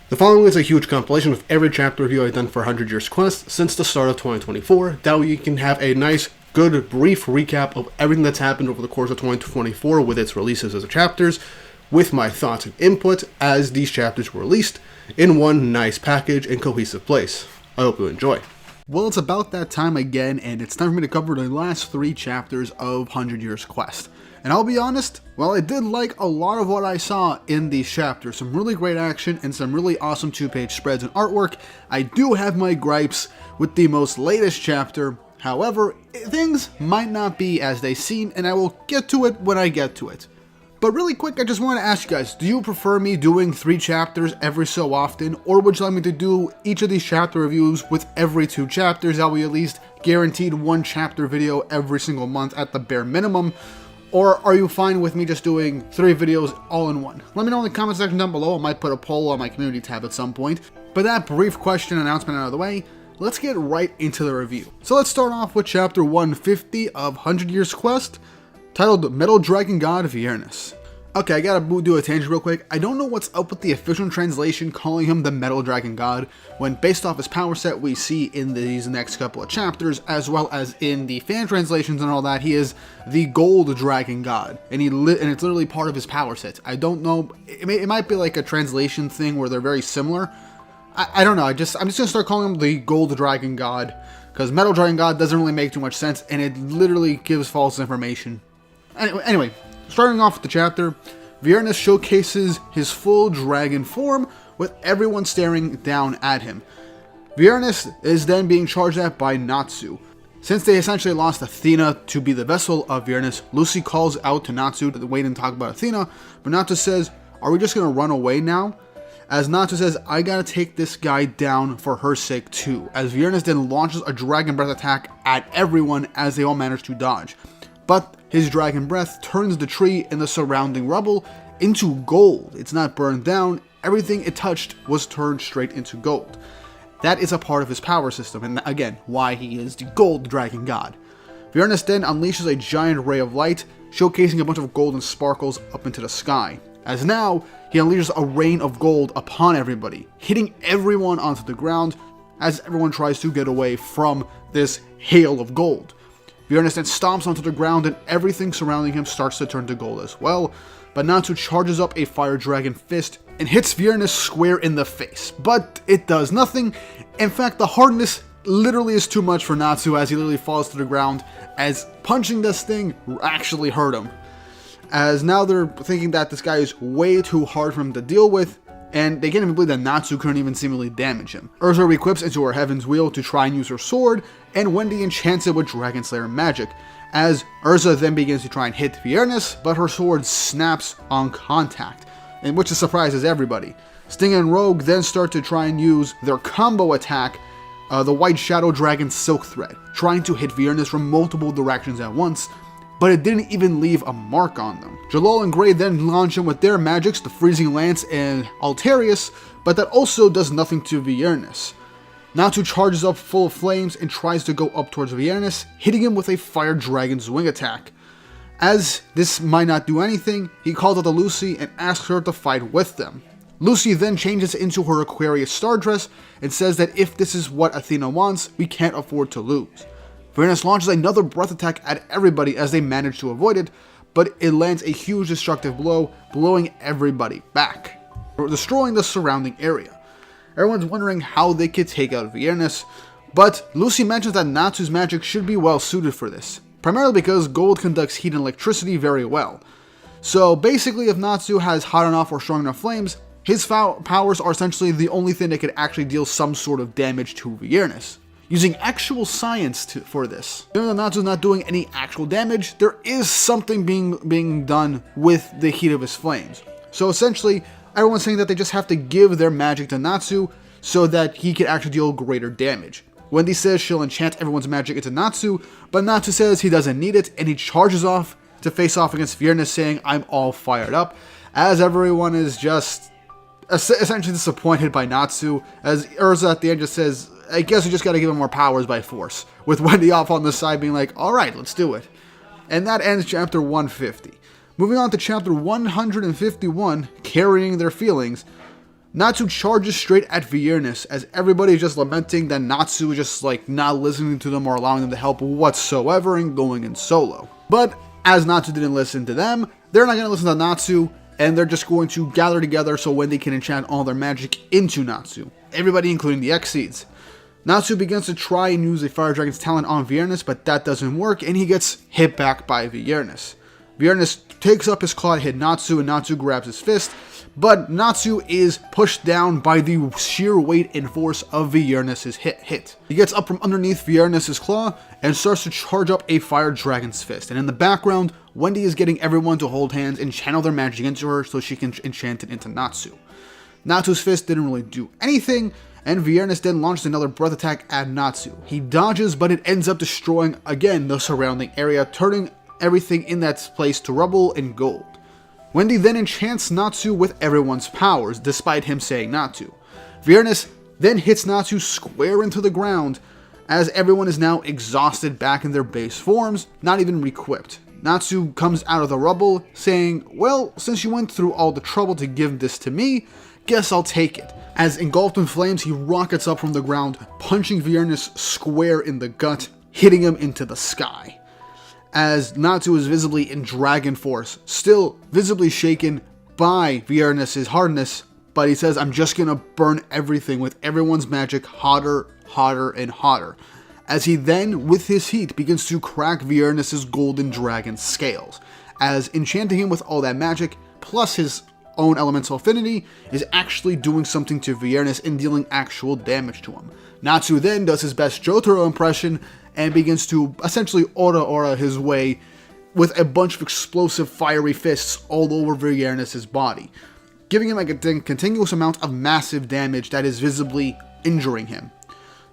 The following is a huge compilation of every chapter review I've done for 100 Years Quest since the start of 2024. That way you can have a nice, good, brief recap of everything that's happened over the course of 2024 with its releases as chapters, with my thoughts and input as these chapters were released in one nice package and cohesive place. I hope you enjoy. Well, it's about that time again, and it's time for me to cover the last 3 chapters of 100 Years Quest. And I'll be honest, well, I did like a lot of what I saw in these chapters. Some really great action and some really awesome 2-page spreads and artwork. I do have my gripes with the most latest chapter. However, things might not be as they seem, and I will get to it when I get to it. But really quick, I just want to ask you guys, do you prefer me doing 3 chapters every so often, or would you like me to do each of these chapter reviews with every 2 chapters? That way at least guaranteed 1 chapter video every single month at the bare minimum. Or are you fine with me just doing 3 videos all in one? Let me know in the comment section down below. I might put a poll on my community tab at some point. But that brief question announcement out of the way, let's get right into the review. So let's start off with chapter 150 of 100 Years Quest, titled Metal Dragon God Viernus. Okay, I gotta do a tangent real quick. I don't know what's up with the official translation calling him the Metal Dragon God, when based off his power set we see in these next couple of chapters, as well as in the fan translations and all that, he is the Gold Dragon God, and it's literally part of his power set. I don't know, it might be like a translation thing where they're very similar. I don't know, I'm just gonna start calling him the Gold Dragon God, because Metal Dragon God doesn't really make too much sense, and it literally gives false information. Anyway, starting off with the chapter, Viernus showcases his full dragon form with everyone staring down at him. Viernus is then being charged at by Natsu. Since they essentially lost Athena to be the vessel of Viernus, Lucy calls out to Natsu to wait and talk about Athena, but Natsu says, "Are we just gonna run away now?" As Natsu says, "I gotta take this guy down for her sake too," as Viernus then launches a dragon breath attack at everyone as they all manage to dodge. But his dragon breath turns the tree and the surrounding rubble into gold. It's not burned down, everything it touched was turned straight into gold. That is a part of his power system, and again, why he is the Gold Dragon God. Viernus then unleashes a giant ray of light, showcasing a bunch of golden sparkles up into the sky. As now, he unleashes a rain of gold upon everybody, hitting everyone onto the ground as everyone tries to get away from this hail of gold. Viernus then stomps onto the ground and everything surrounding him starts to turn to gold as well, but Natsu charges up a fire dragon fist and hits Viernus square in the face, but it does nothing. In fact, the hardness literally is too much for Natsu as he literally falls to the ground, as punching this thing actually hurt him. As now they're thinking that this guy is way too hard for him to deal with, and they can't even believe that Natsu couldn't even seemingly damage him. Urza re-equips into her Heaven's Wheel to try and use her sword, and Wendy enchants it with Dragon Slayer magic, as Urza then begins to try and hit Viernus, but her sword snaps on contact, and which surprises everybody. Sting and Rogue then start to try and use their combo attack, the White Shadow Dragon Silk Thread, trying to hit Viernus from multiple directions at once, but it didn't even leave a mark on them. Jalal and Gray then launch in with their magics, the Freezing Lance and Altarius, but that also does nothing to Viernus. Natsu charges up full of flames and tries to go up towards Viernus, hitting him with a Fire Dragon's Wing attack. As this might not do anything, he calls out to Lucy and asks her to fight with them. Lucy then changes into her Aquarius star dress and says that if this is what Athena wants, we can't afford to lose. Viernus launches another breath attack at everybody as they manage to avoid it, but it lands a huge destructive blow, blowing everybody back, destroying the surrounding area. Everyone's wondering how they could take out Viernus, but Lucy mentions that Natsu's magic should be well suited for this, primarily because gold conducts heat and electricity very well. So basically, if Natsu has hot enough or strong enough flames, his powers are essentially the only thing that could actually deal some sort of damage to Viernus. Using actual science for this. Even though Natsu's not doing any actual damage, there is something being done with the heat of his flames. So essentially, everyone's saying that they just have to give their magic to Natsu so that he can actually deal greater damage. Wendy says she'll enchant everyone's magic into Natsu, but Natsu says he doesn't need it, and he charges off to face off against Viernus, saying, "I'm all fired up," as everyone is just essentially disappointed by Natsu, as Urza at the end just says, "I guess we just gotta give him more powers by force," with Wendy off on the side being like, "Alright, let's do it." And that ends chapter 150. Moving on to chapter 151, Carrying Their Feelings, Natsu charges straight at Viernus as everybody is just lamenting that Natsu is just like not listening to them or allowing them to help whatsoever and going in solo. But as Natsu didn't listen to them, they're not going to listen to Natsu, and they're just going to gather together so Wendy can enchant all their magic into Natsu. Everybody, including the X-Seeds. Natsu begins to try and use the Fire Dragon's talent on Viernus, but that doesn't work, and he gets hit back by Viernus. Viernus takes up his claw to hit Natsu, and Natsu grabs his fist, but Natsu is pushed down by the sheer weight and force of Viernus' hit. He gets up from underneath Viernus' claw and starts to charge up a Fire Dragon's fist. And in the background, Wendy is getting everyone to hold hands and channel their magic into her so she can enchant it into Natsu. Natsu's fist didn't really do anything, and Viernus then launches another breath attack at Natsu. He dodges, but it ends up destroying again the surrounding area, turning everything in that place to rubble and gold. Wendy then enchants Natsu with everyone's powers, despite him saying not to. Viernus then hits Natsu square into the ground, as everyone is now exhausted back in their base forms, not even re-equipped. Natsu comes out of the rubble, saying, "Well, since you went through all the trouble to give this to me, guess I'll take it." As engulfed in flames, he rockets up from the ground, punching Viernus square in the gut, hitting him into the sky. As Natsu is visibly in dragon force, still visibly shaken by Viernus' hardness, but he says, "I'm just gonna burn everything with everyone's magic hotter, hotter, and hotter." As he then, with his heat, begins to crack Viernus' golden dragon scales, as enchanting him with all that magic, plus his own elemental affinity, is actually doing something to Viernus and dealing actual damage to him. Natsu then does his best Jotaro impression and begins to essentially aura his way with a bunch of explosive fiery fists all over Viernus' body, giving him a continuous amount of massive damage that is visibly injuring him.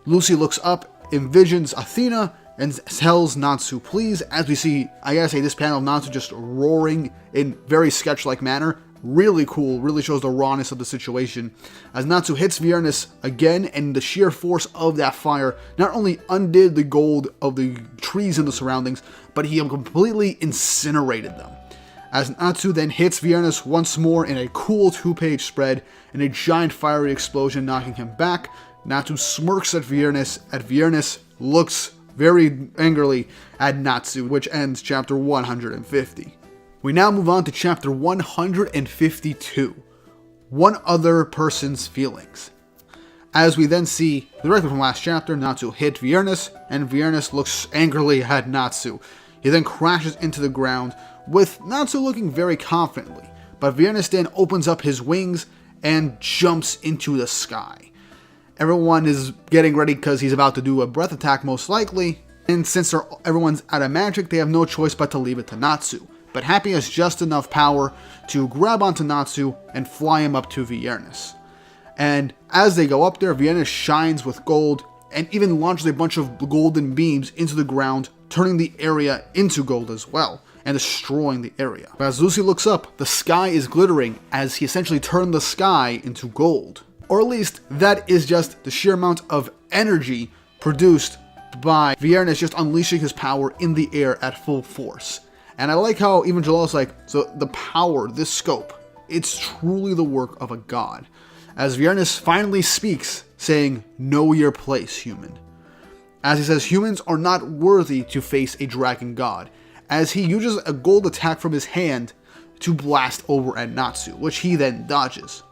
Lucy looks up, envisions Athena, and tells Natsu please, as we see, I gotta say, this panel of Natsu just roaring in very sketch-like manner. Really cool, really shows the rawness of the situation. As Natsu hits Viernus again, and the sheer force of that fire not only undid the gold of the trees in the surroundings, but he completely incinerated them. As Natsu then hits Viernus once more in a cool 2-page spread, and a giant fiery explosion knocking him back, Natsu smirks at Viernus, looks very angrily at Natsu, which ends chapter 150. We now move on to chapter 152, One Other Person's Feelings. As we then see, directly from last chapter, Natsu hit Viernus, and Viernus looks angrily at Natsu. He then crashes into the ground, with Natsu looking very confidently, but Viernus then opens up his wings and jumps into the sky. Everyone is getting ready because he's about to do a breath attack most likely, and since everyone's out of magic, they have no choice but to leave it to Natsu. But Happy has just enough power to grab onto Natsu and fly him up to Viernus. And as they go up there, Viernus shines with gold and even launches a bunch of golden beams into the ground, turning the area into gold as well, and destroying the area. But as Lucy looks up, the sky is glittering as he essentially turned the sky into gold. Or at least, that is just the sheer amount of energy produced by Viernus just unleashing his power in the air at full force. And I like how even Jalal's like, so the power, this scope, it's truly the work of a god. As Viernus finally speaks, saying, "Know your place, human." As he says humans are not worthy to face a dragon god, as he uses a gold attack from his hand to blast over at Natsu, which he then dodges.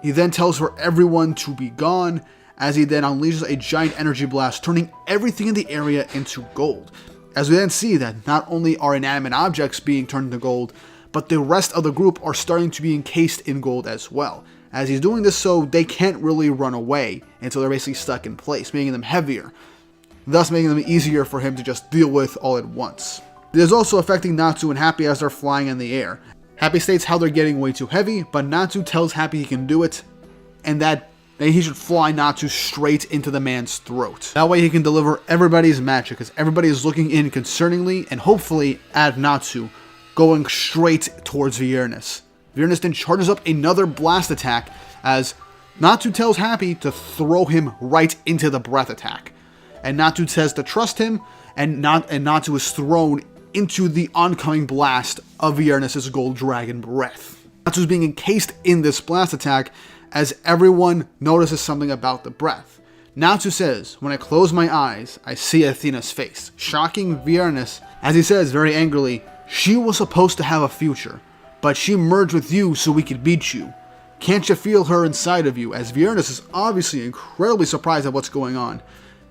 He then tells for everyone to be gone, as he then unleashes a giant energy blast, turning everything in the area into gold. As we then see that not only are inanimate objects being turned into gold, but the rest of the group are starting to be encased in gold as well. As he's doing this so they can't really run away, and so they're basically stuck in place, making them heavier, thus making them easier for him to just deal with all at once. It is also affecting Natsu and Happy as they're flying in the air. Happy states how they're getting way too heavy, but Natsu tells Happy he can do it, and that he should fly Natsu straight into the man's throat. That way he can deliver everybody's magic, as everybody is looking in concerningly and hopefully at Natsu, going straight towards Viernus. Viernus then charges up another blast attack, as Natsu tells Happy to throw him right into the breath attack. And Natsu says to trust him, and Natsu is thrown into the oncoming blast of Viernus' gold dragon breath. Natsu is being encased in this blast attack, as everyone notices something about the breath. Natsu says, "When I close my eyes, I see Athena's face," shocking Viernus as he says very angrily, "She was supposed to have a future, but she merged with you so we could beat you. Can't you feel her inside of you?" As Viernus is obviously incredibly surprised at what's going on.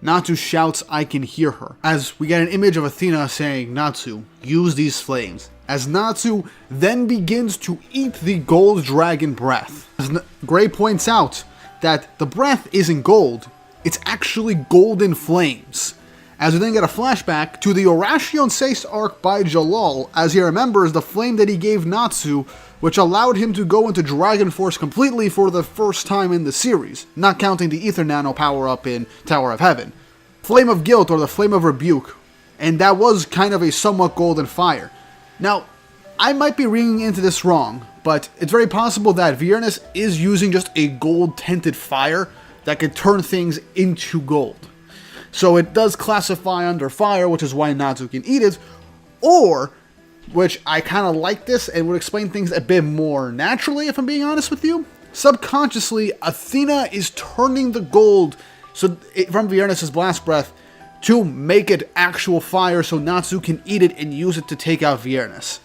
Natsu shouts, "I can hear her," as we get an image of Athena saying, "Natsu, use these flames," as Natsu then begins to eat the gold dragon breath. As Gray points out that the breath isn't gold, it's actually golden flames. As we then get a flashback to the Oration Seis arc by Jalal, as he remembers the flame that he gave Natsu, which allowed him to go into Dragon Force completely for the first time in the series, not counting the Ether Nano power-up in Tower of Heaven. Flame of Guilt, or the Flame of Rebuke, and that was kind of a somewhat golden fire. Now, I might be reading into this wrong, but it's very possible that Viernus is using just a gold-tinted fire that could turn things into gold. So it does classify under fire, which is why Natsu can eat it, or, which I kind of like this and would explain things a bit more naturally if I'm being honest with you, subconsciously Athena is turning the gold from Viernus' blast breath to make it actual fire so Natsu can eat it and use it to take out Viernus.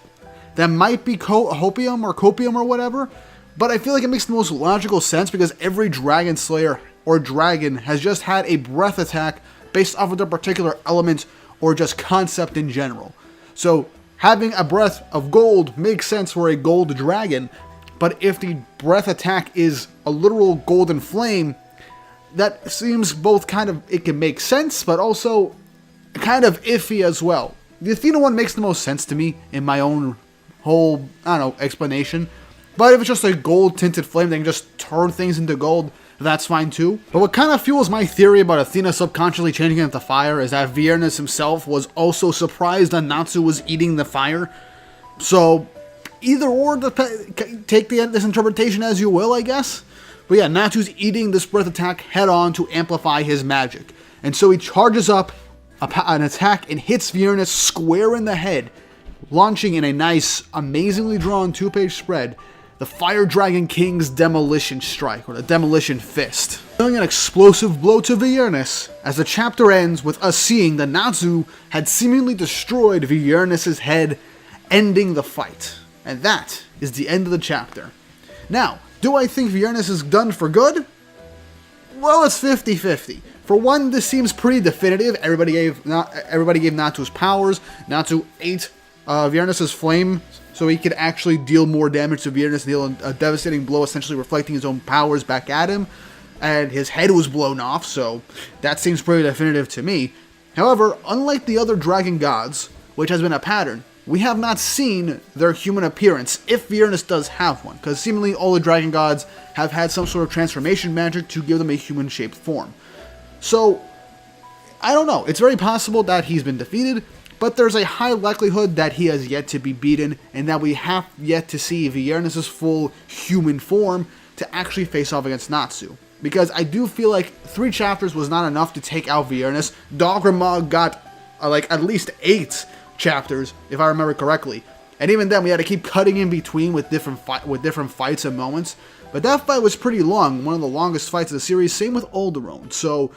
That might be hopium or copium or whatever, but I feel like it makes the most logical sense because every dragon slayer or dragon has just had a breath attack based off of their particular element or just concept in general. So having a breath of gold makes sense for a gold dragon, but if the breath attack is a literal golden flame, that seems both kind of, it can make sense, but also kind of iffy as well. The Athena one makes the most sense to me in my own whole, explanation. But if it's just a gold-tinted flame that can just turn things into gold, that's fine too. But what kind of fuels my theory about Athena subconsciously changing into fire is that Viernus himself was also surprised that Natsu was eating the fire. So, either or, take this interpretation as you will, I guess. But yeah, Natsu's eating this breath attack head-on to amplify his magic. And so he charges up an attack and hits Viernus square in the head, launching in a nice, amazingly drawn 2-page spread, the Fire Dragon King's Demolition Strike, or the Demolition Fist. Dealing an explosive blow to Viernus, as the chapter ends with us seeing that Natsu had seemingly destroyed Viernus' head, ending the fight. And that is the end of the chapter. Now, do I think Viernus is done for good? Well, it's 50-50. For one, this seems pretty definitive. Everybody gave Natsu's powers. Natsu ate Viernus' flame, so he could actually deal more damage to Viernus, deal a devastating blow, essentially reflecting his own powers back at him. And his head was blown off, so that seems pretty definitive to me. However, unlike the other dragon gods, which has been a pattern, we have not seen their human appearance, if Viernus does have one, because seemingly all the dragon gods have had some sort of transformation magic to give them a human-shaped form. So, I don't know. It's very possible that he's been defeated, but there's a high likelihood that he has yet to be beaten, and that we have yet to see Viernus' full human form to actually face off against Natsu. Because I do feel like 3 chapters was not enough to take out Viernus. Dogramag got at least 8 chapters, if I remember correctly. And even then, we had to keep cutting in between with different fights and moments. But that fight was pretty long, one of the longest fights of the series, same with Alderaan. So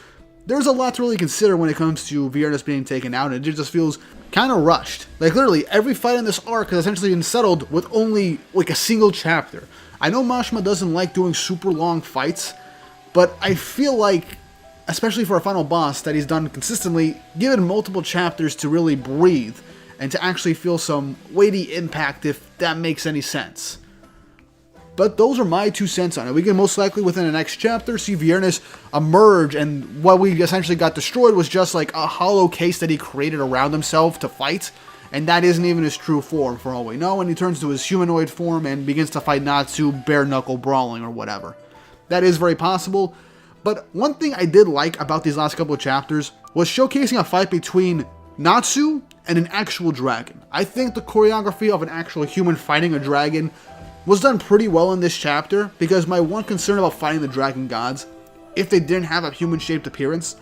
there's a lot to really consider when it comes to Viernus being taken out, and it just feels kind of rushed. Like, literally, every fight in this arc has essentially been settled with only, a single chapter. I know Mashima doesn't like doing super long fights, but I feel like, especially for a final boss that he's done consistently, given multiple chapters to really breathe, and to actually feel some weighty impact, if that makes any sense. But those are my 2 cents on it. We can most likely, within the next chapter, see Viernus emerge, and what we essentially got destroyed was just like a hollow case that he created around himself to fight, and that isn't even his true form, for all we know, and he turns to his humanoid form and begins to fight Natsu, bare-knuckle brawling or whatever. That is very possible, but one thing I did like about these last couple of chapters was showcasing a fight between Natsu and an actual dragon. I think the choreography of an actual human fighting a dragon was done pretty well in this chapter, because my one concern about fighting the dragon gods, if they didn't have a human-shaped appearance,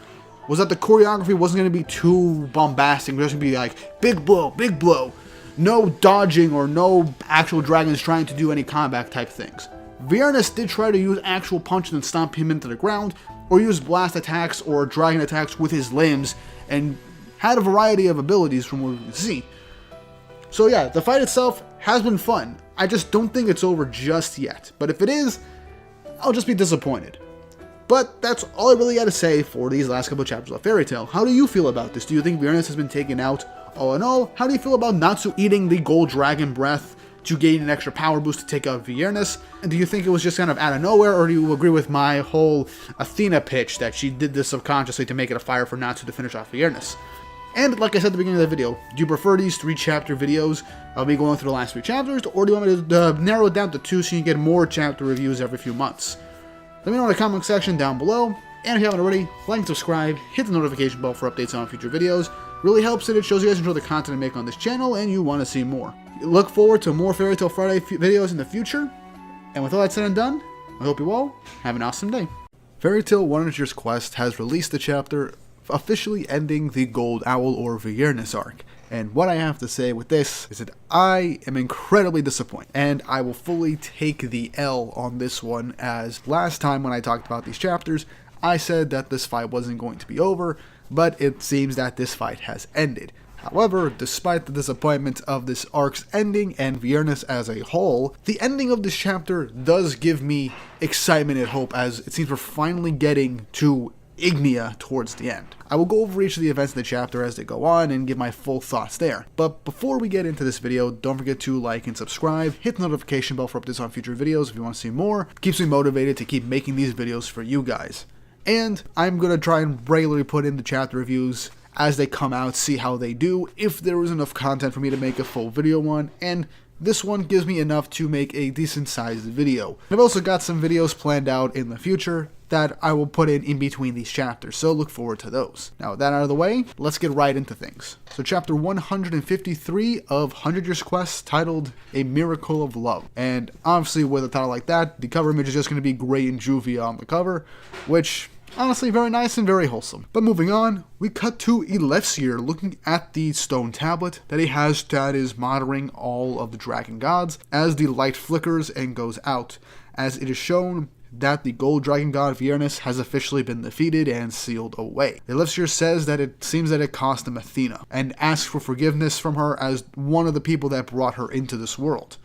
was that the choreography wasn't going to be too bombastic. It was going to be like, big blow, no dodging or no actual dragons trying to do any combat type things. Viernus did try to use actual punches and stomp him into the ground, or use blast attacks or dragon attacks with his limbs, and had a variety of abilities from what we can see. So yeah, the fight itself has been fun. I just don't think it's over just yet, but if it is, I'll just be disappointed. But that's all I really got to say for these last couple of chapters of Fairy Tail. How do you feel about this? Do you think Viernus has been taken out all in all? How do you feel about Natsu eating the gold dragon breath to gain an extra power boost to take out Viernus? And do you think it was just kind of out of nowhere, or do you agree with my whole Athena pitch that she did this subconsciously to make it a fire for Natsu to finish off Viernus? And like I said at the beginning of the video, do you prefer these 3-chapter videos of me going through the last 3 chapters, or do you want me to narrow it down to 2 so you can get more chapter reviews every few months? Let me know in the comment section down below, and if you haven't already, like and subscribe, hit the notification bell for updates on future videos. Really helps it shows you guys enjoy the content I make on this channel and you want to see more. Look forward to more Fairy Tail Friday videos in the future, and with all that said and done, I hope you all have an awesome day. Fairy Tail 100 Years Quest has released the chapter officially ending the Gold Owl or Viernus arc. And what I have to say with this is that I am incredibly disappointed, and I will fully take the L on this one, as last time when I talked about these chapters, I said that this fight wasn't going to be over, but it seems that this fight has ended. However, despite the disappointment of this arc's ending and Viernus as a whole, the ending of this chapter does give me excitement and hope, as it seems we're finally getting to Ignia towards the end. I will go over each of the events in the chapter as they go on and give my full thoughts there. But before we get into this video, don't forget to like and subscribe, hit the notification bell for updates on future videos if you want to see more. It keeps me motivated to keep making these videos for you guys. And I'm going to try and regularly put in the chapter reviews as they come out, see how they do, if there is enough content for me to make a full video one, and this one gives me enough to make a decent sized video. I've also got some videos planned out in the future that I will put in between these chapters, so look forward to those. Now with that out of the way, let's get right into things. So chapter 153 of 100 Years Quest, titled A Miracle of Love. And obviously with a title like that, the cover image is just going to be Gray and Juvia on the cover, which honestly very nice and very wholesome. But moving on, we cut to Elefsir looking at the stone tablet that he has that is monitoring all of the dragon gods as the light flickers and goes out, as it is shown that the gold dragon god Viernus has officially been defeated and sealed away. Elefsir says that it seems that it cost him Athena, and asks for forgiveness from her as one of the people that brought her into this world,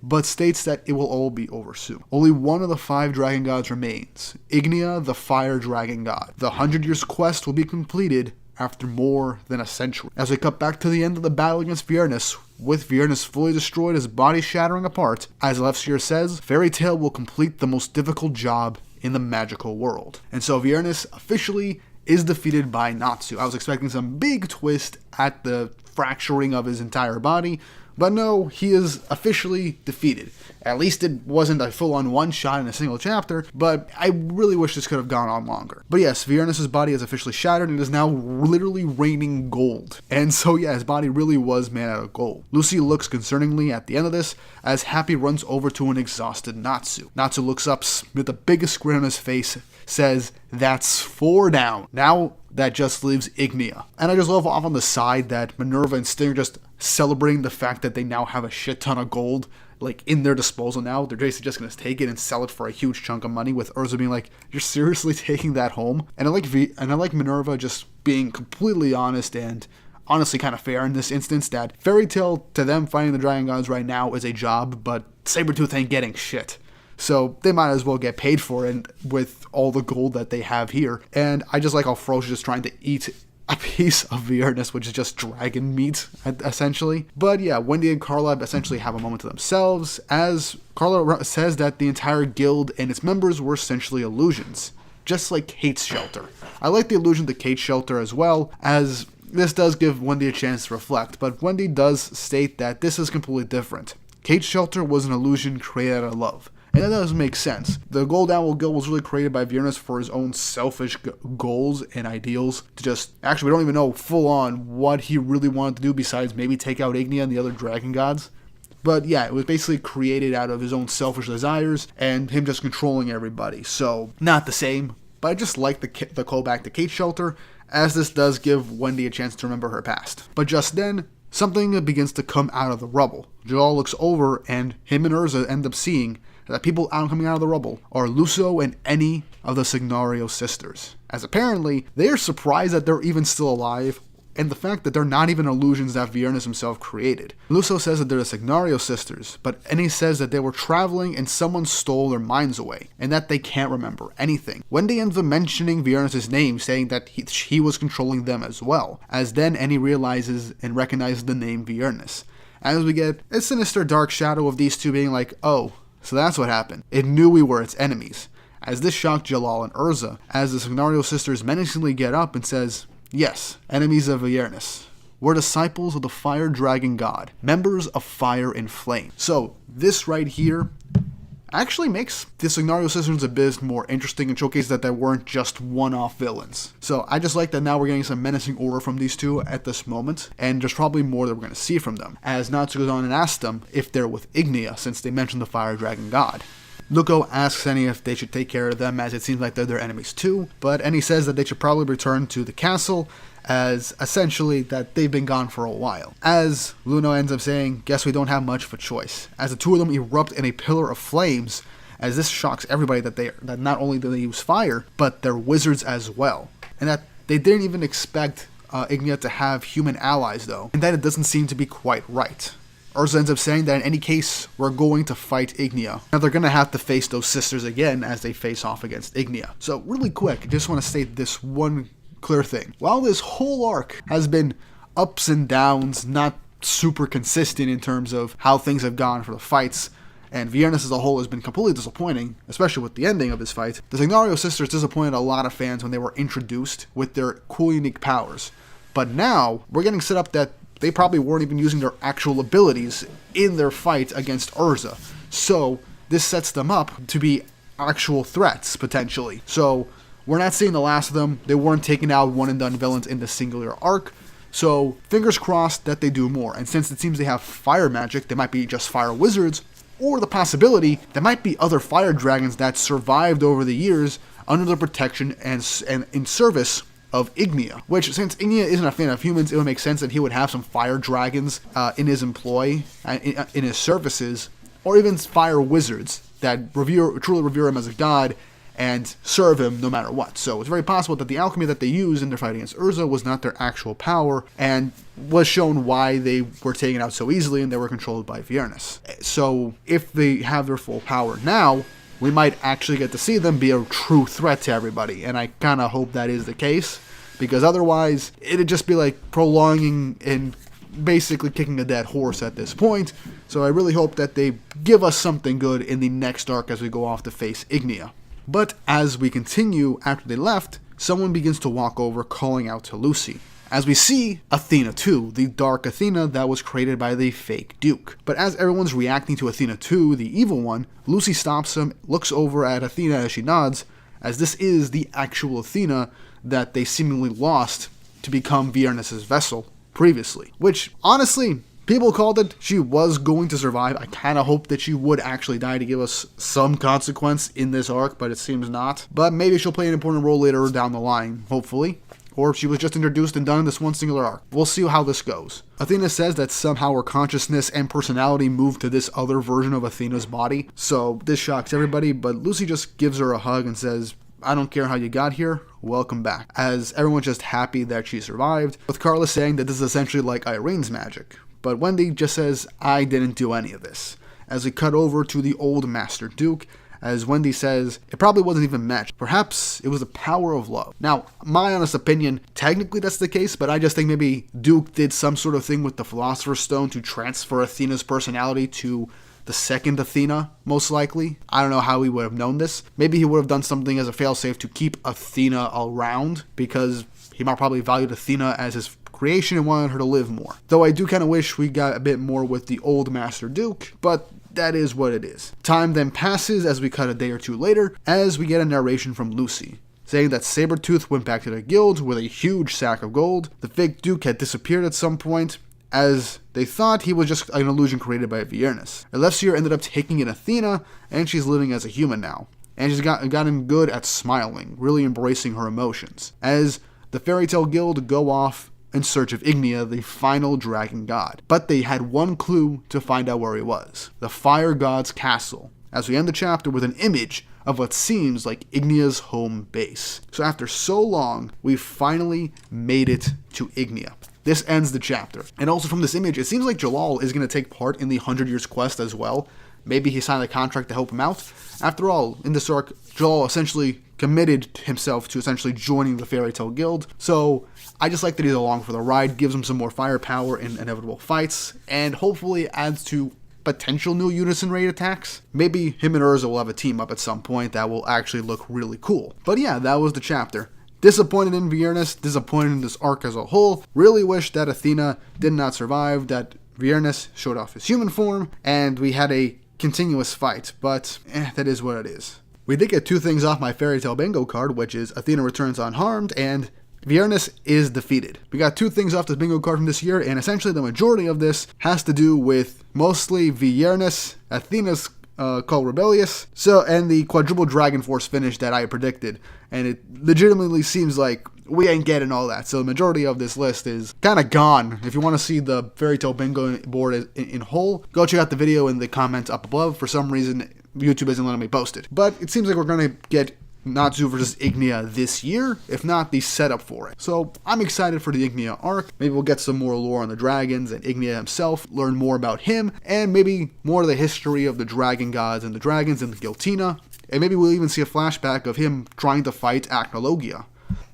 but states that it will all be over soon. Only one of the 5 dragon gods remains, Ignia, the fire dragon god. The 100 Years Quest will be completed after more than a century. As we cut back to the end of the battle against Viernus, with Viernus fully destroyed, his body shattering apart, as Elefsir says, Fairy Tail will complete the most difficult job in the magical world. And so Viernus officially is defeated by Natsu. I was expecting some big twist at the fracturing of his entire body, but no, he is officially defeated. At least it wasn't a full-on one-shot in a single chapter, but I really wish this could have gone on longer. But yes, Viernus' body is officially shattered and is now literally raining gold. And so yeah, his body really was made out of gold. Lucy looks concerningly at the end of this, as Happy runs over to an exhausted Natsu. Natsu looks up with the biggest grin on his face, says, "That's 4 down. Now that just leaves Ignia." And I just love off on the side that Minerva and Sting are just celebrating the fact that they now have a shit ton of gold like in their disposal now. They're basically just going to take it and sell it for a huge chunk of money, with Urza being like, "You're seriously taking that home?" And I like Minerva just being completely honest and honestly kind of fair in this instance, that Fairy Tail to them fighting the dragon gods right now is a job, but Sabretooth ain't getting shit. So they might as well get paid for it with all the gold that they have here. And I just like how Frosh is just trying to eat a piece of Viernus, which is just dragon meat, essentially. But yeah, Wendy and Carla essentially have a moment to themselves, as Carla says that the entire guild and its members were essentially illusions, just like Kate's shelter. I like the allusion to Kate's shelter as well, as this does give Wendy a chance to reflect, but Wendy does state that this is completely different. Kate's shelter was an illusion created out of love. And that does make sense. The Gold Owl Guild was really created by Viernus for his own selfish goals and ideals. To just, actually, we don't even know full on what he really wanted to do besides maybe take out Ignia and the other dragon gods. But yeah, it was basically created out of his own selfish desires and him just controlling everybody. So, not the same. But I just like the callback to Kate's shelter, as this does give Wendy a chance to remember her past. But just then, something begins to come out of the rubble. Joel looks over and him and Urza end up seeing that people coming out of the rubble are Luso and any of the Signario sisters, as apparently they are surprised that they're even still alive, and the fact that they're not even illusions that Viernus himself created. Luso says that they're the Signario sisters, but Eni says that they were traveling and someone stole their minds away, and that they can't remember anything. Wendy ends up mentioning Viernus' name, saying that he was controlling them as well, as then Eni realizes and recognizes the name Viernus. As we get a sinister dark shadow of these two being like, oh, so that's what happened. It knew we were its enemies. As this shocked Jalal and Urza, as the Signario sisters menacingly get up and says, yes, enemies of Viernus. We're disciples of the fire dragon god, members of Fire and Flame. So, this right here actually makes the Signario sisters a bit more interesting and showcases that they weren't just one-off villains. So, I just like that now we're getting some menacing aura from these two at this moment, and there's probably more that we're going to see from them, as Natsu goes on and asks them if they're with Ignia, since they mentioned the fire dragon god. Luko asks Eni if they should take care of them, as it seems like they're their enemies too, but Eni says that they should probably return to the castle, as essentially that they've been gone for a while. As Luno ends up saying, guess we don't have much of a choice, as the two of them erupt in a pillar of flames, as this shocks everybody that not only do they use fire, but they're wizards as well, and that they didn't even expect Ignia to have human allies though, and that it doesn't seem to be quite right. Urza ends up saying that in any case, we're going to fight Ignia. Now they're going to have to face those sisters again as they face off against Ignia. So really quick, I just want to state this one clear thing. While this whole arc has been ups and downs, not super consistent in terms of how things have gone for the fights, and Viernus as a whole has been completely disappointing, especially with the ending of this fight, the Signario sisters disappointed a lot of fans when they were introduced with their cool unique powers. But now, we're getting set up that they probably weren't even using their actual abilities in their fight against Urza. So, this sets them up to be actual threats, potentially. So, we're not seeing the last of them. They weren't taking out one-and-done villains in the singular arc. So, fingers crossed that they do more. And since it seems they have fire magic, they might be just fire wizards, or the possibility there might be other fire dragons that survived over the years under the protection and in service of Ignia, which, since Ignia isn't a fan of humans, it would make sense that he would have some fire dragons in his employ, in his services, or even fire wizards that truly revere him as a god and serve him no matter what. So it's very possible that the alchemy that they used in their fight against Urza was not their actual power, and was shown why they were taken out so easily and they were controlled by Viernus. So if they have their full power now, we might actually get to see them be a true threat to everybody, and I kind of hope that is the case, because otherwise it'd just be like prolonging and basically kicking a dead horse at this point. So I really hope that they give us something good in the next arc as we go off to face Ignia. But as we continue after they left, someone begins to walk over calling out to Lucy, as we see Athena 2, the dark Athena that was created by the fake Duke. But as everyone's reacting to Athena 2, the evil one, Lucy stops him, looks over at Athena as she nods, as this is the actual Athena that they seemingly lost to become Viernus' vessel previously. Which, honestly, people called it. She was going to survive. I kind of hoped that she would actually die to give us some consequence in this arc, but it seems not. But maybe she'll play an important role later down the line, hopefully. Or she was just introduced and done in this one singular arc. We'll see how this goes. Athena says that somehow her consciousness and personality moved to this other version of Athena's body. So this shocks everybody, but Lucy just gives her a hug and says, I don't care how you got here, welcome back. As everyone's just happy that she survived, with Carla saying that this is essentially like Irene's magic. But Wendy just says, I didn't do any of this. As we cut over to the old Master Duke, as Wendy says, it probably wasn't even magic. Perhaps it was the power of love. Now, my honest opinion, technically that's the case, but I just think maybe Duke did some sort of thing with the Philosopher's Stone to transfer Athena's personality to the second Athena, most likely. I don't know how he would have known this. Maybe he would have done something as a failsafe to keep Athena around, because he might probably valued Athena as his creation and wanted her to live more. Though I do kind of wish we got a bit more with the old Master Duke, but that is what it is. Time then passes as we cut a day or two later, as we get a narration from Lucy, saying that Sabretooth went back to the guild with a huge sack of gold. The fake Duke had disappeared at some point, as they thought he was just an illusion created by Viernus. Elefsir ended up taking in Athena, and she's living as a human now. And she's gotten good at smiling, really embracing her emotions, as the Fairy Tale Guild go off in search of Ignia, the final dragon god. But they had one clue to find out where he was: the Fire God's castle, as we end the chapter with an image of what seems like Ignia's home base. So after so long, we finally made it to Ignia. This ends the chapter. And also from this image, it seems like Jalal is going to take part in the 100 Years quest as well. Maybe he signed a contract to help him out. After all, in this arc, Jalal essentially committed himself to essentially joining the Fairy Tail Guild. So I just like that he's along for the ride, gives him some more firepower in inevitable fights, and hopefully adds to potential new unison raid attacks. Maybe him and Urza will have a team up at some point that will actually look really cool. But yeah, that was the chapter. Disappointed in Viernus, disappointed in this arc as a whole. Really wish that Athena did not survive, that Viernus showed off his human form, and we had a continuous fight, but that is what it is. We did get two things off my Fairy Tail bingo card, which is Athena returns unharmed, and Viernus is defeated. We got two things off this bingo card from this year, and essentially the majority of this has to do with mostly Viernus, Athena's called Rebellious, and the quadruple Dragon Force finish that I predicted, and it legitimately seems like we ain't getting all that, so the majority of this list is kind of gone. If you want to see the Fairy Tail bingo board in whole, go check out the video in the comments up above. For some reason, YouTube isn't letting me post it. But it seems like we're going to get Natsu versus Ignia this year, if not the setup for it. So I'm excited for the Ignia arc. Maybe we'll get some more lore on the dragons and Ignia himself, learn more about him, and maybe more of the history of the dragon gods and the dragons and the Giltina. And maybe we'll even see a flashback of him trying to fight Acnologia.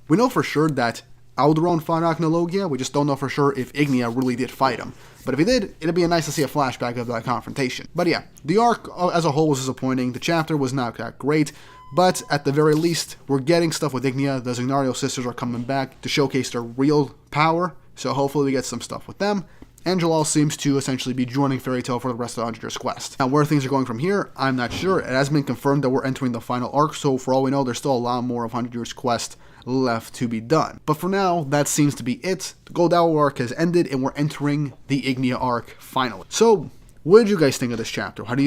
We know for sure that Alderon fought Acnologia, we just don't know for sure if Ignia really did fight him. But if he did, it'd be nice to see a flashback of that confrontation. But yeah, the arc as a whole was disappointing. The chapter was not that great, but at the very least, we're getting stuff with Ignia. The Zignario sisters are coming back to showcase their real power, so hopefully we get some stuff with them. And Jalal seems to essentially be joining Fairy Tail for the rest of the 100 Years quest. Now, where things are going from here, I'm not sure. It has been confirmed that we're entering the final arc, so for all we know, there's still a lot more of 100 Years quest left to be done. But for now, that seems to be it. The Gold Owl arc has ended, and we're entering the Ignia arc finally. So, what did you guys think of this chapter? How did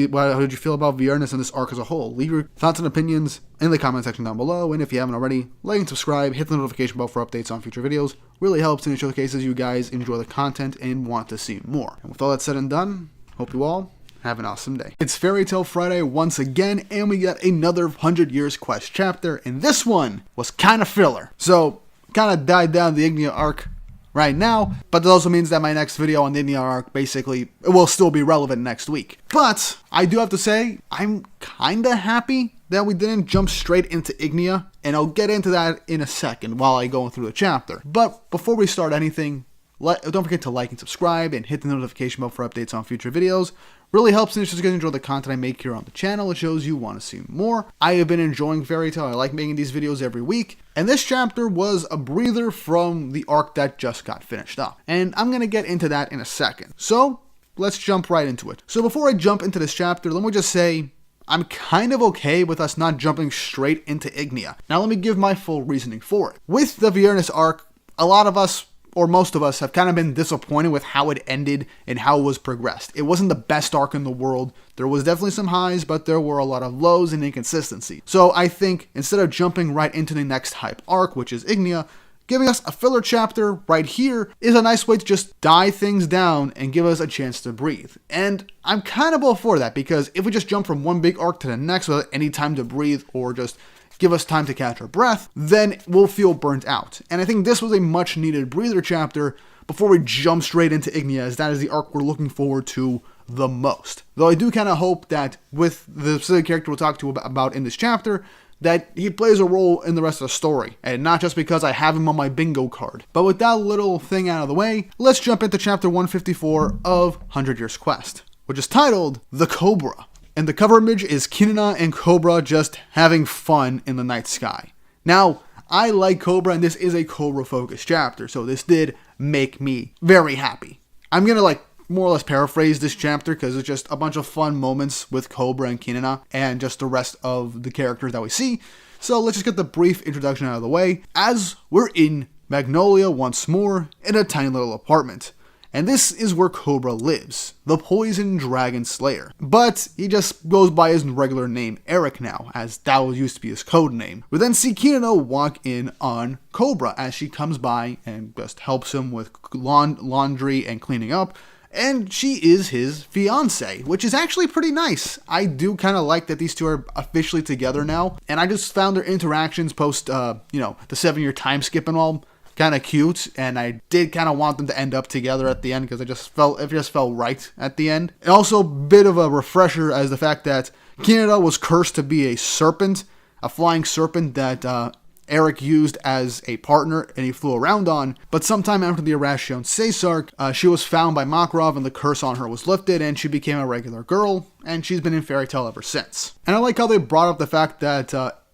you feel about Viernus and this arc as a whole? Leave your thoughts and opinions in the comment section down below, and if you haven't already, like and subscribe, hit the notification bell for updates on future videos. Really helps, and it showcases you guys enjoy the content and want to see more. And with all that said and done, hope you all have an awesome day. It's Fairy Tail Friday once again, and we got another 100 Years quest chapter, and this one was kind of filler. So, kind of died down the Ignia arc right now, but that also means that my next video on the Ignia arc basically will still be relevant next week. But I do have to say, I'm kind of happy that we didn't jump straight into Ignia, and I'll get into that in a second while I go through the chapter. But before we start anything, don't forget to like and subscribe and hit the notification bell for updates on future videos. Really helps, and it's just going to enjoy the content I make here on the channel. It shows you want to see more. I have been enjoying Fairy Tail. I like making these videos every week. And this chapter was a breather from the arc that just got finished up. And I'm going to get into that in a second. So, let's jump right into it. So before I jump into this chapter, let me just say, I'm kind of okay with us not jumping straight into Ignia. Now let me give my full reasoning for it. With the Viernus arc, a lot of us, or most of us, have kind of been disappointed with how it ended and how it was progressed. It wasn't the best arc in the world. There was definitely some highs, but there were a lot of lows and inconsistency. So I think instead of jumping right into the next hype arc, which is Ignia, giving us a filler chapter right here is a nice way to just die things down and give us a chance to breathe. And I'm kind of all for that, because if we just jump from one big arc to the next without any time to breathe or just give us time to catch our breath, then we'll feel burnt out. And I think this was a much needed breather chapter before we jump straight into Ignia, as that is the arc we're looking forward to the most. Though I do kind of hope that with the specific character we'll talk to about in this chapter, that he plays a role in the rest of the story, and not just because I have him on my bingo card. But with that little thing out of the way, let's jump into chapter 154 of 100 Years Quest, which is titled The Cobra. And the cover image is Kinana and Cobra just having fun in the night sky. Now, I like Cobra, and this is a Cobra-focused chapter, so this did make me very happy. I'm gonna more or less paraphrase this chapter, because it's just a bunch of fun moments with Cobra and Kinana, and just the rest of the characters that we see. So let's just get the brief introduction out of the way, as we're in Magnolia once more, in a tiny little apartment. And this is where Cobra lives, the Poison Dragon Slayer. But he just goes by his regular name, Eric, now, as that used to be his code name. We then see Kinano walk in on Cobra as she comes by and just helps him with laundry and cleaning up. and she is his fiance, which is actually pretty nice. I do kind of like that these two are officially together now, and I just found their interactions post, the 7-year time skip and all kind of cute, and I did kind of want them to end up together at the end because it just felt right at the end. And also a bit of a refresher as the fact that Canada was cursed to be a serpent, a flying serpent that Eric used as a partner and he flew around on, but sometime after the Arashion Caesarch, she was found by Makarov and the curse on her was lifted and she became a regular girl, and she's been in Fairy Tail ever since. And I like how they brought up the fact that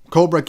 Cobra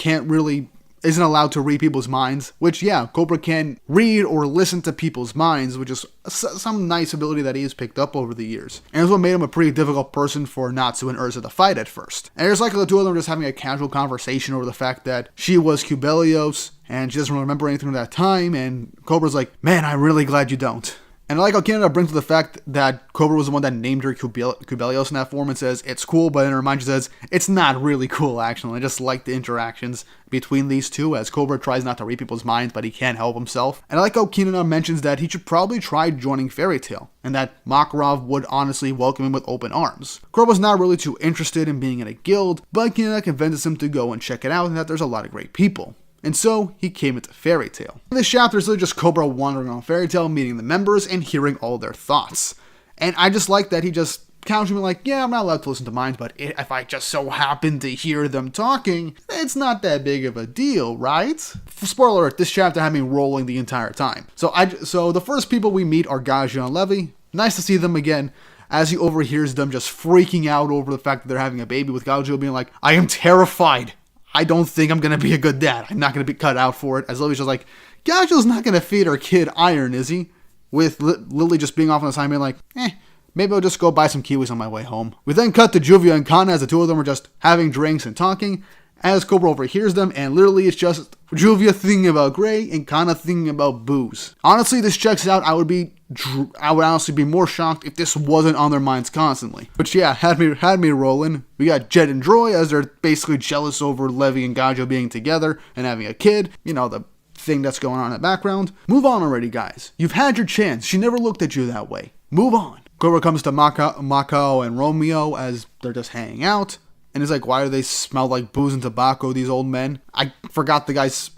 isn't allowed to read people's minds, which, yeah, Cobra can read or listen to people's minds, which is some nice ability that he has picked up over the years. And it's what made him a pretty difficult person for Natsu and Urza to fight at first. And it's like the two of them just having a casual conversation over the fact that she was Cubelios, and she doesn't remember anything of that time, and Cobra's like, man, I'm really glad you don't. And I like how Canada brings to the fact that Cobra was the one that named her Cubelios in that form and says, it's cool, but in her mind she says, it's not really cool, actually. I just like the interactions between these two, as Cobra tries not to read people's minds, but he can't help himself. And I like how Canada mentions that he should probably try joining Fairy Tail, and that Makarov would honestly welcome him with open arms. Cobra's not really too interested in being in a guild, but Canada convinces him to go and check it out, and that there's a lot of great people. And so, he came into Fairy Tail. This chapter is really just Cobra wandering around Fairy Tail, meeting the members, and hearing all their thoughts. And I just like that he just casually like, yeah, I'm not allowed to listen to minds, but if I just so happen to hear them talking, it's not that big of a deal, right? Spoiler alert, this chapter had me rolling the entire time. So the first people we meet are Gaja and Levy. Nice to see them again, as he overhears them just freaking out over the fact that they're having a baby, with Gaja being like, I am terrified. I don't think I'm going to be a good dad. I'm not going to be cut out for it. As Lily's just like, Gajo's not going to feed our kid iron, is he? With Lily just being off on the side being like, maybe I'll just go buy some kiwis on my way home. We then cut to Juvia and Kana as the two of them are just having drinks and talking, as Cobra overhears them, and literally it's just Juvia thinking about Gray and Kana thinking about booze. Honestly, this checks out. I would honestly be more shocked if this wasn't on their minds constantly. But yeah, had me rolling. We got Jet and Droy as they're basically jealous over Levy and Gajo being together and having a kid. You know, the thing that's going on in the background. Move on already, guys. You've had your chance. She never looked at you that way. Move on. Cobra comes to Makao and Romeo as they're just hanging out. And he's like, why do they smell like booze and tobacco, these old men? I forgot the guy's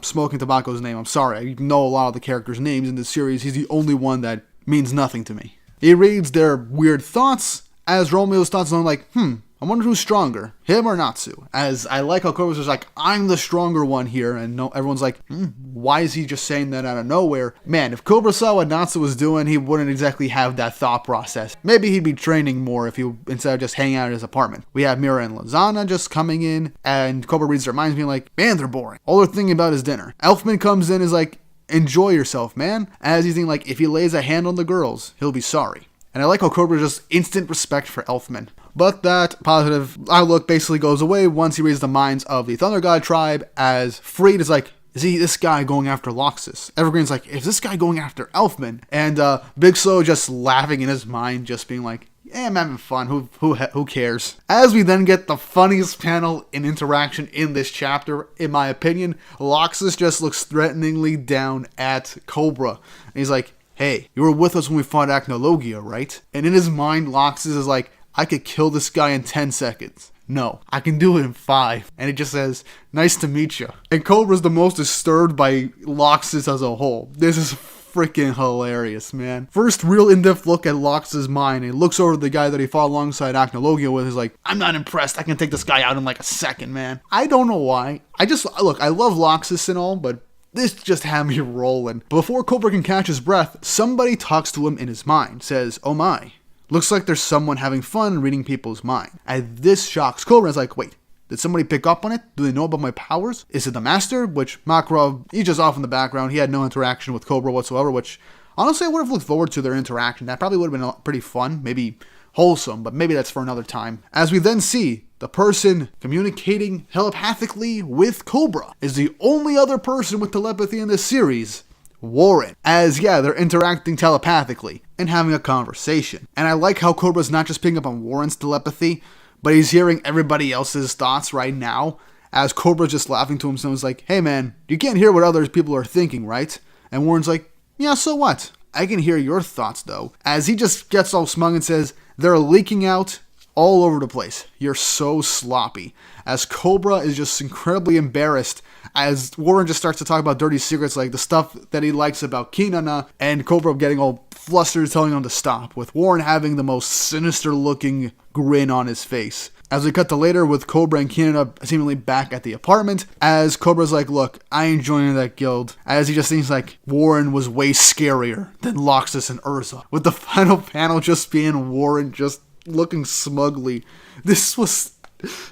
smoking tobacco's name. I'm sorry. I know a lot of the characters' names in this series. He's the only one that means nothing to me. He reads their weird thoughts, as Romeo's thoughts are like, I wonder who's stronger, him or Natsu? As I like how Cobra's just like, I'm the stronger one here, and everyone's like, why is he just saying that out of nowhere? Man, if Cobra saw what Natsu was doing, he wouldn't exactly have that thought process. Maybe he'd be training more if he instead of just hanging out at his apartment. We have Mira and Lozana just coming in, and Cobra reads their minds being like, man, they're boring. All they're thinking about is dinner. Elfman comes in and is like, enjoy yourself, man. As he's thinking like, if he lays a hand on the girls, he'll be sorry. And I like how Cobra just instant respect for Elfman. But that positive outlook basically goes away once he reads the minds of the Thunder God tribe, as Freed is like, is this guy going after Loxus? Evergreen's like, is this guy going after Elfman? And Big Slow just laughing in his mind, just being like, yeah, I'm having fun, who cares? As we then get the funniest panel in interaction in this chapter, in my opinion, Loxus just looks threateningly down at Cobra. And he's like, hey, you were with us when we fought Acnologia, right? And in his mind, Loxus is like, I could kill this guy in 10 seconds. No, I can do it in 5. And it just says, nice to meet you. And Cobra's the most disturbed by Loxus as a whole. This is freaking hilarious, man. First real in-depth look at Loxus' mind. And he looks over to the guy that he fought alongside Acnologia with. He's like, I'm not impressed. I can take this guy out in like a second, man. I don't know why. I love Loxus and all, but this just had me rolling. Before Cobra can catch his breath, somebody talks to him in his mind. Says, oh my. Looks like there's someone having fun reading people's mind. And this shocks Cobra. It's like, wait, did somebody pick up on it? Do they know about my powers? Is it the Master? Which Makarov, he's just off in the background. He had no interaction with Cobra whatsoever, which honestly I would have looked forward to their interaction. That probably would have been pretty fun, maybe wholesome, but maybe that's for another time. As we then see the person communicating telepathically with Cobra is the only other person with telepathy in this series, Warren. As, yeah, they're interacting telepathically and having a conversation. And I like how Cobra's not just picking up on Warren's telepathy, but he's hearing everybody else's thoughts right now, as Cobra's just laughing to himself. He's like, hey man, you can't hear what other people are thinking, right? And Warren's like, yeah, so what? I can hear your thoughts, though, as he just gets all smug and says, they're leaking out all over the place. You're so sloppy. As Cobra is just incredibly embarrassed as Warren just starts to talk about dirty secrets like the stuff that he likes about Kinana, and Cobra getting all flustered telling him to stop, with Warren having the most sinister looking grin on his face. As we cut to later with Cobra and Kinana seemingly back at the apartment, as Cobra's like, look, I ain't joining that guild, as he just thinks like Warren was way scarier than Loxus and Urza, with the final panel just being Warren just looking smugly. This was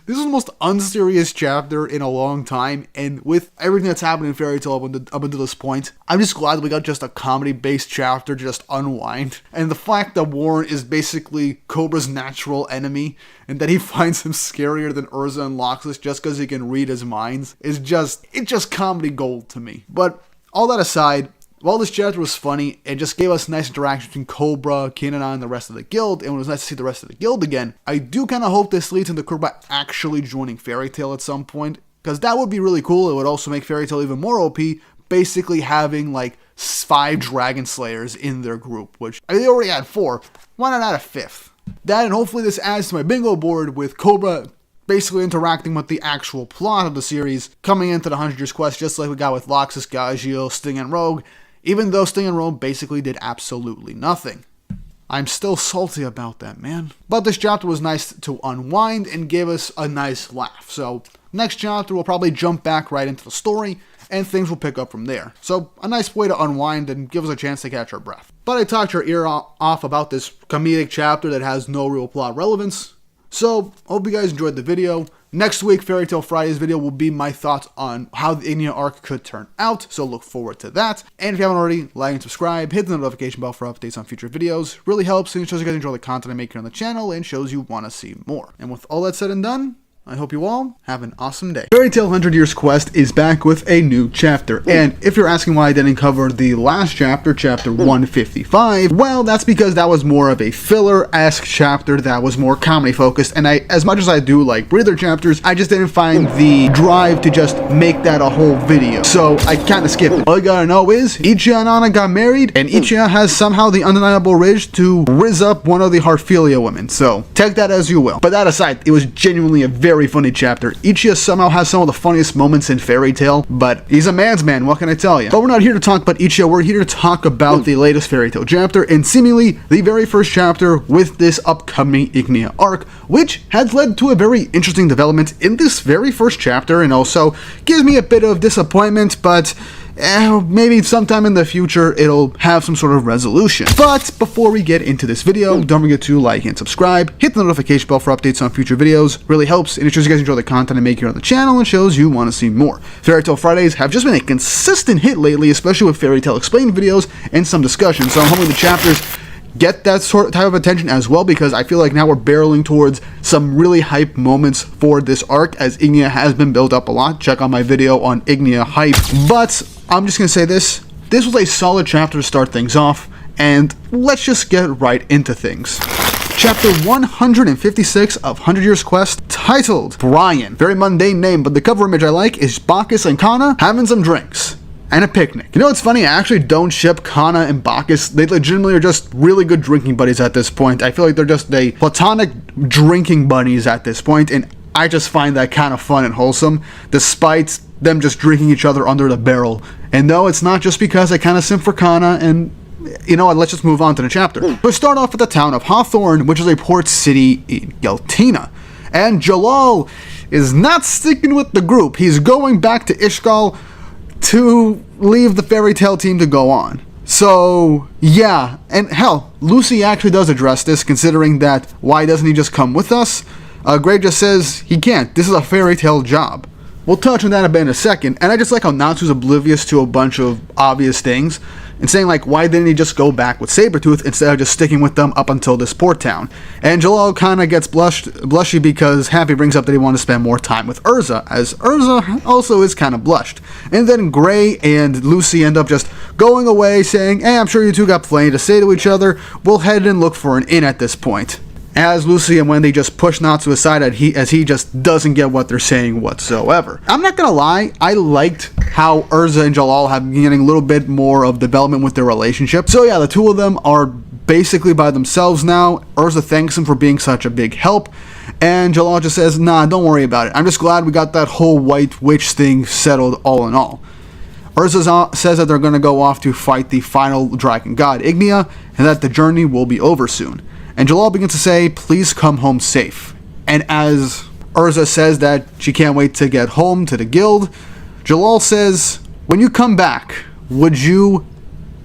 the most unserious chapter in a long time, and with everything that's happened in Fairy Tail up until this point, I'm just glad that we got just a comedy-based chapter to just unwind. And the fact that Warren is basically Cobra's natural enemy, and that he finds him scarier than Urza and Loxus just because he can read his minds, it's just comedy gold to me. But all that aside, while this chapter was funny, it just gave us nice interaction between Cobra, Kinana, and the rest of the guild, and it was nice to see the rest of the guild again. I do kind of hope this leads into Cobra actually joining Fairy Tail at some point, because that would be really cool. It would also make Fairy Tail even more OP, basically having like 5 Dragon Slayers in their group, which they already had 4. Why not add a 5th? That, and hopefully this adds to my bingo board with Cobra basically interacting with the actual plot of the series, coming into the 100 Years Quest, just like we got with Loxus, Gagio, Sting, and Rogue, even though Sting and Rogue basically did absolutely nothing. I'm still salty about that, man. But this chapter was nice to unwind and gave us a nice laugh. So, next chapter we'll probably jump back right into the story, and things will pick up from there. So, a nice way to unwind and give us a chance to catch our breath. But I talked your ear off about this comedic chapter that has no real plot relevance. So, hope you guys enjoyed the video. Next week, Fairy Tail Friday's video will be my thoughts on how the Ignia Arc could turn out, so look forward to that. And if you haven't already, like and subscribe, hit the notification bell for updates on future videos. Really helps and shows you guys enjoy the content I make here on the channel and shows you want to see more. And with all that said and done, I hope you all have an awesome day. Fairy Tail 100 Years Quest is back with a new chapter, and if you're asking why I didn't cover the last chapter, chapter 155, well, that's because that was more of a filler-esque chapter that was more comedy-focused, and as much as I do like breather chapters, I just didn't find the drive to just make that a whole video, so I kind of skipped it. All you gotta know is, Ichia and Anna got married, and Ichia has somehow the undeniable ridge to rizz up one of the Harphelia women, so take that as you will. But that aside, it was genuinely a very funny chapter. Ichia somehow has some of the funniest moments in Fairy Tail, but he's a man's man, what can I tell you? But we're not here to talk about Ichia, we're here to talk about the latest Fairy Tail chapter, and seemingly the very first chapter with this upcoming Ignia Arc, which has led to a very interesting development in this very first chapter, and also gives me a bit of disappointment, but maybe sometime in the future it'll have some sort of resolution. But before we get into this video, don't forget to like and subscribe, hit the notification bell for updates on future videos, really helps, and it shows you guys enjoy the content I make here on the channel and shows you want to see more. Fairy Tail Fridays have just been a consistent hit lately, especially with Fairy Tail Explained videos and some discussion, so I'm hoping the chapters get that sort of type of attention as well, because I feel like now we're barreling towards some really hype moments for this arc, as Ignia has been built up a lot. Check out my video on Ignia hype. But I'm just gonna say this was a solid chapter to start things off, and let's just get right into things. Chapter 156 of 100 Years Quest, titled Brian. Very mundane name, but the cover image I like is Bacchus and Kana having some drinks and a picnic. You know what's funny? I actually don't ship Kana and Bacchus. They legitimately are just really good drinking buddies at this point. I feel like they're just a platonic drinking buddies at this point, and I just find that kind of fun and wholesome, despite them just drinking each other under the barrel. And no, it's not just because I kind of simp for Kana, and you know what, let's just move on to the chapter. We start off at the town of Hawthorne, which is a port city in Geltina. And Jalal is not sticking with the group. He's going back to Ishgal to leave the Fairy Tail team to go on. So, yeah, and hell, Lucy actually does address this, considering that why doesn't he just come with us? Gray just says he can't. This is a Fairy Tail job. We'll touch on that a bit in a second, and I just like how Natsu's oblivious to a bunch of obvious things, and saying like, why didn't he just go back with Sabretooth instead of just sticking with them up until this port town? And Jalal kinda gets blushy because Happy brings up that he wanted to spend more time with Urza, as Urza also is kinda blushed. And then Gray and Lucy end up just going away saying, hey, I'm sure you two got plenty to say to each other, we'll head and look for an inn at this point. As Lucy and Wendy just push Natsu aside as he just doesn't get what they're saying whatsoever. I'm not gonna lie, I liked how Urza and Jalal have been getting a little bit more of development with their relationship. So yeah, the two of them are basically by themselves now. Urza thanks him for being such a big help, and Jalal just says, nah, don't worry about it. I'm just glad we got that whole White Witch thing settled all in all. Urza says that they're going to go off to fight the final dragon god, Ignia, and that the journey will be over soon. And Jalal begins to say, please come home safe. And as Urza says that she can't wait to get home to the guild, Jalal says, when you come back, would you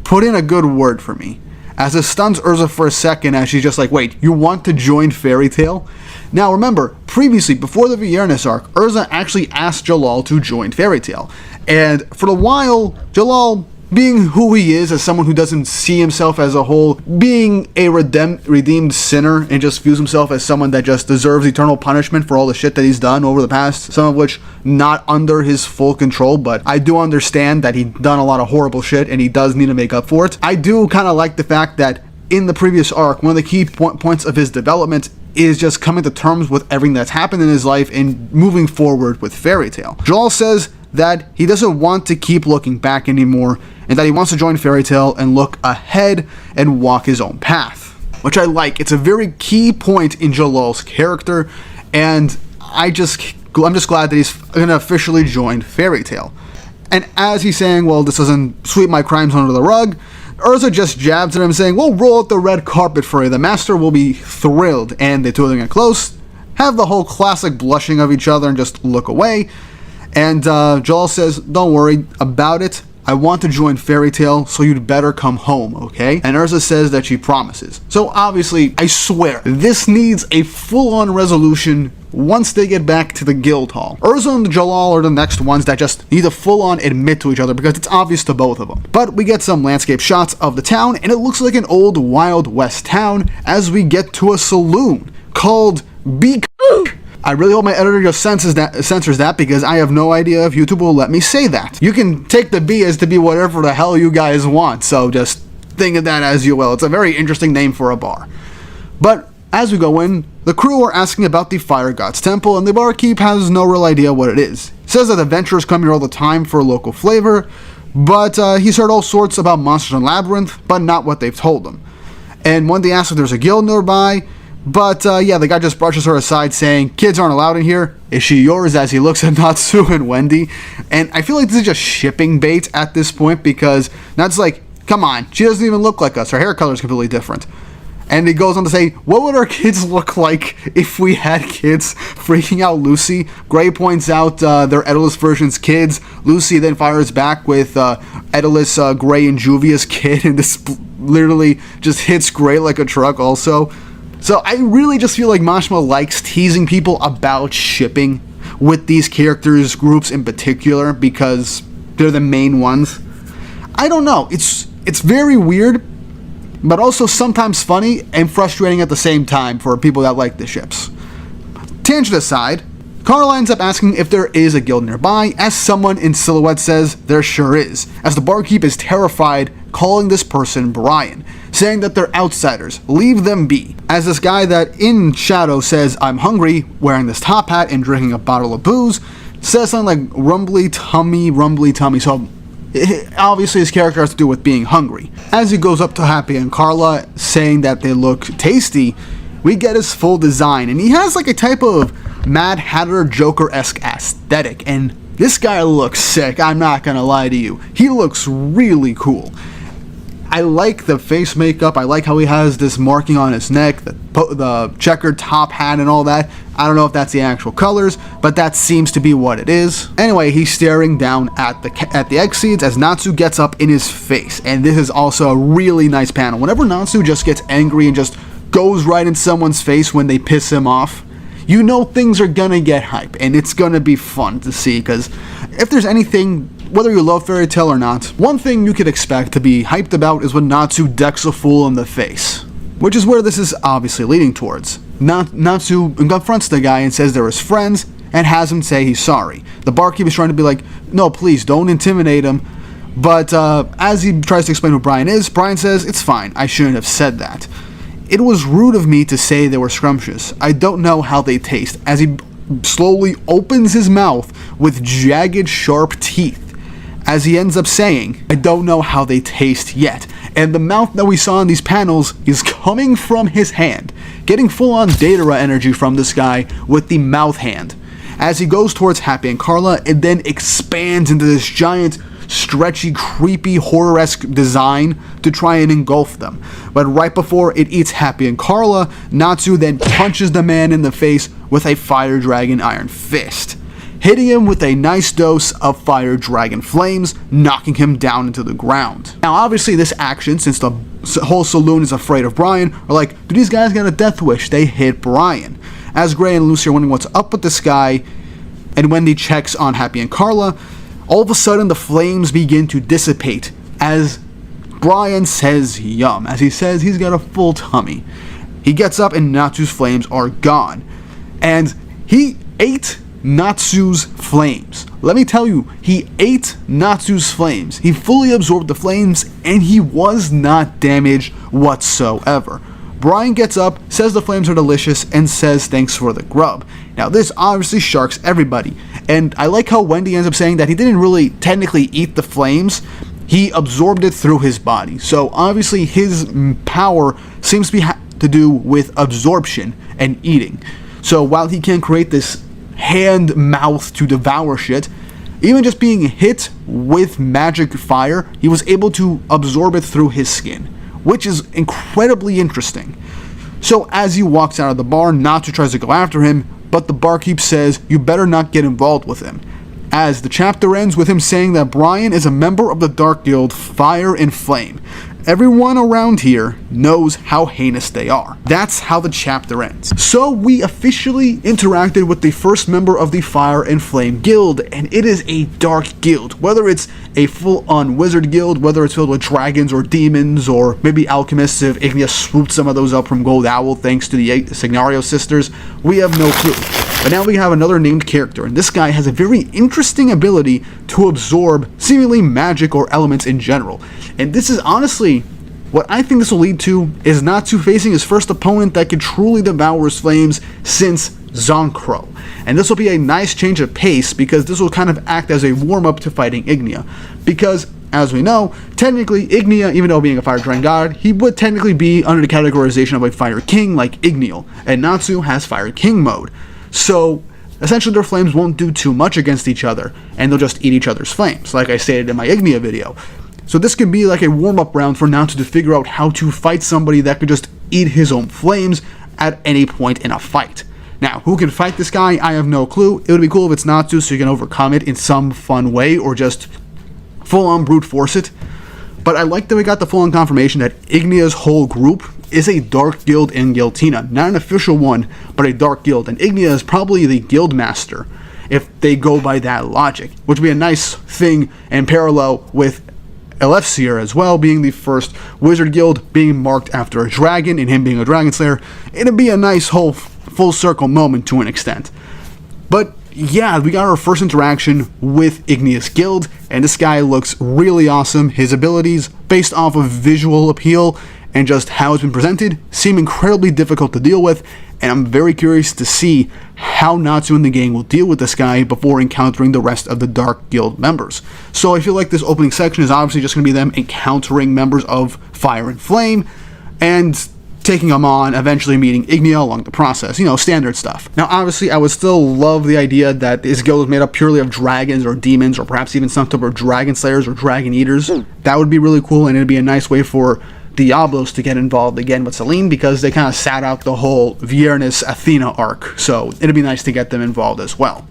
put in a good word for me? As it stuns Urza for a second, as she's just like, wait, you want to join Fairy Tail? Now remember, previously, before the Viernes arc, Urza actually asked Jalal to join Fairy Tail. And for a while, Jalal, being who he is, as someone who doesn't see himself as a whole, being a redeemed sinner, and just views himself as someone that just deserves eternal punishment for all the shit that he's done over the past, some of which not under his full control, but I do understand that he's done a lot of horrible shit, and he does need to make up for it. I do kind of like the fact that in the previous arc, one of the key points of his development is just coming to terms with everything that's happened in his life and moving forward with Fairy Tail. Jalal says that he doesn't want to keep looking back anymore, and that he wants to join Fairy Tail and look ahead and walk his own path, which I like. It's a very key point in Jalal's character, and I'm just glad that he's going to officially join Fairy Tail. And as he's saying, well, this doesn't sweep my crimes under the rug, Urza just jabs at him saying, we'll roll out the red carpet for you. The master will be thrilled. And the two of them get close, have the whole classic blushing of each other, and just look away. And Jalal says, don't worry about it. I want to join Fairy Tail, so you'd better come home, okay? And Urza says that she promises. So obviously, I swear, this needs a full-on resolution once they get back to the guild hall. Urza and Jalal are the next ones that just need to full-on admit to each other, because it's obvious to both of them. But we get some landscape shots of the town, and it looks like an old Wild West town as we get to a saloon called Beak. I really hope my editor just censors that, because I have no idea if YouTube will let me say that. You can take the B as to be whatever the hell you guys want, so just think of that as you will. It's a very interesting name for a bar. But as we go in, the crew are asking about the Fire God's Temple, and the barkeep has no real idea what it is. He says that adventurers come here all the time for local flavor, but he's heard all sorts about Monsters and Labyrinth, but not what they've told him. And when they ask if there's a guild nearby, but yeah, the guy just brushes her aside saying, kids aren't allowed in here. Is she yours? As he looks at Natsu and Wendy. And I feel like this is just shipping bait at this point, because Natsu's like, come on, she doesn't even look like us. Her hair color is completely different. And he goes on to say, what would our kids look like if we had kids? Freaking out Lucy. Gray points out their Edalus version's kids. Lucy then fires back with Edalus, Gray, and Juvia's kid. And this literally just hits Gray like a truck also. So I really just feel like Mashima likes teasing people about shipping with these characters groups in particular, because they're the main ones. I don't know. It's very weird, but also sometimes funny and frustrating at the same time for people that like the ships. Tangent aside, Carl ends up asking if there is a guild nearby, as someone in silhouette says there sure is, as the barkeep is terrified, calling this person Brian, saying that they're outsiders, leave them be. As this guy that in shadow says, I'm hungry, wearing this top hat and drinking a bottle of booze, says something like rumbly tummy, so obviously his character has to do with being hungry. As he goes up to Happy and Carla, saying that they look tasty, we get his full design, and he has like a type of Mad Hatter Joker-esque aesthetic, and this guy looks sick, I'm not gonna lie to you. He looks really cool. I like the face makeup, I like how he has this marking on his neck, the checkered top hat and all that. I don't know if that's the actual colors, but that seems to be what it is. Anyway, he's staring down at the egg seeds as Natsu gets up in his face, and this is also a really nice panel. Whenever Natsu just gets angry and just goes right in someone's face when they piss him off, you know things are gonna get hype, and it's gonna be fun to see, because if there's anything, whether you love Fairy Tail or not, one thing you could expect to be hyped about is when Natsu decks a fool in the face, which is where this is obviously leading towards. Natsu confronts the guy and says they're his friends, and has him say he's sorry. The barkeep is trying to be like, no, please, don't intimidate him, but as he tries to explain who Brian is, Brian says, it's fine, I shouldn't have said that. It was rude of me to say they were scrumptious. I don't know how they taste, as he slowly opens his mouth with jagged, sharp teeth. as he ends up saying, "I don't know how they taste yet." And the mouth that we saw in these panels is coming from his hand, getting full-on Datara energy from this guy with the mouth hand. As he goes towards Happy and Carla, it then expands into this giant, stretchy, creepy, horror-esque design to try and engulf them. But right before it eats Happy and Carla, Natsu then punches the man in the face with a Fire Dragon Iron Fist, hitting him with a nice dose of Fire Dragon Flames, knocking him down into the ground. Now obviously this action, since the whole saloon is afraid of Brian, are like, do these guys got a death wish? They hit Brian. As Gray and Lucy are wondering what's up with this guy, and Wendy checks on Happy and Carla, all of a sudden the flames begin to dissipate as Brian says yum, as he says he's got a full tummy. He gets up and Natsu's flames are gone. And he ate Natsu's flames. Let me tell you, he ate Natsu's flames. He fully absorbed the flames and he was not damaged whatsoever. Brian gets up, says the flames are delicious, and says thanks for the grub. Now this obviously sharks everybody, and I like how Wendy ends up saying that he didn't really technically eat the flames, he absorbed it through his body. So obviously his power seems to be to do with absorption and eating. So while he can create this hand mouth to devour shit, even just being hit with magic fire, he was able to absorb it through his skin, which is incredibly interesting. So as he walks out of the bar, Natsu tries to go after him, but the barkeep says you better not get involved with him. As the chapter ends with him saying that Brian is a member of the Dark Guild Fire and Flame. Everyone around here knows how heinous they are. That's how the chapter ends. So we officially interacted with the first member of the Fire and Flame Guild, and it is a dark guild. Whether it's a full-on wizard guild, whether it's filled with dragons or demons, or maybe alchemists if Ignia swooped some of those up from Gold Owl thanks to the Signario sisters, we have no clue. But now we have another named character, and this guy has a very interesting ability to absorb seemingly magic or elements in general. And this is honestly, what I think this will lead to is Natsu facing his first opponent that could truly devour his flames since Zonkro. And this will be a nice change of pace because this will kind of act as a warm-up to fighting Ignia. Because, as we know, technically Ignia, even though being a Fire Dragon God, he would technically be under the categorization of a Fire King like Igniel, and Natsu has Fire King mode. So essentially their flames won't do too much against each other, and they'll just eat each other's flames, like I stated in my Ignia video. So this could be like a warm-up round for Natsu to figure out how to fight somebody that could just eat his own flames at any point in a fight. Now, who can fight this guy? I have no clue. It would be cool if it's Natsu so you can overcome it in some fun way, or just full-on brute force it. But I like that we got the full-on confirmation that Ignia's whole group is a dark guild in Giltina. Not an official one, but a dark guild. And Ignia is probably the guild master, if they go by that logic. Which would be a nice thing in parallel with Elefsir as well, being the first wizard guild, being marked after a dragon, and him being a dragon slayer. It'd be a nice whole full circle moment to an extent. But yeah, we got our first interaction with Ignia's guild, and this guy looks really awesome. His abilities, based off of visual appeal and just how it's been presented, seem incredibly difficult to deal with, and I'm very curious to see how Natsu and the gang will deal with this guy before encountering the rest of the Dark Guild members. So I feel like this opening section is obviously just going to be them encountering members of Fire and Flame, and taking them on, eventually meeting Ignia along the process. You know, standard stuff. Now, obviously, I would still love the idea that this guild is made up purely of dragons or demons, or perhaps even some type of dragon slayers or dragon eaters. That would be really cool, and it'd be a nice way for Diablos to get involved again with Celine, because they kind of sat out the whole Viernes Athena arc, so it'd be nice to get them involved as well.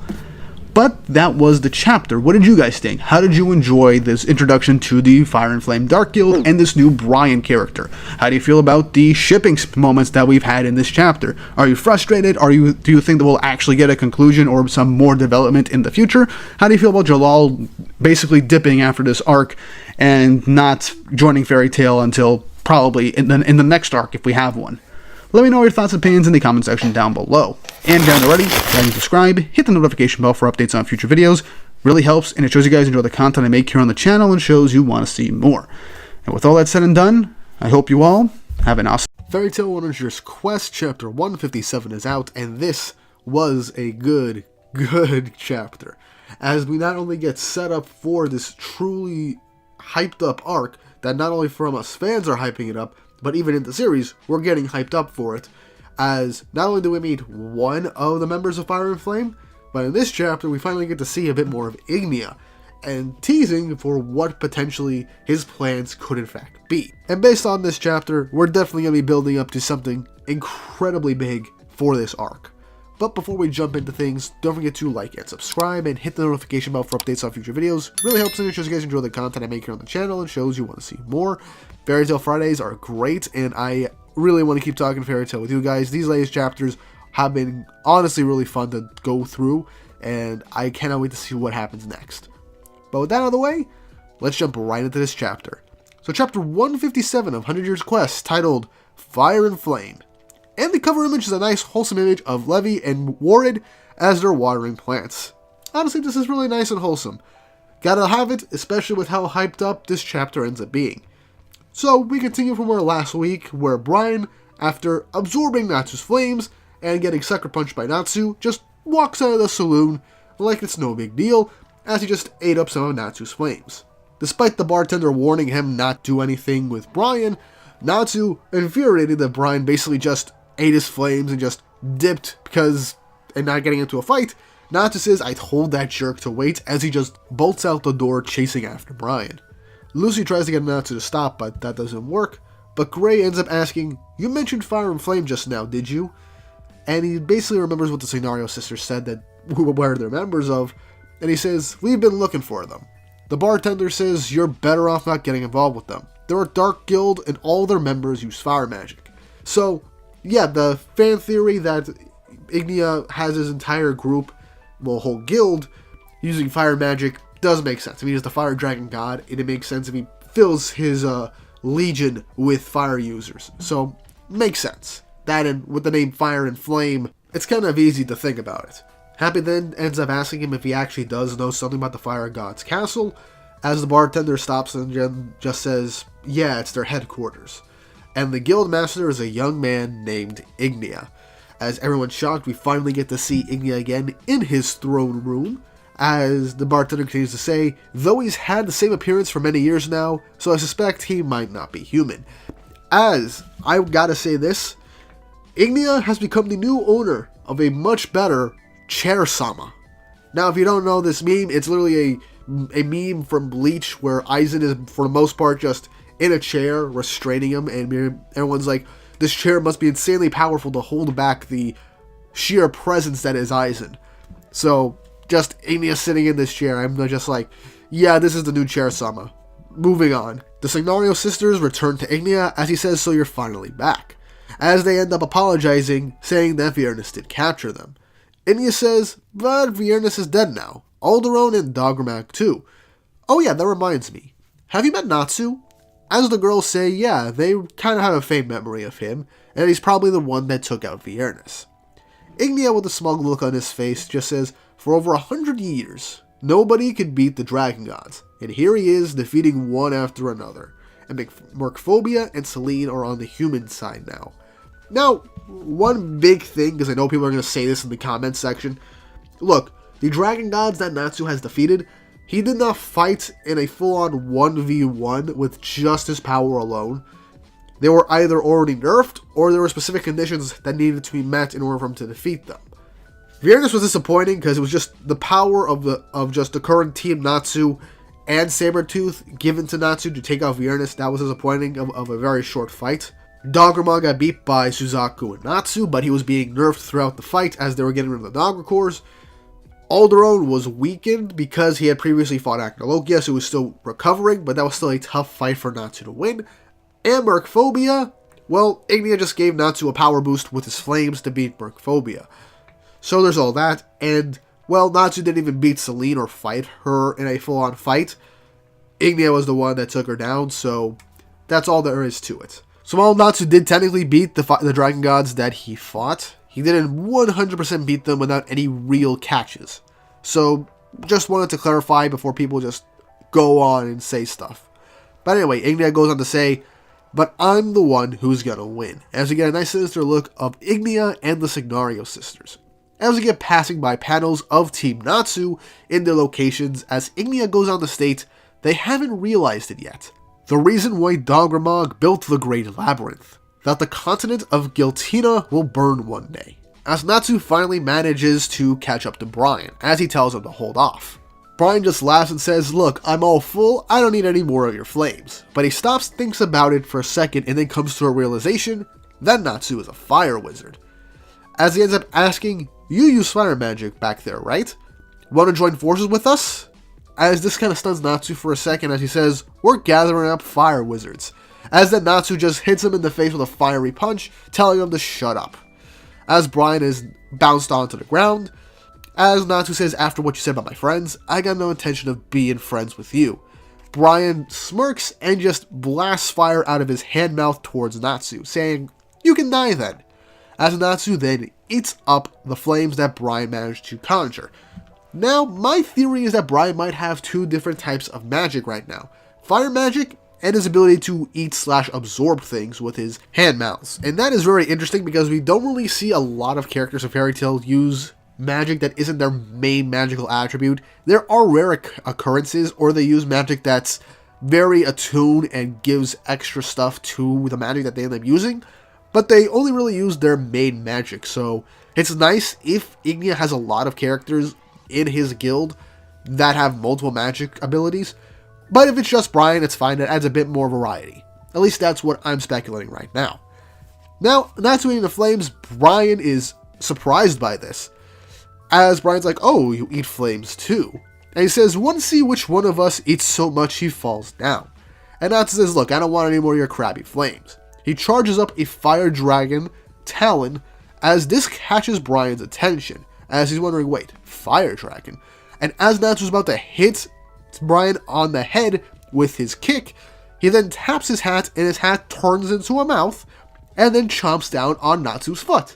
But that was the chapter. What did you guys think? How did you enjoy this introduction to the Fire and Flame Dark Guild and this new Brian character? How do you feel about the shipping moments that we've had in this chapter? Are you frustrated? Do you think that we'll actually get a conclusion or some more development in the future? How do you feel about Jalal basically dipping after this arc and not joining Fairy Tail until probably in the next arc, if we have one? Let me know your thoughts and opinions in the comment section down below. And if you haven't already, like and subscribe, hit the notification bell for updates on future videos. Really helps, and it shows you guys enjoy the content I make here on the channel and shows you want to see more. And with all that said and done, I hope you all have an awesome Fairy Tail Wonders Quest Chapter 157 is out, and this was a good chapter. as we not only get set up for this truly hyped up arc that not only from us fans are hyping it up, but even in the series, we're getting hyped up for it, as not only do we meet one of the members of Fire and Flame, but in this chapter we finally get to see a bit more of Ignia, and teasing for what potentially his plans could in fact be. And based on this chapter, we're definitely going to be building up to something incredibly big for this arc. But before we jump into things, don't forget to like and subscribe and hit the notification bell for updates on future videos. Really helps and ensures you guys enjoy the content I make here on the channel and shows you want to see more. Fairy Tail Fridays are great, and I really want to keep talking Fairy Tail with you guys. These latest chapters have been honestly really fun to go through, and I cannot wait to see what happens next. But with that out of the way, let's jump right into this chapter. So chapter 157 of 100 Years Quest, titled Fire and Flame. And the cover image is a nice wholesome image of Levi and Warrid as they're watering plants. Honestly, this is really nice and wholesome. Gotta have it, especially with how hyped up this chapter ends up being. So we continue from where last week, where Brian, after absorbing Natsu's flames and getting sucker punched by Natsu, just walks out of the saloon like it's no big deal, as he just ate up some of Natsu's flames. Despite the bartender warning him not to do anything with Brian, Natsu, infuriated that Brian basically just ate his flames and just dipped and not getting into a fight, Natsu says, "I told that jerk to wait," as he just bolts out the door chasing after Brian. Lucy tries to get Natsu to stop, but that doesn't work, but Gray ends up asking, "You mentioned Fire and Flame just now, did you?" And he basically remembers what the Signario sisters said that were they're members of, and he says, "We've been looking for them." The bartender says, "You're better off not getting involved with them. They're a dark guild and all their members use fire magic." So, yeah, the fan theory that Ignia has his entire group, well, whole guild, using fire magic does make sense. I mean, he's the fire dragon god, and it makes sense if he fills his legion with fire users. So, makes sense. That, and with the name Fire and Flame, it's kind of easy to think about it. Happy then ends up asking him if he actually does know something about the Fire God's castle, as the bartender stops and just says, "Yeah, it's their headquarters." And the guild master is a young man named Ignia. As everyone's shocked, we finally get to see Ignia again in his throne room, as the bartender continues to say, though he's had the same appearance for many years now, so I suspect he might not be human. As, I gotta say this, Ignia has become the new owner of a much better chair-sama. Now, if you don't know this meme, it's literally a meme from Bleach where Aizen is, for the most part, just in a chair, restraining him, and everyone's like, this chair must be insanely powerful to hold back the sheer presence that is Aizen. So, just Ignia sitting in this chair, I'm just like, yeah, this is the new chair-sama. Moving on. The Signario sisters return to Ignia, as he says, "So you're finally back," as they end up apologizing, saying that Viernus did capture them. Ignia says, "But Viernus is dead now. Alderone and Doggermak too. Oh yeah, that reminds me. Have you met Natsu?" As the girls say, yeah, they kind of have a faint memory of him, and he's probably the one that took out Viernus. Ignia, with a smug look on his face, just says, "For over 100 years, nobody could beat the Dragon Gods, and here he is defeating one after another. And Mercphobia and Selene are on the human side now." Now, one big thing, because I know people are going to say this in the comments section, look, the Dragon Gods that Natsu has defeated, he did not fight in a full-on 1v1 with just his power alone. They were either already nerfed, or there were specific conditions that needed to be met in order for him to defeat them. Viernus was disappointing because it was just the power of just the current team Natsu and Sabretooth given to Natsu to take out Viernus. That was disappointing of a very short fight. Doggerma got beat by Suzaku and Natsu, but he was being nerfed throughout the fight as they were getting rid of the Dogger cores. Alderone was weakened because he had previously fought Acnologias, who was still recovering, but that was still a tough fight for Natsu to win. And Mercphobia, well, Ignia just gave Natsu a power boost with his flames to beat Mercphobia. So there's all that, and, well, Natsu didn't even beat Selene or fight her in a full-on fight. Ignia was the one that took her down, so that's all there is to it. So while Natsu did technically beat the Dragon Gods that he fought, he didn't 100% beat them without any real catches. So, just wanted to clarify before people just go on and say stuff. But anyway, Ignia goes on to say, "But I'm the one who's gonna win," as we get a nice sinister look of Ignia and the Signario sisters. as we get passing by panels of Team Natsu in their locations as Ignia goes on to state they haven't realized it yet. The reason why Dogramag built the Great Labyrinth, that the continent of Giltina will burn one day, as Natsu finally manages to catch up to Brian, as he tells him to hold off. Brian just laughs and says, "Look, I'm all full, I don't need any more of your flames." But he stops, thinks about it for a second, and then comes to a realization that Natsu is a fire wizard. As he ends up asking, "You use fire magic back there, right? Want to join forces with us?" As this kind of stuns Natsu for a second as he says, "We're gathering up fire wizards." As then Natsu just hits him in the face with a fiery punch, telling him to shut up. As Brian is bounced onto the ground, as Natsu says, "After what you said about my friends, I got no intention of being friends with you." Brian smirks and just blasts fire out of his hand mouth towards Natsu, saying, "You can die then." As Natsu then eats up the flames that Brian managed to conjure. Now, my theory is that Brian might have two different types of magic right now. Fire magic and his ability to eat/absorb things with his hand mouths. And that is very interesting because we don't really see a lot of characters of Fairy Tail use magic that isn't their main magical attribute. There are rare occurrences, or they use magic that's very attuned and gives extra stuff to the magic that they end up using, but they only really use their main magic. So it's nice if Ignia has a lot of characters in his guild that have multiple magic abilities, but if it's just Brian, it's fine. It adds a bit more variety. At least that's what I'm speculating right now. Now, Natsu eating the flames, Brian is surprised by this, as Brian's like, "Oh, you eat flames too." And he says, "Want to see which one of us eats so much he falls down?" And Natsu says, "Look, I don't want any more of your crabby flames." He charges up a fire dragon, Talon, as this catches Brian's attention, as he's wondering, wait, fire dragon? And as Natsu's about to hit Brian on the head with his kick, he then taps his hat, and his hat turns into a mouth, and then chomps down on Natsu's foot.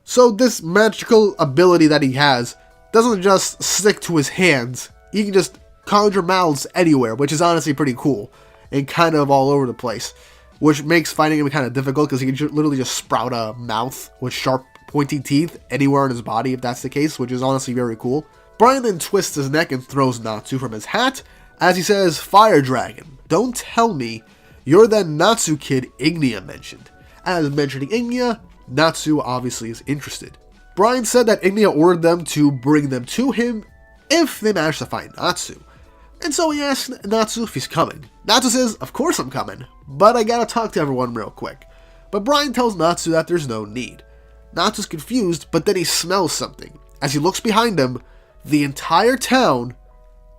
So this magical ability that he has doesn't just stick to his hands. He can just conjure mouths anywhere, which is honestly pretty cool, and kind of all over the place, which makes fighting him kind of difficult because he can literally just sprout a mouth with sharp, pointy teeth anywhere on his body if that's the case, which is honestly very cool. Brian then twists his neck and throws Natsu from his hat, as he says, "Fire Dragon, don't tell me you're that Natsu kid Ignia mentioned." As mentioning Ignia, Natsu obviously is interested. Brian said that Ignia ordered them to bring them to him if they managed to find Natsu. And so he asks Natsu if he's coming. Natsu says, "Of course I'm coming, but I gotta talk to everyone real quick." But Brian tells Natsu that there's no need. Natsu's confused, but then he smells something. As he looks behind him, the entire town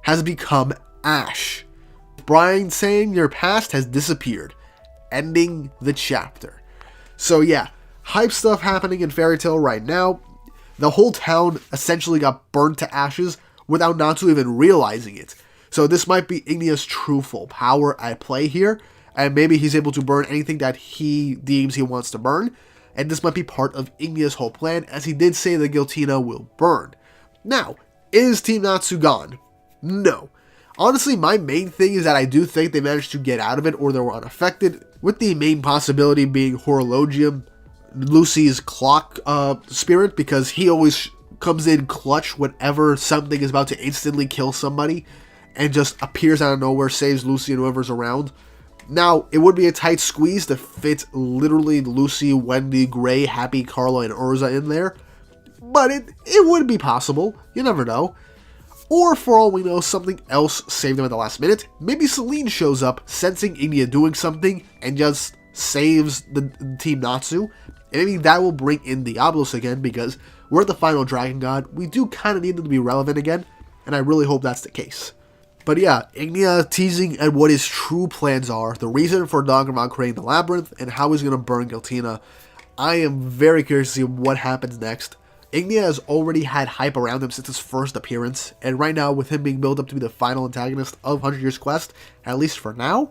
has become ash. Brian saying your past has disappeared, ending the chapter. So yeah, hype stuff happening in Fairy Tail right now. The whole town essentially got burned to ashes without Natsu even realizing it. So this might be Ignia's true full power at play here, and maybe he's able to burn anything that he deems he wants to burn, and this might be part of Ignia's whole plan, as he did say the Giltina will burn. Now, is Team Natsu gone? No. Honestly, my main thing is that I do think they managed to get out of it or they were unaffected, with the main possibility being Horologium, Lucy's clock spirit, because he always comes in clutch whenever something is about to instantly kill somebody and just appears out of nowhere, saves Lucy and whoever's around. Now, it would be a tight squeeze to fit literally Lucy, Wendy, Gray, Happy, Carla, and Urza in there, but it would be possible. You never know. Or, for all we know, something else saved him at the last minute. Maybe Celine shows up, sensing Ignia doing something, and just saves the Team Natsu. And maybe that will bring in Diablos again, because we're at the final Dragon God. We do kind of need them to be relevant again, and I really hope that's the case. But yeah, Ignia teasing at what his true plans are, the reason for Dogramag creating the labyrinth, and how he's going to burn Giltina. I am very curious to see what happens next. Ignia has already had hype around him since his first appearance, and right now, with him being built up to be the final antagonist of 100 Years Quest, at least for now,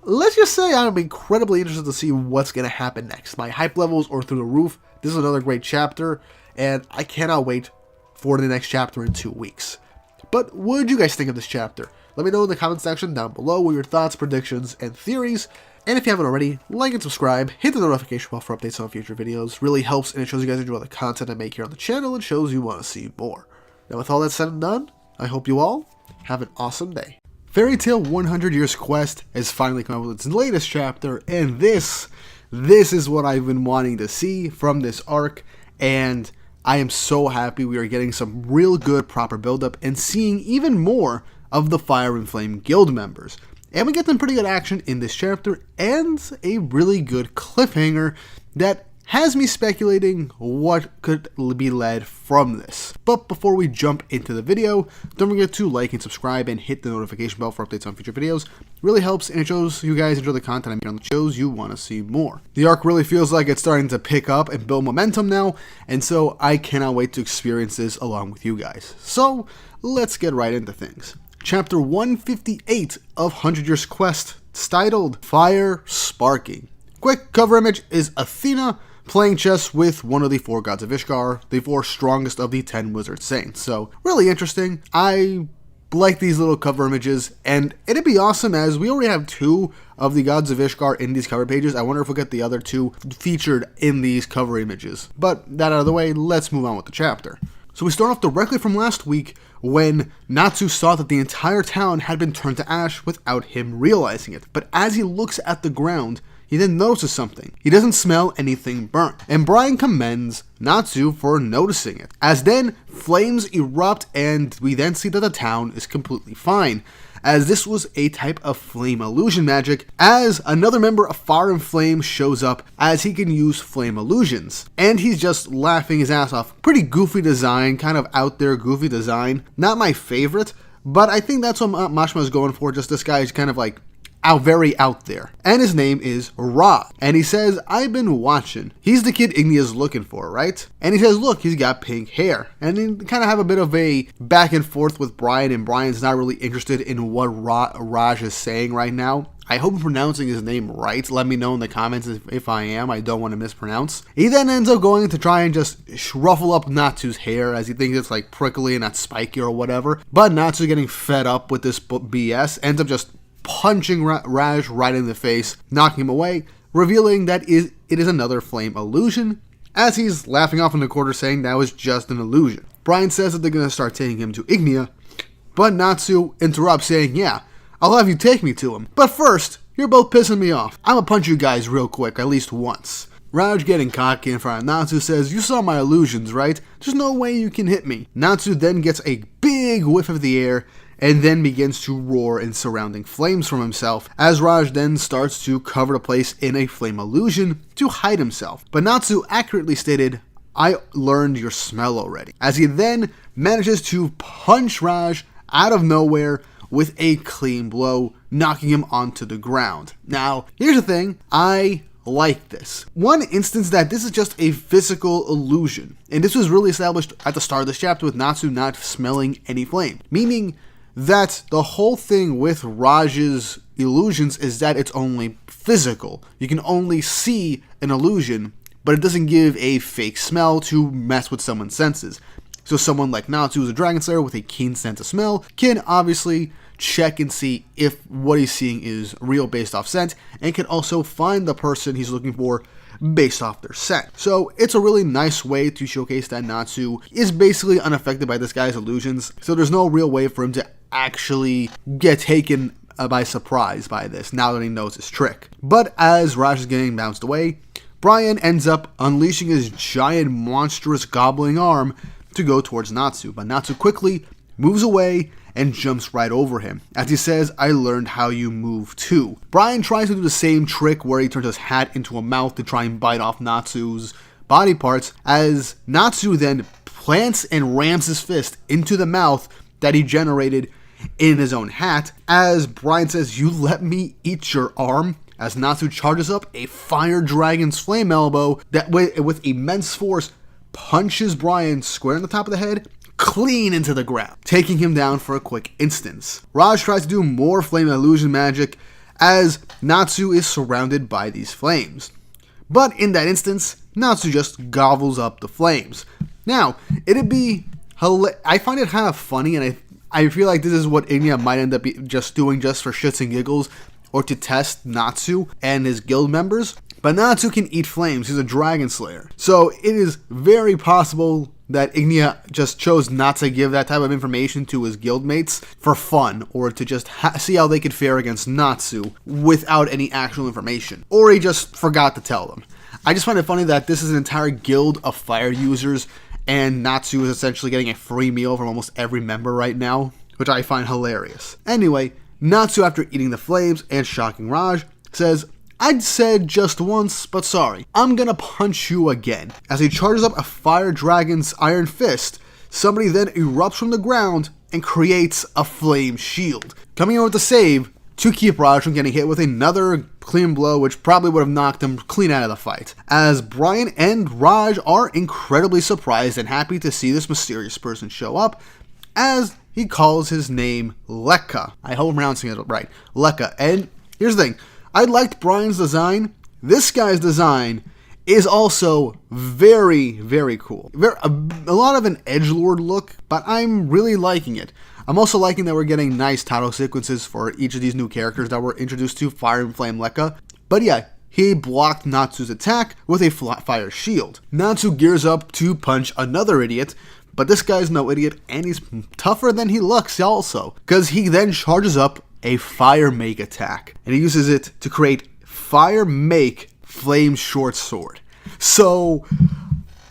let's just say I'm incredibly interested to see what's going to happen next. My hype levels are through the roof. This is another great chapter, and I cannot wait for the next chapter in 2 weeks. But what did you guys think of this chapter? Let me know in the comment section down below with your thoughts, predictions, and theories. And if you haven't already, like and subscribe, hit the notification bell for updates on future videos. Really helps, and it shows you guys enjoy the content I make here on the channel and shows you want to see more. Now with all that said and done, I hope you all have an awesome day. Fairy Tail 100 Years Quest has finally come out with its latest chapter, and this is what I've been wanting to see from this arc, and I am so happy we are getting some real good proper build-up and seeing even more of the Fire and Flame guild members. And we get some pretty good action in this chapter and a really good cliffhanger that has me speculating what could be led from this. But before we jump into the video, don't forget to like and subscribe and hit the notification bell for updates on future videos. It really helps, and it shows you guys enjoy the content I make on the shows you want to see more. The arc really feels like it's starting to pick up and build momentum now, and so I cannot wait to experience this along with you guys. So let's get right into things. Chapter 158 of 100 Years Quest, titled Fire Sparking. Quick cover image is Athena playing chess with one of the 4 gods of Ishgard, the 4 strongest of the 10 wizard saints. So really interesting. I like these little cover images, and it'd be awesome as we already have 2 of the gods of Ishgard in these cover pages. I wonder if we'll get the other 2 featured in these cover images. But that out of the way, let's move on with the chapter. So we start off directly from last week when Natsu saw that the entire town had been turned to ash without him realizing it. But as he looks at the ground, he then notices something. He doesn't smell anything burnt. And Brian commends Natsu for noticing it. As then flames erupt, and we then see that the town is completely fine, as this was a type of flame illusion magic, as another member of Fire and Flame shows up as he can use flame illusions. And he's just laughing his ass off. Pretty goofy design, kind of out there goofy design. Not my favorite, but I think that's what Mashima is going for. Just this guy is kind of like very out there. And his name is Ra. And he says, I've been watching. He's the kid Ignia's looking for, right? And he says, look, he's got pink hair. And they kind of have a bit of a back and forth with Brian, and Brian's not really interested in what Raj is saying right now. I hope I'm pronouncing his name right. Let me know in the comments if I am. I don't want to mispronounce. He then ends up going to try and just ruffle up Natsu's hair as he thinks it's like prickly and not spiky or whatever. But Natsu, getting fed up with this BS, ends up just punching Raj right in the face, knocking him away, revealing that it is another flame illusion, as he's laughing off in the corner saying that was just an illusion. Brian says that they're going to start taking him to Ignia, but Natsu interrupts saying, yeah, I'll have you take me to him. But first, you're both pissing me off. I'm gonna punch you guys real quick, at least once. Raj, getting cocky in front of Natsu, says, you saw my illusions, right? There's no way you can hit me. Natsu then gets a big whiff of the air and then begins to roar in surrounding flames from himself, as Raj then starts to cover the place in a flame illusion to hide himself. But Natsu accurately stated, I learned your smell already, as he then manages to punch Raj out of nowhere with a clean blow, knocking him onto the ground. Now, here's the thing, I like this. One instance that this is just a physical illusion, and this was really established at the start of this chapter with Natsu not smelling any flame, meaning that the whole thing with Raj's illusions is that it's only physical. You can only see an illusion, but it doesn't give a fake smell to mess with someone's senses. So someone like Natsu, who's a dragon slayer with a keen sense of smell, can obviously check and see if what he's seeing is real based off scent, and can also find the person he's looking for based off their scent. So it's a really nice way to showcase that Natsu is basically unaffected by this guy's illusions, so there's no real way for him to actually get taken by surprise by this now that he knows his trick. But as Raj is getting bounced away, Brian ends up unleashing his giant monstrous gobbling arm to go towards Natsu, but Natsu quickly moves away and jumps right over him, as he says, I learned how you move too. Brian tries to do the same trick where he turns his hat into a mouth to try and bite off Natsu's body parts, as Natsu then plants and rams his fist into the mouth that he generated in his own hat, as Brian says, you let me eat your arm, as Natsu charges up a fire dragon's flame elbow that with immense force punches Brian square in the top of the head, clean into the ground, taking him down for a quick instance. Raj tries to do more flame illusion magic as Natsu is surrounded by these flames. But in that instance, Natsu just gobbles up the flames. Now, it'd be I find it kind of funny, and I feel like this is what Ignia might end up just doing just for shits and giggles, or to test Natsu and his guild members. But Natsu can eat flames. He's a dragon slayer. So it is very possible that Ignia just chose not to give that type of information to his guildmates for fun, or to just see how they could fare against Natsu without any actual information. Or he just forgot to tell them. I just find it funny that this is an entire guild of fire users, and Natsu is essentially getting a free meal from almost every member right now, which I find hilarious. Anyway, Natsu, after eating the flames and shocking Raj, says, "I'd said just once, but sorry. I'm gonna punch you again." As he charges up a fire dragon's iron fist, somebody then erupts from the ground and creates a flame shield, coming in with the save to keep Raj from getting hit with another clean blow, which probably would have knocked him clean out of the fight. As Brian and Raj are incredibly surprised and happy to see this mysterious person show up, as he calls his name Lekka. I hope I'm pronouncing it right. Lekka. And here's the thing. I liked Brian's design. This guy's design is also very, very cool. A lot of an edgelord look, but I'm really liking it. I'm also liking that we're getting nice title sequences for each of these new characters that we're introduced to, Fire and Flame Lekka. But yeah, he blocked Natsu's attack with a fire shield. Natsu gears up to punch another idiot, but this guy's no idiot, and he's tougher than he looks also, because he then charges up a Fire Make attack, and he uses it to create Fire Make Flame Short Sword. So,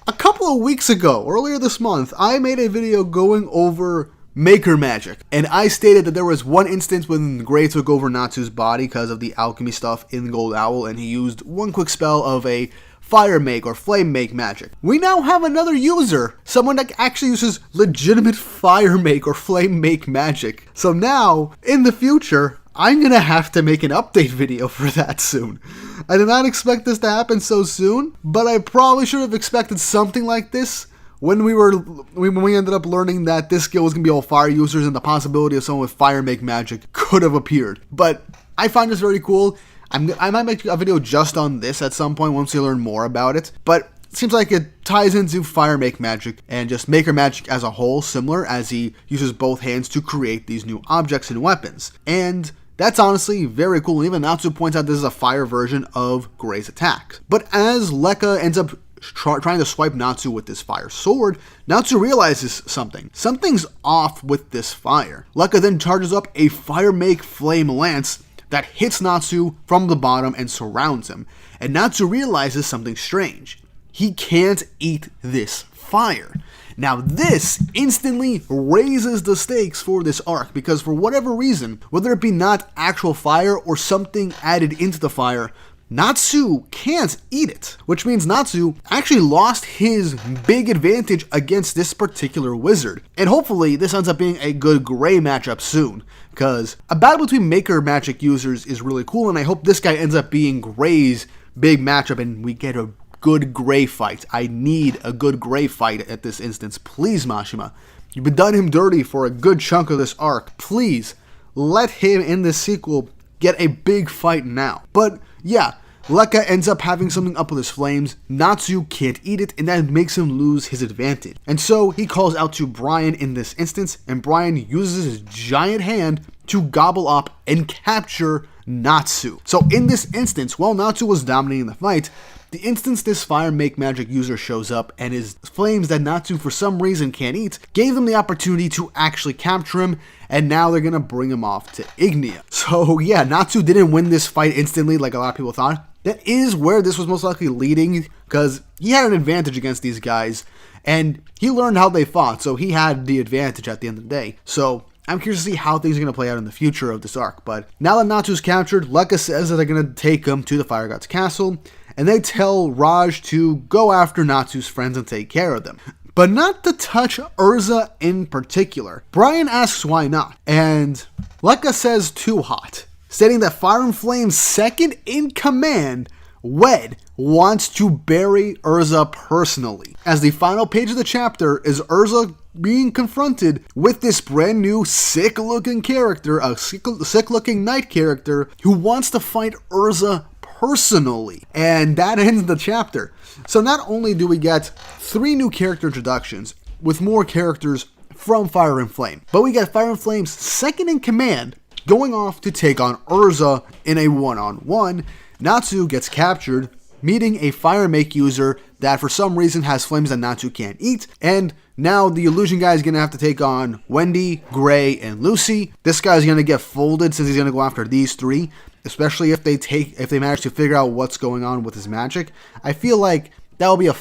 a couple of weeks ago, earlier this month, I made a video going over Maker Magic, and I stated that there was one instance when Gray took over Natsu's body because of the alchemy stuff in Gold Owl, and he used one quick spell of a Fire Make or Flame Make magic. We now have another user, someone that actually uses legitimate Fire Make or Flame Make magic. So now, in the future, I'm gonna have to make an update video for that soon. I did not expect this to happen so soon, but I probably should have expected something like this when we ended up learning that this skill was gonna be all fire users and the possibility of someone with Fire Make magic could have appeared. But I find this very cool. I might make a video just on this at some point once you learn more about it, but it seems like it ties into Fire Make magic and just Maker Magic as a whole, similar, as he uses both hands to create these new objects and weapons. And that's honestly very cool. Even Natsu points out this is a fire version of Gray's attacks. But as Lekka ends up trying to swipe Natsu with this fire sword, Natsu realizes something. Something's off with this fire. Lekka then charges up a Fire Make Flame Lance that hits Natsu from the bottom and surrounds him. And Natsu realizes something strange. He can't eat this fire. Now this instantly raises the stakes for this arc, because for whatever reason, whether it be not actual fire or something added into the fire, Natsu can't eat it, which means Natsu actually lost his big advantage against this particular wizard. And hopefully this ends up being a good Gray matchup soon, because a battle between Maker Magic users is really cool, and I hope this guy ends up being Gray's big matchup and we get a good Gray fight. I need a good Gray fight at this instance. Please, Mashima. You've been done him dirty for a good chunk of this arc. Please, let him in this sequel get a big fight now. But yeah, Lekka ends up having something up with his flames. Natsu can't eat it, and that makes him lose his advantage. And so he calls out to Brian in this instance, and Brian uses his giant hand to gobble up and capture Natsu. So in this instance, while Natsu was dominating the fight, the instance this Fire Make Magic user shows up and his flames that Natsu for some reason can't eat gave them the opportunity to actually capture him, and now they're gonna bring him off to Ignia. So yeah, Natsu didn't win this fight instantly like a lot of people thought. That is where this was most likely leading, because he had an advantage against these guys, and he learned how they fought, so he had the advantage at the end of the day. So I'm curious to see how things are going to play out in the future of this arc. But now that Natsu's captured, Lekka says that they're going to take him to the Fire God's castle, and they tell Raj to go after Natsu's friends and take care of them, but not to touch Urza in particular. Brian asks why not, and Lekka says too hot, stating that Fire and Flame's second in command, Wed, wants to bury Urza personally. As the final page of the chapter is Urza being confronted with this brand new sick-looking character, a sick-looking knight character, who wants to fight Urza personally. And that ends the chapter. So not only do we get 3 new character introductions with more characters from Fire and Flame, but we get Fire and Flame's second in command, going off to take on Urza in a one-on-one. Natsu gets captured, meeting a Fire Make user that for some reason has flames that Natsu can't eat, and now the illusion guy is going to have to take on Wendy, Gray, and Lucy. This guy's going to get folded since he's going to go after these three, especially if they manage to figure out what's going on with his magic. I feel like that will be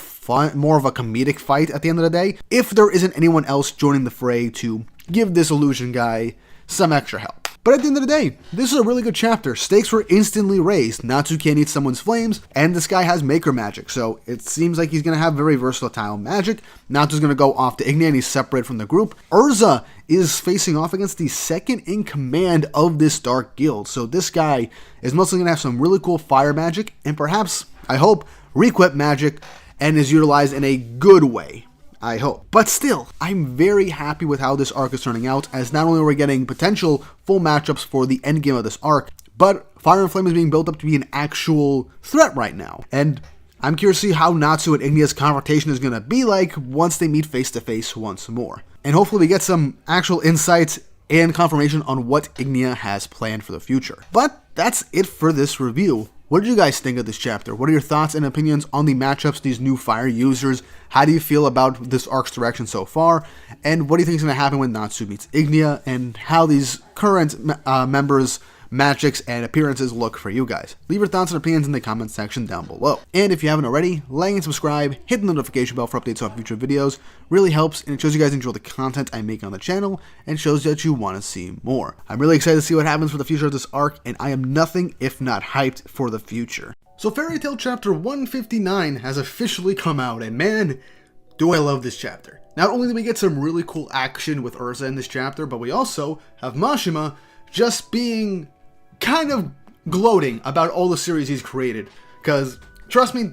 more of a comedic fight at the end of the day, if there isn't anyone else joining the fray to give this illusion guy some extra help. But at the end of the day, this is a really good chapter. Stakes were instantly raised. Natsu can't eat someone's flames, and this guy has Maker magic, so it seems like he's going to have very versatile magic. Natsu's going to go off to Ignia, and he's separated from the group. Urza is facing off against the second in command of this Dark Guild, so this guy is mostly going to have some really cool fire magic, and perhaps, I hope, requip magic, and is utilized in a good way. I hope. But still, I'm very happy with how this arc is turning out, as not only are we getting potential full matchups for the endgame of this arc, but Fire and Flame is being built up to be an actual threat right now. And I'm curious to see how Natsu and Ignia's confrontation is going to be like once they meet face to face once more. And hopefully we get some actual insights and confirmation on what Ignia has planned for the future. But that's it for this review. What did you guys think of this chapter? What are your thoughts and opinions on the matchups, these new fire users? How do you feel about this arc's direction so far? And what do you think is going to happen when Natsu meets Ignia? And how these current members' magics and appearances look for you guys? Leave your thoughts and opinions in the comment section down below. And if you haven't already, like and subscribe, hit the notification bell for updates on future videos. Really helps, and it shows you guys enjoy the content I make on the channel, and shows that you want to see more. I'm really excited to see what happens for the future of this arc, and I am nothing if not hyped for the future. So Fairy Tail Chapter 159 has officially come out, and man, do I love this chapter. Not only do we get some really cool action with Urza in this chapter, but we also have Mashima just being kind of gloating about all the series he's created. Because, trust me,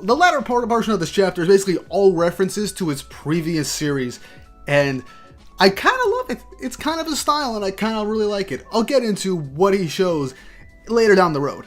the latter portion of this chapter is basically all references to his previous series, and I kind of love it. It's kind of his style, and I kind of really like it. I'll get into what he shows later down the road.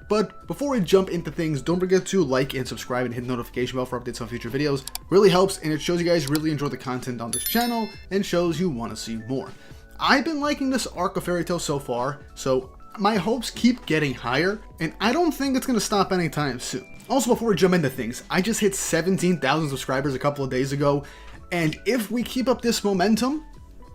But before we jump into things, don't forget to like and subscribe and hit the notification bell for updates on future videos. Really helps, and it shows you guys really enjoy the content on this channel, and shows you want to see more. I've been liking this arc of Fairy Tail so far, so my hopes keep getting higher, and I don't think it's going to stop anytime soon. Also, before we jump into things, I just hit 17,000 subscribers a couple of days ago, and if we keep up this momentum,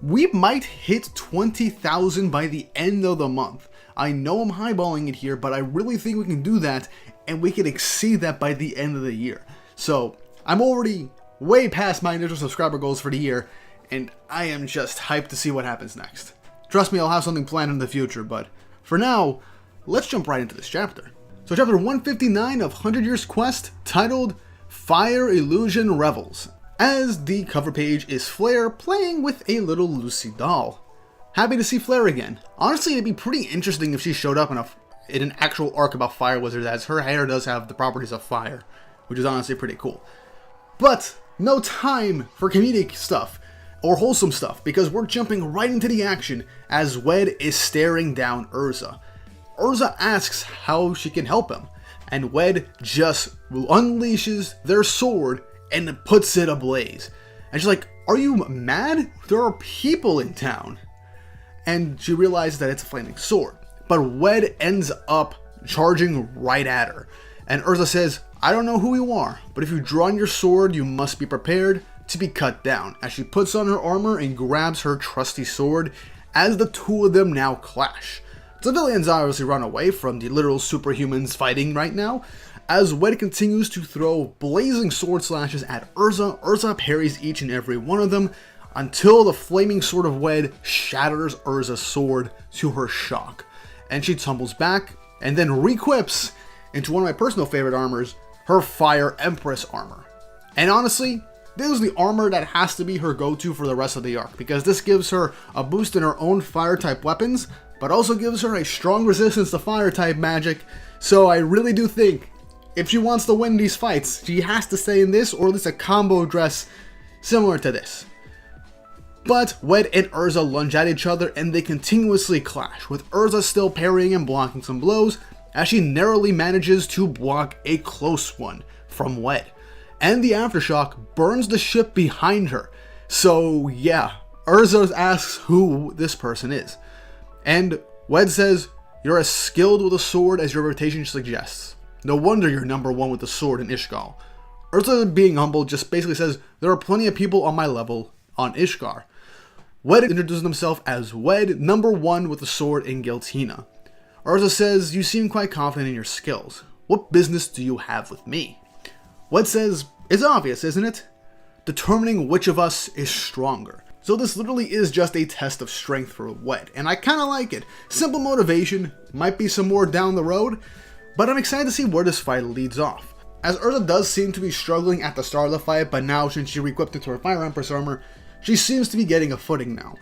we might hit 20,000 by the end of the month. I know I'm highballing it here, but I really think we can do that, and we can exceed that by the end of the year. So, I'm already way past my initial subscriber goals for the year, and I am just hyped to see what happens next. Trust me, I'll have something planned in the future, but for now, let's jump right into this chapter. So chapter 159 of 100 Years Quest, titled Fire Illusion Revels, as the cover page is Flare playing with a little Lucy doll. Happy to see Flare again. Honestly, it'd be pretty interesting if she showed up in an actual arc about fire wizards, as her hair does have the properties of fire, which is honestly pretty cool. But no time for comedic stuff or wholesome stuff, because we're jumping right into the action as Wed is staring down Urza. Urza asks how she can help him, and Wed just unleashes their sword and puts it ablaze. And she's like, "Are you mad? There are people in town." And she realizes that it's a flaming sword. But Wed ends up charging right at her. And Urza says, "I don't know who you are, but if you draw on your sword, you must be prepared to be cut down," as she puts on her armor and grabs her trusty sword, as the two of them now clash. Civilians obviously run away from the literal superhumans fighting right now, as Wed continues to throw blazing sword slashes at Urza. Urza parries each and every one of them, until the flaming sword of Wed shatters Urza's sword to her shock. And she tumbles back, and then re-equips into one of my personal favorite armors, her Fire Empress armor. And honestly, this is the armor that has to be her go-to for the rest of the arc, because this gives her a boost in her own fire-type weapons, but also gives her a strong resistance to fire-type magic. So I really do think, if she wants to win these fights, she has to stay in this, or at least a combo dress similar to this. But Wed and Urza lunge at each other, and they continuously clash, with Urza still parrying and blocking some blows, as she narrowly manages to block a close one from Wed. And the aftershock burns the ship behind her. So yeah, Urza asks who this person is. And Wed says, "You're as skilled with a sword as your reputation suggests. No wonder you're number one with the sword in Ishgal." Urza, being humble, just basically says, "There are plenty of people on my level on Ishgar." Wed introduces himself as Wed, number one with the sword in Giltina. Urza says, "You seem quite confident in your skills. What business do you have with me?" Wed says, "It's obvious, isn't it? Determining which of us is stronger." So this literally is just a test of strength for Wed, and I kinda like it. Simple motivation, might be some more down the road, but I'm excited to see where this fight leads off. As Urza does seem to be struggling at the start of the fight, but now since she re-equipped into her Fire Empress armor, she seems to be getting a footing now.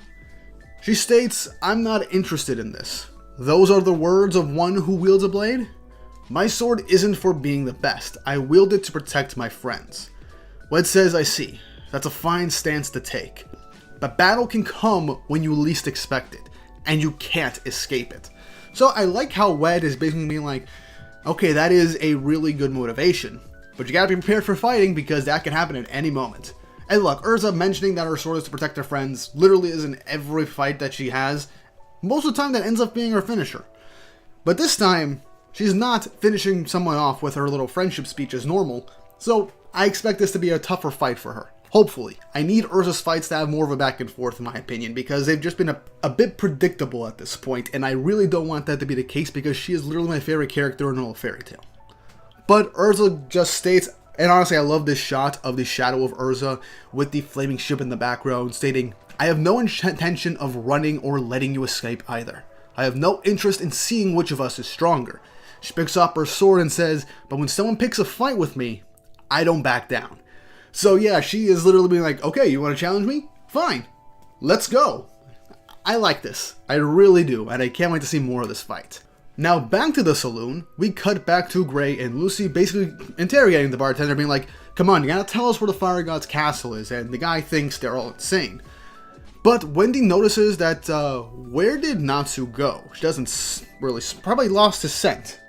She states, "I'm not interested in this. Those are the words of one who wields a blade? My sword isn't for being the best. I wield it to protect my friends." Wed says, "I see. That's a fine stance to take. But battle can come when you least expect it, and you can't escape it." So I like how Wed is basically being like, okay, that is a really good motivation, but you gotta be prepared for fighting because that can happen at any moment. And look, Urza mentioning that her sword is to protect her friends literally is in every fight that she has. Most of the time that ends up being her finisher. But this time, she's not finishing someone off with her little friendship speech as normal, so I expect this to be a tougher fight for her. Hopefully. I need Urza's fights to have more of a back and forth in my opinion, because they've just been a bit predictable at this point, and I really don't want that to be the case because she is literally my favorite character in all of Fairy Tail. But Urza just states, and honestly I love this shot of the shadow of Urza with the flaming ship in the background, stating, "I have no intention of running or letting you escape either. I have no interest in seeing which of us is stronger." She picks up her sword and says, "But when someone picks a fight with me, I don't back down." So yeah, she is literally being like, okay, you want to challenge me? Fine. Let's go. I like this. I really do, and I can't wait to see more of this fight. Now back to the saloon, we cut back to Gray and Lucy basically interrogating the bartender, being like, "Come on, you gotta tell us where the Fire God's castle is," and the guy thinks they're all insane. But Wendy notices that, where did Natsu go? She doesn't really, probably lost his scent.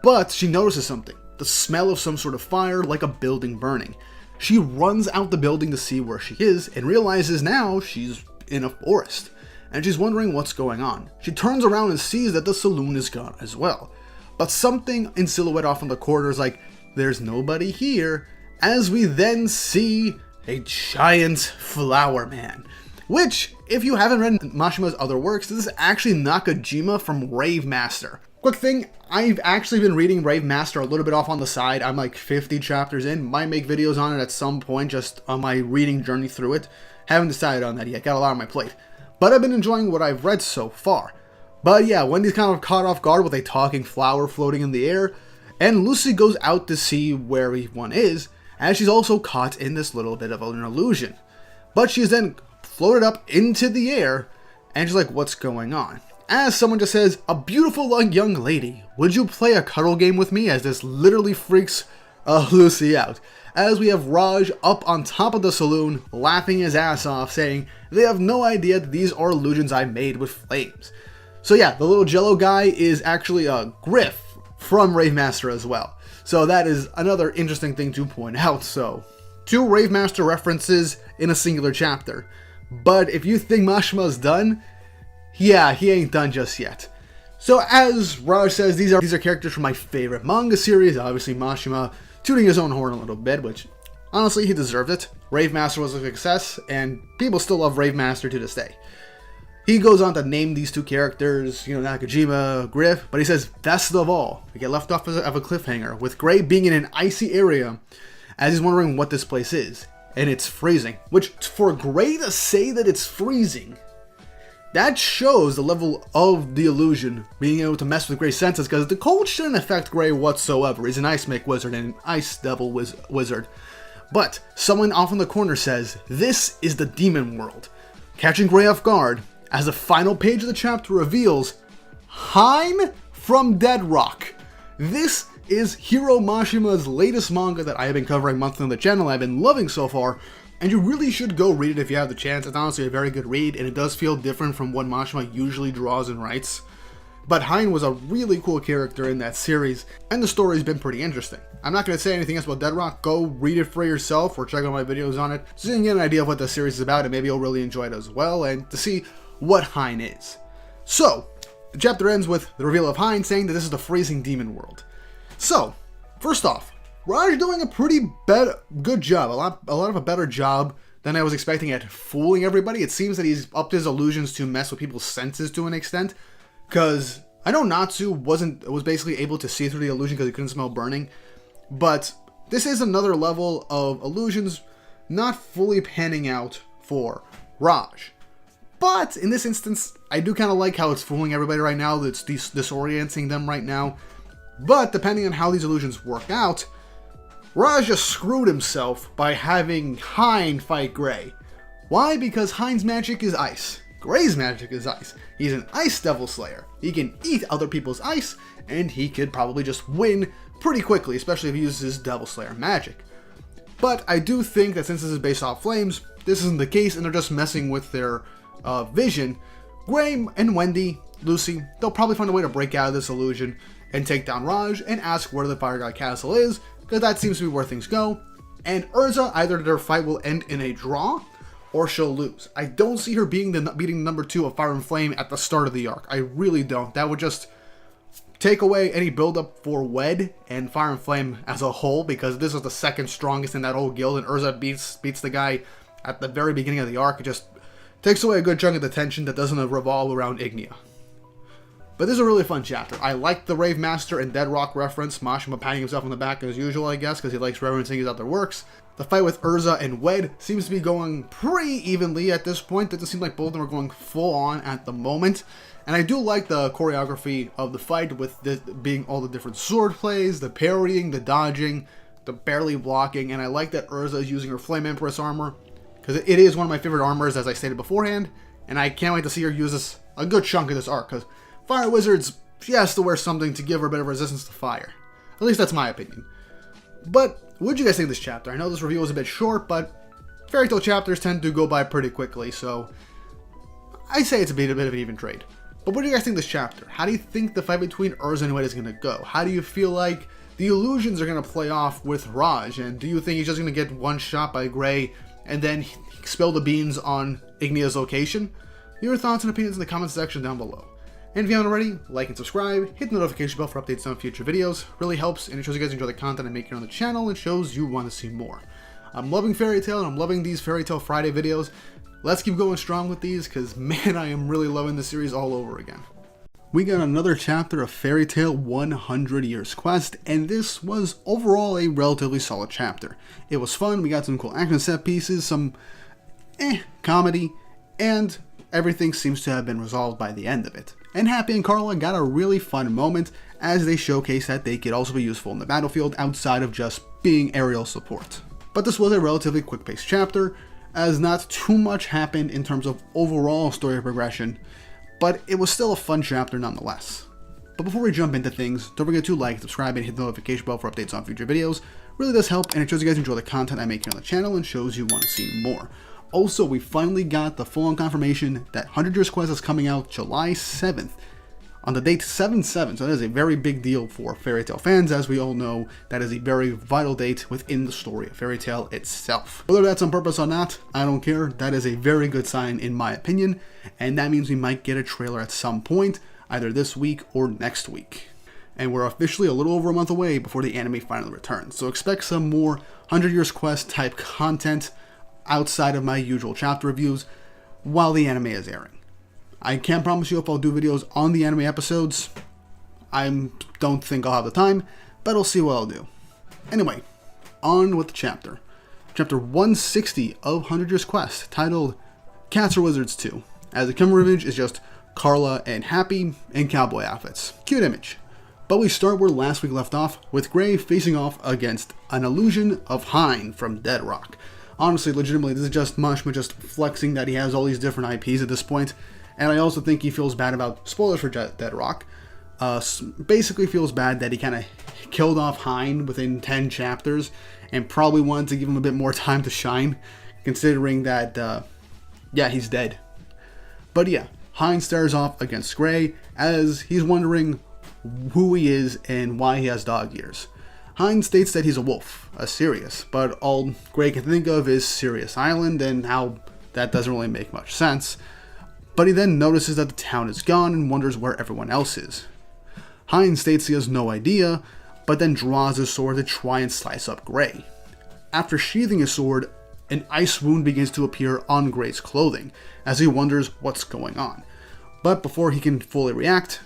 But she notices something, the smell of some sort of fire, like a building burning. She runs out the building to see where she is, and realizes now she's in a forest, and she's wondering what's going on. She turns around and sees that the saloon is gone as well. But something in silhouette off in the corner is like, there's nobody here, as we then see a giant flower man. Which, if you haven't read Mashima's other works, this is actually Nakajima from Rave Master. Quick thing, I've actually been reading Rave Master a little bit off on the side. I'm like 50 chapters in. Might make videos on it at some point, just on my reading journey through it. Haven't decided on that yet. Got a lot on my plate. But I've been enjoying what I've read so far. But yeah, Wendy's kind of caught off guard with a talking flower floating in the air. And Lucy goes out to see where everyone is, as she's also caught in this little bit of an illusion. But she's then floated up into the air, and she's like, what's going on? As someone just says, "A beautiful young lady, would you play a cuddle game with me?" as this literally freaks Lucy out. As we have Raj up on top of the saloon, laughing his ass off, saying, "They have no idea that these are illusions I made with flames." So yeah, the little jello guy is actually a Griff from Rave Master as well. So that is another interesting thing to point out. So, 2 Rave Master references in a singular chapter. But if you think Mashima's done, yeah, he ain't done just yet. So as Raj says, these are characters from my favorite manga series. Obviously Mashima tooting his own horn a little bit, which honestly he deserved it. Rave Master was a success, and people still love Rave Master to this day. He goes on to name these 2 characters, Nakajima, Griff, but he says, best of all, we get left off of a cliffhanger, with Gray being in an icy area, as he's wondering what this place is. And it's freezing, which for Gray to say that it's freezing, that shows the level of the illusion being able to mess with Gray's senses, because the cold shouldn't affect Gray whatsoever. He's an Ice Make Wizard and an Ice Devil Wizard. But someone off in the corner says, this is the demon world. Catching Gray off guard, as the final page of the chapter reveals, Hein from Dead Rock. This is Hiro Mashima's latest manga that I have been covering monthly on the channel. I've been loving so far. And you really should go read it if you have the chance. It's honestly a very good read, and it does feel different from what Mashima usually draws and writes. But Hein was a really cool character in that series, and the story's been pretty interesting. I'm not going to say anything else about Dead Rock. Go read it for yourself or check out my videos on it, so you can get an idea of what the series is about, and maybe you'll really enjoy it as well, and to see what Hein is. So, the chapter ends with the reveal of Hein saying that this is the freezing demon world. So, first off, Raj doing a pretty good job, a lot of a better job than I was expecting at fooling everybody. It seems that he's upped his illusions to mess with people's senses to an extent, because I know Natsu was basically able to see through the illusion because he couldn't smell burning, but this is another level of illusions not fully panning out for Raj. But in this instance, I do kind of like how it's fooling everybody right now, that it's disorienting them right now. But depending on how these illusions work out, Raj just screwed himself by having Hein fight Gray. Why? Because Hein's magic is ice. Gray's magic is ice. He's an ice devil slayer. He can eat other people's ice, and he could probably just win pretty quickly, especially if he uses his devil slayer magic. But I do think that since this is based off flames, this isn't the case, and they're just messing with their vision. Gray and Wendy, Lucy, they'll probably find a way to break out of this illusion and take down Raj and ask where the Fire God Castle is, because that seems to be where things go. And Urza, either their fight will end in a draw, or she'll lose. I don't see her beating number 2 of Fire and Flame at the start of the arc. I really don't. That would just take away any build-up for Wed and Fire and Flame as a whole, because this is the second strongest in that whole guild, and Urza beats the guy at the very beginning of the arc. It just takes away a good chunk of the tension that doesn't revolve around Ignia. But this is a really fun chapter. I like the Rave Master and Dead Rock reference. Mashima patting himself on the back as usual, I guess, because he likes referencing his other works. The fight with Urza and Wed seems to be going pretty evenly at this point. It doesn't seem like both of them are going full on at the moment. And I do like the choreography of the fight, with this being all the different sword plays, the parrying, the dodging, the barely blocking. And I like that Urza is using her Flame Empress armor, because it is one of my favorite armors, as I stated beforehand. And I can't wait to see her use this a good chunk of this arc, because Fire Wizards, she has to wear something to give her a bit of resistance to fire. At least that's my opinion. But what did you guys think of this chapter? I know this review was a bit short, but Fairy Tail chapters tend to go by pretty quickly, so I say it's a bit of an even trade. But what do you guys think of this chapter? How do you think the fight between Urza and Wed is going to go? How do you feel like the illusions are going to play off with Raj? And do you think he's just going to get one shot by Gray and then spill the beans on Ignia's location? Your thoughts and opinions in the comments section down below. And if you haven't already, like and subscribe, hit the notification bell for updates on future videos. Really helps, and it shows you guys enjoy the content I make here on the channel, and shows you want to see more. I'm loving Fairy Tail, and I'm loving these Fairy Tail Friday videos. Let's keep going strong with these, because man, I am really loving the series all over again. We got another chapter of Fairy Tail 100 Years Quest, and this was overall a relatively solid chapter. It was fun, we got some cool action set pieces, some comedy, and everything seems to have been resolved by the end of it. And Happy and Carla got a really fun moment as they showcased that they could also be useful in the battlefield outside of just being aerial support. But this was a relatively quick-paced chapter, as not too much happened in terms of overall story progression, but it was still a fun chapter nonetheless. But before we jump into things, don't forget to like, subscribe, and hit the notification bell for updates on future videos. Really does help, and it shows you guys enjoy the content I make here on the channel and shows you want to see more. Also, we finally got the full-on confirmation that 100 Years Quest is coming out July 7th, on the date 7/7, so that is a very big deal for Fairy Tail fans. As we all know, that is a very vital date within the story of Fairy Tail itself. Whether that's on purpose or not, I don't care. That is a very good sign in my opinion, and that means we might get a trailer at some point, either this week or next week. And we're officially a little over a month away before the anime finally returns, so expect some more 100 Years Quest type content outside of my usual chapter reviews while the anime is airing. I can't promise you if I'll do videos on the anime episodes. I don't think I'll have the time, but I'll see what I'll do. Anyway, on with the chapter. Chapter 160 of 100 Years Quest, titled Cats or Wizards 2, as the camera image is just Carla and Happy in cowboy outfits. Cute image. But we start where last week left off, with Gray facing off against an illusion of Hein from Dead Rock. Honestly, legitimately, this is just Mashima just flexing that he has all these different IPs at this point, and I also think he feels bad about, spoilers for Dead Rock, basically feels bad that he kind of killed off Hein within 10 chapters, and probably wanted to give him a bit more time to shine, considering that, yeah, he's dead. But yeah, Hein stares off against Gray, as he's wondering who he is and why he has dog ears. Hein states that he's a wolf, a Sirius, but all Gray can think of is Sirius Island, and how that doesn't really make much sense. But he then notices that the town is gone and wonders where everyone else is. Hein states he has no idea, but then draws his sword to try and slice up Gray. After sheathing his sword, an ice wound begins to appear on Gray's clothing, as he wonders what's going on. But before he can fully react,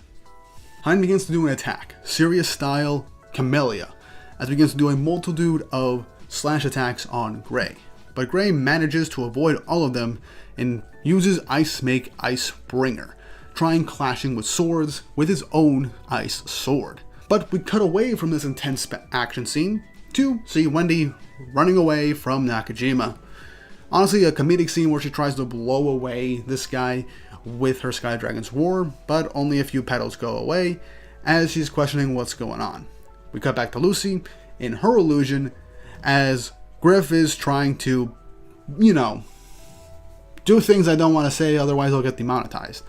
Hein begins to do an attack, Sirius style Camellia, as he begins to do a multitude of slash attacks on Gray. But Gray manages to avoid all of them and uses Ice Make Ice Bringer, trying clashing with swords with his own ice sword. But we cut away from this intense action scene to see Wendy running away from Nakajima. Honestly, a comedic scene where she tries to blow away this guy with her Sky Dragon's War, but only a few petals go away as she's questioning what's going on. We cut back to Lucy in her illusion as Griff is trying to, do things I don't want to say, otherwise I'll get demonetized.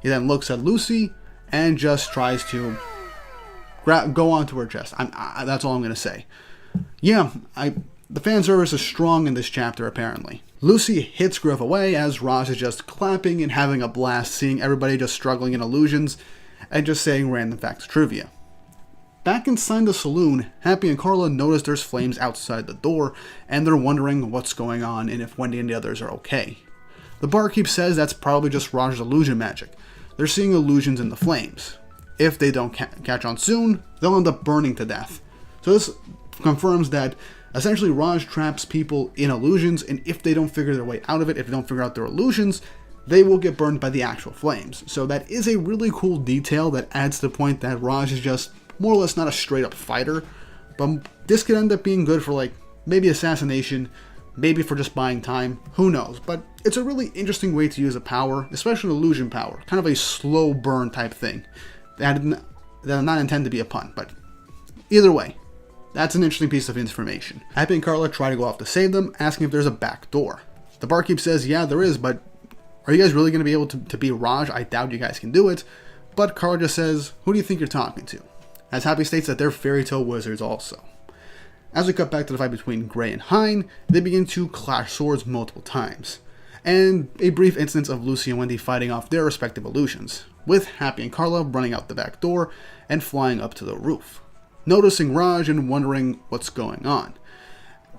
He then looks at Lucy and just tries to go onto her chest. That's all I'm going to say. Yeah, the fan service is strong in this chapter, apparently. Lucy hits Griff away as Raj is just clapping and having a blast, seeing everybody just struggling in illusions and just saying random facts trivia. Back inside the saloon, Happy and Carla notice there's flames outside the door, and they're wondering what's going on and if Wendy and the others are okay. The barkeep says that's probably just Raj's illusion magic. They're seeing illusions in the flames. If they don't catch on soon, they'll end up burning to death. So this confirms that essentially Raj traps people in illusions, and if they don't figure their way out of it, if they don't figure out their illusions, they will get burned by the actual flames. So that is a really cool detail that adds to the point that Raj is just more or less not a straight up fighter, but this could end up being good for maybe assassination, maybe for just buying time, who knows. But it's a really interesting way to use a power, especially illusion power, kind of a slow burn type thing. That did not intend to be a pun, but either way, that's an interesting piece of information. Happy and Carla try to go off to save them, asking if there's a back door. The barkeep says, yeah, there is, but are you guys really going to be able to beat Raj? I doubt you guys can do it. But Carla just says, who do you think you're talking to? As Happy states that they're fairy tale wizards also. As we cut back to the fight between Gray and Hein, they begin to clash swords multiple times, and a brief instance of Lucy and Wendy fighting off their respective illusions, with Happy and Carla running out the back door and flying up to the roof, noticing Raj and wondering what's going on.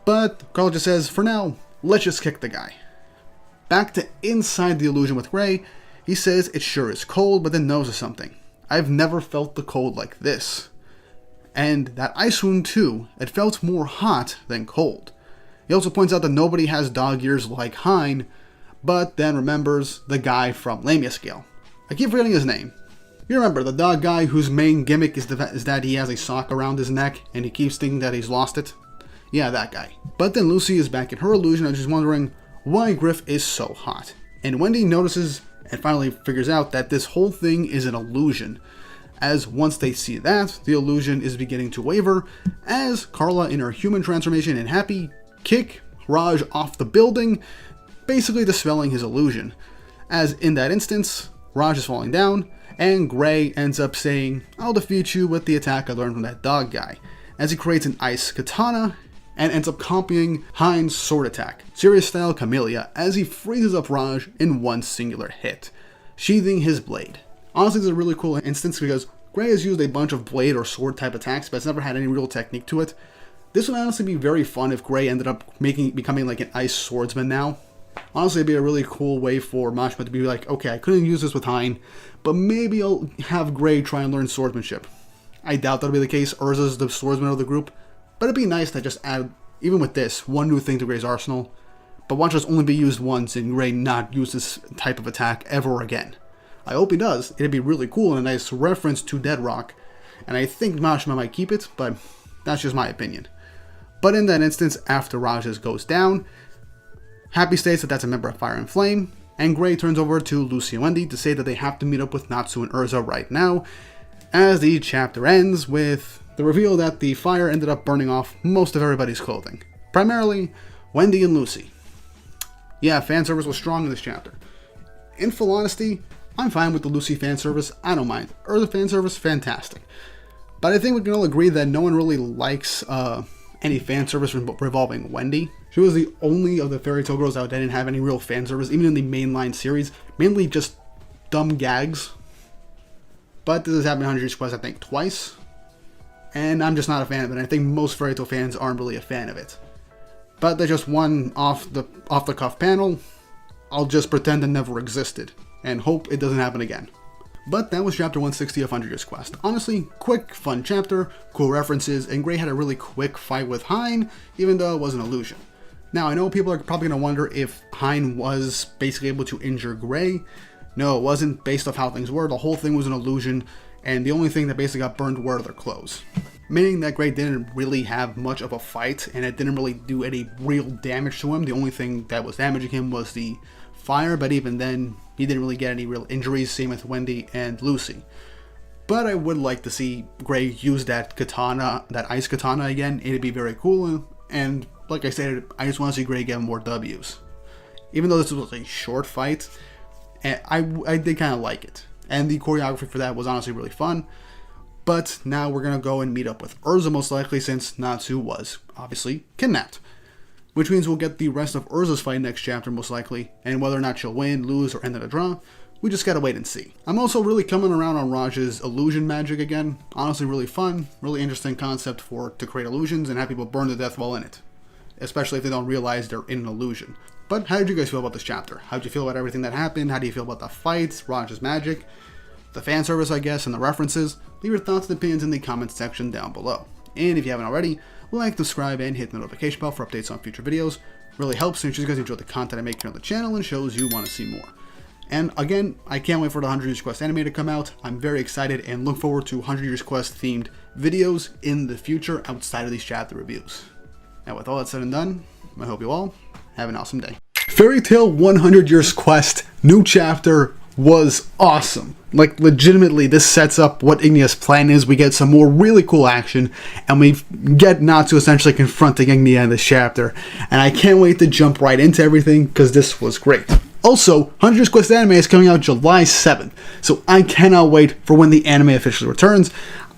But Carla just says, for now, let's just kick the guy. Back to inside the illusion with Gray, he says it sure is cold, but then notices something. I've never felt the cold like this. And that ice wound too, it felt more hot than cold. He also points out that nobody has dog ears like Hein, but then remembers the guy from Lamia Scale. I keep forgetting his name. You remember, the dog guy whose main gimmick is that he has a sock around his neck and he keeps thinking that he's lost it? Yeah, that guy. But then Lucy is back in her illusion and she's wondering why Griff is so hot. And Wendy notices and finally figures out that this whole thing is an illusion, as once they see that, the illusion is beginning to waver, as Carla in her human transformation and Happy kick Raj off the building, basically dispelling his illusion. As in that instance, Raj is falling down, and Gray ends up saying, I'll defeat you with the attack I learned from that dog guy, as he creates an ice katana, and ends up copying Hein's sword attack, Sirius style Camellia, as he freezes up Raj in one singular hit, sheathing his blade. Honestly, this is a really cool instance because Gray has used a bunch of blade or sword type attacks, but it's never had any real technique to it. This would honestly be very fun if Gray ended up becoming like an ice swordsman now. Honestly, it'd be a really cool way for Mashima to be like, okay, I couldn't use this with Hein, but maybe I'll have Gray try and learn swordsmanship. I doubt that'll be the case. Urza's the swordsman of the group, but it'd be nice to just add, even with this, one new thing to Gray's arsenal, but watch us only be used once and Gray not use this type of attack ever again. I hope he does. It'd be really cool and a nice reference to Dead Rock, and I think Mashima might keep it, but that's just my opinion. But in that instance, after Rajas goes down, Happy states that that's a member of Fire and Flame, and Gray turns over to Lucy and Wendy to say that they have to meet up with Natsu and Urza right now, as the chapter ends with the reveal that the fire ended up burning off most of everybody's clothing. Primarily, Wendy and Lucy. Yeah, fan service was strong in this chapter. In full honesty, I'm fine with the Lucy fan service, I don't mind. Urza fan service, fantastic. But I think we can all agree that no one really likes any fan service revolving Wendy. She was the only of the Fairy Tail girls that didn't have any real fan service, even in the mainline series. Mainly just dumb gags. But this has happened in 100 Years Quest, I think, twice. And I'm just not a fan of it. I think most Fairy Tail fans aren't really a fan of it. But there's just one off the cuff panel. I'll just pretend it never existed and hope it doesn't happen again. But that was chapter 160 of 100 Years Quest. Honestly, quick, fun chapter, cool references, and Gray had a really quick fight with Hein, even though it was an illusion. Now, I know people are probably going to wonder if Hein was basically able to injure Gray. No, it wasn't, based off how things were. The whole thing was an illusion, and the only thing that basically got burned were their clothes. Meaning that Gray didn't really have much of a fight, and it didn't really do any real damage to him. The only thing that was damaging him was the fire, but even then, he didn't really get any real injuries, same with Wendy and Lucy. But I would like to see Gray use that katana, that ice katana again. It'd be very cool, and like I said, I just want to see Gray get more W's. Even though this was a short fight, I did kind of like it. And the choreography for that was honestly really fun. But now we're going to go and meet up with Urza most likely, since Natsu was obviously kidnapped. Which means we'll get the rest of Urza's fight next chapter most likely, and whether or not she'll win, lose, or end in a draw, we just gotta wait and see. I'm also really coming around on Raj's illusion magic again. Honestly really fun, really interesting concept to create illusions and have people burn to death while in it. Especially if they don't realize they're in an illusion. But how did you guys feel about this chapter? How did you feel about everything that happened? How do you feel about the fights, Raj's magic, the fan service I guess, and the references? Leave your thoughts and opinions in the comments section down below. And if you haven't already, like, subscribe, and hit the notification bell for updates on future videos. Really helps and you guys enjoy the content I make here on the channel and shows you want to see more. And again, I can't wait for the 100 Years Quest anime to come out. I'm very excited and look forward to 100 Years Quest themed videos in the future outside of these chapter reviews. And with all that said and done, I hope you all have an awesome day. Fairy Tail 100 Years Quest, new chapter, was awesome. Like, legitimately, this sets up what Ignia's plan is. We get some more really cool action, and we get Natsu essentially confronting Ignia in this chapter. And I can't wait to jump right into everything, because this was great. Also, 100 Years Quest anime is coming out July 7th, so I cannot wait for when the anime officially returns.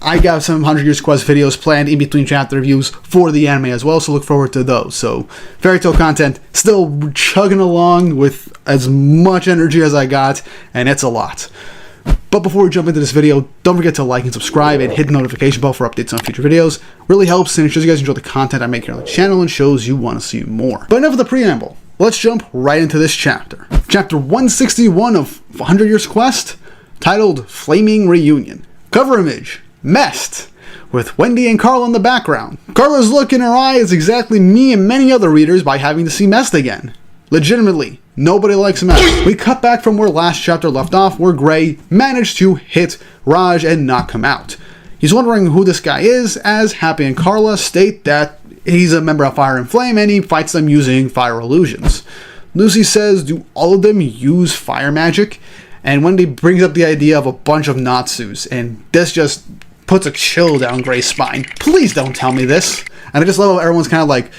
I got some 100 Years Quest videos planned in between chapter reviews for the anime as well, so look forward to those. So, Fairy Tail content still chugging along with as much energy as I got, and it's a lot. But before we jump into this video, don't forget to like and subscribe and hit the notification bell for updates on future videos. Really helps and it shows you guys enjoy the content I make here on the channel and shows you want to see more. But enough of the preamble. Let's jump right into this chapter. Chapter 161 of 100 Years Quest, titled Flaming Reunion. Cover image, Mest, with Wendy and Carla in the background. Carla's look in her eye is exactly me and many other readers by having to see Mest again. Legitimately, nobody likes Mest. We cut back from where last chapter left off, where Gray managed to hit Raj and knock him out. He's wondering who this guy is, as Happy and Carla state that he's a member of Fire and Flame and he fights them using fire illusions. Lucy says, do all of them use fire magic? And Wendy brings up the idea of a bunch of Natsus, and this just puts a chill down Gray's spine. Please don't tell me this. And I just love how everyone's kind of like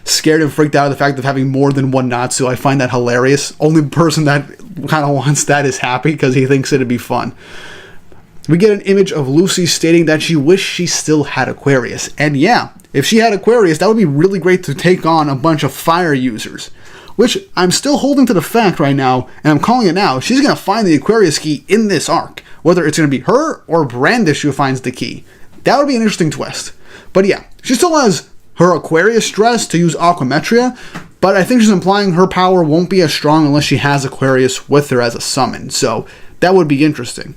scared and freaked out of the fact of having more than one Natsu. I find that hilarious. Only person that kind of wants that is Happy because he thinks it'd be fun. We get an image of Lucy stating that she wished she still had Aquarius. And yeah, if she had Aquarius, that would be really great to take on a bunch of fire users. Which I'm still holding to the fact right now, and I'm calling it now, she's going to find the Aquarius key in this arc. Whether it's going to be her or Brandish who finds the key. That would be an interesting twist. But yeah, she still has her Aquarius dress to use Aquametria, but I think she's implying her power won't be as strong unless she has Aquarius with her as a summon, so that would be interesting.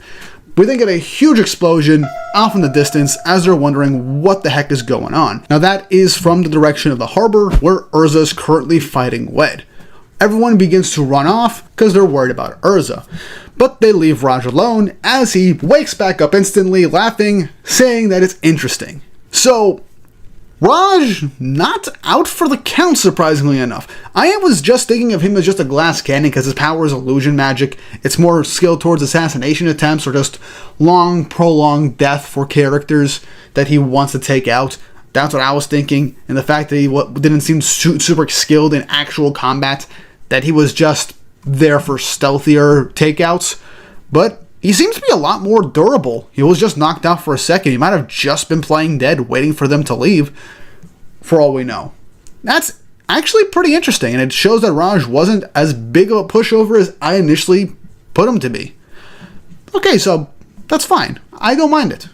We then get a huge explosion off in the distance as they're wondering what the heck is going on. Now that is from the direction of the harbor where Urza is currently fighting Wed. Everyone begins to run off because they're worried about Urza. But they leave Raj alone as he wakes back up instantly laughing, saying that it's interesting. So, Raj not out for the count, surprisingly enough. I was just thinking of him as just a glass cannon because his power is illusion magic. It's more skilled towards assassination attempts or just long, prolonged death for characters that he wants to take out. That's what I was thinking. And the fact that he didn't seem super skilled in actual combat, that he was just there for stealthier takeouts. But he seems to be a lot more durable. He was just knocked out for a second. He might have just been playing dead, waiting for them to leave. for all we know. That's actually pretty interesting, and it shows that Raj wasn't as big of a pushover as I initially put him to be. Okay, so that's fine. I don't mind it.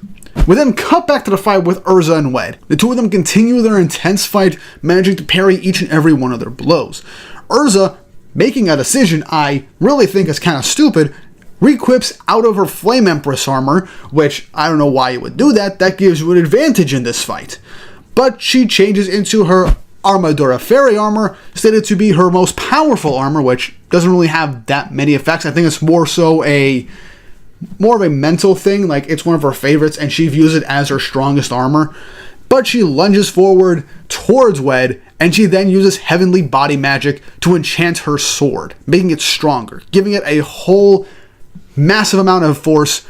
We then cut back to the fight with Urza and Wed. The two of them continue their intense fight, managing to parry each and every one of their blows. Urza, making a decision I really think is kind of stupid, re-equips out of her Flame Empress armor, which I don't know why you would do that. That gives you an advantage in this fight. But she changes into her Armadura Fairy armor, stated to be her most powerful armor, which doesn't really have that many effects. I think it's more of a mental thing, like it's one of her favorites and she views it as her strongest armor. But she lunges forward towards Wed, and she then uses Heavenly Body Magic to enchant her sword, making it stronger, giving it a whole massive amount of force,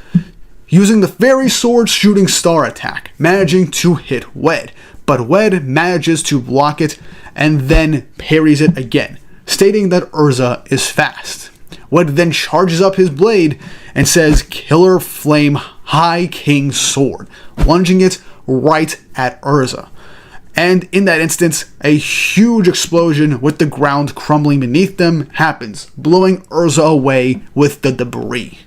using the Fairy Sword Shooting Star attack, managing to hit Wed. But Wed manages to block it and then parries it again, stating that Urza is fast. Wed then charges up his blade and says, "Killer Flame High King Sword," lunging it right at Urza. And in that instance, a huge explosion with the ground crumbling beneath them happens, blowing Urza away with the debris.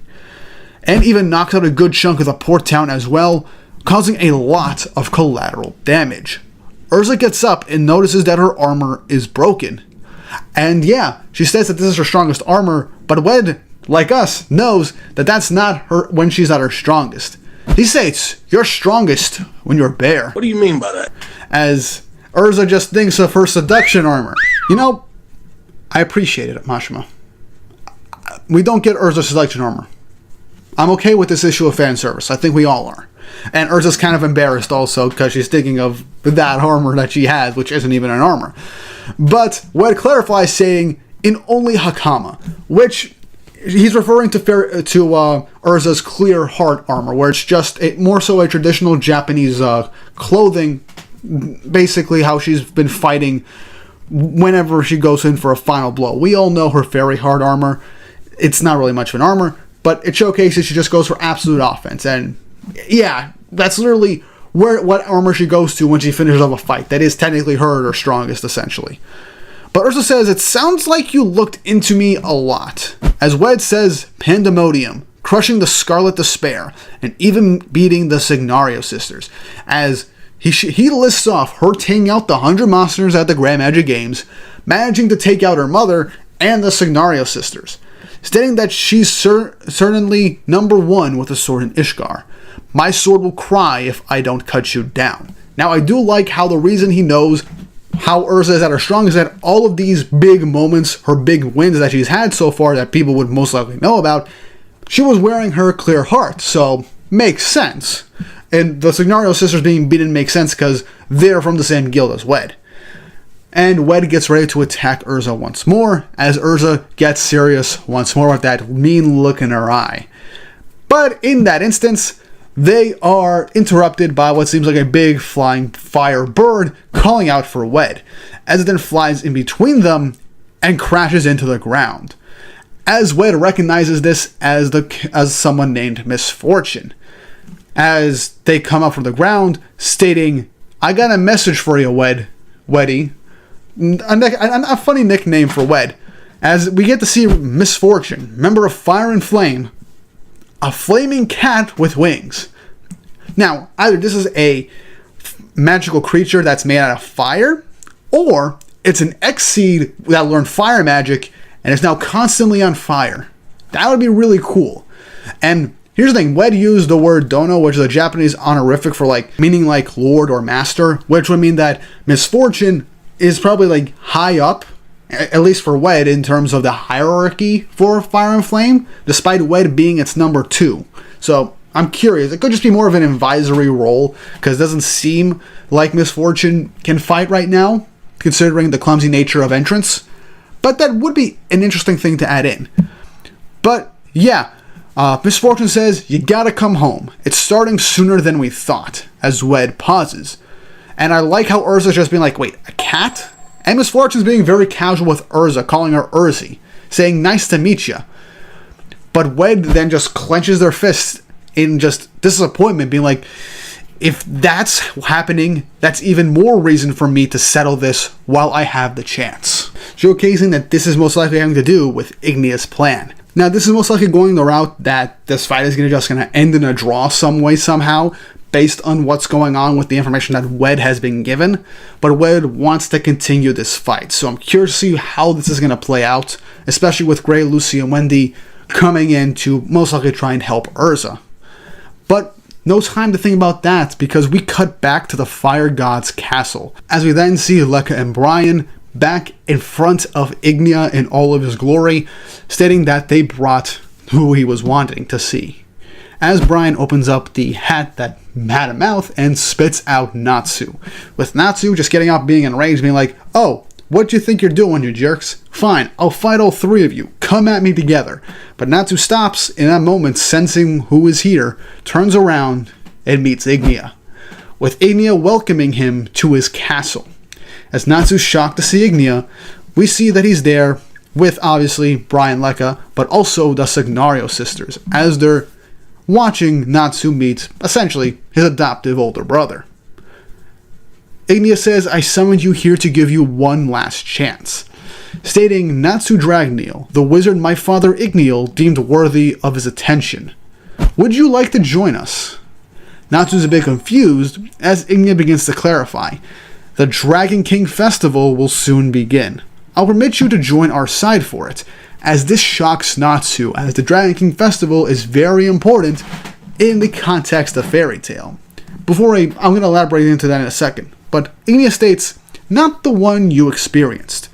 And even knocks out a good chunk of the port town as well, causing a lot of collateral damage. Urza gets up and notices that her armor is broken. And yeah, she says that this is her strongest armor, but Wed, like us, knows that that's not her when she's at her strongest. He states, "You're strongest when you're bare." What do you mean by that? As Urza just thinks of her seduction armor. You know, I appreciate it, Mashima. We don't get Urza's seduction armor. I'm okay with this issue of fan service. I think we all are. And Urza's kind of embarrassed also because she's thinking of that armor that she has, which isn't even an armor. But Wed clarifies saying, "in only Hakama," which he's referring to Urza's clear heart armor, where it's just more so a traditional Japanese clothing, basically how she's been fighting whenever she goes in for a final blow. We all know her Fairy Heart armor. It's not really much of an armor, but it showcases she just goes for absolute offense. And yeah, that's literally what armor she goes to when she finishes up a fight. That is technically her strongest, essentially. But Urza says, "It sounds like you looked into me a lot." As Wed says, "Pandemonium, crushing the Scarlet Despair, and even beating the Signario sisters." As he lists off her taking out the 100 monsters at the Grand Magic Games, managing to take out her mother and the Signario sisters, stating that she's certainly number one with a sword in Ishgard. "My sword will cry if I don't cut you down." Now, I do like how the reason he knows how Urza is at her strongest is that all of these big moments, her big wins that she's had so far that people would most likely know about, she was wearing her clear heart, so makes sense. And the Signario sisters being beaten makes sense because they're from the same guild as Wed. And Wed gets ready to attack Urza once more, as Urza gets serious once more with that mean look in her eye. But in that instance, they are interrupted by what seems like a big flying fire bird calling out for Wed, as it then flies in between them and crashes into the ground. As Wed recognizes this as someone named Misfortune, as they come up from the ground, stating, "I got a message for you, Weddy." A funny nickname for Wed, as we get to see Misfortune, member of Fire and Flame, a flaming cat with wings. Now, either this is a magical creature that's made out of fire, or it's an X-Seed that learned fire magic and is now constantly on fire. That would be really cool. And here's the thing, Wed used the word dono, which is a Japanese honorific for meaning lord or master, which would mean that Misfortune is probably high up, at least for Wed, in terms of the hierarchy for Fire and Flame, despite Wed being its number 2. So I'm curious. It could just be more of an advisory role, because it doesn't seem like Misfortune can fight right now, considering the clumsy nature of entrance. But that would be an interesting thing to add in. But yeah, Misfortune says, "You gotta come home. It's starting sooner than we thought," as Wed pauses. And I like how Urza's just being like, "Wait, a cat?" And Misfortune's being very casual with Urza, calling her Urzi, saying, "Nice to meet ya." But Wed then just clenches their fists in just disappointment, being like, if that's happening, that's even more reason for me to settle this while I have the chance. Showcasing that this is most likely having to do with Ignia's plan. Now, this is most likely going the route that this fight is just going to end in a draw some way, somehow, based on what's going on with the information that Wed has been given. But Wed wants to continue this fight, so I'm curious to see how this is going to play out, especially with Gray, Lucy, and Wendy coming in to most likely try and help Urza. But no time to think about that, because we cut back to the Fire God's castle, as we then see Lekka and Brian back in front of Ignia in all of his glory, stating that they brought who he was wanting to see. As Brian opens up the hat that had a mouth and spits out Natsu, with Natsu just getting up, being enraged, being like, "Oh, what do you think you're doing, you jerks? Fine, I'll fight all three of you. Come at me together." But Natsu stops in that moment, sensing who is here, turns around, and meets Ignia, with Ignia welcoming him to his castle. As Natsu's shocked to see Ignia, we see that he's there with, obviously, Brian, Lekka, but also the Signario sisters, as they're watching Natsu meet, essentially, his adoptive older brother. Ignia says, "I summoned you here to give you one last chance," stating Natsu Dragneel, the wizard my father Igniel deemed worthy of his attention. "Would you like to join us?" Natsu's a bit confused, as Ignia begins to clarify. "The Dragon King Festival will soon begin. I'll permit you to join our side for it," as this shocks Natsu, as the Dragon King Festival is very important in the context of Fairy Tail. I'm going to elaborate into that in a second, but Ignia states, "Not the one you experienced.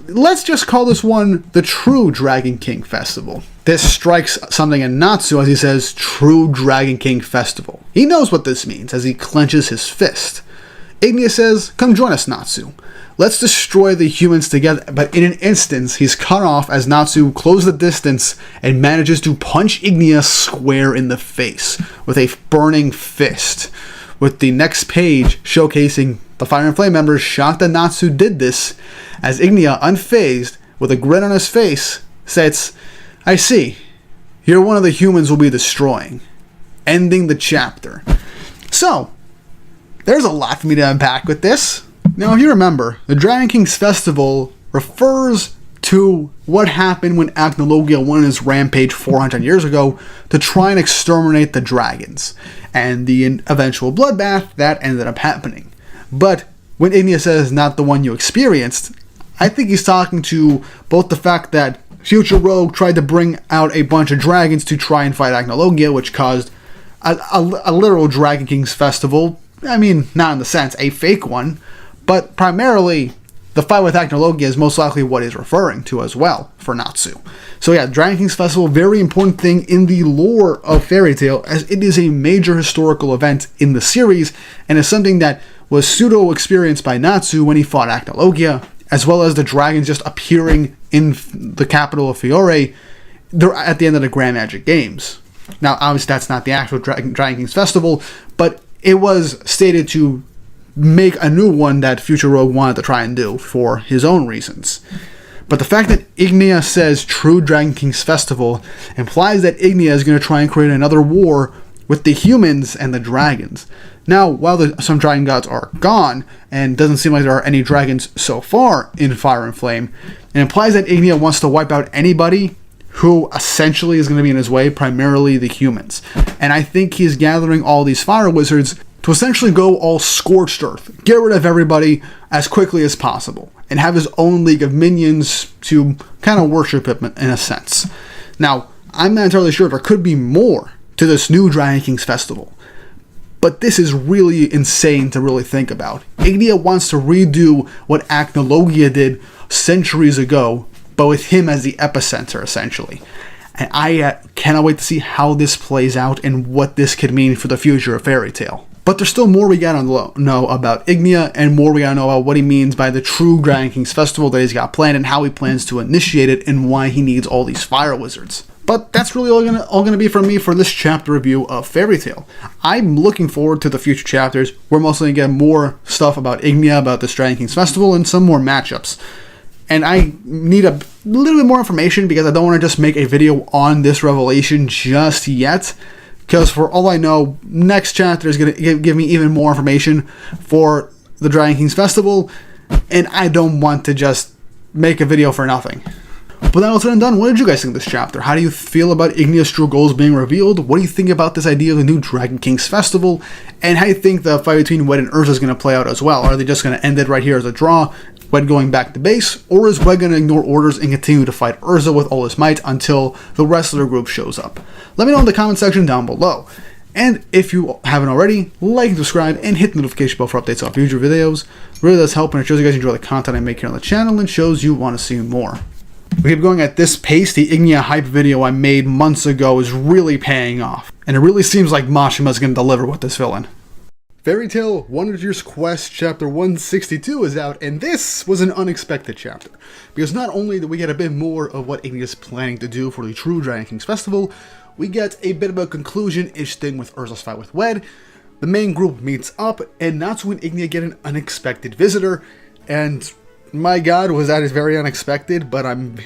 Let's just call this one the True Dragon King Festival." This strikes something in Natsu as he says, "True Dragon King Festival." He knows what this means as he clenches his fist. Ignia says, "Come join us, Natsu. Let's destroy the humans together," but in an instant, he's cut off as Natsu closes the distance and manages to punch Ignia square in the face with a burning fist, with the next page showcasing the Fire and Flame members shocked that Natsu did this, as Ignia, unfazed, with a grin on his face, says, "I see. You're one of the humans we'll be destroying," ending the chapter. So, there's a lot for me to unpack with this. Now, if you remember, the Dragon King's Festival refers to what happened when Acnologia went on his rampage 400 years ago to try and exterminate the dragons, and the eventual bloodbath that ended up happening. But when Ignia says not the one you experienced, I think he's talking to both the fact that Future Rogue tried to bring out a bunch of dragons to try and fight Acnologia, which caused a literal Dragon King's Festival. I mean, not in the sense, a fake one, but primarily the fight with Acnologia is most likely what he's referring to as well for Natsu. So yeah, Dragon King's Festival, very important thing in the lore of Fairy Tail, as it is a major historical event in the series, and is something that was pseudo-experienced by Natsu when he fought Acnologia, as well as the dragons just appearing in the capital of Fiore at the end of the Grand Magic Games. Now, obviously that's not the actual Dragon King's Festival, but it was stated to make a new one that Future Rogue wanted to try and do for his own reasons. But the fact that Ignia says True Dragon King's Festival implies that Ignia is going to try and create another war with the humans and the dragons. Now, while some dragon gods are gone, and doesn't seem like there are any dragons so far in Fire and Flame, it implies that Ignia wants to wipe out anybody who essentially is going to be in his way, primarily the humans. And I think he's gathering all these fire wizards to essentially go all scorched earth, get rid of everybody as quickly as possible, and have his own league of minions to kind of worship him in a sense. Now, I'm not entirely sure if there could be more to this new Dragon King's Festival, but this is really insane to really think about. Ignia wants to redo what Acnologia did centuries ago, but with him as the epicenter, essentially. And I cannot wait to see how this plays out and what this could mean for the future of Fairy Tail. But there's still more we gotta know about Ignia, and more we gotta know about what he means by the True Dragon King's Festival that he's got planned, and how he plans to initiate it, and why he needs all these fire wizards. But that's really all gonna be from me for this chapter review of Fairy Tail. I'm looking forward to the future chapters. We're mostly gonna get more stuff about Ignia, about the Dragon King's Festival, and some more matchups. And I need a little bit more information because I don't want to just make a video on this revelation just yet. because for all I know, next chapter is going to give me even more information for the Dragon Kings Festival, and I don't want to just make a video for nothing. But that all said and done, what did you guys think of this chapter? How do you feel about Ignia's true goals being revealed? What do you think about this idea of the new Dragon Kings Festival? And how do you think the fight between Wed and Urza is going to play out as well? Are they just going to end it right here as a draw, Wed going back to base? Or is Wed going to ignore orders and continue to fight Urza with all his might until the rest of their group shows up? Let me know in the comment section down below. And if you haven't already, like and subscribe and hit the notification bell for updates on future videos. It really does help, and it shows you guys enjoy the content I make here on the channel and shows you want to see more. We keep going at this pace. The Ignia hype video I made months ago is really paying off, and it really seems like Mashima's going to deliver with this villain. Fairy Tail 100 Years Quest Chapter 162 is out, and this was an unexpected chapter, because not only do we get a bit more of what Ignia is planning to do for the true Dragon Kings Festival, we get a bit of a conclusion-ish thing with Urza's fight with Wed. The main group meets up, and Natsu and Ignia get an unexpected visitor, and my god, was that very unexpected, but I'm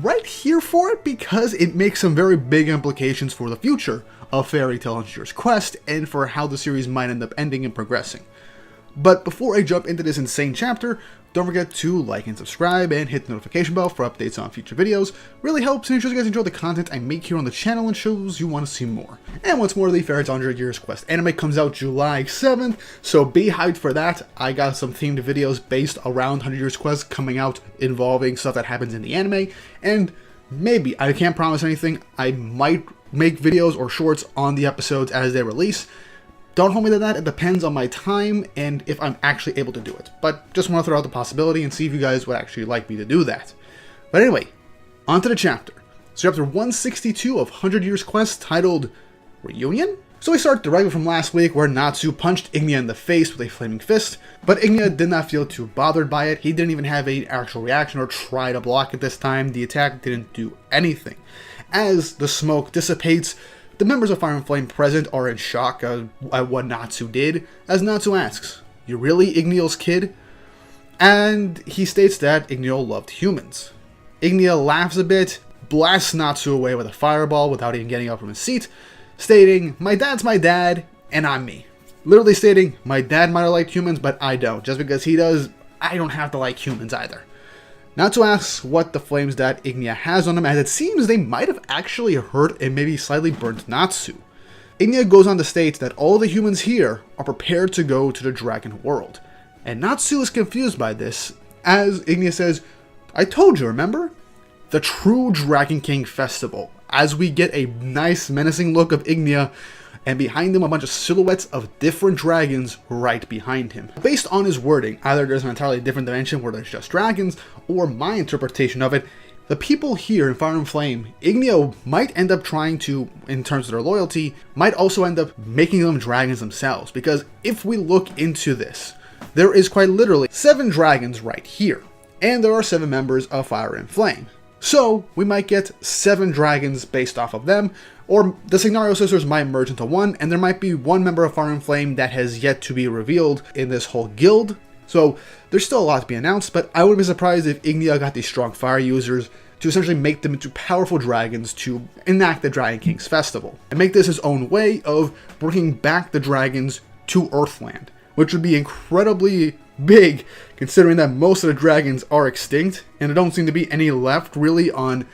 right here for it because it makes some very big implications for the future of Fairy Tail 100 Years Quest and for how the series might end up ending and progressing. But before I jump into this insane chapter, don't forget to like and subscribe and hit the notification bell for updates on future videos. Really helps and ensures you guys enjoy the content I make here on the channel and shows you want to see more. And once more, the Fairy Tail 100 Years Quest anime comes out July 7th, so be hyped for that. I got some themed videos based around 100 Years Quest coming out involving stuff that happens in the anime, and maybe, I can't promise anything, I might make videos or shorts on the episodes as they release. Don't hold me to that, it depends on my time and if I'm actually able to do it. But just want to throw out the possibility and see if you guys would actually like me to do that. But anyway, on to the chapter. So chapter 162 of 100 Years Quest, titled Reunion? So we start directly from last week where Natsu punched Ignia in the face with a flaming fist, but Ignia did not feel too bothered by it. He didn't even have an actual reaction or try to block it this time. The attack didn't do anything. As the smoke dissipates, the members of Fire and Flame present are in shock at what Natsu did, as Natsu asks, "You really Igniel's kid?" And he states that Igniel loved humans. Ignia laughs a bit, blasts Natsu away with a fireball without even getting up from his seat, stating, "My dad's my dad, and I'm me." Literally stating, my dad might have liked humans, but I don't. Just because he does, I don't have to like humans either. Natsu asks what the flames that Ignia has on them, as it seems they might have actually hurt and maybe slightly burnt Natsu. Ignia goes on to state that all the humans here are prepared to go to the Dragon World. And Natsu is confused by this, as Ignia says, "I told you, remember? The true Dragon King Festival," as we get a nice menacing look of Ignia, and behind him a bunch of silhouettes of different dragons right behind him. Based on his wording, either there's an entirely different dimension where there's just dragons, or my interpretation of it, the people here in Fire and Flame, Ignia might end up trying to, in terms of their loyalty, might also end up making them dragons themselves, because if we look into this, there is quite literally 7 dragons right here, and there are 7 members of Fire and Flame. So, we might get 7 dragons based off of them, or the Signario Sisters might merge into one, and there might be one member of Fire and Flame that has yet to be revealed in this whole guild. So, there's still a lot to be announced, but I wouldn't be surprised if Ignia got these strong fire users to essentially make them into powerful dragons to enact the Dragon King's Festival, and make this his own way of bringing back the dragons to Earthland, which would be incredibly big, considering that most of the dragons are extinct, and there don't seem to be any left really on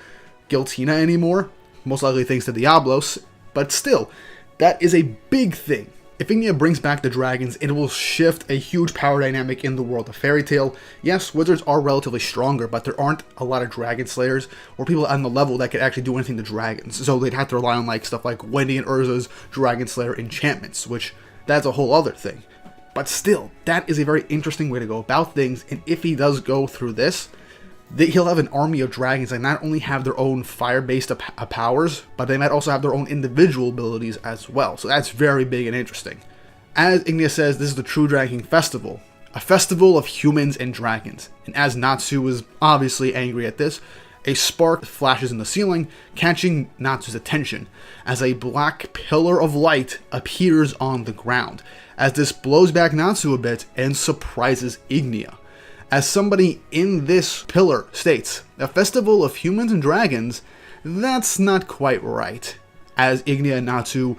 Giltina anymore, most likely thanks to Diablos, but still, that is a big thing. If Ignia brings back the dragons, it will shift a huge power dynamic in the world of Fairy Tail. Yes, wizards are relatively stronger, but there aren't a lot of dragon slayers, or people on the level that could actually do anything to dragons, so they'd have to rely on like stuff like Wendy and Urza's Dragon Slayer enchantments, which that's a whole other thing. But still, that is a very interesting way to go about things, and if he does go through this, he'll have an army of dragons that not only have their own fire-based powers, but they might also have their own individual abilities as well, so that's very big and interesting. As Ignia says, this is the true Dragon King Festival, a festival of humans and dragons, and as Natsu is obviously angry at this, a spark flashes in the ceiling, catching Natsu's attention, as a black pillar of light appears on the ground, as this blows back Natsu a bit and surprises Ignia. As somebody in this pillar states, a festival of humans and dragons, that's not quite right. As Ignia and Natsu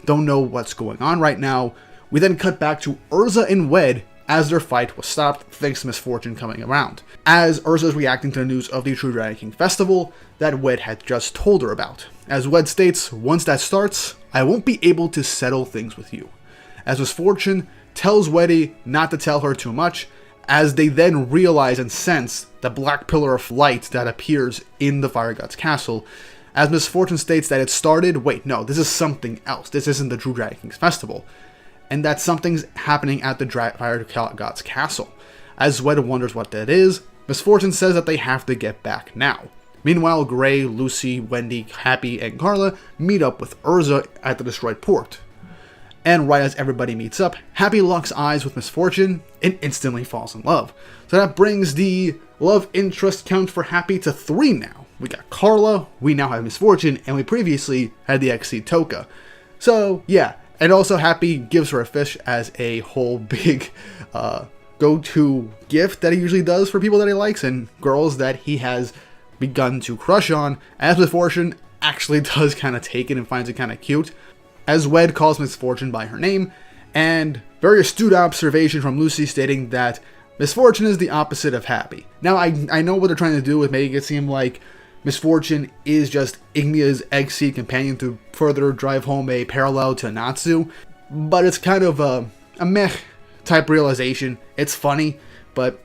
don't know what's going on right now. We then cut back to Urza and Wed as their fight was stopped thanks to Misfortune coming around, as Urza is reacting to the news of the True Dragon King Festival that Wed had just told her about. As Wed states, once that starts, I won't be able to settle things with you. As Misfortune tells Weddy not to tell her too much, as they then realize and sense the black pillar of light that appears in the Fire God's castle, as Misfortune states that it started, wait, no, this is something else. This isn't the True Dragon King's Festival. And that something's happening at the Fire God's castle. As Wed wonders what that is, Misfortune says that they have to get back now. Meanwhile, Gray, Lucy, Wendy, Happy, and Carla meet up with Urza at the destroyed port. And right as everybody meets up, Happy locks eyes with Misfortune and instantly falls in love. So that brings the love interest count for Happy to 3 now. We got Carla, we now have Misfortune, and we previously had the XC Toka. So yeah, and also Happy gives her a fish as a whole big go-to gift that he usually does for people that he likes and girls that he has begun to crush on, as Misfortune actually does kind of take it and finds it kind of cute. As Wed calls Misfortune by her name, and very astute observation from Lucy stating that Misfortune is the opposite of Happy. Now, I know what they're trying to do with making it seem like Misfortune is just Ignia's egg seed companion to further drive home a parallel to Natsu, but it's kind of a meh type realization. It's funny, but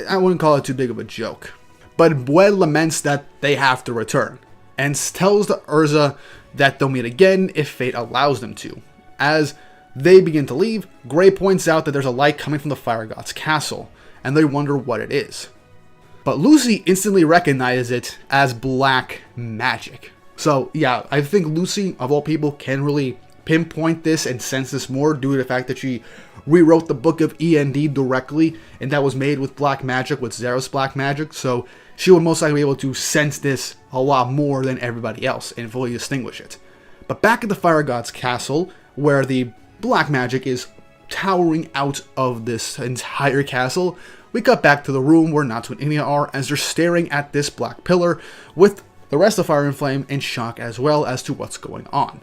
I wouldn't call it too big of a joke. But Wed laments that they have to return, and tells the Urza that they'll meet again if fate allows them to. As they begin to leave, Gray points out that there's a light coming from the Fire God's castle, and they wonder what it is. But Lucy instantly recognizes it as black magic. So yeah, I think Lucy, of all people, can really pinpoint this and sense this more due to the fact that she rewrote the book of END directly, and that was made with black magic, with Zeros black magic, so she would most likely be able to sense this a lot more than everybody else and fully distinguish it. But back at the Fire God's castle, where the black magic is towering out of this entire castle, we cut back to the room where Natsu and Ignia are as they're staring at this black pillar, with the rest of Fire and Flame in shock as well as to what's going on.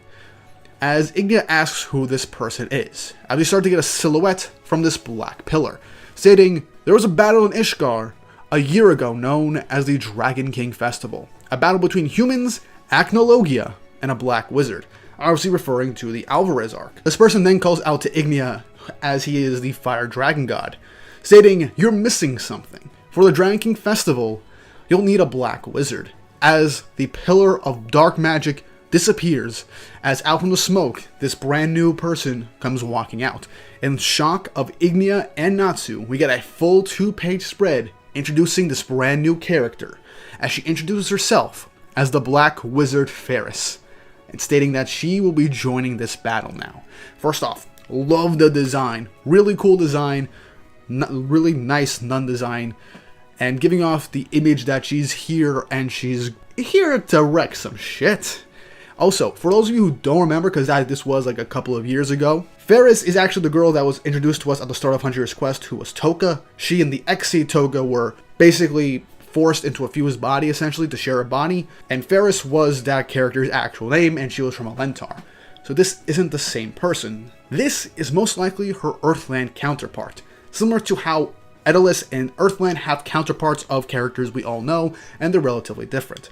As Ignia asks who this person is, as we start to get a silhouette from this black pillar, stating, there was a battle in Ishgar a year ago known as the Dragon King Festival, a battle between humans, Acnologia, and a black wizard, obviously referring to the Alvarez arc. This person then calls out to Ignia, as he is the fire dragon god, stating, you're missing something. For the Dragon King Festival, you'll need a black wizard, as the pillar of dark magic disappears, as out from the smoke, this brand new person comes walking out. In shock of Ignia and Natsu, we get a full 2-page spread introducing this brand new character, as she introduces herself as the Black Wizard Ferris, and stating that she will be joining this battle now. First off, love the design, really cool design, really nice nun design, and giving off the image that she's here and she's here to wreck some shit. Also, for those of you who don't remember, because this was like a couple of years ago, Ferris is actually the girl that was introduced to us at the start of 100 Years Quest, who was Toka. She and the XC Toka were basically forced into a fused body, essentially, to share a body, and Ferris was that character's actual name, and she was from Alentar. So this isn't the same person. This is most likely her Earthland counterpart, similar to how Edelus and Earthland have counterparts of characters we all know, and they're relatively different.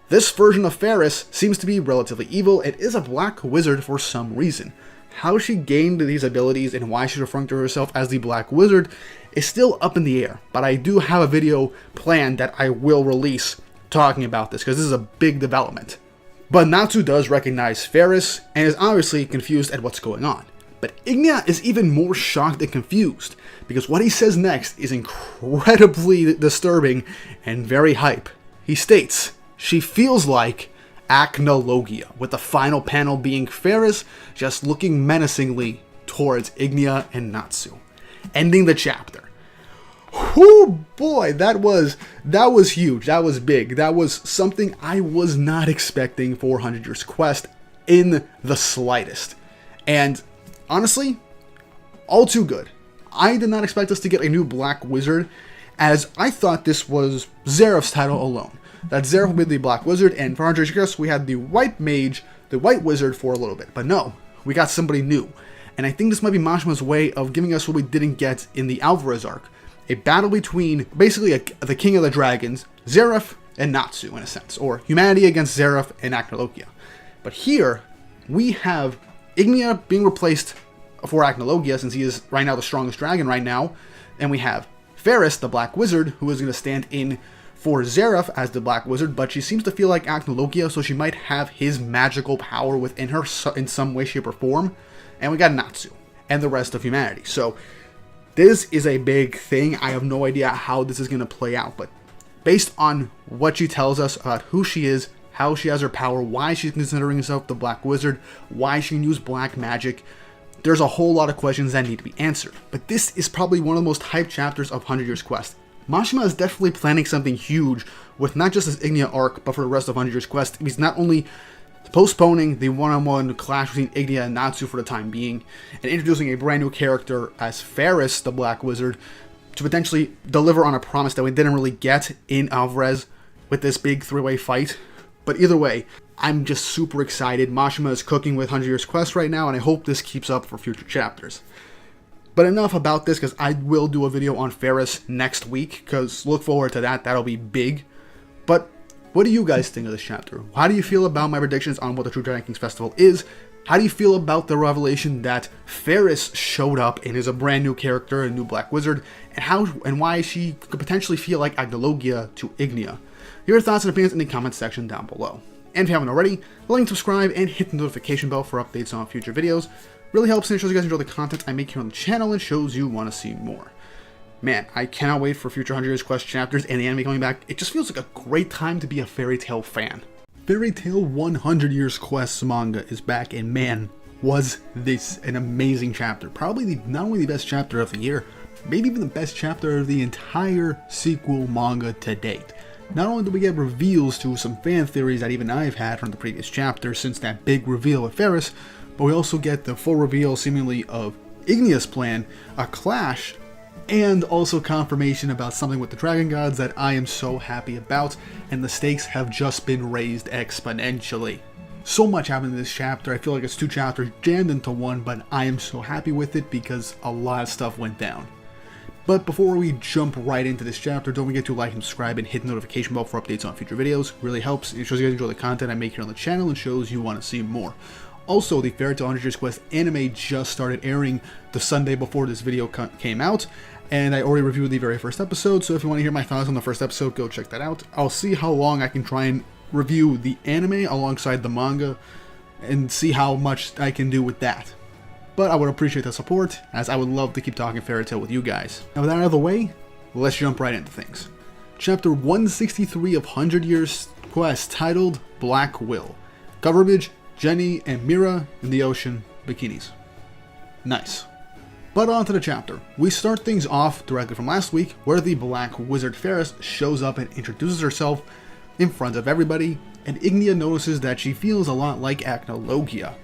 This version of Ferris seems to be relatively evil and is a black wizard for some reason. How she gained these abilities and why she's referring to herself as the Black Wizard is still up in the air, but I do have a video planned that I will release talking about this, because this is a big development. But Natsu does recognize Ferris and is obviously confused at what's going on. But Ignia is even more shocked and confused, because what he says next is incredibly disturbing and very hype. He states, she feels like Acnologia, with the final panel being Ferris just looking menacingly towards Ignia and Natsu, ending the chapter. Whoo boy, that was huge, that was big, that was something I was not expecting for 100 Years Quest in the slightest. And honestly, all too good. I did not expect us to get a new Black Wizard, as I thought this was Zeref's title alone. That Zeref would be the Black Wizard, and for 100 Years Quest we had the White Mage, the White Wizard for a little bit. But no, we got somebody new. And I think this might be Mashima's way of giving us what we didn't get in the Alvarez arc. A battle between, basically, the King of the Dragons, Zeref, and Natsu, in a sense. Or humanity against Zeref and Acnologia. But here, we have Ignia being replaced for Acnologia, since he is right now the strongest dragon right now. And we have Ferris, the Black Wizard, who is going to stand in for Zeref as the Black Wizard, but she seems to feel like Acnologia, so she might have his magical power within her in some way, shape, or form. And we got Natsu and the rest of humanity. So this is a big thing. I have no idea how this is going to play out, but based on what she tells us about who she is, how she has her power, why she's considering herself the Black Wizard, why she can use black magic, there's a whole lot of questions that need to be answered. But this is probably one of the most hyped chapters of 100 Years Quest. Mashima is definitely planning something huge with not just this Ignia arc, but for the rest of 100 Years Quest. He's not only postponing the one-on-one clash between Ignia and Natsu for the time being, and introducing a brand new character as Ferris, the Black Wizard, to potentially deliver on a promise that we didn't really get in Alvarez with this big three-way fight. But either way, I'm just super excited. Mashima is cooking with 100 Years Quest right now, and I hope this keeps up for future chapters. But enough about this, because I will do a video on Ferris next week, because look forward to that. That'll be big. But what do you guys think of this chapter? How do you feel about my predictions on what the True Dragon Kings Festival is? How do you feel about the revelation that Ferris showed up and is a brand new character, a new Black Wizard, and why she could potentially feel like Agnologia to Ignia? Your thoughts and opinions in the comments section down below. And if you haven't already, like, subscribe, and hit the notification bell for updates on future videos. Really helps and it shows you guys enjoy the content I make here on the channel and shows you want to see more. Man, I cannot wait for future 100 Years Quest chapters and the anime coming back. It just feels like a great time to be a Fairy Tail fan. Fairy Tail 100 Years Quest manga is back, and man, was this an amazing chapter. Probably not only the best chapter of the year, maybe even the best chapter of the entire sequel manga to date. Not only do we get reveals to some fan theories that even I've had from the previous chapter since that big reveal with Ferris, but we also get the full reveal seemingly of Ignia's plan, a clash, and also confirmation about something with the Dragon Gods that I am so happy about, and the stakes have just been raised exponentially. So much happened in this chapter. I feel like it's two chapters jammed into one, but I am so happy with it because a lot of stuff went down. But before we jump right into this chapter, don't forget to like and subscribe and hit the notification bell for updates on future videos. It really helps. It shows you guys enjoy the content I make here on the channel and shows you want to see more. Also, the Fairy Tail 100 Years Quest anime just started airing the Sunday before this video came out, and I already reviewed the very first episode, so if you want to hear my thoughts on the first episode, go check that out. I'll see how long I can try and review the anime alongside the manga, and see how much I can do with that. But I would appreciate the support, as I would love to keep talking Fairy Tail with you guys. Now with that out of the way, let's jump right into things. Chapter 163 of 100 Years Quest, titled Black Will. Cover image, Jenny and Mira in the ocean, bikinis. Nice. But on to the chapter. We start things off directly from last week, where the Black Wizard Ferris shows up and introduces herself in front of everybody, and Ignia notices that she feels a lot like Acnologia.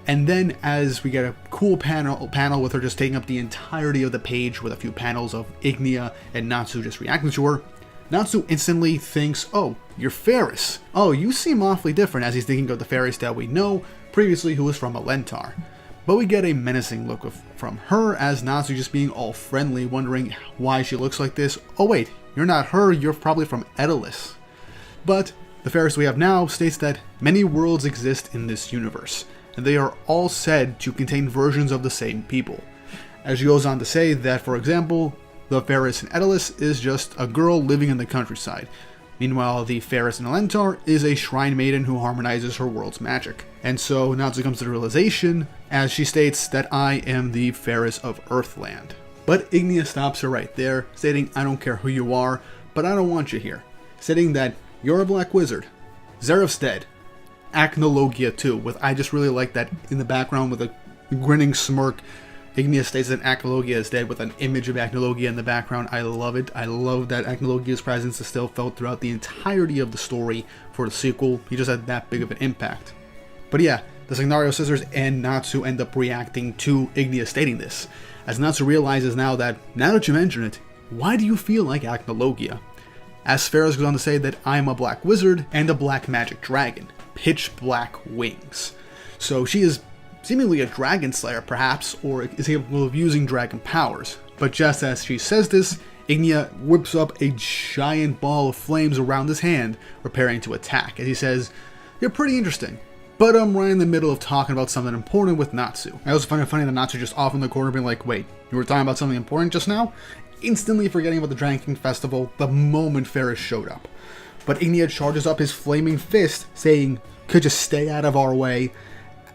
And then, as we get a cool panel with her just taking up the entirety of the page with a few panels of Ignia and Natsu just reacting to her, Natsu instantly thinks, oh, you're Ferris. Oh, you seem awfully different, as he's thinking of the Ferris that we know previously who was from Alentar. But we get a menacing look from her as Natsu just being all friendly, wondering why she looks like this. Oh wait, you're not her, you're probably from Edalis. But the Ferris we have now states that many worlds exist in this universe, and they are all said to contain versions of the same people. As she goes on to say that, for example, the Ferris in Edalis is just a girl living in the countryside. Meanwhile, the Ferris in Alentar is a shrine maiden who harmonizes her world's magic. And so Natsu comes to the realization, as she states that I am the Ferris of Earthland. But Ignia stops her right there, stating, I don't care who you are, but I don't want you here. Stating that you're a Black Wizard. Zeref's dead. Acnologia too, with I just really like that in the background with a grinning smirk. Ignia states that Acnologia is dead with an image of Acnologia in the background. I love it. I love that Acnologia's presence is still felt throughout the entirety of the story for the sequel. He just had that big of an impact. But yeah, the Signario sisters and Natsu end up reacting to Ignia stating this, as Natsu realizes now that you mention it, why do you feel like Acnologia? As Ferris goes on to say that I am a Black Wizard and a Black Magic Dragon, pitch black wings. So she is seemingly a dragon slayer perhaps, or is capable of using dragon powers. But just as she says this, Ignia whips up a giant ball of flames around his hand, preparing to attack, as he says, "You're pretty interesting, but I'm right in the middle of talking about something important with Natsu." I also find it funny that Natsu just off in the corner being like, "Wait, you were talking about something important just now?" Instantly forgetting about the Dragon King Festival the moment Ferris showed up. But Ignia charges up his flaming fist, saying, "Could you stay out of our way?"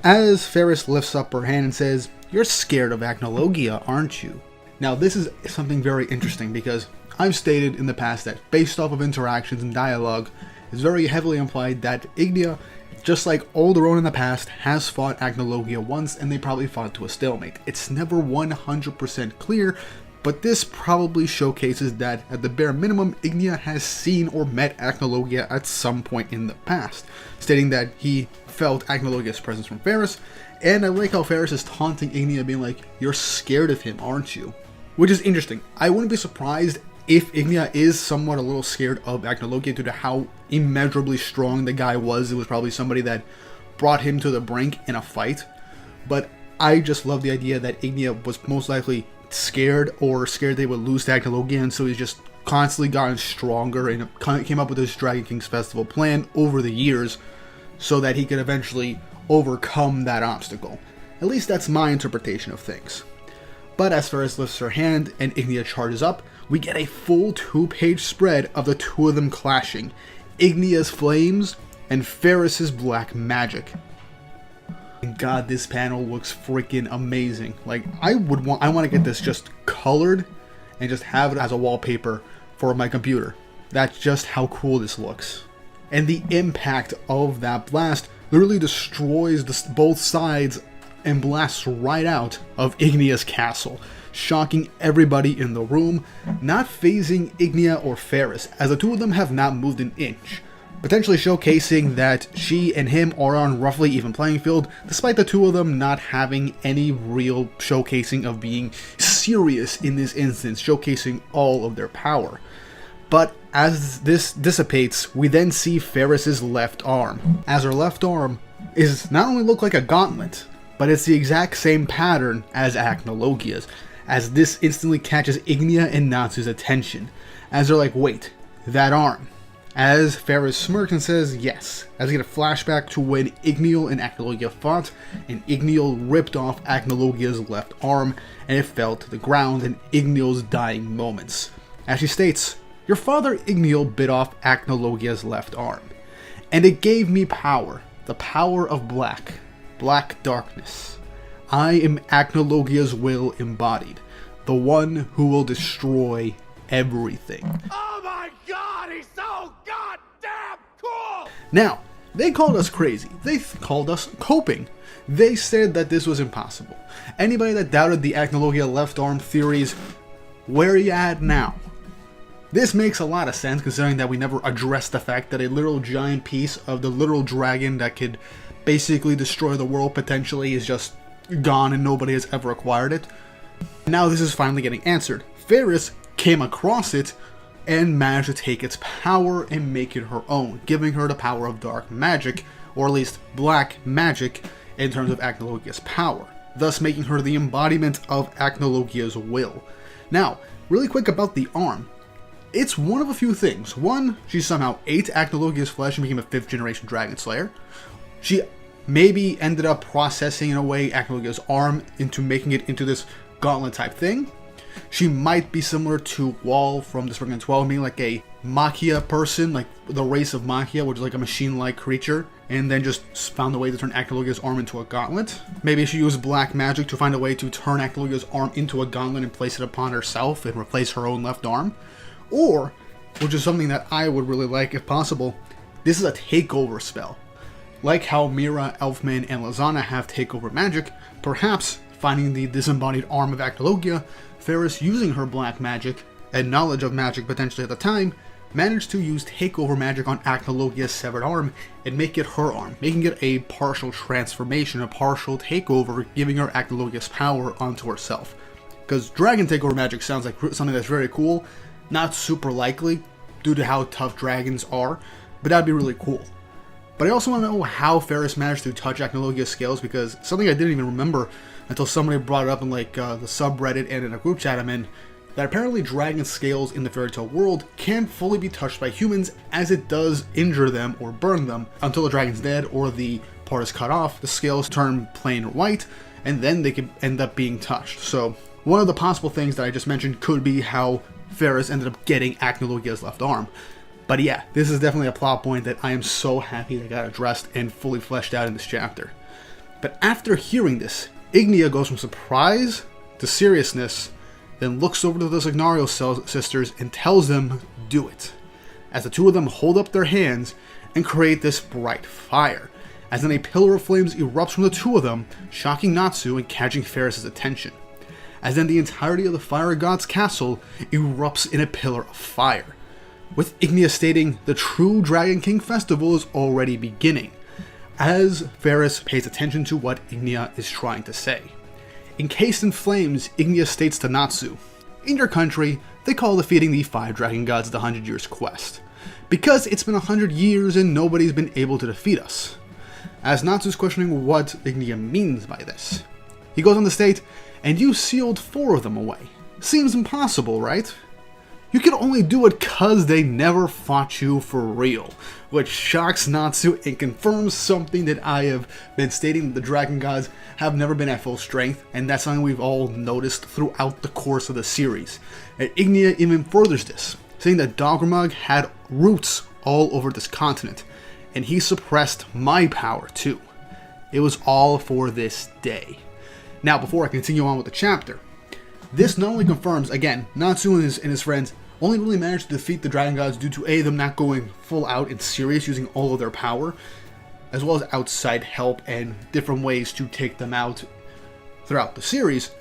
As Ferris lifts up her hand and says, "You're scared of Acnologia, aren't you?" Now this is something very interesting because I've stated in the past that based off of interactions and dialogue, it's very heavily implied that Ignia, just like Alderaan in the past, has fought Acnologia once and they probably fought to a stalemate. It's never 100% clear, but this probably showcases that at the bare minimum, Ignia has seen or met Acnologia at some point in the past, stating that he felt Acnologia's presence from Ferris, and I like how Ferris is taunting Ignia being like, "You're scared of him, aren't you?" Which is interesting. I wouldn't be surprised if Ignia is somewhat a little scared of Acnologia due to how immeasurably strong the guy was. It was probably somebody that brought him to the brink in a fight, but I just love the idea that Ignia was most likely scared they would lose to Acnologia, and so he's just constantly gotten stronger and came up with this Dragon King's Festival plan over the years so that he could eventually overcome that obstacle. At least that's my interpretation of things. But as Ferris lifts her hand and Ignia charges up, we get a full 2-page spread of the two of them clashing, Ignia's flames and Ferris's black magic. And God, this panel looks freaking amazing. Like, I want to get this just colored and just have it as a wallpaper for my computer. That's just how cool this looks. And the impact of that blast literally destroys both sides and blasts right out of Ignia's castle, shocking everybody in the room, not phasing Ignia or Ferris, as the two of them have not moved an inch, potentially showcasing that she and him are on roughly even playing field, despite the two of them not having any real showcasing of being serious in this instance, showcasing all of their power. But as this dissipates, we then see Ferris's left arm, as her left arm is not only look like a gauntlet, but it's the exact same pattern as Acnologia's, as this instantly catches Ignia and Natsu's attention, as they're like, "Wait, that arm?" As Ferris smirks and says yes, as we get a flashback to when Igniel and Acnologia fought, and Igniel ripped off Acnologia's left arm, and it fell to the ground in Igniel's dying moments. As she states, "Your father Igniel bit off Acnologia's left arm, and it gave me power, the power of black darkness. I am Acnologia's will embodied, the one who will destroy everything." Oh my god, he's so goddamn cool! Now, they called us crazy. They called us coping. They said that this was impossible. Anybody that doubted the Acnologia left arm theories, where are you at now? This makes a lot of sense considering that we never addressed the fact that a literal giant piece of the literal dragon that could basically destroy the world potentially is just gone and nobody has ever acquired it. Now this is finally getting answered. Ferris came across it and managed to take its power and make it her own, giving her the power of dark magic, or at least black magic in terms of Acnologia's power, thus making her the embodiment of Acnologia's will. Now, really quick about the arm. It's one of a few things. One, she somehow ate Acnologia's flesh and became a 5th generation Dragon Slayer. She maybe ended up processing in a way Acnologia's arm into making it into this gauntlet type thing. She might be similar to Wall from the Spring 12, meaning like a Machia person, like the race of Machia, which is like a machine-like creature, and then just found a way to turn Acnologia's arm into a gauntlet. Maybe she used black magic to find a way to turn Acnologia's arm into a gauntlet and place it upon herself and replace her own left arm. Or, which is something that I would really like if possible, this is a takeover spell. Like how Mira, Elfman, and Lizana have takeover magic, perhaps finding the disembodied arm of Acnologia, Ferris, using her black magic and knowledge of magic potentially at the time, managed to use takeover magic on Acnologia's severed arm and make it her arm, making it a partial transformation, a partial takeover, giving her Acnologia's power onto herself. Because dragon takeover magic sounds like something that's very cool, not super likely due to how tough dragons are, but that'd be really cool. But I also want to know how Ferris managed to touch Acnologia's scales, because something I didn't even remember until somebody brought it up in the subreddit and in a group chat I'm in, that apparently dragon scales in the fairy tale world can't fully be touched by humans, as it does injure them or burn them. Until the dragon's dead or the part is cut off, the scales turn plain white, and then they could end up being touched. So one of the possible things that I just mentioned could be how Ferris ended up getting Acnologia's left arm. But yeah, this is definitely a plot point that I am so happy that got addressed and fully fleshed out in this chapter. But after hearing this, Ignia goes from surprise to seriousness, then looks over to the Signario sisters and tells them, do it. As the two of them hold up their hands and create this bright fire, as then a pillar of flames erupts from the two of them, shocking Natsu and catching Ferris' attention. As then the entirety of the Fire God's castle erupts in a pillar of fire, with Ignia stating the true Dragon King festival is already beginning, as Ferris pays attention to what Ignia is trying to say. Encased in flames, Ignia states to Natsu, in your country, they call defeating the 5 Dragon Gods the 100 Years Quest, because it's been 100 years and nobody's been able to defeat us. As Natsu's questioning what Ignia means by this, he goes on to state, and you sealed 4 of them away. Seems impossible, right? You can only do it cause they never fought you for real, which shocks Natsu and confirms something that I have been stating, that the Dragon Gods have never been at full strength, and that's something we've all noticed throughout the course of the series. And Ignia even furthers this, saying that Doggermug had roots all over this continent, and he suppressed my power too. It was all for this day. Now, before I continue on with the chapter, this not only confirms, again, Natsu and his friends only really managed to defeat the Dragon Gods due to them not going full out and serious, using all of their power, as well as outside help and different ways to take them out throughout the series,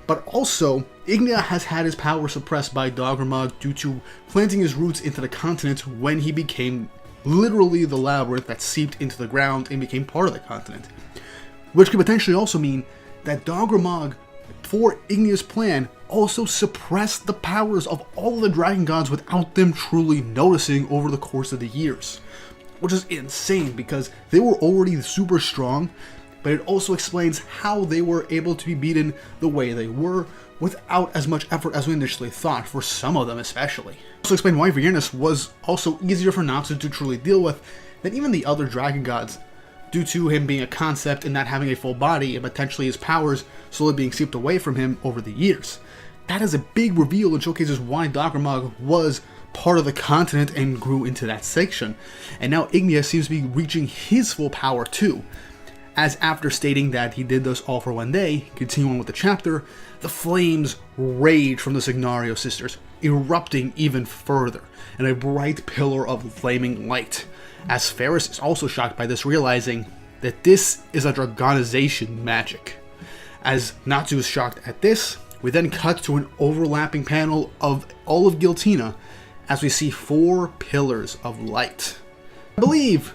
but also Ignia has had his power suppressed by Doggermug due to planting his roots into the continent when he became literally the labyrinth that seeped into the ground and became part of the continent. Which could potentially also mean that Doggermug, for Ignia's plan, also suppressed the powers of all of the Dragon Gods without them truly noticing over the course of the years. Which is insane, because they were already super strong, but it also explains how they were able to be beaten the way they were without as much effort as we initially thought, for some of them especially. Also explain why Viernus was also easier for Natsu to truly deal with than even the other Dragon Gods, due to him being a concept and not having a full body, and potentially his powers slowly being seeped away from him over the years. That is a big reveal and showcases why Doggermug was part of the continent and grew into that section. And now Ignia seems to be reaching his full power too, as after stating that he did this all for one day, continuing with the chapter, the flames rage from the Signario sisters, erupting even further in a bright pillar of flaming light, as Ferris is also shocked by this, realizing that this is a dragonization magic. As Natsu is shocked at this, we then cut to an overlapping panel of all of Giltina as we see 4 pillars of light. I believe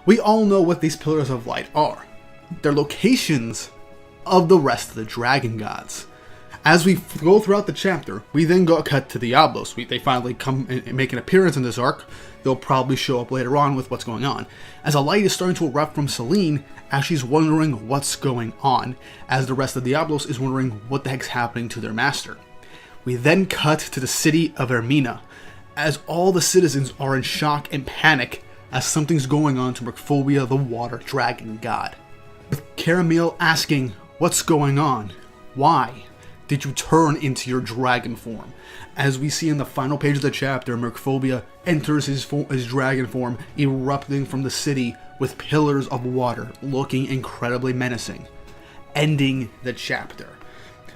we all know what these pillars of light are. They're locations of the rest of the Dragon Gods. As we go throughout the chapter, we then cut to Diablos. They finally come and make an appearance in this arc. They'll probably show up later on with what's going on, as a light is starting to erupt from Selene as she's wondering what's going on, as the rest of Diablos is wondering what the heck's happening to their master. We then cut to the city of Ermina, as all the citizens are in shock and panic as something's going on to Mercphobia, the water dragon god. With Caramel asking, what's going on? Why did you turn into your dragon form? As we see in the final page of the chapter, Mercphobia enters his dragon form, erupting from the city with pillars of water, looking incredibly menacing, ending the chapter.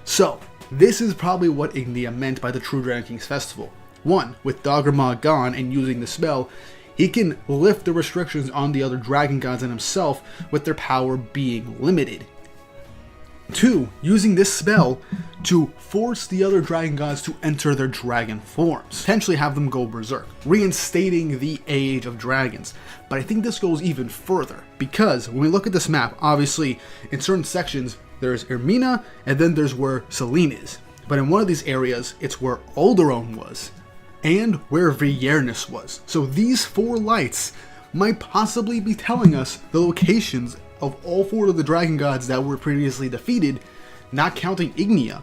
So, this is probably what Ignia meant by the True Dragon King's Festival. 1, with Doggermug gone and using the spell, he can lift the restrictions on the other Dragon Gods and himself with their power being limited. 2, using this spell to force the other Dragon Gods to enter their dragon forms, potentially have them go berserk, reinstating the Age of Dragons. But I think this goes even further, because when we look at this map, obviously in certain sections there's Ermina and then there's where Selene is. But in one of these areas, it's where Alderaan was, and where Viernus was. So these 4 lights might possibly be telling us the locations of all 4 of the dragon gods that were previously defeated, not counting Ignia,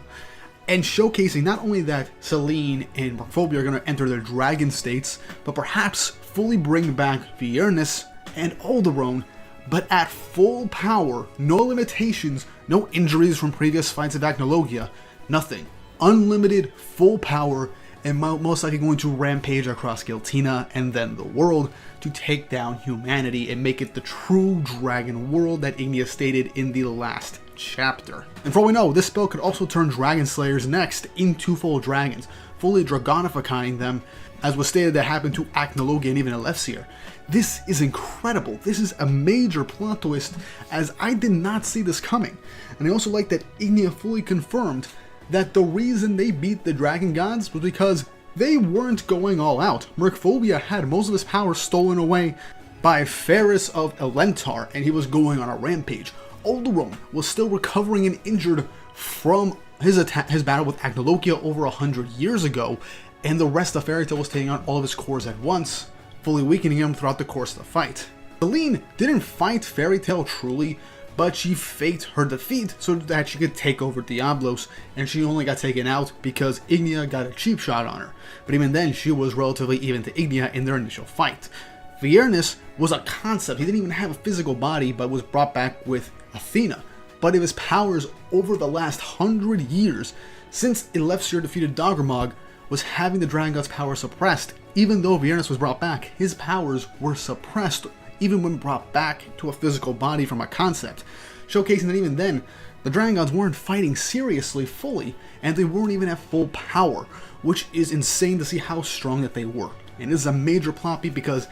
and showcasing not only that Selene and Morphobia are going to enter their dragon states, but perhaps fully bring back Viernus and Alderaan, but at full power, no limitations, no injuries from previous fights of Acnologia, nothing. Unlimited, full power, and most likely going to rampage across Giltina and then the world to take down humanity and make it the true dragon world that Ignia stated in the last chapter. And for all we know, this spell could also turn Dragon Slayers next into full dragons, fully dragonifying them, as was stated that happened to Acnologia and even Elefsir. This is incredible. This is a major plot twist, as I did not see this coming. And I also like that Ignia fully confirmed that the reason they beat the dragon gods was because they weren't going all out. Mercphobia had most of his power stolen away by Ferris of Elentar, and he was going on a rampage. Alderaan was still recovering and injured from his battle with Acnologia over 100 years ago, and the rest of Fairy Tail was taking on all of his cores at once, fully weakening him throughout the course of the fight. Selene didn't fight Fairy Tail truly, but she faked her defeat so that she could take over Diablos, and she only got taken out because Ignia got a cheap shot on her. But even then, she was relatively even to Ignia in their initial fight. Viernus was a concept. He didn't even have a physical body, but was brought back with Athena. But of his powers over the last 100 years, since Elefsir defeated Doggermog, was having the Dragon God's power suppressed. Even though Viernus was brought back, his powers were suppressed even when brought back to a physical body from a concept, showcasing that even then, the Dragon Gods weren't fighting seriously fully, and they weren't even at full power, which is insane to see how strong that they were. And this is a major plot beat because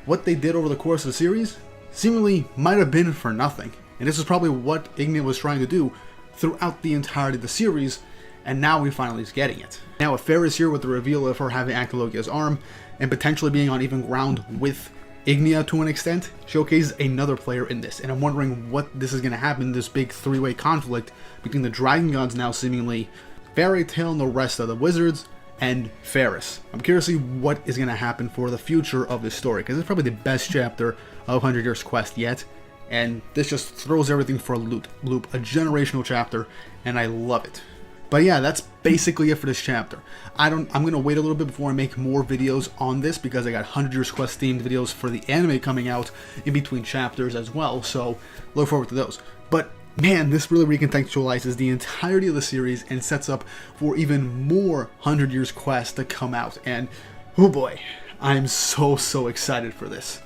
what they did over the course of the series seemingly might have been for nothing. And this is probably what Ignia was trying to do throughout the entirety of the series, and now we finally is getting it. Now with Ferris here with the reveal of her having Acnologia's arm, and potentially being on even ground with Ignia to an extent, showcases another player in this, and I'm wondering what this is going to happen, this big 3-way conflict between the Dragon Gods now seemingly, Fairy Tail and the rest of the wizards, and Ferris. I'm curious to see what is going to happen for the future of this story, because it's probably the best chapter of 100 Years Quest yet, and this just throws everything for a loop, a generational chapter, and I love it. But yeah, that's basically it for this chapter. I'm going to wait a little bit before I make more videos on this because I got 100 Years Quest themed videos for the anime coming out in between chapters as well, so look forward to those. But man, this really recontextualizes the entirety of the series and sets up for even more 100 Years Quest to come out, and oh boy, I'm so excited for this.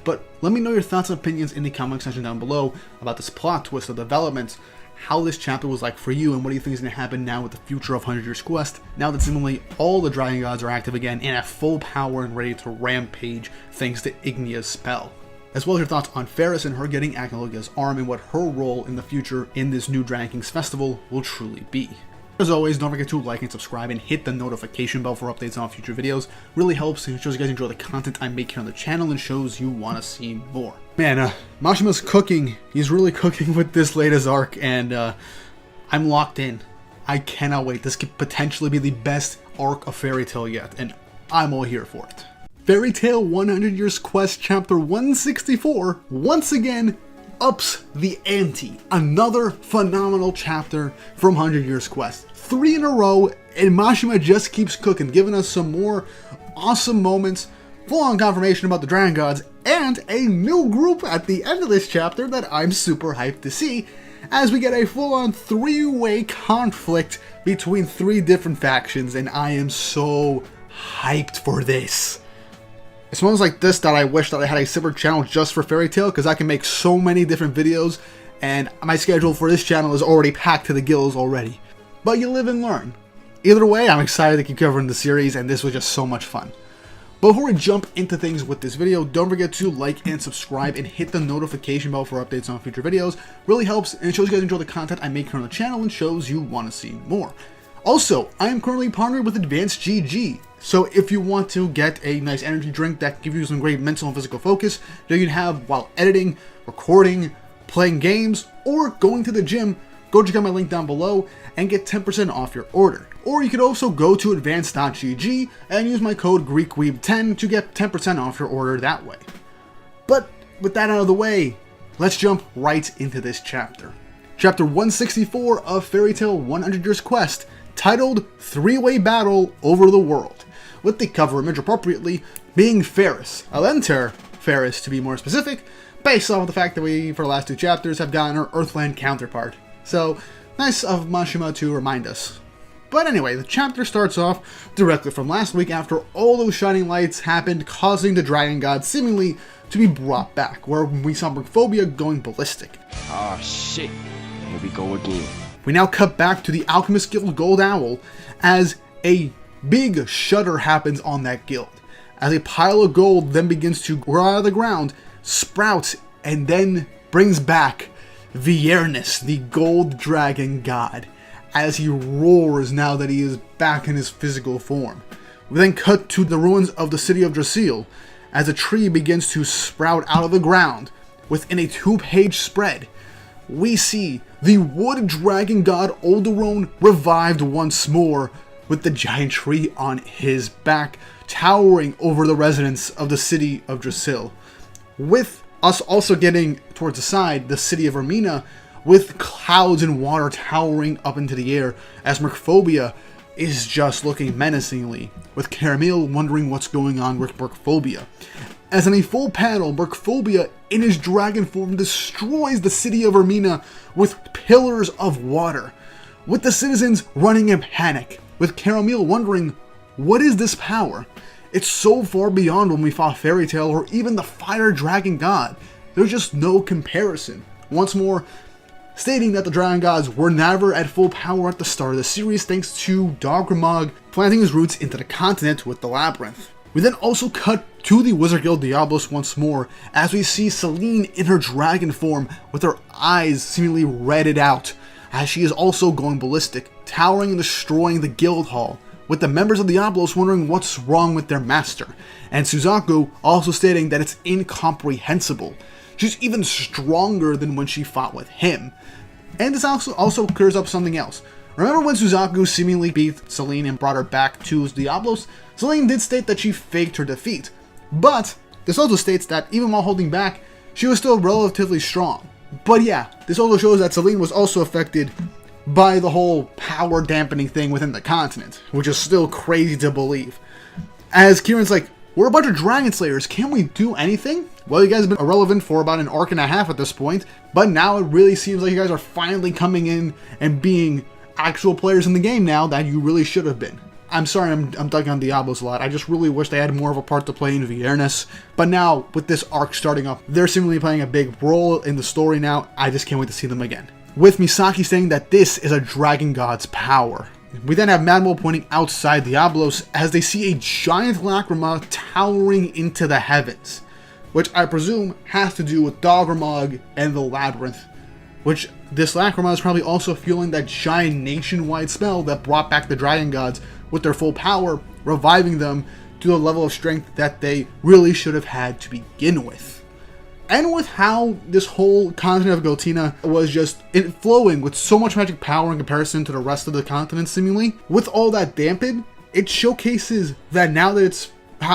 But let me know your thoughts and opinions in the comment section down below about this plot twist, the developments, how this chapter was like for you, and what do you think is going to happen now with the future of 100 Years Quest, now that seemingly all the Dragon Gods are active again and at full power and ready to rampage thanks to Ignia's spell. As well as your thoughts on Ferris and her getting Acnologia's arm and what her role in the future in this new Dragon Kings festival will truly be. As always, don't forget to like and subscribe and hit the notification bell for updates on future videos. Really helps and shows you guys enjoy the content I make here on the channel and shows you want to see more. Man, Mashima's cooking. He's really cooking with this latest arc, and I'm locked in. I cannot wait. This could potentially be the best arc of Fairy Tail yet, and I'm all here for it. Fairy Tail 100 Years Quest Chapter 164 once again ups the ante. Another phenomenal chapter from 100 Years Quest. 3 in a row, and Mashima just keeps cooking, giving us some more awesome moments, full-on confirmation about the Dragon Gods, and a new group at the end of this chapter that I'm super hyped to see, as we get a full-on 3-way conflict between 3 different factions, and I am so hyped for this. It's moments like this that I wish that I had a separate channel just for Fairy Tail, because I can make so many different videos, and my schedule for this channel is already packed to the gills already. But you live and learn. Either way, I'm excited to keep covering the series, and this was just so much fun. Before we jump into things with this video, don't forget to like and subscribe and hit the notification bell for updates on future videos. Really helps, and it shows you guys enjoy the content I make here on the channel and shows you want to see more. Also, I am currently partnered with Advanced GG, so if you want to get a nice energy drink that gives you some great mental and physical focus that you can have while editing, recording, playing games, or going to the gym, go check out my link down below and get 10% off your order. Or you could also go to advanced.gg and use my code GreekWeeb10 to get 10% off your order that way. But with that out of the way, let's jump right into this chapter. Chapter 164 of Fairy Tail 100 Years Quest, titled Three-Way Battle Over the World, with the cover image appropriately being Ferris, Alenter Ferris to be more specific, based off of the fact that we, for the last 2 chapters, have gotten our Earthland counterpart. So, nice of Mashima to remind us. But anyway, the chapter starts off directly from last week after all those shining lights happened, causing the Dragon God seemingly to be brought back, where we saw Merphobia going ballistic. Oh shit, here we go again. We now cut back to the Alchemist Guild Gold Owl as a big shudder happens on that guild, as a pile of gold then begins to grow out of the ground, sprout, and then brings back Viernus, the Gold Dragon God, as he roars now that he is back in his physical form. We then cut to the ruins of the city of Drasil, as a tree begins to sprout out of the ground. Within a 2-page spread, we see the Wood Dragon God Alderone revived once more, with the giant tree on his back, towering over the residents of the city of Drasil. With us also getting towards the side, the city of Ermina, with clouds and water towering up into the air, as Merphobia is just looking menacingly, with Caramel wondering what's going on with Merphobia. As in a full panel, Merphobia in his dragon form destroys the city of Ermina with pillars of water, with the citizens running in panic, with Caramel wondering, what is this power? It's so far beyond when we fought Fairy Tail or even the Fire Dragon God. There's just no comparison. Once more, stating that the Dragon Gods were never at full power at the start of the series thanks to Dogramag planting his roots into the continent with the Labyrinth. We then also cut to the Wizard Guild Diablos once more as we see Celine in her dragon form with her eyes seemingly redded out as she is also going ballistic, towering and destroying the guild hall, with the members of Diablos wondering what's wrong with their master, and Suzaku also stating that it's incomprehensible. She's even stronger than when she fought with him. And this also clears up something else. Remember when Suzaku seemingly beat Celine and brought her back to Diablos? Celine did state that she faked her defeat, but this also states that even while holding back, she was still relatively strong. But yeah, this also shows that Celine was also affected by the whole power dampening thing within the continent, which is still crazy to believe. As Kieran's like, we're a bunch of Dragon Slayers, can we do anything? Well, you guys have been irrelevant for about an arc and a half at this point, but now it really seems like you guys are finally coming in and being actual players in the game now that you really should have been. I'm sorry I'm dunking on Diablos a lot, I just really wish they had more of a part to play in Viernus, but now, with this arc starting up, they're seemingly playing a big role in the story now. I just can't wait to see them again. With Misaki saying that this is a Dragon God's power. We then have Manuel pointing outside Diablos as they see a giant lacrima towering into the heavens, which I presume has to do with Dogramag and the Labyrinth, which this lacrima is probably also fueling that giant nationwide spell that brought back the Dragon Gods with their full power, reviving them to the level of strength that they really should have had to begin with. And with how this whole continent of Gotina was just flowing with so much magic power in comparison to the rest of the continent seemingly, with all that dampened, it showcases that now that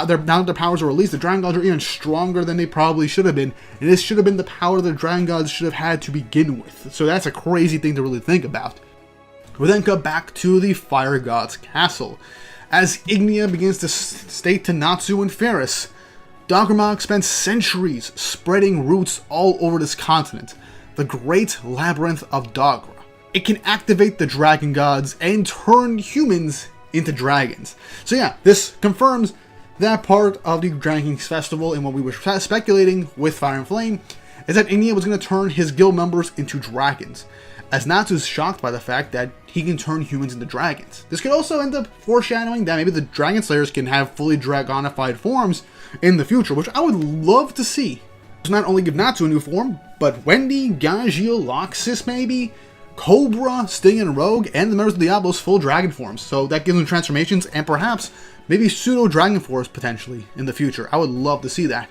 their powers are released, the Dragon Gods are even stronger than they probably should have been, and this should have been the power the Dragon Gods should have had to begin with. So that's a crazy thing to really think about. We then cut back to the Fire God's castle, as Ignia begins to state to Natsu and Ferris, Dogramag spent centuries spreading roots all over this continent, the Great Labyrinth of Dogra. It can activate the Dragon Gods and turn humans into dragons. So yeah, this confirms that part of the Dragon King's festival and what we were speculating with Fire and Flame is that Ignia was going to turn his guild members into dragons, as Natsu is shocked by the fact that he can turn humans into dragons. This could also end up foreshadowing that maybe the Dragon Slayers can have fully dragonified forms in the future, which I would love to see. To not only give Natsu a new form, but Wendy, Gagil, Loxus maybe, Cobra, Sting, and Rogue, and the members of Diablos full dragon forms. So that gives them transformations and perhaps maybe pseudo dragon forms potentially in the future. I would love to see that.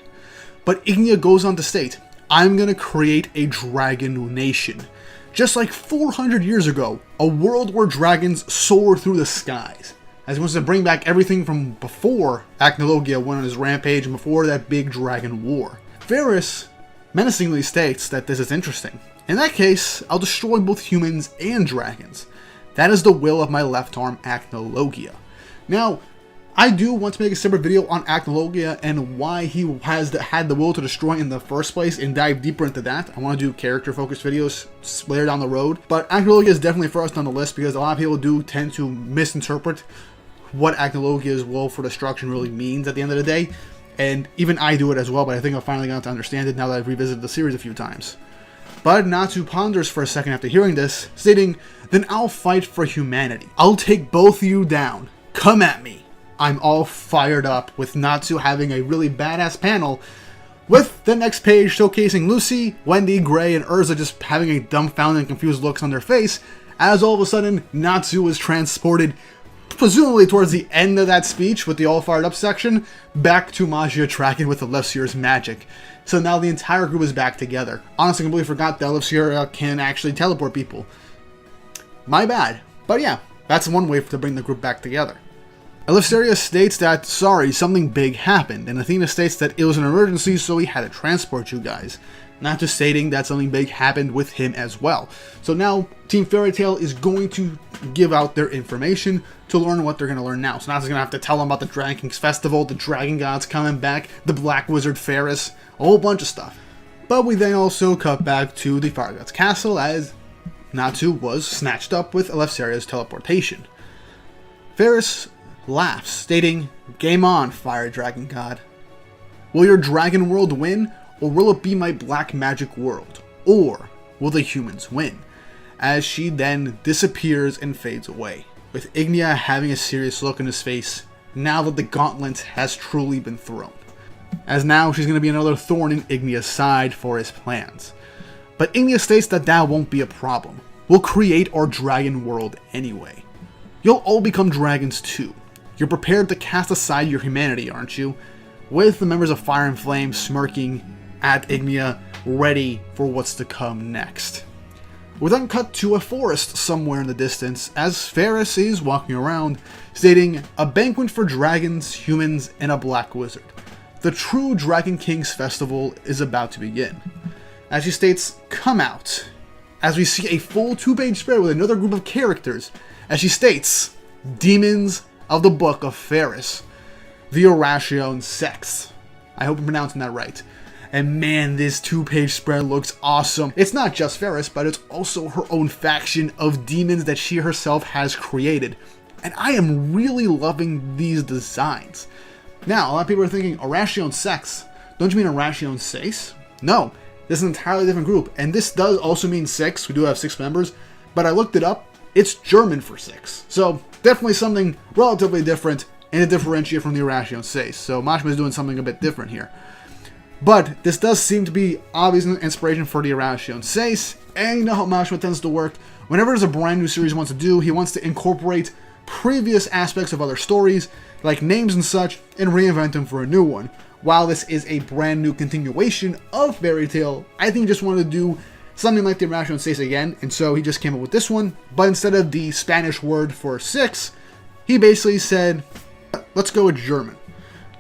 But Ignia goes on to state, I'm gonna create a dragon nation. Just like 400 years ago, a world where dragons soar through the skies. As he wants to bring back everything from before Acnologia went on his rampage and before that big dragon war. Ferris menacingly states that this is interesting. In that case, I'll destroy both humans and dragons. That is the will of my left arm, Acnologia. Now, I do want to make a separate video on Acnologia and why he had the will to destroy in the first place and dive deeper into that. I want to do character-focused videos later down the road. But Acnologia is definitely first on the list because a lot of people do tend to misinterpret what Acnologia's will for destruction really means at the end of the day. And even I do it as well, but I think I've finally gotten to understand it now that I've revisited the series a few times. But Natsu ponders for a second after hearing this, stating, "Then I'll fight for humanity. I'll take both of you down. Come at me." I'm all fired up with Natsu having a really badass panel, with the next page showcasing Lucy, Wendy, Gray, and Urza just having a dumbfounded and confused looks on their face, as all of a sudden Natsu is transported, presumably towards the end of that speech with the all fired up section, back to Magia tracking with Elixir's magic. So now the entire group is back together. Honestly, I completely forgot that Elixir can actually teleport people. My bad. But yeah, that's one way to bring the group back together. Elixir states that, sorry, something big happened, and Athena states that it was an emergency, so he had to transport you guys. Not just stating that something big happened with him as well. So now, Team Fairy Tail is going to give out their information to learn what they're going to learn now. So now they're going to have to tell them about the Dragon King's Festival, the Dragon Gods coming back, the Black Wizard Ferris, a whole bunch of stuff. But we then also cut back to the Fire God's Castle as Natsu was snatched up with Elefseria's teleportation. Ferris laughs, stating, "Game on, Fire Dragon God. Will your dragon world win, or will it be my black magic world? Or will the humans win?" As she then disappears and fades away, with Ignia having a serious look in his face now that the gauntlet has truly been thrown. As now she's going to be another thorn in Ignia's side for his plans. But Ignia states that that won't be a problem. We'll create our dragon world anyway. You'll all become dragons too. You're prepared to cast aside your humanity, aren't you? With the members of Fire and Flame smirking at Ignia, ready for what's to come next. We then cut to a forest somewhere in the distance as Ferris is walking around, stating, "A banquet for dragons, humans, and a black wizard. The true Dragon King's festival is about to begin." As she states, "Come out," as we see a full 2-page spread with another group of characters, as she states, "Demons of the Book of Ferris, the Oracion Sex." I hope I'm pronouncing that right. And man, this 2-page spread looks awesome. It's not just Ferris, but it's also her own faction of demons that she herself has created. And I am really loving these designs. Now, a lot of people are thinking, Oracion Sex, don't you mean Oracion Seis? No, this is an entirely different group. And this does also mean 6. We do have 6 members, but I looked it up. It's German for 6. So definitely something relatively different and to differentiate from the Oracion Seis. So Mashima is doing something a bit different here. But this does seem to be obvious inspiration for the Oracion Seis, and you know how Mashima tends to work. Whenever there's a brand new series he wants to do, he wants to incorporate previous aspects of other stories, like names and such, and reinvent them for a new one. While this is a brand new continuation of Fairy Tail, I think he just wanted to do something like the Oracion Seis again, and so he just came up with this one, but instead of the Spanish word for 6, he basically said, let's go with German.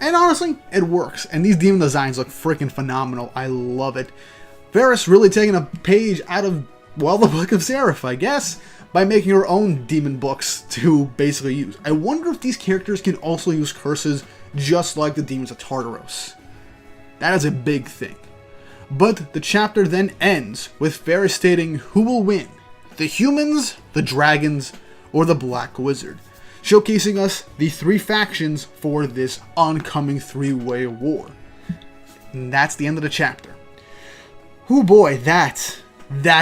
And honestly, it works. And these demon designs look freaking phenomenal. I love it. Ferris really taking a page out of, well, the Book of Seraph, I guess, by making her own demon books to basically use. I wonder if these characters can also use curses just like the demons of Tartaros. That is a big thing. But the chapter then ends with Ferris stating who will win, the humans, the dragons, or the Black Wizard, showcasing us the 3 factions for this oncoming 3-way war. And that's the end of the chapter. Oh boy, that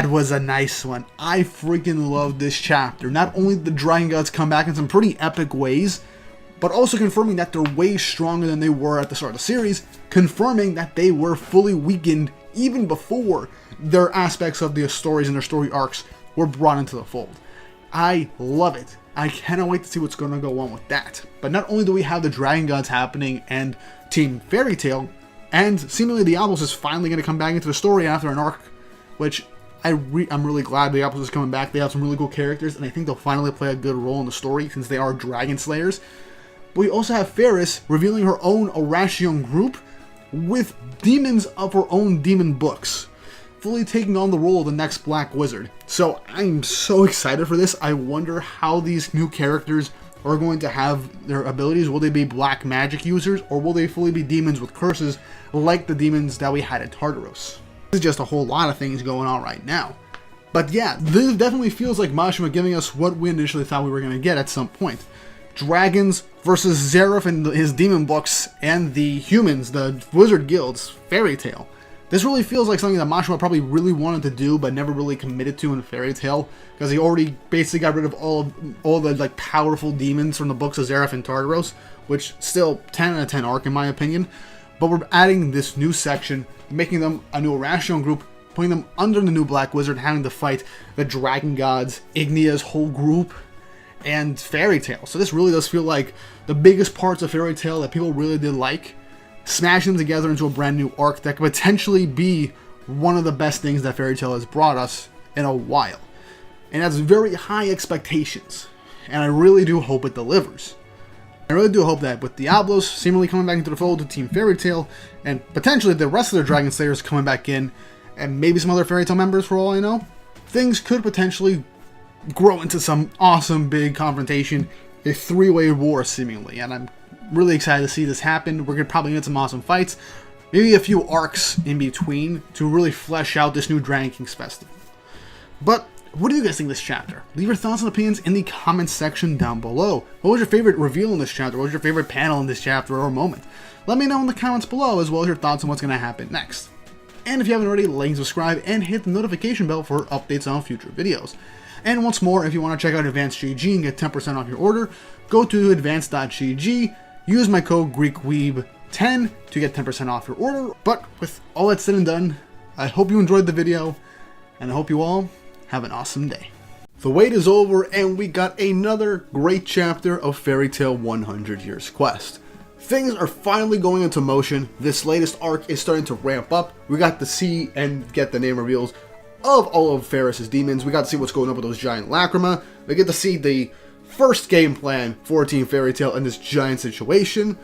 was a nice one. I freaking love this chapter. Not only did the Dragon Gods come back in some pretty epic ways, but also confirming that they're way stronger than they were at the start of the series, confirming that they were fully weakened even before their aspects of their stories and their story arcs were brought into the fold. I love it. I cannot wait to see what's going to go on with that. But not only do we have the Dragon Gods happening and Team Fairy Tail, and seemingly the Diablos is finally going to come back into the story after an arc, which I'm really glad the Diablos is coming back. They have some really cool characters, and I think they'll finally play a good role in the story since they are Dragon Slayers. But we also have Ferris revealing her own Oracion group with demons of her own demon books, fully taking on the role of the next Black Wizard. So I'm so excited for this. I wonder how these new characters are going to have their abilities. Will they be black magic users, or will they fully be demons with curses like the demons that we had in Tartaros? This is just a whole lot of things going on right now. But yeah, this definitely feels like Mashima giving us what we initially thought we were going to get at some point. Dragons versus Zeref and his demon books, and the humans, the wizard guilds, Fairy Tail. This really feels like something that Mashima probably really wanted to do, but never really committed to in Fairy Tail, because he already basically got rid of all the like powerful demons from the books of Zeref and Tartaros, which still 10 out of 10 arc in my opinion. But we're adding this new section, making them a new Irrational group, putting them under the new Black Wizard, having to fight the Dragon Gods, Ignia's whole group, and Fairy Tail. So this really does feel like the biggest parts of Fairy Tail that people really did like, smashing them together into a brand new arc that could potentially be one of the best things that Fairy Tail has brought us in a while. And that's very high expectations, and I really do hope it delivers. I really do hope that with Diablos seemingly coming back into the fold to Team Fairy Tail, and potentially the rest of their Dragon Slayers coming back in, and maybe some other Fairy Tail members for all I know, things could potentially grow into some awesome big confrontation, a three-way war seemingly, and I'm really excited to see this happen. We're gonna probably get some awesome fights, maybe a few arcs in between to really flesh out this new Dragon Kings festival. But what do you guys think of this chapter? Leave your thoughts and opinions in the comments section down below. What was your favorite reveal in this chapter? What was your favorite panel in this chapter or moment? Let me know in the comments below, as well as your thoughts on what's going to happen next. And if you haven't already, like and subscribe and hit the notification bell for updates on future videos. And once more, if you want to check out Advanced GG and get 10% off your order, go to advanced.gg, use my code GreekWeeb10 to get 10% off your order. But with all that said and done, I hope you enjoyed the video, and I hope you all have an awesome day. The wait is over, and we got another great chapter of Fairy Tail 100 Years Quest. Things are finally going into motion. This latest arc is starting to ramp up. We got to see and get the name reveals of all of Ferris's demons. We got to see what's going on with those giant lacrima. We get to see the first game plan for Team Fairy Tail in this giant situation.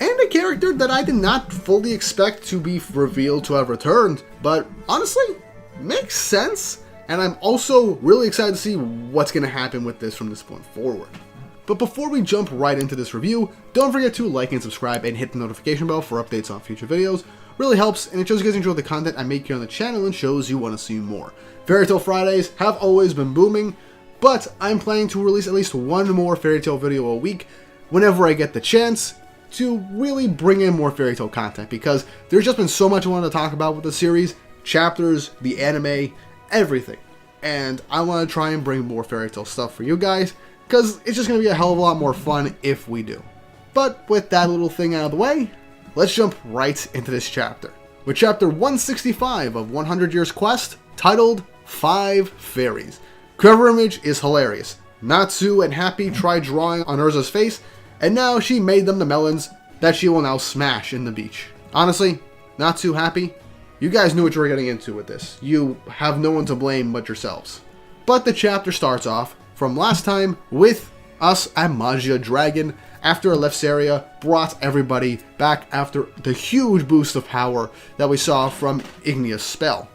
And a character that I did not fully expect to be revealed to have returned, but honestly, makes sense. And I'm also really excited to see what's going to happen with this from this point forward. But before we jump right into this review, don't forget to like and subscribe and hit the notification bell for updates on future videos. Really helps, and it shows you guys enjoy the content I make here on the channel and shows you want to see more. Fairy Tail Fridays have always been booming, but I'm planning to release at least one more Fairy Tail video a week whenever I get the chance to really bring in more Fairy Tail content, because there's just been so much I want to talk about with the series, chapters, the anime, everything. And I want to try and bring more Fairy Tail stuff for you guys, because it's just going to be a hell of a lot more fun if we do. But with that little thing out of the way, let's jump right into this chapter. With chapter 165 of 100 Years Quest, titled 5 Fairies. Cover image is hilarious. Natsu and Happy tried drawing on Urza's face, and now she made them the melons that she will now smash in the beach. Honestly, Natsu, Happy, you guys knew what you were getting into with this. You have no one to blame but yourselves. But the chapter starts off from last time with us at Magia Dragon after Eleftheria brought everybody back after the huge boost of power that we saw from Ignia's spell,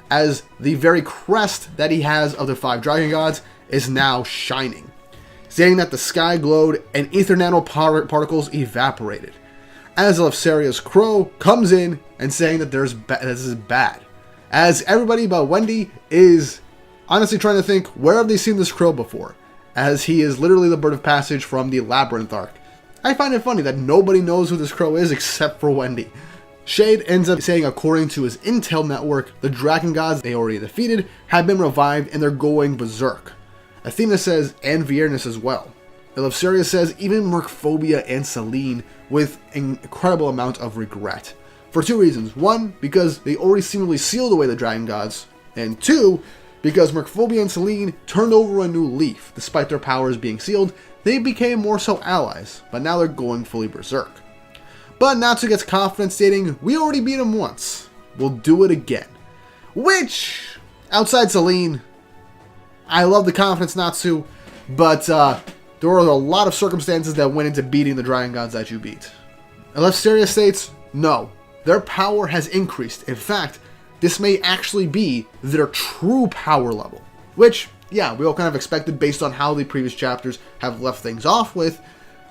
as the very crest that he has of the 5 Dragon Gods is now shining, saying that the sky glowed and ether nano particles evaporated, as Eleftheria's crow comes in and saying that this is bad, as everybody but Wendy is honestly trying to think, where have they seen this crow before, as he is literally the bird of passage from the Labyrinth arc. I find it funny that nobody knows who this crow is except for Wendy. Shade ends up saying, according to his intel network, the Dragon Gods they already defeated have been revived and they're going berserk. Athena says, and Viernus as well. Eleftheria says even Mercphobia and Selene with an incredible amount of regret. For 2 reasons. 1, because they already seemingly sealed away the Dragon Gods, and 2, because Mercphobia and Selene turned over a new leaf. Despite their powers being sealed, they became more so allies, but now they're going fully berserk. But Natsu gets confident, stating, we already beat him once. We'll do it again. Which, outside Selene, I love the confidence, Natsu, but there were a lot of circumstances that went into beating the Dragon Gods that you beat. Eleftheria states, No, their power has increased. In fact, this may actually be their true power level. Which, yeah, we all kind of expected based on how the previous chapters have left things off with.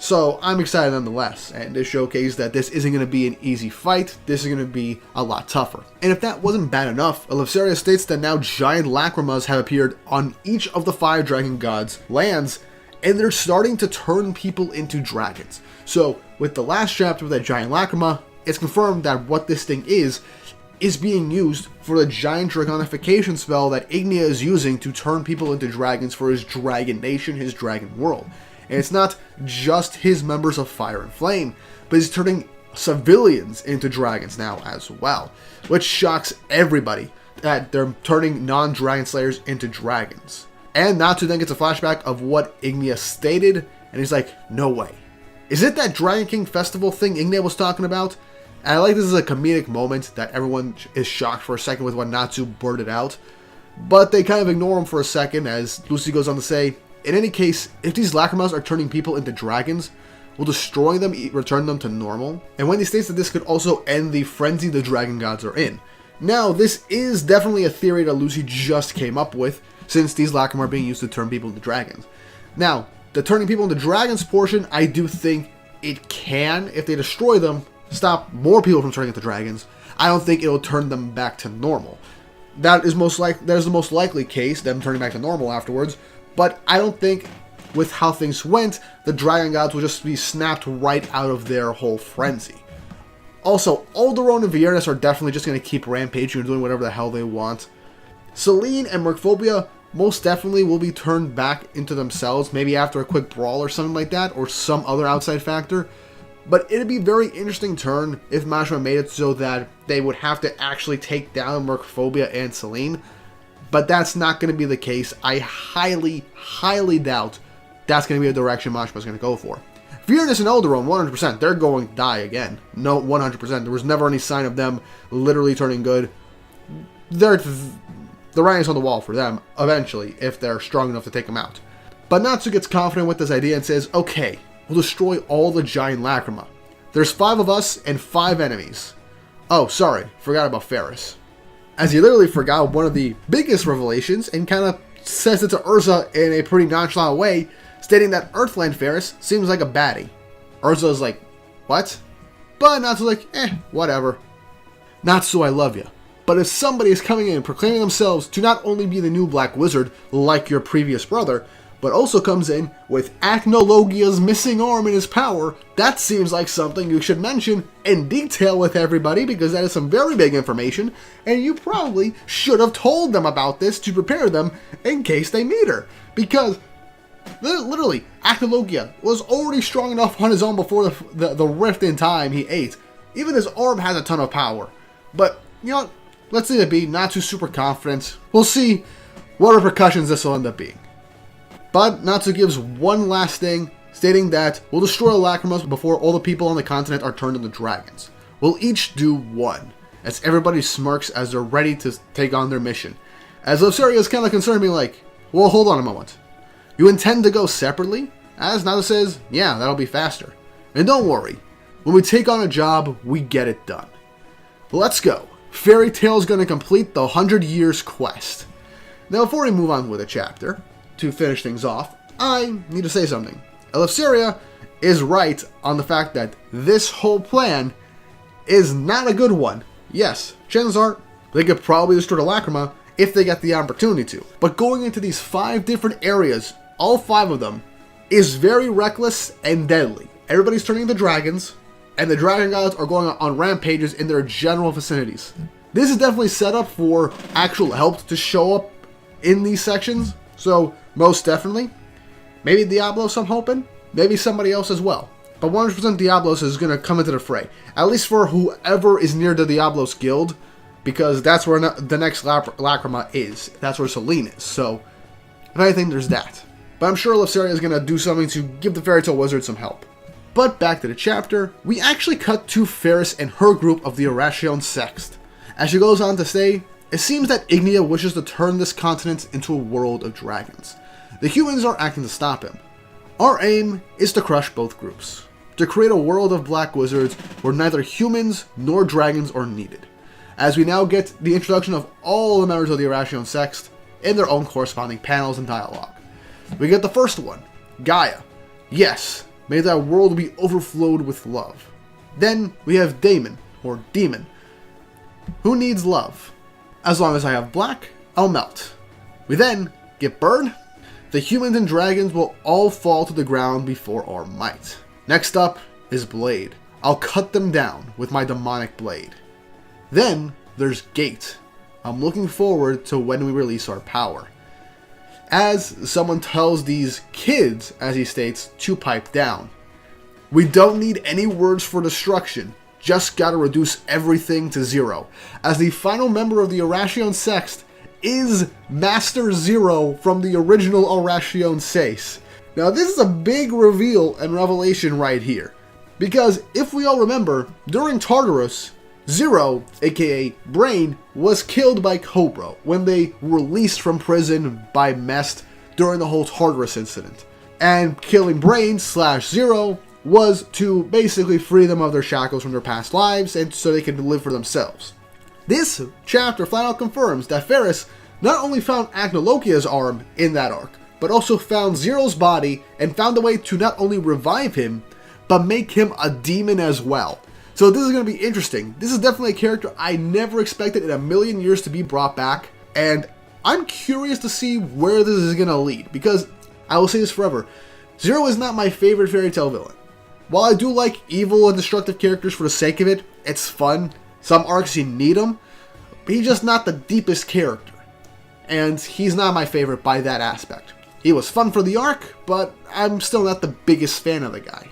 So I'm excited nonetheless, and this showcased that this isn't going to be an easy fight, this is going to be a lot tougher. And if that wasn't bad enough, Eleftheria states that now giant lacrimas have appeared on each of the 5 dragon gods' lands, and they're starting to turn people into dragons. So with the last chapter of that giant lacrima, it's confirmed that what this thing is being used for the giant dragonification spell that Ignia is using to turn people into dragons for his dragon nation, his dragon world. And it's not just his members of Fire and Flame, but he's turning civilians into dragons now as well. Which shocks everybody that they're turning non-dragon slayers into dragons. And Natsu then gets a flashback of what Ignia stated, and he's like, no way. Is it that Dragon King festival thing Ignia was talking about? And I like this as a comedic moment that everyone is shocked for a second with what Natsu blurted out. But they kind of ignore him for a second as Lucy goes on to say, in any case, if these lacrimas are turning people into dragons, will destroying them return them to normal? And Wendy states that this could also end the frenzy the dragon gods are in. Now, this is definitely a theory that Lucy just came up with, since these lacrima are being used to turn people into dragons. Now, the turning people into dragons portion, I do think it can, if they destroy them, stop more people from turning into dragons. I don't think it'll turn them back to normal. That is the most likely case, them turning back to normal afterwards. But I don't think, with how things went, the dragon gods will just be snapped right out of their whole frenzy. Also, Alderaan and Viernus are definitely just going to keep rampaging and doing whatever the hell they want. Selene and Mercphobia most definitely will be turned back into themselves, maybe after a quick brawl or something like that, or some other outside factor. But it'd be a very interesting turn if Mashima made it so that they would have to actually take down Mercphobia and Selene. But that's not going to be the case. I highly, highly doubt that's going to be a direction Mashima's going to go for. Viernus and Alderaan, 100%, they're going to die again. No, 100%. There was never any sign of them literally turning good. The writing's on the wall for them, eventually, if they're strong enough to take them out. But Natsu gets confident with this idea and says, okay, we'll destroy all the giant lacrima. There's 5 of us and 5 enemies. Oh, sorry, forgot about Ferris. As he literally forgot one of the biggest revelations and kind of says it to Urza in a pretty nonchalant way, stating that Earthland Ferris seems like a baddie. Urza's like, what? But Natsu's like, whatever. Natsu, I love you. But if somebody is coming in and proclaiming themselves to not only be the new Black Wizard like your previous brother, but also comes in with Acnologia's missing arm in his power, that seems like something you should mention in detail with everybody, because that is some very big information, and you probably should have told them about this to prepare them in case they meet her. Because, literally, Acnologia was already strong enough on his own before the rift in time he ate. Even his arm has a ton of power. But, you know, let's leave it be, not too super confident. We'll see what repercussions this will end up being. But Natsu gives one last thing, stating that we'll destroy the lacrimas before all the people on the continent are turned into dragons. We'll each do one, as everybody smirks as they're ready to take on their mission. As Eleftheria is kind of concerned, being like, well, hold on a moment. You intend to go separately? As Natsu says, yeah, that'll be faster. And don't worry, when we take on a job, we get it done. Let's go. Fairy Tail's gonna complete the 100 Years quest. Now, before we move on with the chapter, to finish things off, I need to say something. Eleftheria is right on the fact that this whole plan is not a good one. Yes, chances are they could probably destroy the lacrima if they get the opportunity to. But going into these 5 different areas, all 5 of them, is very reckless and deadly. Everybody's turning into dragons, and the dragon gods are going on rampages in their general vicinities. This is definitely set up for actual help to show up in these sections, so most definitely. Maybe Diablos, I'm hoping. Maybe somebody else as well. But 100% Diablos is going to come into the fray. At least for whoever is near the Diablos guild. Because that's where the next lacrima is. That's where Selene is. So, if anything, there's that. But I'm sure Eleftheria is going to do something to give the Fairy Tail Wizard some help. But back to the chapter, we actually cut to Ferris and her group of the Arashion Sext. As she goes on to say, it seems that Ignia wishes to turn this continent into a world of dragons. The humans are acting to stop him. Our aim is to crush both groups. to create a world of black wizards where neither humans nor dragons are needed, as we now get the introduction of all the members of the Irrational Sext in their own corresponding panels and dialogue. We get the first one, Gaia. Yes, may that world be overflowed with love. Then we have Daemon, or Demon. Who needs love? As long as I have black, I'll melt. We then get Bird. The humans and dragons will all fall to the ground before our might. Next up is Blade. I'll cut them down with my demonic blade. Then there's Gate. I'm looking forward to when we release our power. As someone tells these kids, as he states, to pipe down. We don't need any words for destruction, just gotta reduce everything to zero, as the final member of the Irrational Sext is Master Zero from the original Irrational Seist. Now this is a big reveal and revelation right here, because if we all remember, during Tartarus, Zero, aka Brain, was killed by Cobra when they were released from prison by Mest during the whole Tartarus incident. And killing Brain / Zero was to basically free them of their shackles from their past lives and so they can live for themselves. This chapter flat out confirms that Ferris not only found Agnolokia's arm in that arc, but also found Zero's body and found a way to not only revive him, but make him a demon as well. So this is going to be interesting. This is definitely a character I never expected in a million years to be brought back, and I'm curious to see where this is going to lead, because I will say this forever, Zero is not my favorite fairy tale villain. While I do like evil and destructive characters for the sake of it, it's fun, some arcs you need him, but he's just not the deepest character. And he's not my favorite by that aspect. He was fun for the arc, but I'm still not the biggest fan of the guy.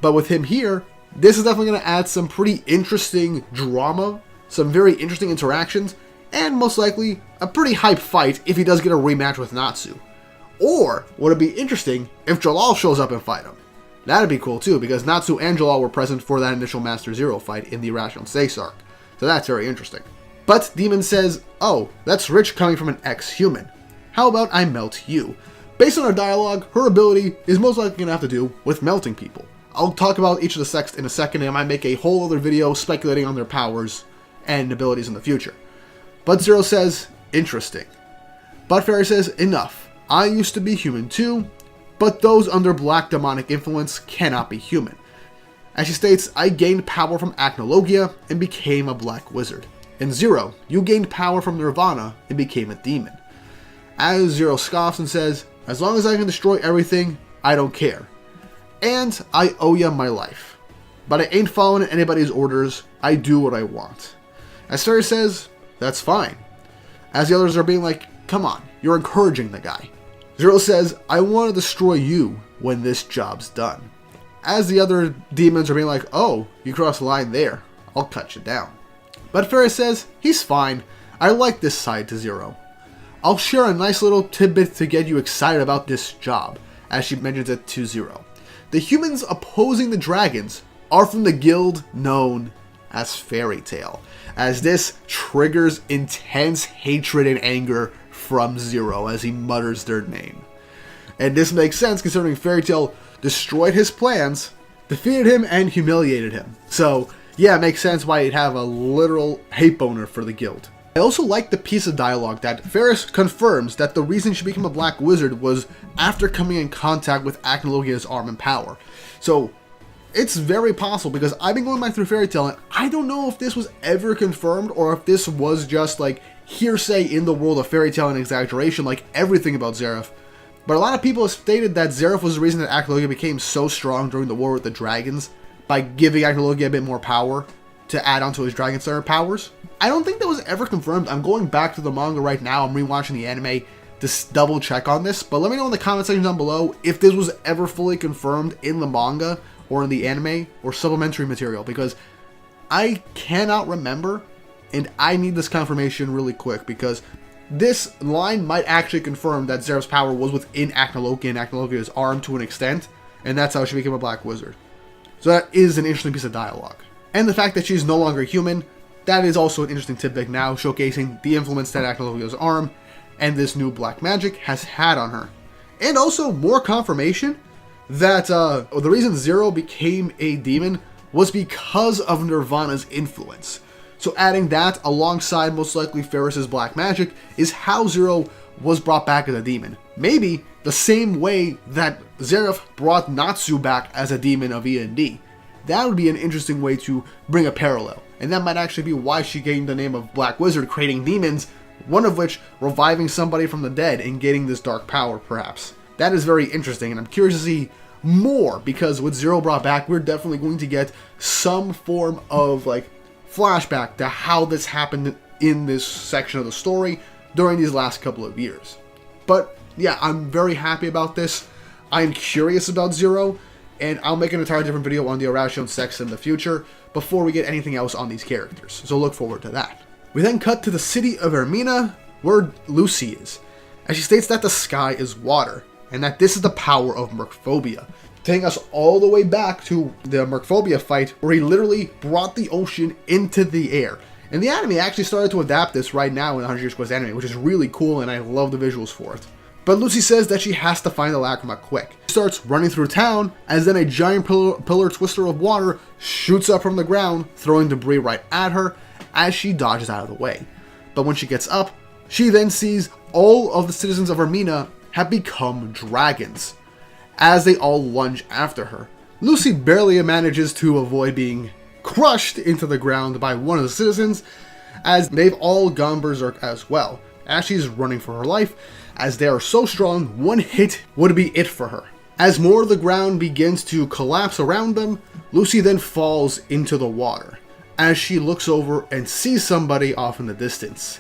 But with him here, this is definitely going to add some pretty interesting drama, some very interesting interactions, and most likely a pretty hype fight if he does get a rematch with Natsu. Or would it be interesting if Jalal shows up and fight him? That'd be cool too, because Natsu and Jalal were present for that initial Master Zero fight in the Irrational Seist arc. So that's very interesting. But Demon says, oh, that's rich coming from an ex-human. How about I melt you? Based on our dialogue, her ability is most likely going to have to do with melting people. I'll talk about each of the Sext in a second, and I might make a whole other video speculating on their powers and abilities in the future. But Zero says, interesting. But Fairy says, enough. I used to be human too, but those under black demonic influence cannot be human. As she states, I gained power from Agnologia and became a black wizard. And Zero, you gained power from Nirvana and became a demon. As Zero scoffs and says, as long as I can destroy everything, I don't care. And I owe ya my life. But I ain't following anybody's orders, I do what I want. As Fairy says, that's fine. As the others are being like, come on, you're encouraging the guy. Zero says, I want to destroy you when this job's done. As the other demons are being like, oh, you crossed the line there, I'll cut you down. But Fairy says, he's fine, I like this side to Zero. I'll share a nice little tidbit to get you excited about this job, as she mentions it to Zero. The humans opposing the dragons are from the guild known as Fairy Tail, as this triggers intense hatred and anger from Zero as he mutters their name. And this makes sense considering Fairy Tail destroyed his plans, defeated him, and humiliated him. So yeah, it makes sense why he'd have a literal hate boner for the guild. I also like the piece of dialogue that Ferris confirms that the reason she became a black wizard was after coming in contact with Agnologia's arm and power. So it's very possible, because I've been going back through Fairy Tail and I don't know if this was ever confirmed or if this was just like hearsay in the world of Fairy Tail and exaggeration like everything about Zeref. But a lot of people have stated that Zeref was the reason that Agnologia became so strong during the war with the dragons by giving Agnologia a bit more power to add onto his Dragon Slayer powers. I don't think that was ever confirmed. I'm going back to the manga right now. I'm rewatching the anime to double check on this. But let me know in the comment section down below if this was ever fully confirmed in the manga or in the anime or supplementary material, because I cannot remember and I need this confirmation really quick, because this line might actually confirm that Zeref's power was within Agnologia and Agnologia's arm to an extent, and that's how she became a black wizard. So that is an interesting piece of dialogue. And the fact that she's no longer human, that is also an interesting tidbit now, showcasing the influence that Agnologia's arm and this new black magic has had on her. And also more confirmation that the reason Zero became a demon was because of Nirvana's influence. So adding that alongside most likely Ferris's black magic is how Zero was brought back as a demon. Maybe the same way that Zeref brought Natsu back as a demon of E&D. That would be an interesting way to bring a parallel. And that might actually be why she gained the name of Black Wizard, creating demons, one of which reviving somebody from the dead and gaining this dark power, perhaps. That is very interesting, and I'm curious to see more, because with Zero brought back, we're definitely going to get some form of, like, flashback to how this happened in this section of the story during these last couple of years. But, yeah, I'm very happy about this. I'm curious about Zero, and I'll make an entirely different video on the Arashon sex in the future before we get anything else on these characters, so look forward to that. We then cut to the city of Ermina, where Lucy is, as she states that the sky is water, and that this is the power of Mercphobia, taking us all the way back to the Mercphobia fight, where he literally brought the ocean into the air. And the anime actually started to adapt this right now in 100 Years Quest anime, which is really cool, and I love the visuals for it. But Lucy says that she has to find the Lacrima quick. She starts running through town, as then a giant pillar twister of water shoots up from the ground, throwing debris right at her as she dodges out of the way. But when she gets up, she then sees all of the citizens of Ermina have become dragons, as they all lunge after her. Lucy barely manages to avoid being crushed into the ground by one of the citizens, as they've all gone berserk as well, as she's running for her life, as they are so strong, one hit would be it for her. As more of the ground begins to collapse around them, Lucy then falls into the water, as she looks over and sees somebody off in the distance.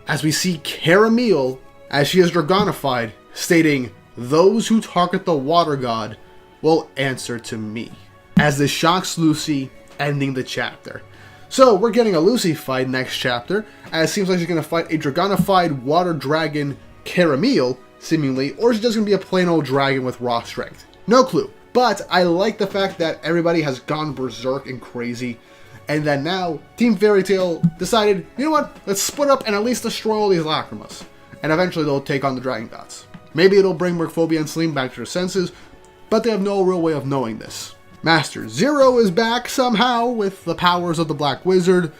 As we see Caramel, as she is dragonified, stating, "Those who target the water god will answer to me," as this shocks Lucy, ending the chapter. So we're getting a Lucy fight next chapter, as it seems like she's going to fight a dragonified water dragon Caramel, seemingly, or is she just going to be a plain old dragon with raw strength? No clue. But I like the fact that everybody has gone berserk and crazy, and then now Team Fairy Tail decided, you know what, let's split up and at least destroy all these Lacrimas, and eventually they'll take on the dragon gods. Maybe it'll bring Mercphobia and Celine back to their senses, but they have no real way of knowing this. Master Zero is back somehow with the powers of the Black Wizard,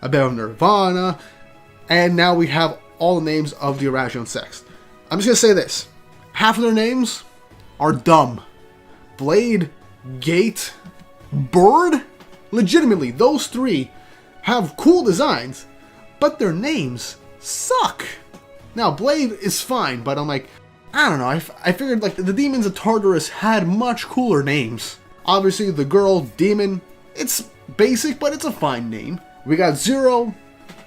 a bit of Nirvana, and now we have all the names of the Arashon sex. I'm just going to say this. Half of their names are dumb. Blade, Gate, Bird? Legitimately, those three have cool designs, but their names suck. Now, Blade is fine, but I'm like, I don't know, I figured like the demons of Tartarus had much cooler names. Obviously, the girl, Demon, it's basic, but it's a fine name. We got Zero.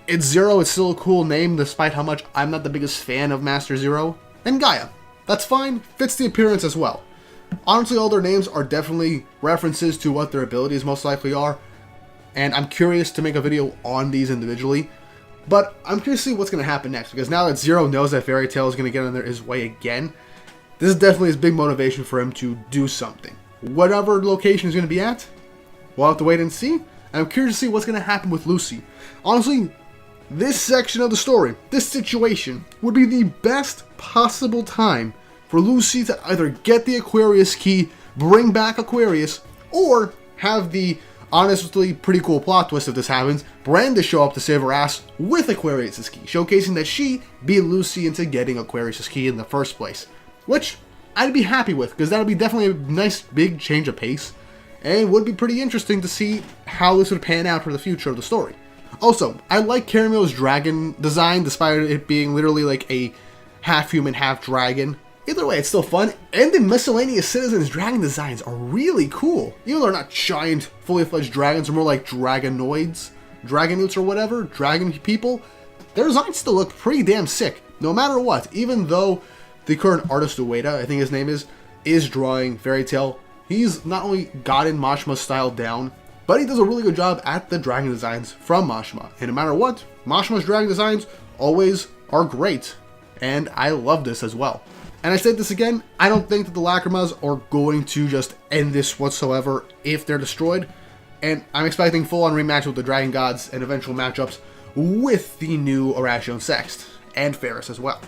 It's Zero, it's still a cool name, despite how much I'm not the biggest fan of Master Zero. And Gaia. That's fine, fits the appearance as well. Honestly, all their names are definitely references to what their abilities most likely are, and I'm curious to make a video on these individually. But I'm curious to see what's going to happen next, because now that Zero knows that Fairy Tail is going to get in his way again, this is definitely his big motivation for him to do something. Whatever location he's going to be at, we'll have to wait and see. And I'm curious to see what's going to happen with Lucy. Honestly, this section of the story, this situation, would be the best possible time for Lucy to either get the Aquarius key, bring back Aquarius, or have the honestly pretty cool plot twist if this happens, Brenda show up to save her ass with Aquarius' key, showcasing that she beat Lucy into getting Aquarius' key in the first place. Which I'd be happy with, because that would be definitely a nice big change of pace, and would be pretty interesting to see how this would pan out for the future of the story. Also, I like Caramel's dragon design, despite it being literally like a half-human, half-dragon. Either way, it's still fun, and the miscellaneous citizens' dragon designs are really cool. Even though they're not giant, fully-fledged dragons, they're more like dragonoids, dragonutes or whatever, dragon people. Their designs still look pretty damn sick, no matter what. Even though the current artist Ueda, I think his name is drawing Fairy Tail, he's not only gotten Mashma's style down, but he does a really good job at the dragon designs from Mashma. And no matter what, Mashma's dragon designs always are great, and I love this as well. And I said this again, I don't think that the Lacrimas are going to just end this whatsoever if they're destroyed. And I'm expecting full-on rematch with the Dragon Gods and eventual matchups with the new Arashon Sext and Ferris as well.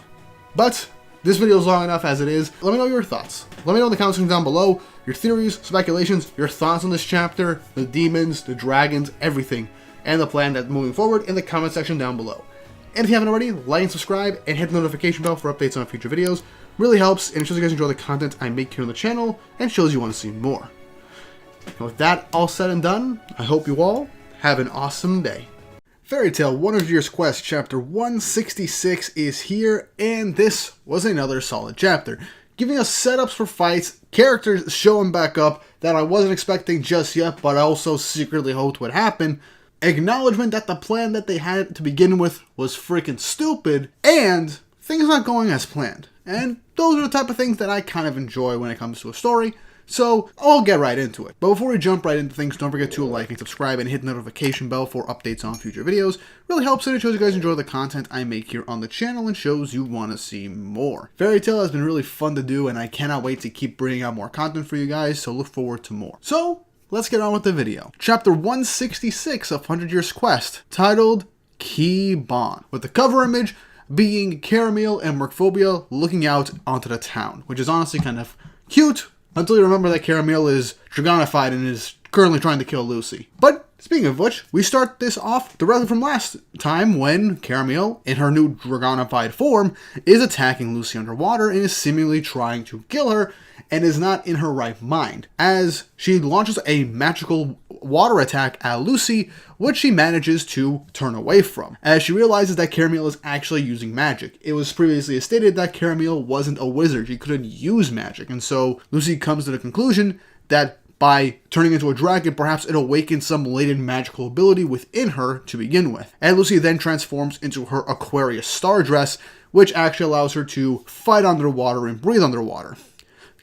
But this video is long enough as it is. Let me know your thoughts. Let me know in the comments section down below your theories, speculations, your thoughts on this chapter, the demons, the dragons, everything, and the plan that moving forward in the comment section down below. And if you haven't already, like and subscribe and hit the notification bell for updates on future videos. Really helps, and it shows you guys enjoy the content I make here on the channel and shows you want to see more. And with that all said and done, I hope you all have an awesome day. Fairy Tail 100 Years Quest Chapter 166 is here, and this was another solid chapter, giving us setups for fights, characters showing back up that I wasn't expecting just yet, but I also secretly hoped would happen, acknowledgement that the plan that they had to begin with was freaking stupid, and things not going as planned. And those are the type of things that I kind of enjoy when it comes to a story, so I'll get right into it. But before we jump right into things, don't forget to like and subscribe and hit the notification bell for updates on future videos. Really helps and it shows you guys enjoy the content I make here on the channel and shows you want to see more. Fairy Tail has been really fun to do, and I cannot wait to keep bringing out more content for you guys, so look forward to more. So, let's get on with the video. Chapter 166 of 100 Years Quest, titled Key Bond, with the cover image being Caramel and Merkphobia looking out onto the town, which is honestly kind of cute, until you remember that Caramel is dragonified and is currently trying to kill Lucy. But speaking of which, we start this off directly from last time when Caramel, in her new dragonified form, is attacking Lucy underwater and is seemingly trying to kill her and is not in her right mind, as she launches a magical water attack at Lucy, which she manages to turn away from, as she realizes that Caramel is actually using magic. It was previously stated that Caramel wasn't a wizard, she couldn't use magic, and so Lucy comes to the conclusion that by turning into a dragon, perhaps it awakens some latent magical ability within her to begin with. And Lucy then transforms into her Aquarius star dress, which actually allows her to fight underwater and breathe underwater.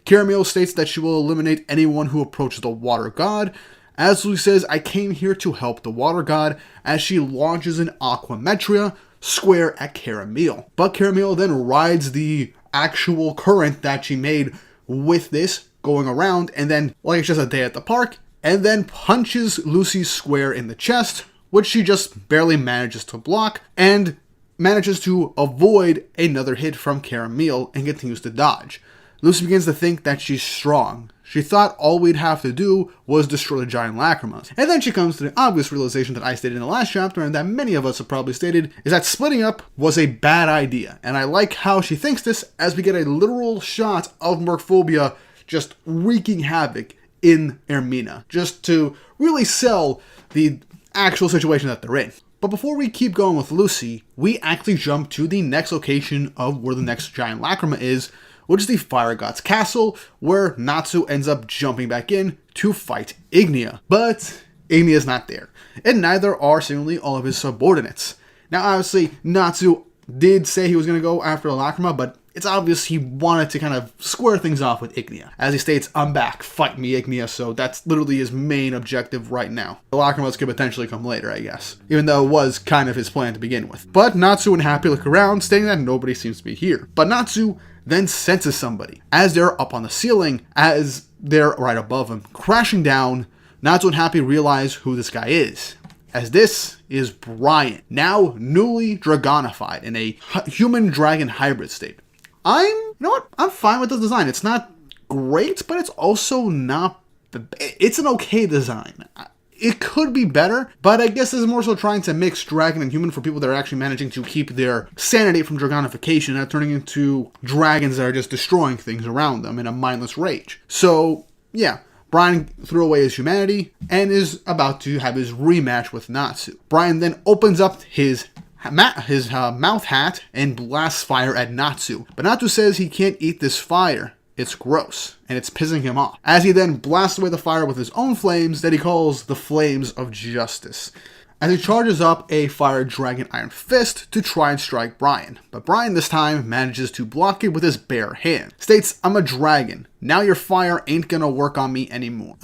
Caramel states that she will eliminate anyone who approaches the water god, as Lucy says, I came here to help the water god, as she launches an Aquametria square at Caramel. But Caramel then rides the actual current that she made with this going around, and then, like it's just a day at the park, and then punches Lucy's square in the chest, which she just barely manages to block, and manages to avoid another hit from Caramel and continues to dodge. Lucy begins to think that she's strong. She thought all we'd have to do was destroy the giant lacrimas. And then she comes to the obvious realization that I stated in the last chapter, and that many of us have probably stated, is that splitting up was a bad idea. And I like how she thinks this, as we get a literal shot of Merkphobia just wreaking havoc in Ermina, just to really sell the actual situation that they're in. But before we keep going with Lucy, we actually jump to the next location of where the next giant lacrima is, which is the Fire God's Castle, where Natsu ends up jumping back in to fight Ignia. But Ignia is not there, and neither are seemingly all of his subordinates. Now obviously, Natsu did say he was going to go after the lacrima, but it's obvious he wanted to kind of square things off with Ignia. As he states, I'm back, fight me Ignia, so that's literally his main objective right now. The lacrimas could potentially come later, I guess, even though it was kind of his plan to begin with. But Natsu and Happy look around, stating that nobody seems to be here. But Natsu then senses somebody, as they're up on the ceiling, as they're right above him. Crashing down, Natsu and Happy realize who this guy is, as this is Brian, now newly dragonified in a human-dragon hybrid state. You know what? I'm fine with the design. It's not great, but it's also not, it's an okay design. It could be better, but I guess this is more so trying to mix dragon and human for people that are actually managing to keep their sanity from dragonification and not turning into dragons that are just destroying things around them in a mindless rage. So, yeah, Brian threw away his humanity and is about to have his rematch with Natsu. Brian then opens up his mouth hat and blasts fire at Natsu, but Natsu says he can't eat this fire. It's gross, and it's pissing him off, as he then blasts away the fire with his own flames that he calls the Flames of Justice, as he charges up a Fire Dragon Iron Fist to try and strike Brian. But Brian this time manages to block it with his bare hand. States, I'm a dragon. Now your fire ain't gonna work on me anymore.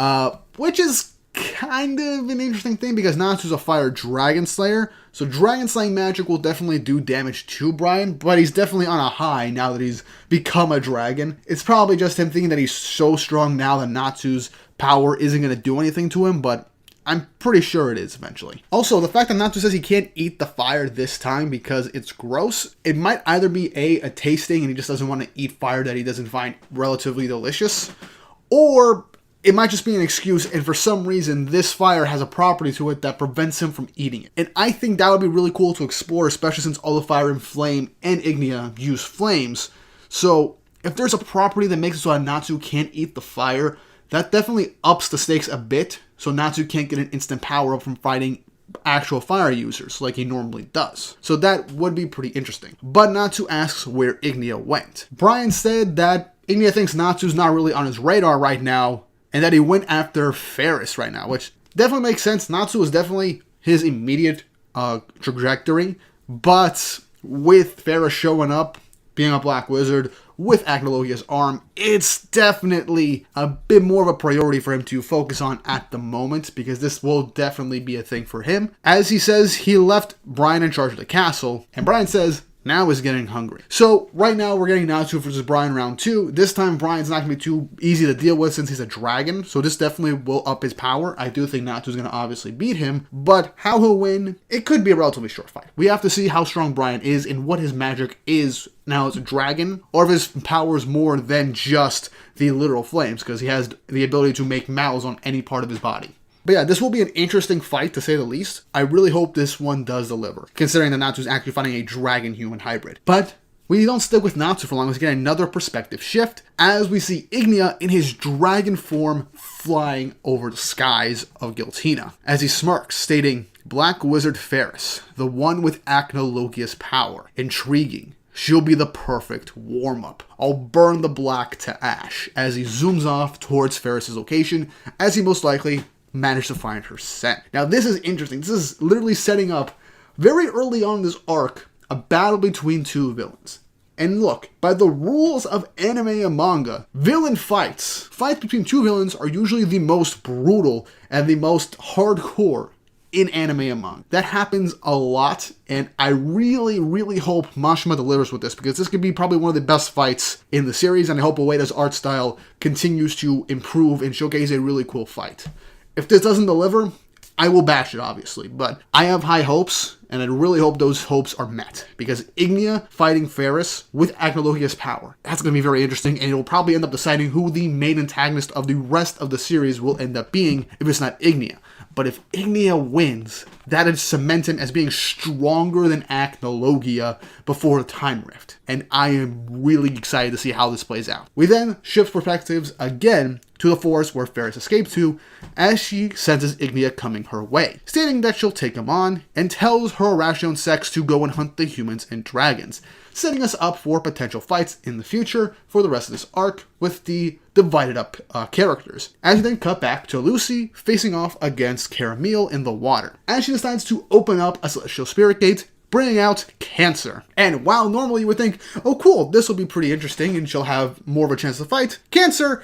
Which is kind of an interesting thing because Natsu's a fire dragon slayer, so dragon slaying magic will definitely do damage to Brian, but he's definitely on a high now that he's become a dragon. It's probably just him thinking that he's so strong now that Natsu's power isn't going to do anything to him, but I'm pretty sure it is eventually. Also, the fact that Natsu says he can't eat the fire this time because it's gross, it might either be a tasting and he just doesn't want to eat fire that he doesn't find relatively delicious, or it might just be an excuse, and for some reason, this fire has a property to it that prevents him from eating it. And I think that would be really cool to explore, especially since all the fire and flame and Ignia use flames. So if there's a property that makes it so that Natsu can't eat the fire, that definitely ups the stakes a bit, so Natsu can't get an instant power-up from fighting actual fire users like he normally does. So that would be pretty interesting. But Natsu asks where Ignia went. Brian said that Ignia thinks Natsu's not really on his radar right now, and that he went after Ferris right now, which definitely makes sense. Natsu is definitely his immediate trajectory, but with Ferris showing up, being a Black Wizard, with Acnologia's arm, it's definitely a bit more of a priority for him to focus on at the moment, because this will definitely be a thing for him. As he says, he left Brian in charge of the castle, and Brian says, now is getting hungry. So right now we're getting Natsu versus Brian round 2. This time Brian's not going to be too easy to deal with since he's a dragon, so this definitely will up his power. I do think Natsu's going to obviously beat him, but how he'll win, it could be a relatively short fight. We have to see how strong Brian is and what his magic is now as a dragon, or if his power is more than just the literal flames, because he has the ability to make mouths on any part of his body. But yeah, this will be an interesting fight, to say the least. I really hope this one does deliver, considering that Natsu's actually fighting a dragon-human hybrid. But we don't stick with Natsu for long. Let's get another perspective shift, as we see Ignia in his dragon form flying over the skies of Giltina, as he smirks, stating, Black Wizard Ferris, the one with Acnologia's power. Intriguing. She'll be the perfect warm-up. I'll burn the black to ash, as he zooms off towards Ferris's location, as he most likely managed to find her scent. Now this is interesting. This is literally setting up, very early on in this arc, a battle between two villains. And look, by the rules of anime and manga, villain fights between two villains are usually the most brutal and the most hardcore in anime and manga. That happens a lot, and I really, really hope Mashima delivers with this, because this could be probably one of the best fights in the series, and I hope Ueda's art style continues to improve and showcase a really cool fight. If this doesn't deliver, I will bash it, obviously, but I have high hopes, and I really hope those hopes are met, because Ignia fighting Ferris with Acnologia's power, that's going to be very interesting, and it will probably end up deciding who the main antagonist of the rest of the series will end up being, if it's not Ignia. But if Ignia wins, that would cement him as being stronger than Acnologia before the Time Rift. And I am really excited to see how this plays out. We then shift perspectives again to the forest where Ferris escaped to, as she senses Ignia coming her way, stating that she'll take him on, and tells her Arashion sex to go and hunt the humans and dragons, setting us up for potential fights in the future for the rest of this arc with the divided up characters. As we then cut back to Lucy facing off against Caramel in the water, as she decides to open up a celestial spirit gate, bringing out Cancer. And while normally you would think, oh cool, this will be pretty interesting and she'll have more of a chance to fight, Cancer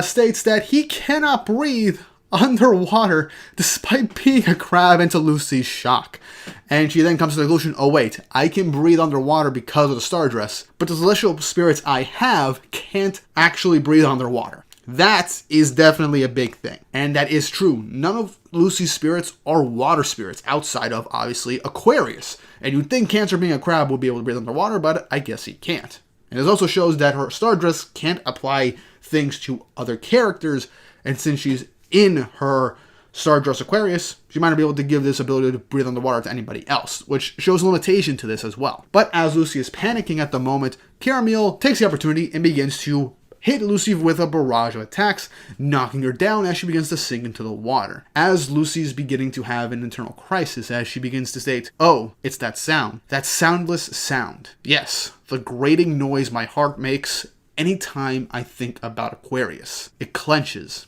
states that he cannot breathe underwater despite being a crab, into Lucy's shock. And she then comes to the conclusion, oh wait, I can breathe underwater because of the star dress, but the celestial spirits I have can't actually breathe underwater. That is definitely a big thing. And that is true. None of Lucy's spirits are water spirits outside of, obviously, Aquarius. And you'd think Cancer being a crab would be able to breathe underwater, but I guess he can't. And it also shows that her star dress can't apply things to other characters, and since she's in her Stardust Aquarius, she might not be able to give this ability to breathe underwater to anybody else, which shows a limitation to this as well. But as Lucy is panicking at the moment, Caramel takes the opportunity and begins to hit Lucy with a barrage of attacks, knocking her down as she begins to sink into the water. As Lucy's beginning to have an internal crisis, as she begins to state, oh, it's that sound. That soundless sound. Yes, the grating noise my heart makes anytime I think about Aquarius. It clenches.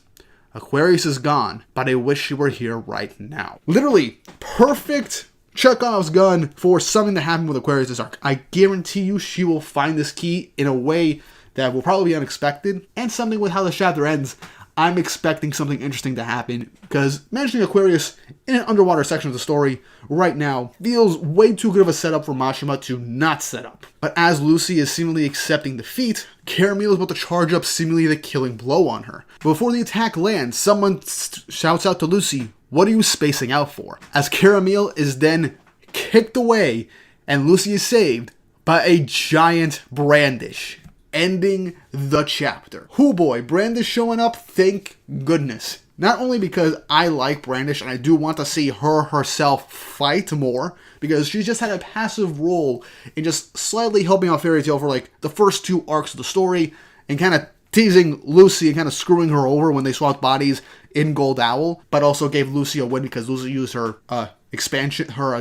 Aquarius is gone, but I wish she were here right now. Literally, perfect Chekhov's gun for something to happen with Aquarius this arc. I guarantee you she will find this key in a way that will probably be unexpected, and something with how the chapter ends, I'm expecting something interesting to happen, because mentioning Aquarius in an underwater section of the story right now feels way too good of a setup for Mashima to not set up. But as Lucy is seemingly accepting defeat, Caramel is about to charge up seemingly the killing blow on her. But before the attack lands, someone shouts out to Lucy, what are you spacing out for? As Caramel is then kicked away and Lucy is saved by a giant Brandish, ending the chapter. Hoo boy, Brandish showing up, thank goodness. Not only because I like Brandish and I do want to see her herself fight more, because she's just had a passive role in just slightly helping out Fairy Tail for like the first 2 arcs of the story and kind of teasing Lucy and kind of screwing her over when they swapped bodies in Gold Owl, but also gave Lucy a win because Lucy used her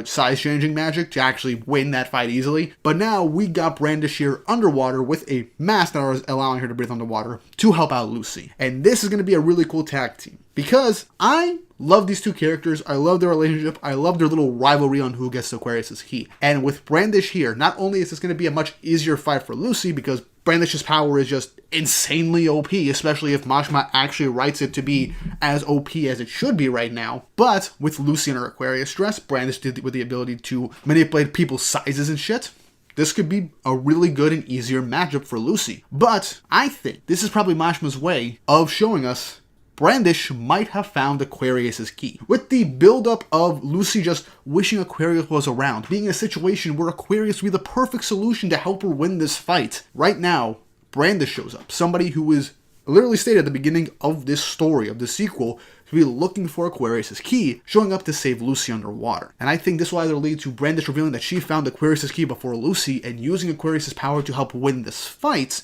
size changing magic to actually win that fight easily. But now we got Brandish here underwater with a mask that is allowing her to breathe underwater to help out Lucy. And this is going to be a really cool tag team because I love these 2 characters. I love their relationship. I love their little rivalry on who gets Aquarius' key. And with Brandish here, not only is this going to be a much easier fight for Lucy because Brandish's power is just insanely OP, especially if Mashima actually writes it to be as OP as it should be right now. But with Lucy in her Aquarius dress, Brandish did with the ability to manipulate people's sizes and shit. This could be a really good and easier matchup for Lucy. But I think this is probably Mashima's way of showing us Brandish might have found Aquarius' key. With the buildup of Lucy just wishing Aquarius was around, being in a situation where Aquarius would be the perfect solution to help her win this fight. Right now, Brandish shows up. Somebody who is literally stated at the beginning of this story, of this sequel, to be looking for Aquarius' key, showing up to save Lucy underwater. And I think this will either lead to Brandish revealing that she found Aquarius' key before Lucy and using Aquarius' power to help win this fight,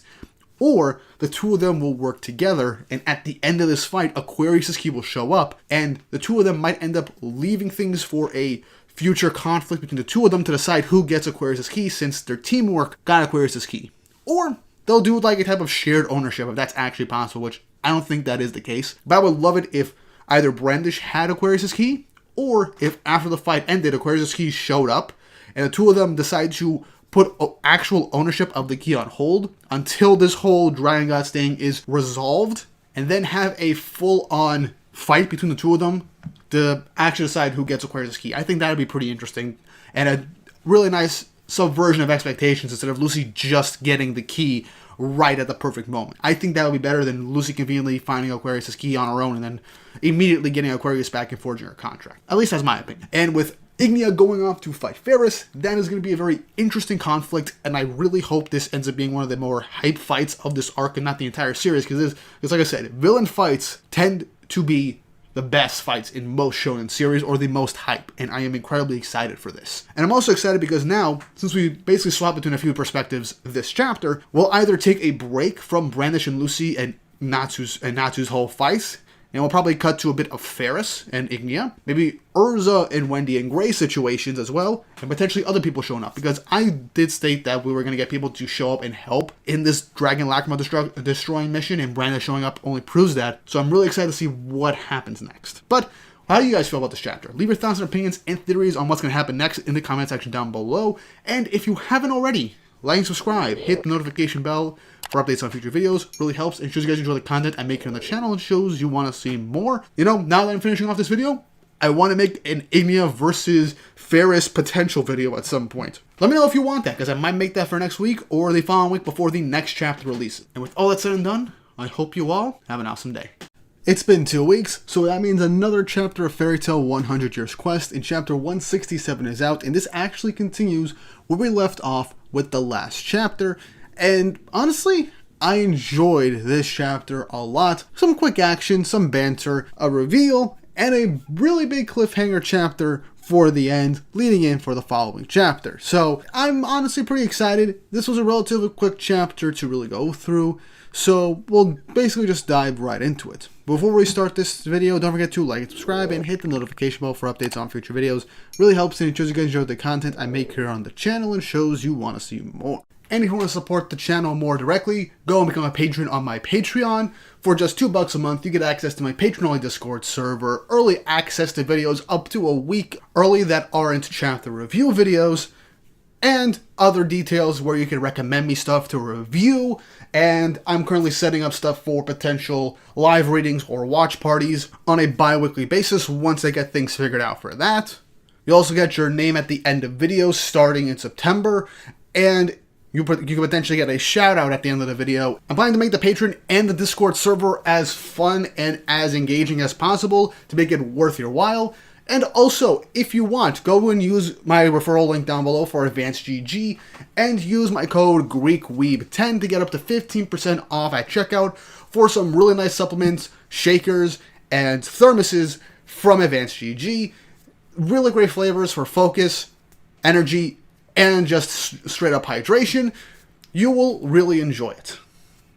or the 2 of them will work together, and at the end of this fight, Aquarius' key will show up, and the 2 of them might end up leaving things for a future conflict between the 2 of them to decide who gets Aquarius' key since their teamwork got Aquarius' key. Or they'll do like a type of shared ownership if that's actually possible, which I don't think that is the case. But I would love it if either Brandish had Aquarius' key, or if after the fight ended, Aquarius' key showed up, and the 2 of them decide to put actual ownership of the key on hold until this whole Dragon Gods thing is resolved, and then have a full-on fight between the 2 of them to actually decide who gets Aquarius' key. I think that would be pretty interesting, and a really nice subversion of expectations instead of Lucy just getting the key right at the perfect moment. I think that would be better than Lucy conveniently finding Aquarius' key on her own and then immediately getting Aquarius back and forging her contract. At least that's my opinion. And with Ignia going off to fight Ferris, that is going to be a very interesting conflict, and I really hope this ends up being one of the more hype fights of this arc and not the entire series, because it's like I said, villain fights tend to be the best fights in most shonen series, or the most hype, and I am incredibly excited for this. And I'm also excited because now, since we basically swap between a few perspectives this chapter, we'll either take a break from Brandish and Lucy and Natsu's whole fight, and we'll probably cut to a bit of Ferris and Ignia, maybe Urza and Wendy and Gray situations as well, and potentially other people showing up, because I did state that we were going to get people to show up and help in this Dragon Lacrima destroying mission, and Brandish showing up only proves that, so I'm really excited to see what happens next. But how do you guys feel about this chapter? Leave your thoughts and opinions and theories on what's going to happen next in the comment section down below, and if you haven't already, like and subscribe, hit the notification bell for updates on future videos. Really helps and shows you guys enjoy the content I make here on the channel and shows you want to see more. You know, now that I'm finishing off this video, I want to make an Ignia versus Ferris potential video at some point. Let me know if you want that, because I might make that for next week or the following week before the next chapter releases. And with all that said and done, I hope you all have an awesome day. It's been 2 weeks, so that means another chapter of Fairy Tail 100 Years Quest, and chapter 167 is out, and this actually continues where we left off with the last chapter. And honestly, I enjoyed this chapter a lot. Some quick action, some banter, a reveal, and a really big cliffhanger chapter for the end, leading in for the following chapter. So I'm honestly pretty excited. This was a relatively quick chapter to really go through, so we'll basically just dive right into it. Before we start this video, don't forget to like and subscribe and hit the notification bell for updates on future videos. Really helps and ensures you guys enjoy the content I make here on the channel and shows you want to see more. And if you want to support the channel more directly, go and become a patron on my Patreon. For just $2 a month, you get access to my patron-only Discord server, early access to videos up to a week early that aren't chapter review videos, and other details where you can recommend me stuff to review. And I'm currently setting up stuff for potential live readings or watch parties on a bi-weekly basis once I get things figured out for that. You also get your name at the end of videos starting in September, and you could potentially get a shout out at the end of the video. I'm planning to make the Patreon and the Discord server as fun and as engaging as possible to make it worth your while. And also, if you want, go and use my referral link down below for Advanced GG and use my code GreekWeeb10 to get up to 15% off at checkout for some really nice supplements, shakers, and thermoses from Advanced GG. Really great flavors for focus, energy, and just straight up hydration. You will really enjoy it.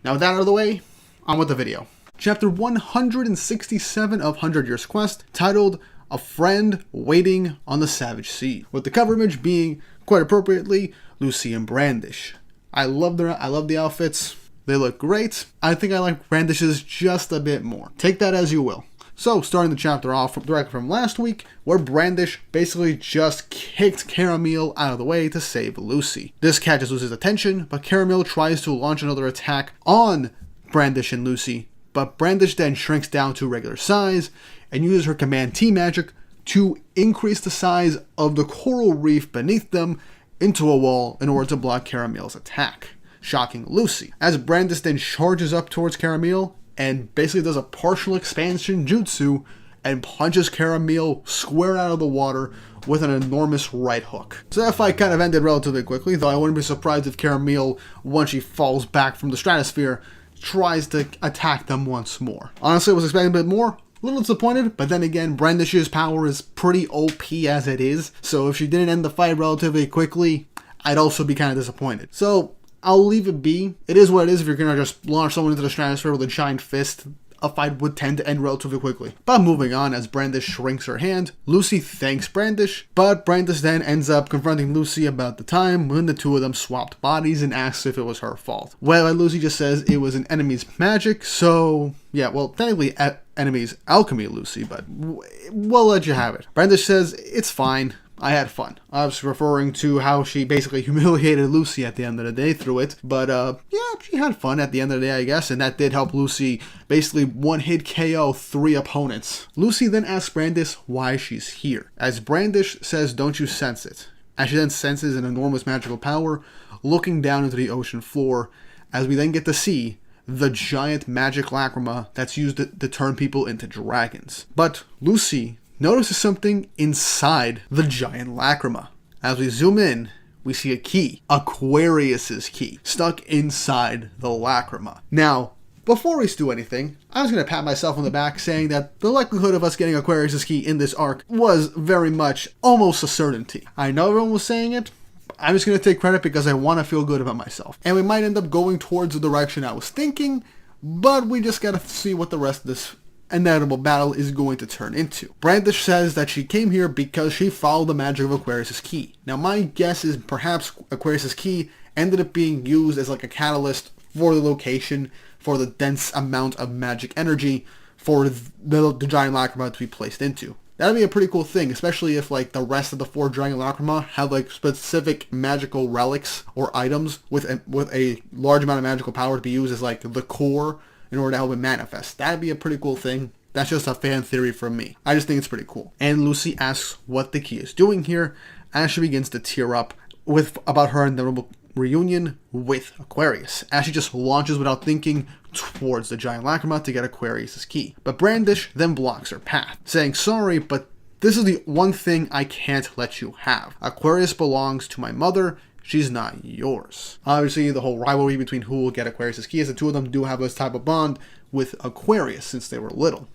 Now with that out of the way, on with the video. Chapter 167 of 100 Years Quest, titled A Friend Waiting on the Savage Sea, with the cover image being, quite appropriately, Lucy and Brandish. I love the outfits. They look great. I think I like Brandish's just a bit more. Take that as you will. So, starting the chapter off directly from last week, where Brandish basically just kicked Caramel out of the way to save Lucy. This catches Lucy's attention, but Caramel tries to launch another attack on Brandish and Lucy, but Brandish then shrinks down to regular size and uses her Command T magic to increase the size of the coral reef beneath them into a wall in order to block Caramel's attack, shocking Lucy. As Brandish then charges up towards Caramel and basically does a partial expansion jutsu and punches Caramel square out of the water with an enormous right hook. So that fight kind of ended relatively quickly, though I wouldn't be surprised if Caramel, once she falls back from the stratosphere, tries to attack them once more. Honestly, I was expecting a bit more. A little disappointed, but then again, Brandish's power is pretty OP as it is, so if she didn't end the fight relatively quickly, I'd also be kind of disappointed. So, I'll leave it be. It is what it is. If you're going to just launch someone into the stratosphere with a giant fist, a fight would tend to end relatively quickly. But moving on, as Brandish shrinks her hand, Lucy thanks Brandish, but Brandish then ends up confronting Lucy about the time when the two of them swapped bodies and asks if it was her fault. Well, Lucy just says it was an enemy's magic, so yeah, well, technically enemy's alchemy, Lucy, but we'll let you have it. Brandish says it's fine. I had fun. I was referring to how she basically humiliated Lucy at the end of the day through it. But, yeah, she had fun at the end of the day, I guess. And that did help Lucy basically one-hit KO 3 opponents. Lucy then asks Brandish why she's here. As Brandish says, don't you sense it? As she then senses an enormous magical power looking down into the ocean floor. As we then get to see the giant magic lacrima that's used to turn people into dragons. But Lucy notices something inside the giant lacrima. As we zoom in, we see a key, Aquarius's key, stuck inside the lacrima. Now, before we do anything, I was going to pat myself on the back saying that the likelihood of us getting Aquarius's key in this arc was very much almost a certainty. I know everyone was saying it. I'm just going to take credit because I want to feel good about myself. And we might end up going towards the direction I was thinking, but we just got to see what the rest of this inevitable battle is going to turn into. Brandish says that she came here because she followed the magic of Aquarius's key. Now my guess is perhaps Aquarius's key ended up being used as like a catalyst for the location, for the dense amount of magic energy for the giant lacrima to be placed into. That'd be a pretty cool thing, especially if like the rest of the 4 giant lacrima have like specific magical relics or items with a large amount of magical power to be used as like the core in order to help it manifest. That'd be a pretty cool thing. That's just a fan theory from me. I just think it's pretty cool. And Lucy asks what the key is doing here as she begins to tear up about her inevitable reunion with Aquarius, as she just launches without thinking towards the giant lacrima to get Aquarius's key. But Brandish then blocks her path, saying, sorry, but this is the one thing I can't let you have. Aquarius belongs to my mother. She's not yours. Obviously, the whole rivalry between who will get Aquarius's key is the two of them do have this type of bond with Aquarius since they were little.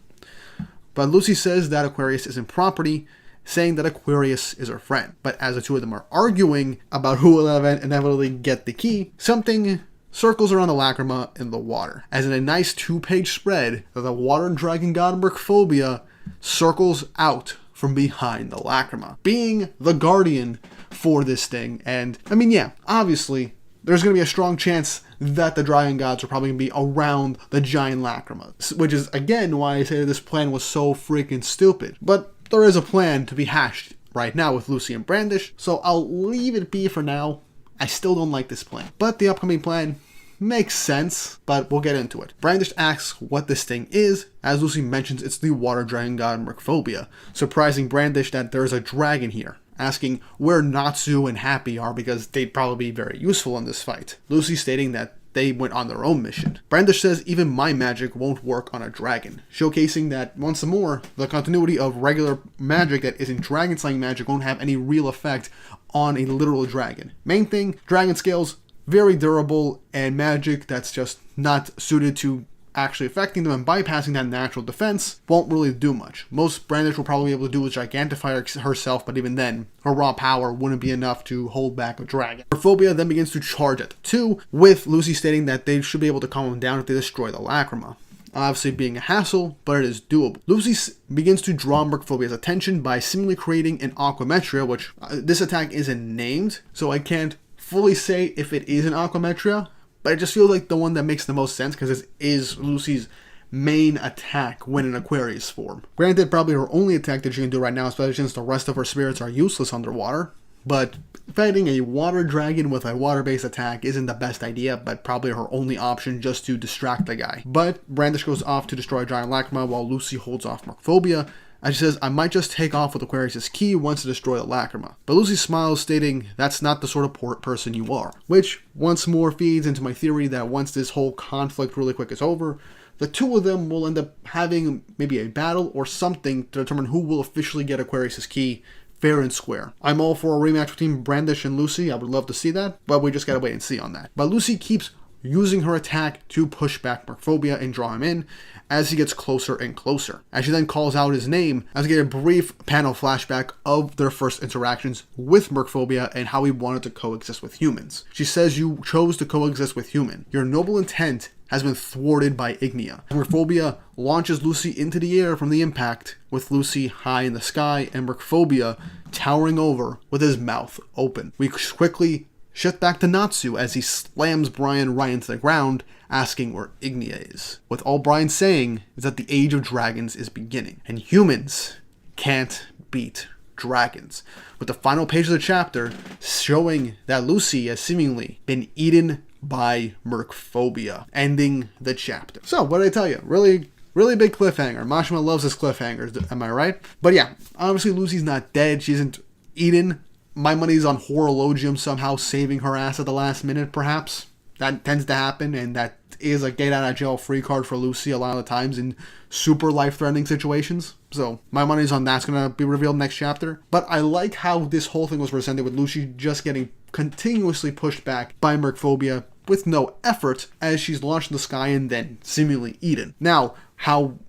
But Lucy says that Aquarius isn't property, saying that Aquarius is her friend. But as the two of them are arguing about who will inevitably get the key, something circles around the lacrima in the water. As in a nice 2-page spread, the water dragon god Mercphobia circles out from behind the lacrima, being the guardian for this thing. And I mean, yeah, obviously there's going to be a strong chance that the dragon gods are probably going to be around the giant lacrima, which is again why I say that this plan was so freaking stupid. But there is a plan to be hashed right now with Lucy and Brandish, so I'll leave it be for now. I still don't like this plan, but the upcoming plan makes sense, but we'll get into it. Brandish asks what this thing is, as Lucy mentions it's the water dragon god Mercphobia, surprising Brandish that there is a dragon here. asking where Natsu and Happy are because they'd probably be very useful in this fight. Lucy stating that they went on their own mission. Brandish says even my magic won't work on a dragon, showcasing that, once more, the continuity of regular magic that isn't dragon slaying magic won't have any real effect on a literal dragon. Main thing, dragon scales, very durable, and magic that's just not suited to actually affecting them and bypassing that natural defense won't really do much. Most Brandish will probably be able to do is gigantify herself, but even then, her raw power wouldn't be enough to hold back a dragon. Merphobia then begins to charge at the two, with Lucy stating that they should be able to calm him down if they destroy the Lacrima. Obviously being a hassle, but it is doable. Lucy begins to draw Merphobia's attention by seemingly creating an Aquametria, which this attack isn't named, so I can't fully say if it is an Aquametria, but it just feels like the one that makes the most sense because it is Lucy's main attack when in Aquarius form. Granted, probably her only attack that she can do right now, especially since the rest of her spirits are useless underwater. But fighting a water dragon with a water-based attack isn't the best idea, but probably her only option just to distract the guy. But Brandish goes off to destroy Giant Lacrima while Lucy holds off Merphobia. As she says, I might just take off with Aquarius' key once to destroy the Lacrima. But Lucy smiles, stating, that's not the sort of person you are. Which, once more, feeds into my theory that once this whole conflict really quick is over, the two of them will end up having maybe a battle or something to determine who will officially get Aquarius' key fair and square. I'm all for a rematch between Brandish and Lucy. I would love to see that, but we just gotta wait and see on that. But Lucy keeps using her attack to push back Merphobia and draw him in as he gets closer and closer. As she then calls out his name, as we get a brief panel flashback of their first interactions with Merphobia and how he wanted to coexist with humans. She says, you chose to coexist with human. Your noble intent has been thwarted by Ignia. Merphobia launches Lucy into the air from the impact, with Lucy high in the sky and Merphobia towering over with his mouth open. We quickly shift back to Natsu as he slams Brian right into the ground, asking where Ignia is. With all Brian's saying is that the age of dragons is beginning, and humans can't beat dragons. With the final page of the chapter showing that Lucy has seemingly been eaten by Merphobia, ending the chapter. So, what did I tell you? Really big cliffhanger. Mashima loves his cliffhangers, am I right? But yeah, obviously Lucy's not dead. She isn't eaten. My money's on Horologium somehow saving her ass at the last minute, perhaps. That tends to happen, and that is a get-out-of-jail-free card for Lucy a lot of the times in super life-threatening situations. So, my money's on that's going to be revealed next chapter. But I like how this whole thing was presented with Lucy just getting continuously pushed back by Merphobia with no effort as she's launched in the sky and then seemingly eaten. Now,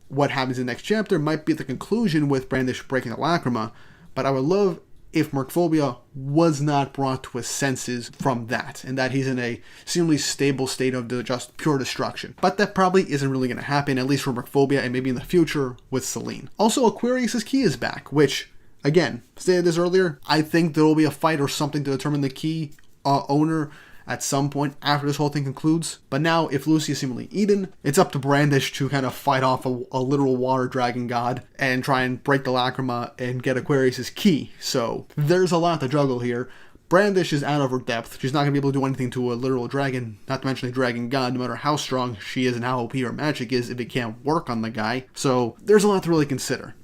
what happens in the next chapter might be the conclusion with Brandish breaking the Lacrima, but I would love if Merphobia was not brought to his senses from that, and that he's in a seemingly stable state of just pure destruction. But that probably isn't really going to happen, at least for Merphobia, and maybe in the future with Selene. Also, Aquarius' key is back, which, again, stated this earlier, I think there will be a fight or something to determine the key owner at some point after this whole thing concludes. But now, if Lucy is seemingly eaten, it's up to Brandish to kind of fight off a literal water dragon god and try and break the Lacrima and get Aquarius' key. So, there's a lot to juggle here. Brandish is out of her depth. She's not going to be able to do anything to a literal dragon, not to mention a dragon god, no matter how strong she is and how OP her magic is if it can't work on the guy. So, there's a lot to really consider.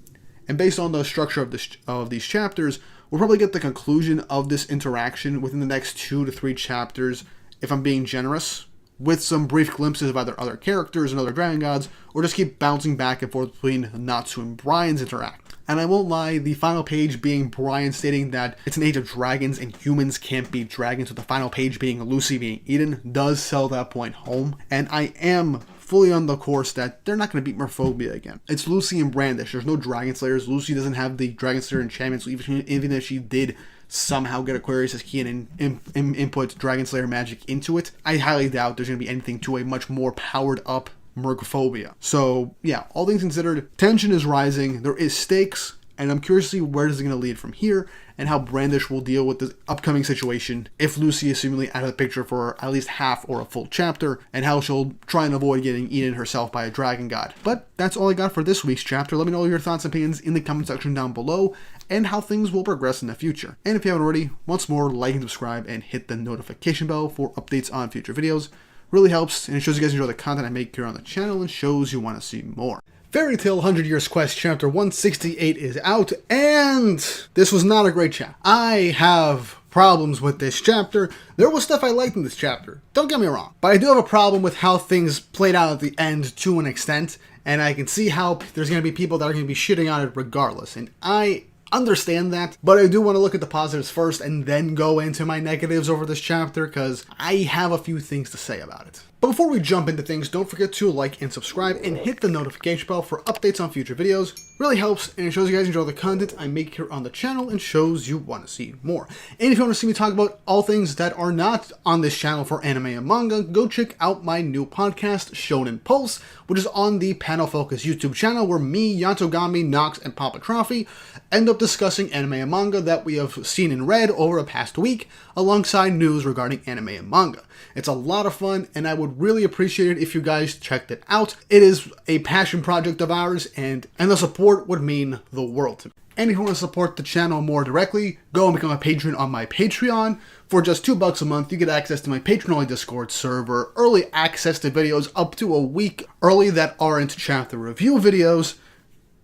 And based on the structure of these chapters, we'll probably get the conclusion of this interaction within the next 2 to 3 chapters, if I'm being generous, with some brief glimpses of either other characters and other dragon gods, or just keep bouncing back and forth between Natsu and Brian's interact. And I won't lie, the final page being Brian stating that it's an age of dragons and humans can't beat dragons, with the final page being Lucy being eaten, does sell that point home. And I am fully on the course that they're not going to beat Merphobia again. It's Lucy and Brandish. There's no Dragon Slayers. Lucy doesn't have the Dragon Slayer enchantment, so even if she did somehow get Aquarius' key and input Dragon Slayer magic into it, I highly doubt there's going to be anything to a much more powered up Merphobia. So yeah, all things considered, tension is rising, there is stakes, and I'm curious to see where this is going to lead from here, and how Brandish will deal with this upcoming situation if Lucy is seemingly out of the picture for at least half or a full chapter, and how she'll try and avoid getting eaten herself by a dragon god. But that's all I got for this week's chapter. Let me know your thoughts and opinions in the comment section down below, and how things will progress in the future. And if you haven't already, once more, like and subscribe, and hit the notification bell for updates on future videos. Really helps, and it shows you guys enjoy the content I make here on the channel, and shows you want to see more. Fairy Tail 100 Years Quest Chapter 168 is out, and this was not a great chapter. I have problems with this chapter. There was stuff I liked in this chapter, don't get me wrong, but I do have a problem with how things played out at the end to an extent, and I can see how there's going to be people that are going to be shitting on it regardless, and I understand that, but I do want to look at the positives first and then go into my negatives over this chapter, because I have a few things to say about it. But before we jump into things, don't forget to like and subscribe and hit the notification bell for updates on future videos. Really helps, and it shows you guys enjoy the content I make here on the channel and shows you want to see more. And if you want to see me talk about all things that are not on this channel for anime and manga, go check out my new podcast, Shonen Pulse, which is on the Panel Focus YouTube channel, where me, Yantogami, Nox, and Papa Trophy end up discussing anime and manga that we have seen and read over the past week, alongside news regarding anime and manga. It's a lot of fun, and I would really appreciate it if you guys checked it out. It is a passion project of ours, and the support would mean the world to me. And if you want to support the channel more directly, go and become a patron on my Patreon. For just $2 a month, you get access to my patron-only Discord server, early access to videos up to a week early that aren't chapter review videos,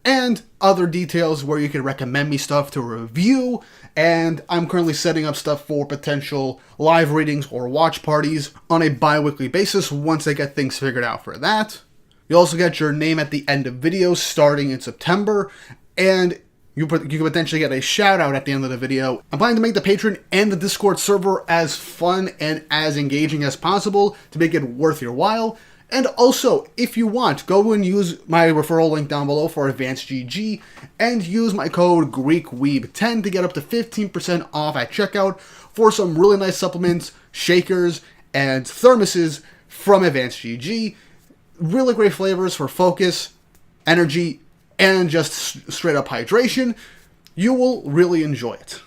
and other details where you can recommend me stuff to review, and I'm currently setting up stuff for potential live readings or watch parties on a bi-weekly basis once I get things figured out for that. You also get your name at the end of videos starting in September, and you can potentially get a shout out at the end of the video. I'm planning to make the Patreon and the Discord server as fun and as engaging as possible to make it worth your while. And also, if you want, go and use my referral link down below for Advanced GG, and use my code GreekWeeb10 to get up to 15% off at checkout for some really nice supplements, shakers, and thermoses from Advanced GG. Really great flavors for focus, energy, and just straight up hydration. You will really enjoy it.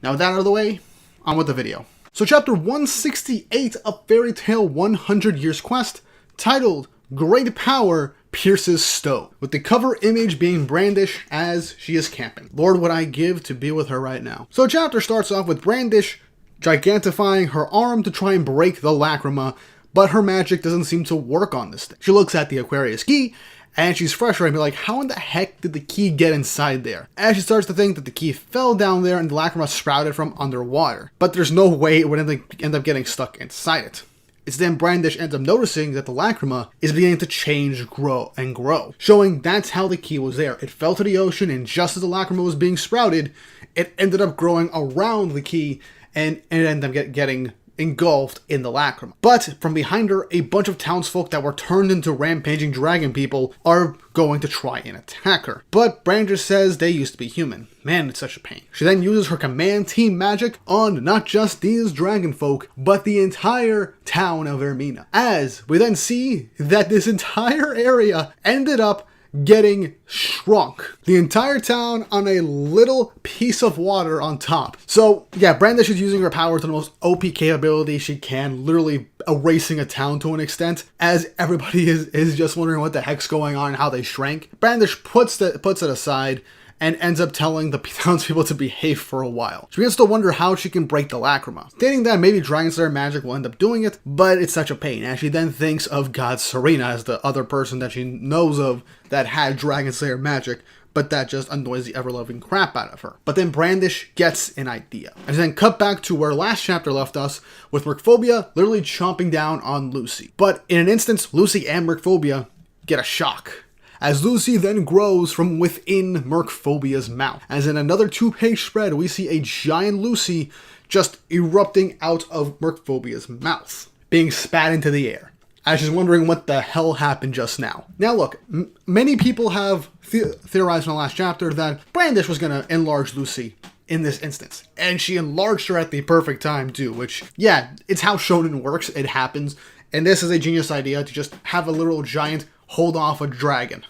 Now with that out of the way, on with the video. So chapter 168 of Fairy Tail 100 Years Quest, titled Great Power Pierces Stone, with the cover image being Brandish as she is camping. Lord, would I give to be with her right now. So the chapter starts off with Brandish gigantifying her arm to try and break the lacrima, but her magic doesn't seem to work on this thing. She looks at the Aquarius key, and she's frustrated, like, how in the heck did the key get inside there? As she starts to think that the key fell down there and the lacrima sprouted from underwater, but there's no way it would end up getting stuck inside it. It's then Brandish ends up noticing that the lacrima is beginning to change, grow, and grow, showing that's how the key was there. It fell to the ocean, and just as the lacrima was being sprouted, it ended up growing around the key, and it ended up getting engulfed in the lacrima. But from behind her, a bunch of townsfolk that were turned into rampaging dragon people are going to try and attack her. But Brandish says they used to be human. Man, it's such a pain. She then uses her command team magic on not just these dragon folk, but the entire town of Ermina. As we then see that this entire area ended up getting shrunk. The entire town on a little piece of water on top. So yeah, Brandish is using her power to the most OP capability she can, literally erasing a town to an extent, as everybody is just wondering what the heck's going on and how they shrank. Brandish puts it aside and ends up telling the townspeople to behave for a while. She begins to wonder how she can break the lacrima, stating that maybe Dragon Slayer magic will end up doing it, but it's such a pain, and she then thinks of God Serena as the other person that she knows of that had Dragon Slayer magic, but that just annoys the ever-loving crap out of her. But then Brandish gets an idea. And then cut back to where last chapter left us, with Mercphobia literally chomping down on Lucy. But in an instance, Lucy and Mercphobia get a shock, as Lucy then grows from within Mercphobia's mouth. As in another 2-page spread, we see a giant Lucy just erupting out of Mercphobia's mouth, being spat into the air, as she's wondering what the hell happened just now. Now look, many people have theorized in the last chapter that Brandish was going to enlarge Lucy in this instance, and she enlarged her at the perfect time too, which, yeah, it's how shonen works, it happens, and this is a genius idea to just have a literal giant hold off a dragon.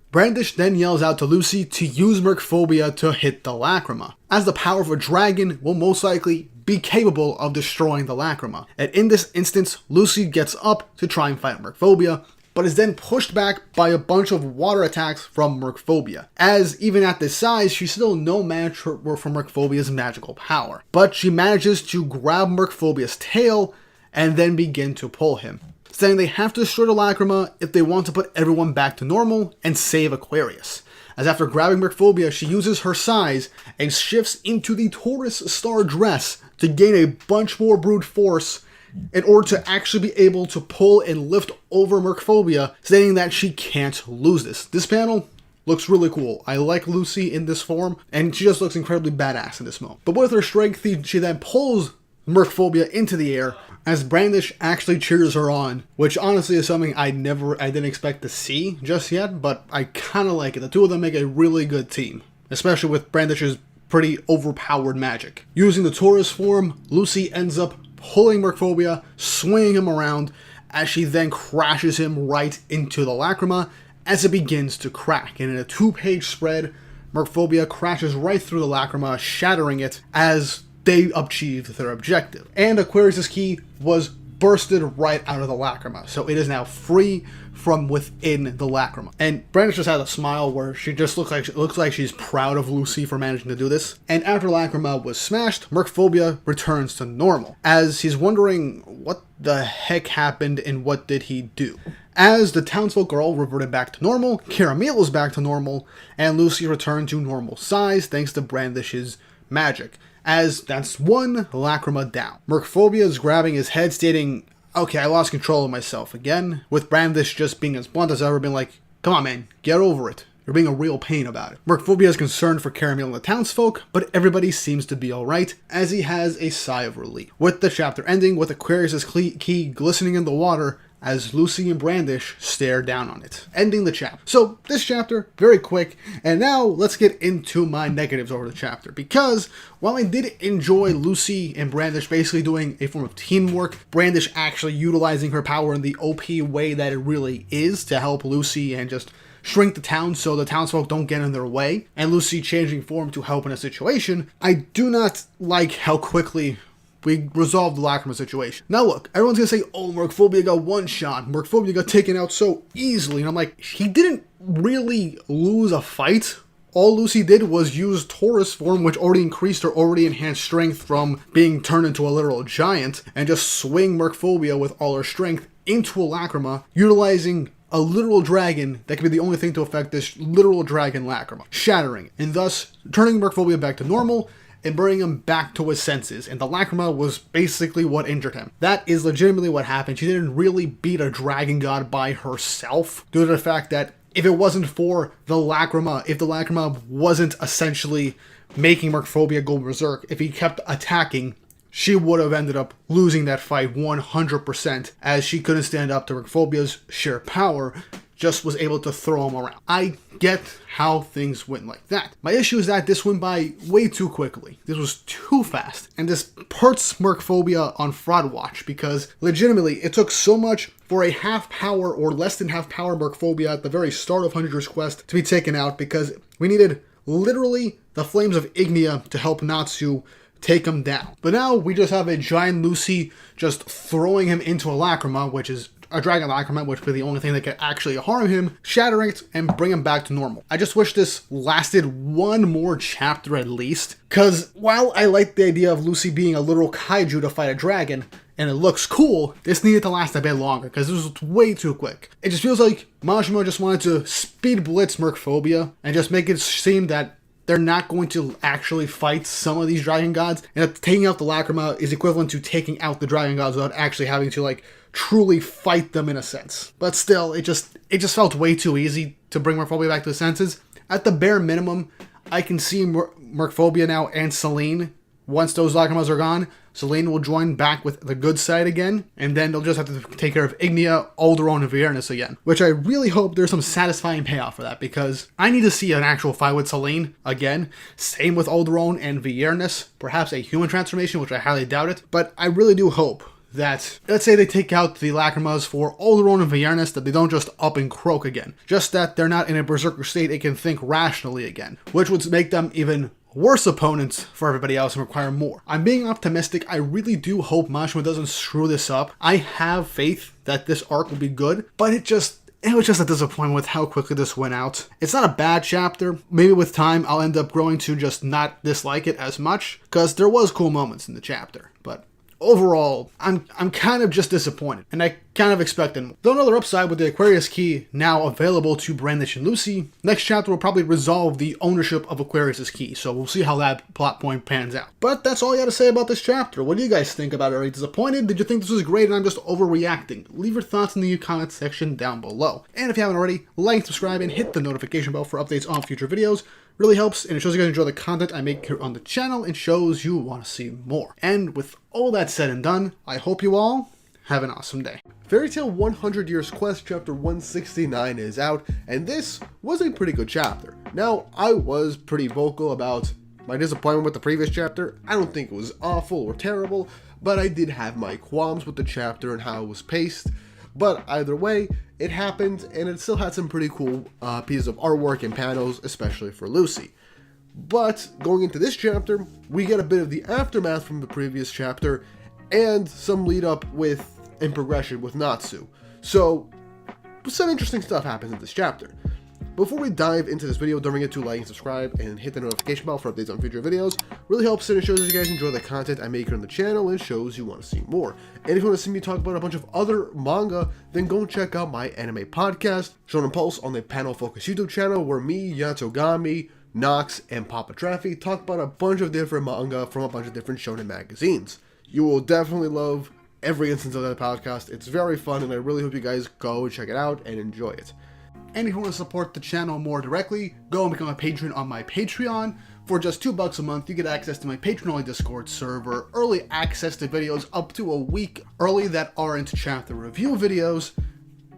Brandish then yells out to Lucy to use Mercphobia to hit the lacrima, as the power of a dragon will most likely be capable of destroying the lacrima. And in this instance, Lucy gets up to try and fight Mercphobia, but is then pushed back by a bunch of water attacks from Mercphobia, as even at this size, she's still no match for Mercphobia's magical power. But she manages to grab Mercphobia's tail and then begin to pull him. saying they have to destroy the Lacrima if they want to put everyone back to normal and save Aquarius. As after grabbing Mercphobia, she uses her size and shifts into the Taurus star dress to gain a bunch more brute force in order to actually be able to pull and lift over Mercphobia, stating that she can't lose this. This panel looks really cool. I like Lucy in this form, and she just looks incredibly badass in this moment. But with her strength, she then pulls Mercphobia into the air as Brandish actually cheers her on, which honestly is something I didn't expect to see just yet, but I kind of like it. The two of them make a really good team, especially with Brandish's pretty overpowered magic. Using the Taurus form, Lucy ends up pulling Mercphobia, swinging him around, as she then crashes him right into the Lacrima as it begins to crack. And in a 2-page spread, Mercphobia crashes right through the Lacrima, shattering it as they achieved their objective. And Aquarius' key was bursted right out of the Lacrima, so it is now free from within the Lacrima. And Brandish just had a smile where she just looks like she's proud of Lucy for managing to do this. And after Lacrima was smashed, Mercphobia returns to normal, as he's wondering what the heck happened and what did he do. As the townsfolk are all reverted back to normal, Caramel is back to normal, and Lucy returned to normal size thanks to Brandish's magic, as that's one Lacrima down. Mercphobia is grabbing his head, stating, okay, I lost control of myself again, with Brandish just being as blunt as ever, being like, come on man, get over it. You're being a real pain about it. Mercphobia is concerned for Caramel and the townsfolk, but everybody seems to be alright, as he has a sigh of relief. With the chapter ending with Aquarius' key glistening in the water, as Lucy and Brandish stare down on it, ending the chapter. So this chapter, very quick, and now let's get into my negatives over the chapter, because while I did enjoy Lucy and Brandish basically doing a form of teamwork, Brandish actually utilizing her power in the OP way that it really is to help Lucy and just shrink the town so the townsfolk don't get in their way, and Lucy changing form to help in a situation, I do not like how quickly we resolved the Lacrima situation. Now look, everyone's gonna say, oh, Mercphobia got one shot, Mercphobia got taken out so easily, and I'm like, he didn't really lose a fight. All Lucy did was use Taurus form, which already increased her already enhanced strength from being turned into a literal giant, and just swing Mercphobia with all her strength into a Lacrima, utilizing a literal dragon that could be the only thing to affect this literal dragon Lacrima, shattering, and thus turning Mercphobia back to normal, and bringing him back to his senses, and the Lacrima was basically what injured him. That is legitimately what happened. She didn't really beat a dragon god by herself, due to the fact that if it wasn't for the Lacrima, if the Lacrima wasn't essentially making Mercphobia go berserk, if he kept attacking, she would have ended up losing that fight 100%, as she couldn't stand up to Mercphobia's sheer power, just was able to throw him around. I get how things went like that. My issue is that this went by way too quickly. This was too fast, and this puts Mercphobia on fraud watch, because legitimately it took so much for a half power or less than half power Mercphobia at the very start of 100 Years Quest to be taken out, because we needed literally the flames of Ignia to help Natsu take him down. But now we just have a giant Lucy just throwing him into a Lacrima, which is a dragon Lacrima, which would be the only thing that could actually harm him, shattering it and bring him back to normal. I just wish this lasted one more chapter at least, because while I like the idea of Lucy being a literal kaiju to fight a dragon, and it looks cool, this needed to last a bit longer, because this was way too quick. It just feels like Majima just wanted to speed blitz Mercphobia, and just make it seem that they're not going to actually fight some of these dragon gods, and that taking out the Lacrima is equivalent to taking out the dragon gods without actually having to, like, truly fight them in a sense. But still, it just felt way too easy to bring Mercphobia back to the senses. At the bare minimum, I can see Mercphobia now and Selene. Once those Lacrimas are gone, Selene will join back with the good side again, and then they'll just have to take care of Ignia, Alderaan, and Viernus again. Which I really hope there's some satisfying payoff for that, because I need to see an actual fight with Selene again. Same with Alderaan and Viernus. Perhaps a human transformation, which I highly doubt it. But I really do hope that, let's say they take out the Lacrimas for Alderaan and Viernus, that they don't just up and croak again. Just that they're not in a berserker state, they can think rationally again. Which would make them even worse opponents for everybody else and require more. I'm being optimistic. I really do hope Majima doesn't screw this up. I have faith that this arc will be good, but it was just a disappointment with how quickly this went out. It's not a bad chapter. Maybe with time I'll end up growing to just not dislike it as much, because there was cool moments in the chapter. But overall, I'm kind of just disappointed, and I kind of expected more. Though another upside with the Aquarius key now available to Brandish and Lucy, next chapter will probably resolve the ownership of Aquarius's key, so we'll see how that plot point pans out. But that's all I got to say about this chapter. What do you guys think about it? Are you disappointed? Did you think this was great and I'm just overreacting? Leave your thoughts in the comment section down below. And if you haven't already, like, subscribe, and hit the notification bell for updates on future videos. Really helps, and it shows you guys enjoy the content I make here on the channel and shows you want to see more. And with all that said and done, I hope you all have an awesome day. Fairy Tail 100 Years Quest Chapter 169 is out, and this was a pretty good chapter. Now, I was pretty vocal about my disappointment with the previous chapter. I don't think it was awful or terrible, but I did have my qualms with the chapter and how it was paced. But either way, it happened, and it still had some pretty cool pieces of artwork and panels, especially for Lucy. But going into this chapter, we get a bit of the aftermath from the previous chapter, and some lead up with and progression with Natsu. So, some interesting stuff happens in this chapter. Before we dive into this video, don't forget to like and subscribe and hit the notification bell for updates on future videos. Really helps and it shows you guys enjoy the content I make here on the channel and shows you want to see more. And if you want to see me talk about a bunch of other manga, then go and check out my anime podcast, Shonen Pulse, on the Panel Focus YouTube channel, where me, Yatogami, Nox, and Papa Traffy talk about a bunch of different manga from a bunch of different shonen magazines. You will definitely love every instance of that podcast. It's very fun, and I really hope you guys go and check it out and enjoy it. And if you want to support the channel more directly, go and become a patron on my Patreon. For just $2 a month, you get access to my patron-only Discord server, early access to videos up to a week early that aren't chapter review videos,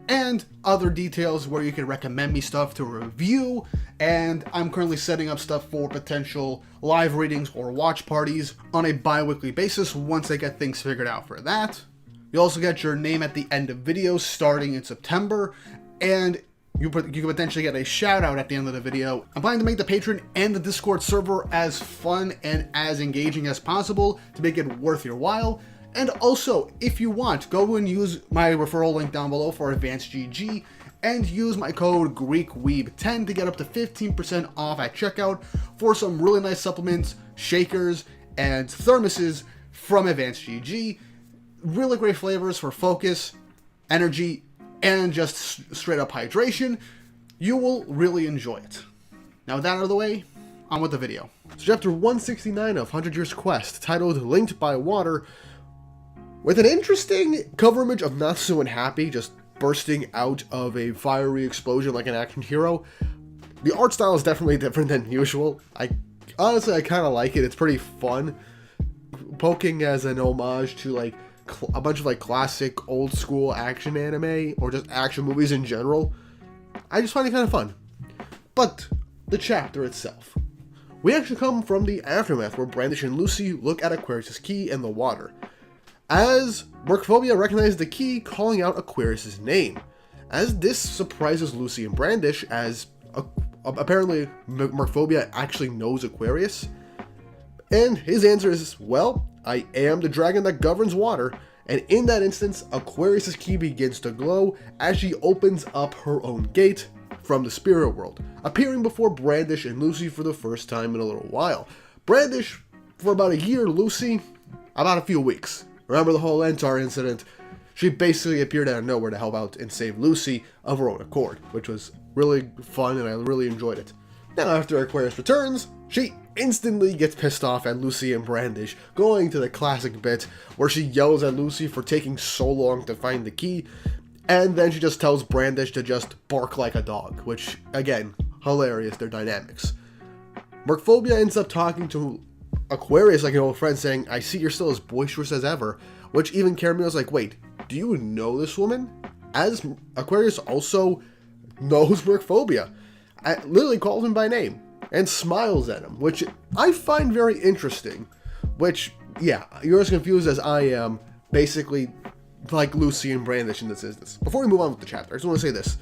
and other details where you can recommend me stuff to review. And I'm currently setting up stuff for potential live readings or watch parties on a bi-weekly basis once I get things figured out for that. You also get your name at the end of videos starting in September, and you can potentially get a shout out at the end of the video. I'm planning to make the Patreon and the Discord server as fun and as engaging as possible to make it worth your while. And also, if you want, go and use my referral link down below for Advanced GG and use my code GreekWeeb10 to get up to 15% off at checkout for some really nice supplements, shakers, and thermoses from Advanced GG. Really great flavors for focus, energy, and just straight up hydration. You will really enjoy it. Now with that out of the way, on with the video. So chapter 169 of 100 Years Quest, titled Linked by Water, with an interesting cover image of Natsu and Happy just bursting out of a fiery explosion like an action hero. The art style is definitely different than usual. Honestly, I kind of like it. It's pretty fun, poking as an homage to like a bunch of like classic old school action anime or just action movies in general. I just find it kind of fun. But the chapter itself, we actually come from the aftermath where Brandish and Lucy look at Aquarius' key in the water, as Mercphobia recognizes the key, calling out Aquarius' name. As this surprises Lucy and Brandish, as apparently Mercphobia actually knows Aquarius, and his answer is, well, I am the dragon that governs water. And in that instance, Aquarius' key begins to glow as she opens up her own gate from the spirit world, appearing before Brandish and Lucy for the first time in a little while. Brandish for about a year, Lucy about a few weeks. Remember the whole Entar incident? She basically appeared out of nowhere to help out and save Lucy of her own accord, which was really fun and I really enjoyed it. Now after Aquarius returns, she instantly gets pissed off at Lucy and Brandish, going to the classic bit where she yells at Lucy for taking so long to find the key, and then she just tells Brandish to just bark like a dog, which, again, hilarious, their dynamics. Mercphobia ends up talking to Aquarius like an old friend, saying, I see you're still as boisterous as ever, which even Caramel's like, wait, do you know this woman? As Aquarius also knows Mercphobia. Literally calls him by name and smiles at him, which I find very interesting, which, yeah, you're as confused as I am, basically like Lucy and Brandish in this instance. Before we move on with the chapter, I just want to say this.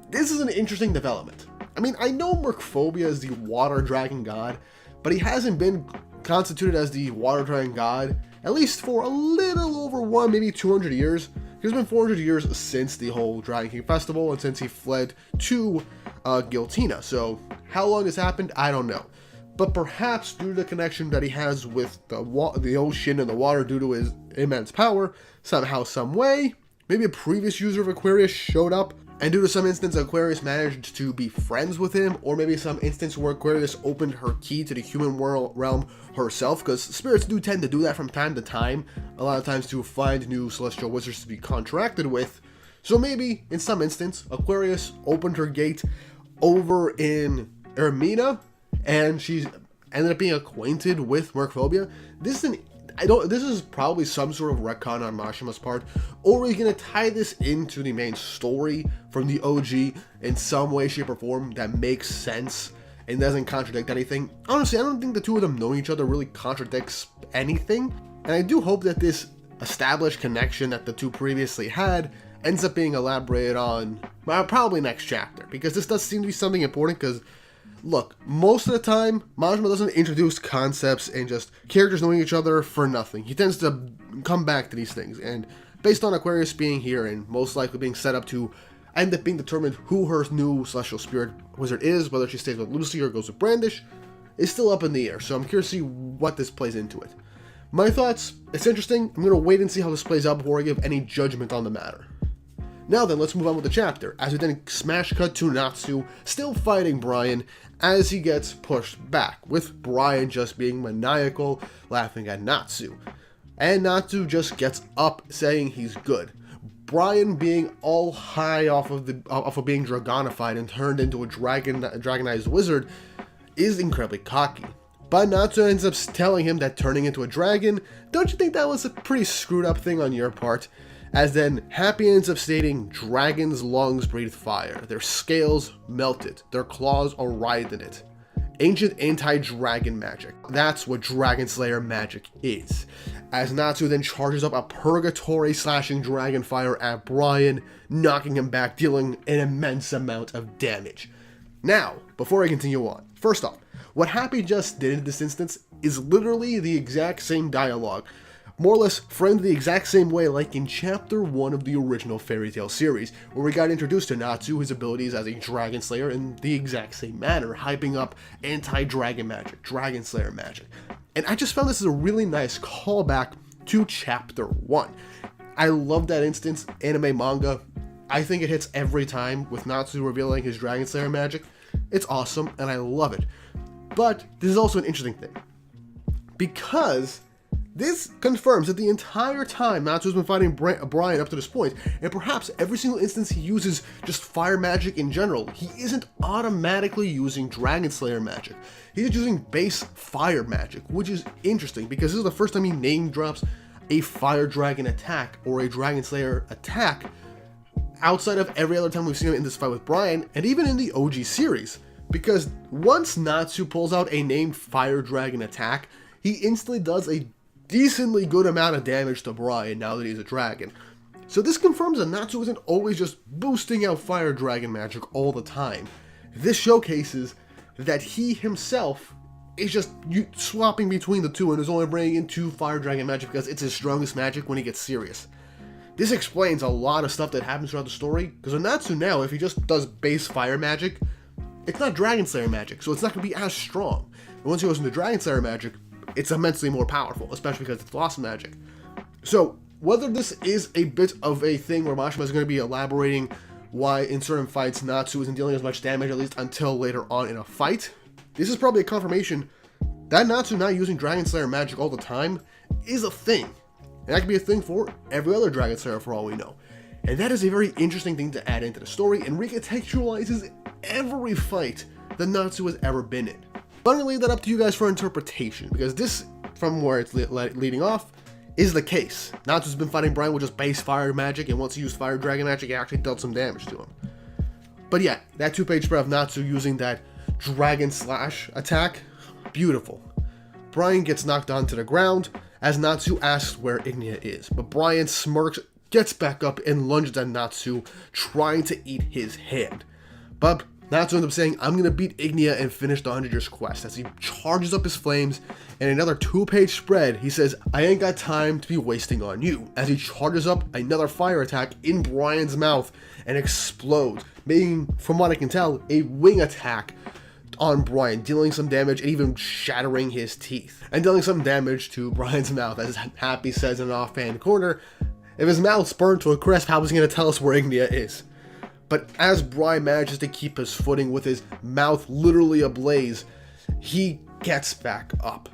This is an interesting development. I mean, I know Mercphobia is the water dragon god, but he hasn't been constituted as the water dragon god, at least for a little over maybe 200 years. It's been 400 years since the whole Dragon King Festival and since he fled to Giltina. So how long this happened, I don't know. but perhaps due to the connection that he has with the ocean and the water due to his immense power, somehow, some way, maybe a previous user of Aquarius showed up, and due to some instance Aquarius managed to be friends with him, or maybe some instance where Aquarius opened her key to the human realm herself, because spirits do tend to do that from time to time, a lot of times to find new celestial wizards to be contracted with. So maybe, in some instance, Aquarius opened her gate over in Ermina, and she's ended up being acquainted with Mercphobia. This is probably some sort of retcon on Mashima's part, or he's gonna tie this into the main story from the OG in some way, shape, or form that makes sense and doesn't contradict anything. Honestly, I don't think the two of them knowing each other really contradicts anything, and I do hope that this established connection that the two previously had ends up being elaborated on probably next chapter, because this does seem to be something important. Because look, most of the time Majima doesn't introduce concepts and just characters knowing each other for nothing. He tends to come back to these things, and based on Aquarius being here and most likely being set up to end up being determined who her new celestial spirit wizard is, whether she stays with Lucy or goes with Brandish, is still up in the air. So I'm curious to see what this plays into it. My thoughts, it's interesting. I'm going to wait and see how this plays out before I give any judgment on the matter. Now then, let's move on with the chapter, as we then smash cut to Natsu still fighting Brian as he gets pushed back, with Brian just being maniacal, laughing at Natsu. And Natsu just gets up saying he's good. Brian being all high off of being dragonified and turned into a dragonized wizard is incredibly cocky. But Natsu ends up telling him that turning into a dragon, don't you think that was a pretty screwed up thing on your part? As then, Happy ends up stating, dragons' lungs breathe fire, their scales melted, their claws are writhed in it. Ancient anti-dragon magic. That's what Dragon Slayer magic is. As Natsu then charges up a purgatory slashing dragon fire at Brian, knocking him back, dealing an immense amount of damage. Now, before I continue on, first off, what Happy just did in this instance is literally the exact same dialogue, more or less framed the exact same way like in Chapter 1 of the original Fairy Tail series, where we got introduced to Natsu, his abilities as a Dragon Slayer in the exact same manner, hyping up anti-dragon magic, Dragon Slayer magic. And I just found this is a really nice callback to Chapter 1. I love that instance, anime manga. I think it hits every time with Natsu revealing his Dragon Slayer magic. It's awesome, and I love it. But this is also an interesting thing, because this confirms that the entire time Natsu's been fighting Brian up to this point, and perhaps every single instance he uses just fire magic in general, he isn't automatically using Dragon Slayer magic. He's using base fire magic, which is interesting because this is the first time he name drops a fire dragon attack or a Dragon Slayer attack outside of every other time we've seen him in this fight with Brian, and even in the OG series. Because once Natsu pulls out a named fire dragon attack, he instantly does a decently good amount of damage to Brian now that he's a dragon. So this confirms that Natsu isn't always just boosting out fire dragon magic all the time. This showcases that he himself is just swapping between the two and is only bringing in 2 fire dragon magic because it's his strongest magic when he gets serious. This explains a lot of stuff that happens throughout the story, because with Natsu now, if he just does base fire magic, it's not Dragon Slayer magic, so it's not going to be as strong. And once he goes into Dragon Slayer magic, it's immensely more powerful, especially because it's lost magic. So, whether this is a bit of a thing where Mashima is going to be elaborating why in certain fights Natsu isn't dealing as much damage, at least until later on in a fight, this is probably a confirmation that Natsu not using Dragon Slayer magic all the time is a thing. And that could be a thing for every other Dragon Slayer for all we know. And that is a very interesting thing to add into the story, and recontextualizes every fight that Natsu has ever been in. But I'm going to leave that up to you guys for interpretation, because this, from where it's leading off, is the case. Natsu's been fighting Brian with just base fire magic, and once he used fire dragon magic, it actually dealt some damage to him. But yeah, that 2-page spread of Natsu using that dragon slash attack, beautiful. Brian gets knocked onto the ground as Natsu asks where Ignia is, but Brian smirks, gets back up, and lunges at Natsu, trying to eat his hand. But Natsu ends up saying, I'm going to beat Ignia and finish the 100 Years Quest, as he charges up his flames. In another 2-page spread, he says, I ain't got time to be wasting on you, as he charges up another fire attack in Brian's mouth and explodes, making, from what I can tell, a wing attack on Brian, dealing some damage and even shattering his teeth. And dealing some damage to Brian's mouth, as Happy says in an offhand corner. If his mouth's burned to a crisp, how is he going to tell us where Ignia is? But as Brian manages to keep his footing with his mouth literally ablaze, he gets back up.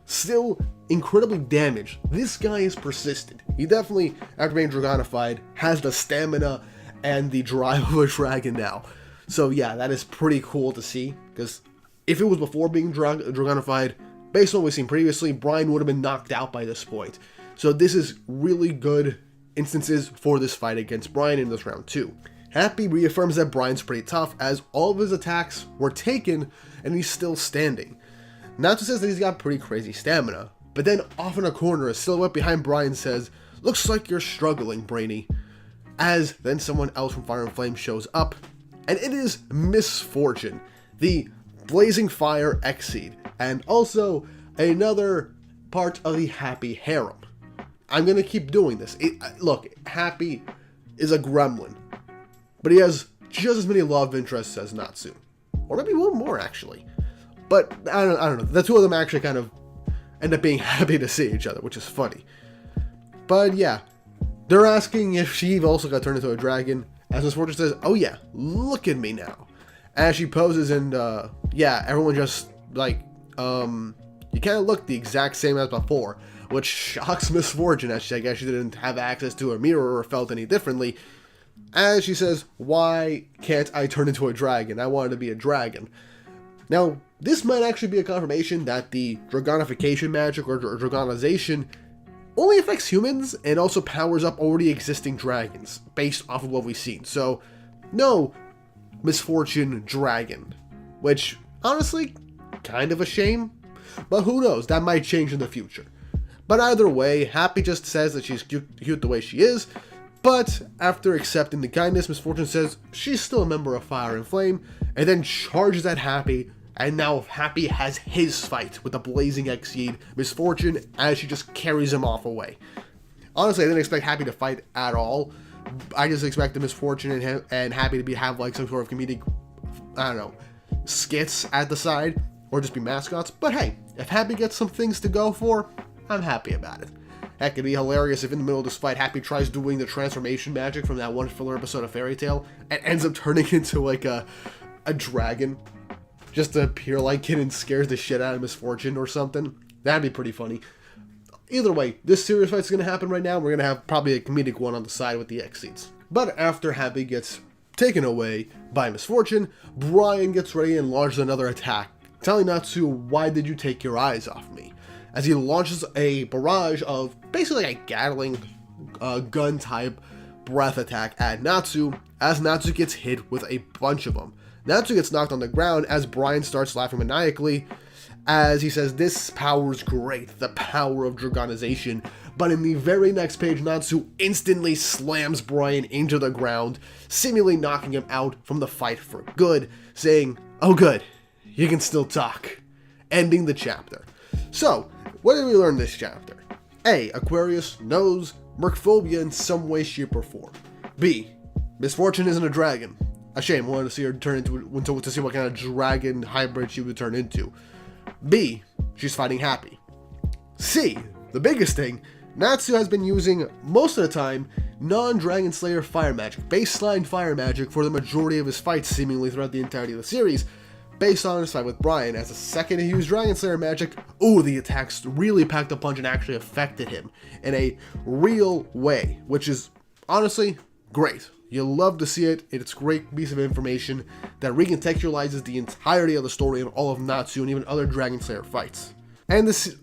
Still incredibly damaged, this guy is persistent. He definitely, after being Dragonified, has the stamina and the drive of a dragon now. So yeah, that is pretty cool to see, because if it was before being Dragonified, based on what we've seen previously, Brian would have been knocked out by this point. So this is really good instances for this fight against Brian in this round 2. Happy reaffirms that Brian's pretty tough, as all of his attacks were taken and he's still standing. Natsu says that he's got pretty crazy stamina, but then off in a corner, a silhouette behind Brian says, "Looks like you're struggling, Brainy," as then someone else from Fire and Flame shows up, and it is Misfortune, the Blazing Fire Exceed, and also another part of the Happy harem. I'm gonna keep doing this. Look, Happy is a gremlin, but he has just as many love interests as Natsu, or maybe one more actually. But I don't know. The two of them actually kind of end up being happy to see each other, which is funny. But yeah, they're asking if she also got turned into a dragon, as Misfortune says, "Oh yeah, look at me now." As she poses, and yeah, everyone just like, you kind of look the exact same as before, which shocks Misfortune, as I guess she didn't have access to a mirror or felt any differently. As she says, "Why can't I turn into a dragon? I wanted to be a dragon." Now, this might actually be a confirmation that the Dragonification magic or Dragonization only affects humans and also powers up already existing dragons, based off of what we've seen. So, no Misfortune dragon, which, honestly, kind of a shame, but who knows, that might change in the future. But either way, Happy just says that she's cute the way she is, but after accepting the kindness, Misfortune says she's still a member of Fire and Flame, and then charges at Happy, and now Happy has his fight with the Blazing Exceed Misfortune as she just carries him off away. Honestly, I didn't expect Happy to fight at all. I just expected Misfortune and Happy to have like some sort of comedic, I don't know, skits at the side, or just be mascots. But hey, if Happy gets some things to go for, I'm happy about it. Heck, it'd be hilarious if in the middle of this fight, Happy tries doing the transformation magic from that one filler episode of Fairy Tail, and ends up turning into like a dragon, just to appear like it and scares the shit out of Misfortune or something. That'd be pretty funny. Either way, this serious fight's gonna happen right now. We're gonna have probably a comedic one on the side with the Exceeds. But after Happy gets taken away by Misfortune, Brian gets ready and launches another attack, telling Natsu, "Why did you take your eyes off me?" As he launches a barrage of basically a Gatling gun type breath attack at Natsu, as Natsu gets hit with a bunch of them. Natsu gets knocked on the ground as Brian starts laughing maniacally, as he says, "This power's great, the power of Dragonization." But in the very next page, Natsu instantly slams Brian into the ground, seemingly knocking him out from the fight for good, saying, "Oh good, you can still talk," ending the chapter. So, what did we learn this chapter? A. Aquarius knows Mercphobia in some way, shape, or form. B. Misfortune isn't a dragon. A shame, I wanted to see her turn to see what kind of dragon hybrid she would turn into. B. She's fighting Happy. C. The biggest thing, Natsu has been using, most of the time, non-Dragon Slayer fire magic, baseline fire magic for the majority of his fights seemingly throughout the entirety of the series, based on his fight with Brian, as the second he used Dragon Slayer magic, the attacks really packed a punch and actually affected him in a real way, which is honestly great. You love to see it. It's a great piece of information that recontextualizes the entirety of the story of all of Natsu and even other Dragon Slayer fights. And this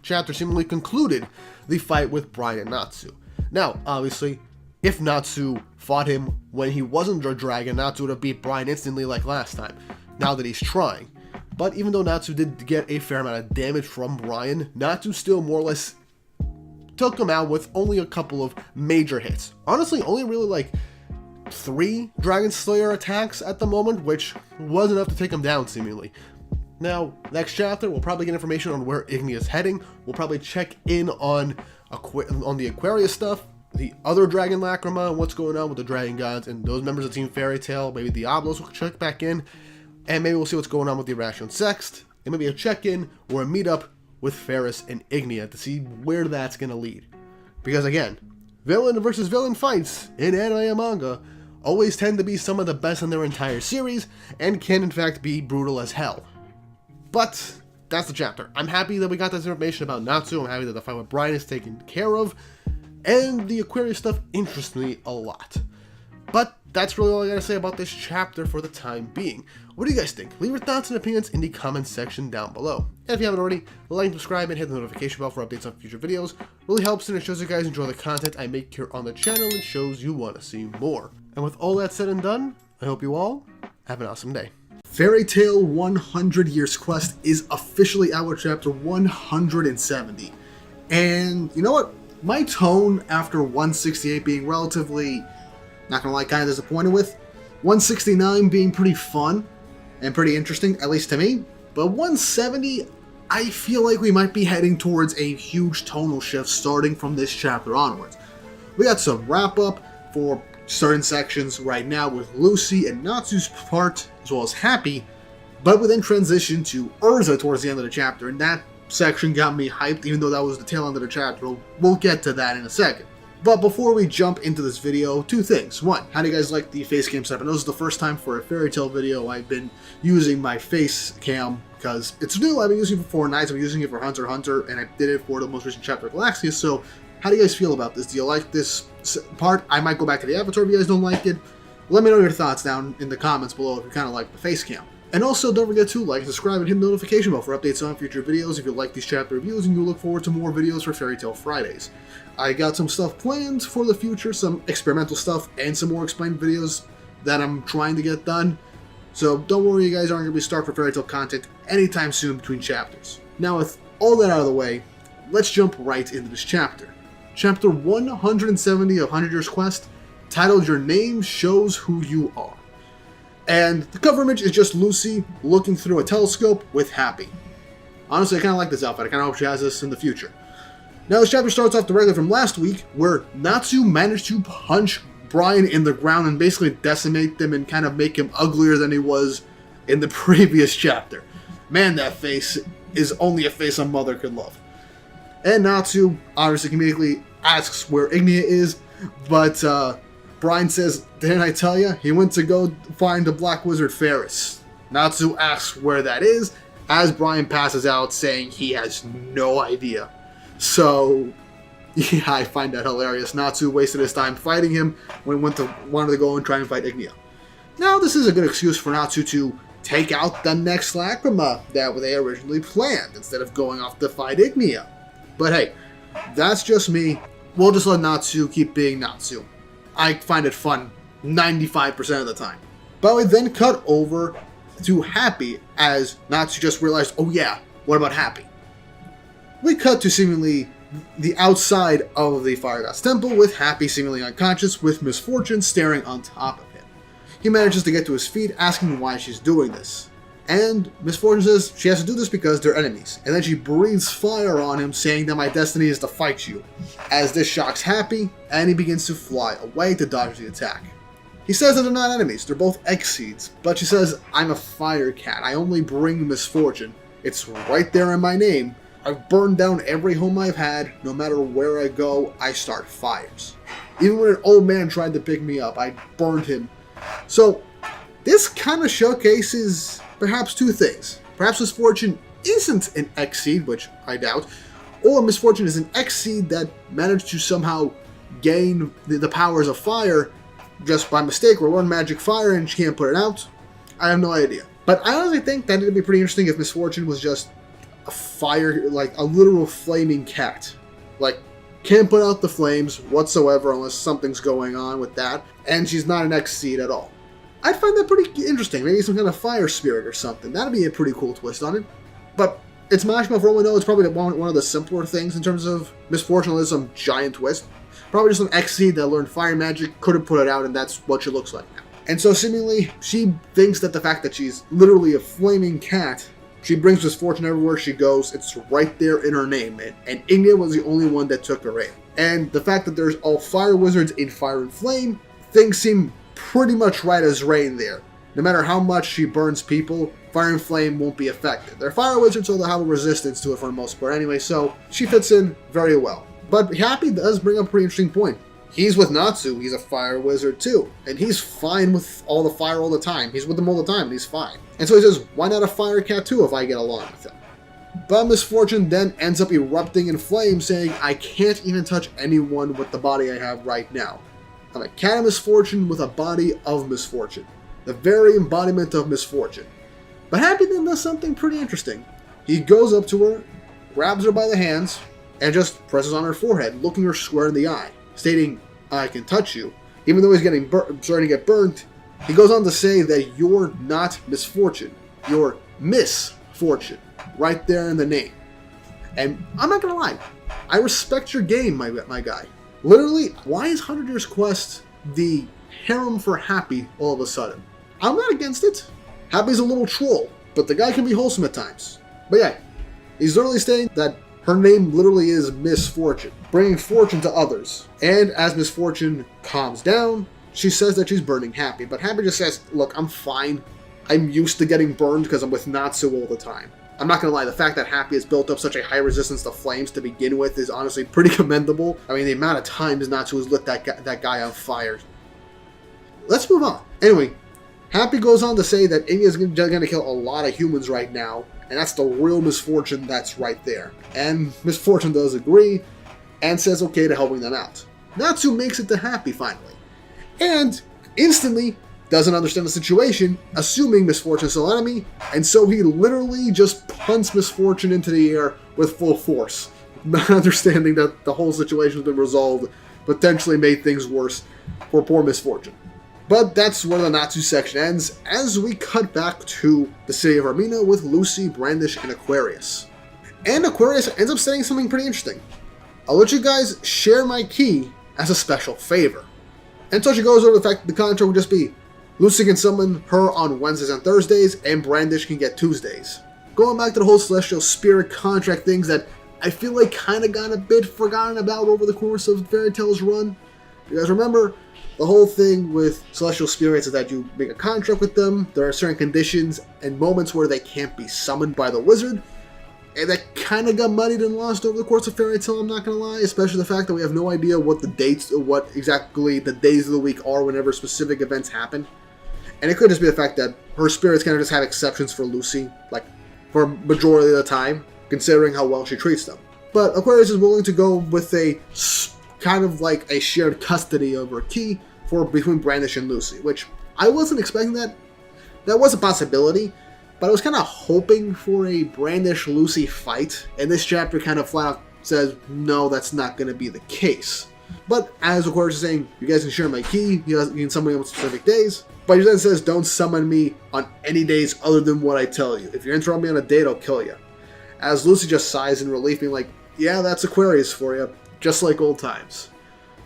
chapter seemingly concluded the fight with Brian and Natsu. Now, obviously, if Natsu fought him when he wasn't a dragon, Natsu would have beat Brian instantly like last time, now that he's trying. But even though Natsu did get a fair amount of damage from Brian, Natsu still more or less took him out with only a couple of major hits. Honestly, only really like 3 Dragon Slayer attacks at the moment, which was enough to take him down seemingly. Now, next chapter, we'll probably get information on where Ignia is heading. We'll probably check in on the Aquarius stuff, the other Dragon Lacrima, and what's going on with the Dragon Gods and those members of Team Fairy Tail. Maybe Diablos will check back in. and maybe we'll see what's going on with the Irrational Sext, and maybe a check-in or a meetup with Ferris and Ignia to see where that's going to lead. Because again, villain versus villain fights in anime and manga always tend to be some of the best in their entire series, and can in fact be brutal as hell. But that's the chapter. I'm happy that we got this information about Natsu. I'm happy that the fight with Brian is taken care of, and the Aquarius stuff interests me a lot. But that's really all I gotta say about this chapter for the time being. What do you guys think? Leave your thoughts and opinions in the comments section down below. And if you haven't already, like, subscribe, and hit the notification bell for updates on future videos. It really helps, and it shows you guys enjoy the content I make here on the channel and shows you want to see more. And with all that said and done, I hope you all have an awesome day. Fairy Tail 100 Years Quest is officially out with chapter 170. And you know what? My tone after 168 being relatively, not gonna lie, kind of disappointed with, 169 being pretty fun and pretty interesting, at least to me, but 170, I feel like we might be heading towards a huge tonal shift starting from this chapter onwards. We got some wrap up for certain sections right now with Lucy and Natsu's part, as well as Happy, but we then transition to Urza towards the end of the chapter, and that section got me hyped, even though that was the tail end of the chapter. We'll get to that in a second. But before we jump into this video, two things. One, how do you guys like the face cam setup? I know this is the first time for a Fairy Tail video I've been using my face cam, because it's new. I've been using it for 4 nights, I've been using it for Hunter x Hunter, and I did it for the most recent chapter of Galaxius, so how do you guys feel about this? Do you like this part? I might go back to the Avatar if you guys don't like it. Let me know your thoughts down in the comments below if you kind of like the face cam. And also, don't forget to like, subscribe, and hit the notification bell for updates on future videos if you like these chapter reviews, and you look forward to more videos for Fairy Tail Fridays. I got some stuff planned for the future, some experimental stuff, and some more explained videos that I'm trying to get done. So don't worry, you guys aren't going to be starved for Fairy Tail content anytime soon between chapters. Now, with all that out of the way, let's jump right into this chapter. Chapter 170 of 100 Years Quest, titled Your Name Shows Who You Are. And the cover image is just Lucy looking through a telescope with Happy. Honestly, I kind of like this outfit. I kind of hope she has this in the future. Now, this chapter starts off directly from last week, where Natsu managed to punch Brian in the ground and basically decimate him and kind of make him uglier than he was in the previous chapter. Man, that face is only a face a mother could love. And Natsu obviously immediately asks where Ignia is, but Brian says, "Didn't I tell you? He went to go find the Black Wizard Ferris." Natsu asks where that is, as Brian passes out saying he has no idea. So, yeah, I find that hilarious. Natsu wasted his time fighting him when he wanted to go and try and fight Ignia. Now, this is a good excuse for Natsu to take out the next Lacrima that they originally planned, instead of going off to fight Ignia. But hey, that's just me. We'll just let Natsu keep being Natsu. I find it fun 95% of the time. But we then cut over to Happy as Natsu just realized, oh yeah, what about Happy? We cut to seemingly the outside of the Fire God's Temple with Happy seemingly unconscious with Misfortune staring on top of him. He manages to get to his feet, asking why she's doing this. And Misfortune says she has to do this because they're enemies. And then she breathes fire on him, saying that my destiny is to fight you. As this shocks Happy, and he begins to fly away to dodge the attack. He says that they're not enemies, they're both X-Seeds. But she says, I'm a fire cat, I only bring misfortune. It's right there in my name. I've burned down every home I've had. No matter where I go, I start fires. Even when an old man tried to pick me up, I burned him. So, this kind of showcases perhaps two things. Perhaps Misfortune isn't an X-Seed, which I doubt, or Misfortune is an X-Seed that managed to somehow gain the powers of fire just by mistake, or one magic fire and she can't put it out. I have no idea. But I honestly think that it'd be pretty interesting if Misfortune was just a fire, like a literal flaming cat. Like, can't put out the flames whatsoever unless something's going on with that, and she's not an X-Seed at all. I'd find that pretty interesting. Maybe some kind of fire spirit or something. That'd be a pretty cool twist on it. But it's Mashima, for all we know, it's probably one of the simpler things in terms of Misfortune. There's some giant twist. Probably just an X-Seed that learned fire magic, couldn't put it out, and that's what she looks like now. And so seemingly, she thinks that the fact that she's literally a flaming cat, she brings misfortune everywhere she goes. It's right there in her name. And Ignia was the only one that took her in. And the fact that there's all fire wizards in Fire and Flame, things seem pretty much right as rain there. No matter how much she burns people, Fire and Flame won't be affected. They're fire wizards, so they'll have a resistance to it for the most part anyway, so she fits in very well. But Happy does bring up a pretty interesting point. He's with Natsu, he's a fire wizard too, and he's fine with all the fire all the time. He's with them all the time, and he's fine. And so he says, why not a fire cat too if I get along with him? But Misfortune then ends up erupting in flames, saying, I can't even touch anyone with the body I have right now. I'm a cat of misfortune with a body of misfortune. The very embodiment of misfortune. But Happy then does something pretty interesting. He goes up to her, grabs her by the hands, and just presses on her forehead, looking her square in the eye, stating, I can touch you. Even though he's starting to get burnt, he goes on to say that you're not misfortune. You're misfortune. Right there in the name. And I'm not gonna lie, I respect your game, my guy. Literally, why is 100 Years Quest the harem for Happy all of a sudden? I'm not against it. Happy's a little troll, but the guy can be wholesome at times. But yeah, he's literally saying that her name literally is Misfortune, bringing fortune to others. And as Misfortune calms down, she says that she's burning Happy, but Happy just says, look, I'm fine. I'm used to getting burned because I'm with Natsu all the time. I'm not gonna lie, the fact that Happy has built up such a high resistance to flames to begin with is honestly pretty commendable. I mean, the amount of times Natsu has lit that guy on fire. Let's move on. Anyway, Happy goes on to say that Ignia's gonna kill a lot of humans right now, and that's the real misfortune that's right there. And Misfortune does agree, and says okay to helping them out. Natsu makes it to Happy finally, and instantly doesn't understand the situation, assuming Misfortune's still enemy, and so he literally just punts Misfortune into the air with full force, not understanding that the whole situation has been resolved, potentially made things worse for poor Misfortune. But that's where the Natsu section ends, as we cut back to the city of Armina with Lucy, Brandish, and Aquarius. And Aquarius ends up saying something pretty interesting. I'll let you guys share my key as a special favor. And so she goes over the fact that the contract would just be Lucy can summon her on Wednesdays and Thursdays, and Brandish can get Tuesdays. Going back to the whole Celestial Spirit contract things that I feel like kind of got a bit forgotten about over the course of Fairy Tail's run. You guys remember, the whole thing with Celestial Spirits is that you make a contract with them, there are certain conditions and moments where they can't be summoned by the wizard, and that kind of got muddied and lost over the course of Fairy Tail, I'm not going to lie, especially the fact that we have no idea what the dates, or what exactly the days of the week are whenever specific events happen. And it could just be the fact that her spirits kind of just have exceptions for Lucy, like, for majority of the time, considering how well she treats them. But Aquarius is willing to go with a kind of like a shared custody of her key for between Brandish and Lucy, which I wasn't expecting that. That was a possibility, but I was kind of hoping for a Brandish-Lucy fight, and this chapter kind of flat out says, no, that's not going to be the case. But as Aquarius is saying, you guys can share my key, you can summon me on specific days, but he then says, don't summon me on any days other than what I tell you. If you interrupt me on a date, I'll kill you. As Lucy just sighs in relief, being like, yeah, that's Aquarius for you, just like old times.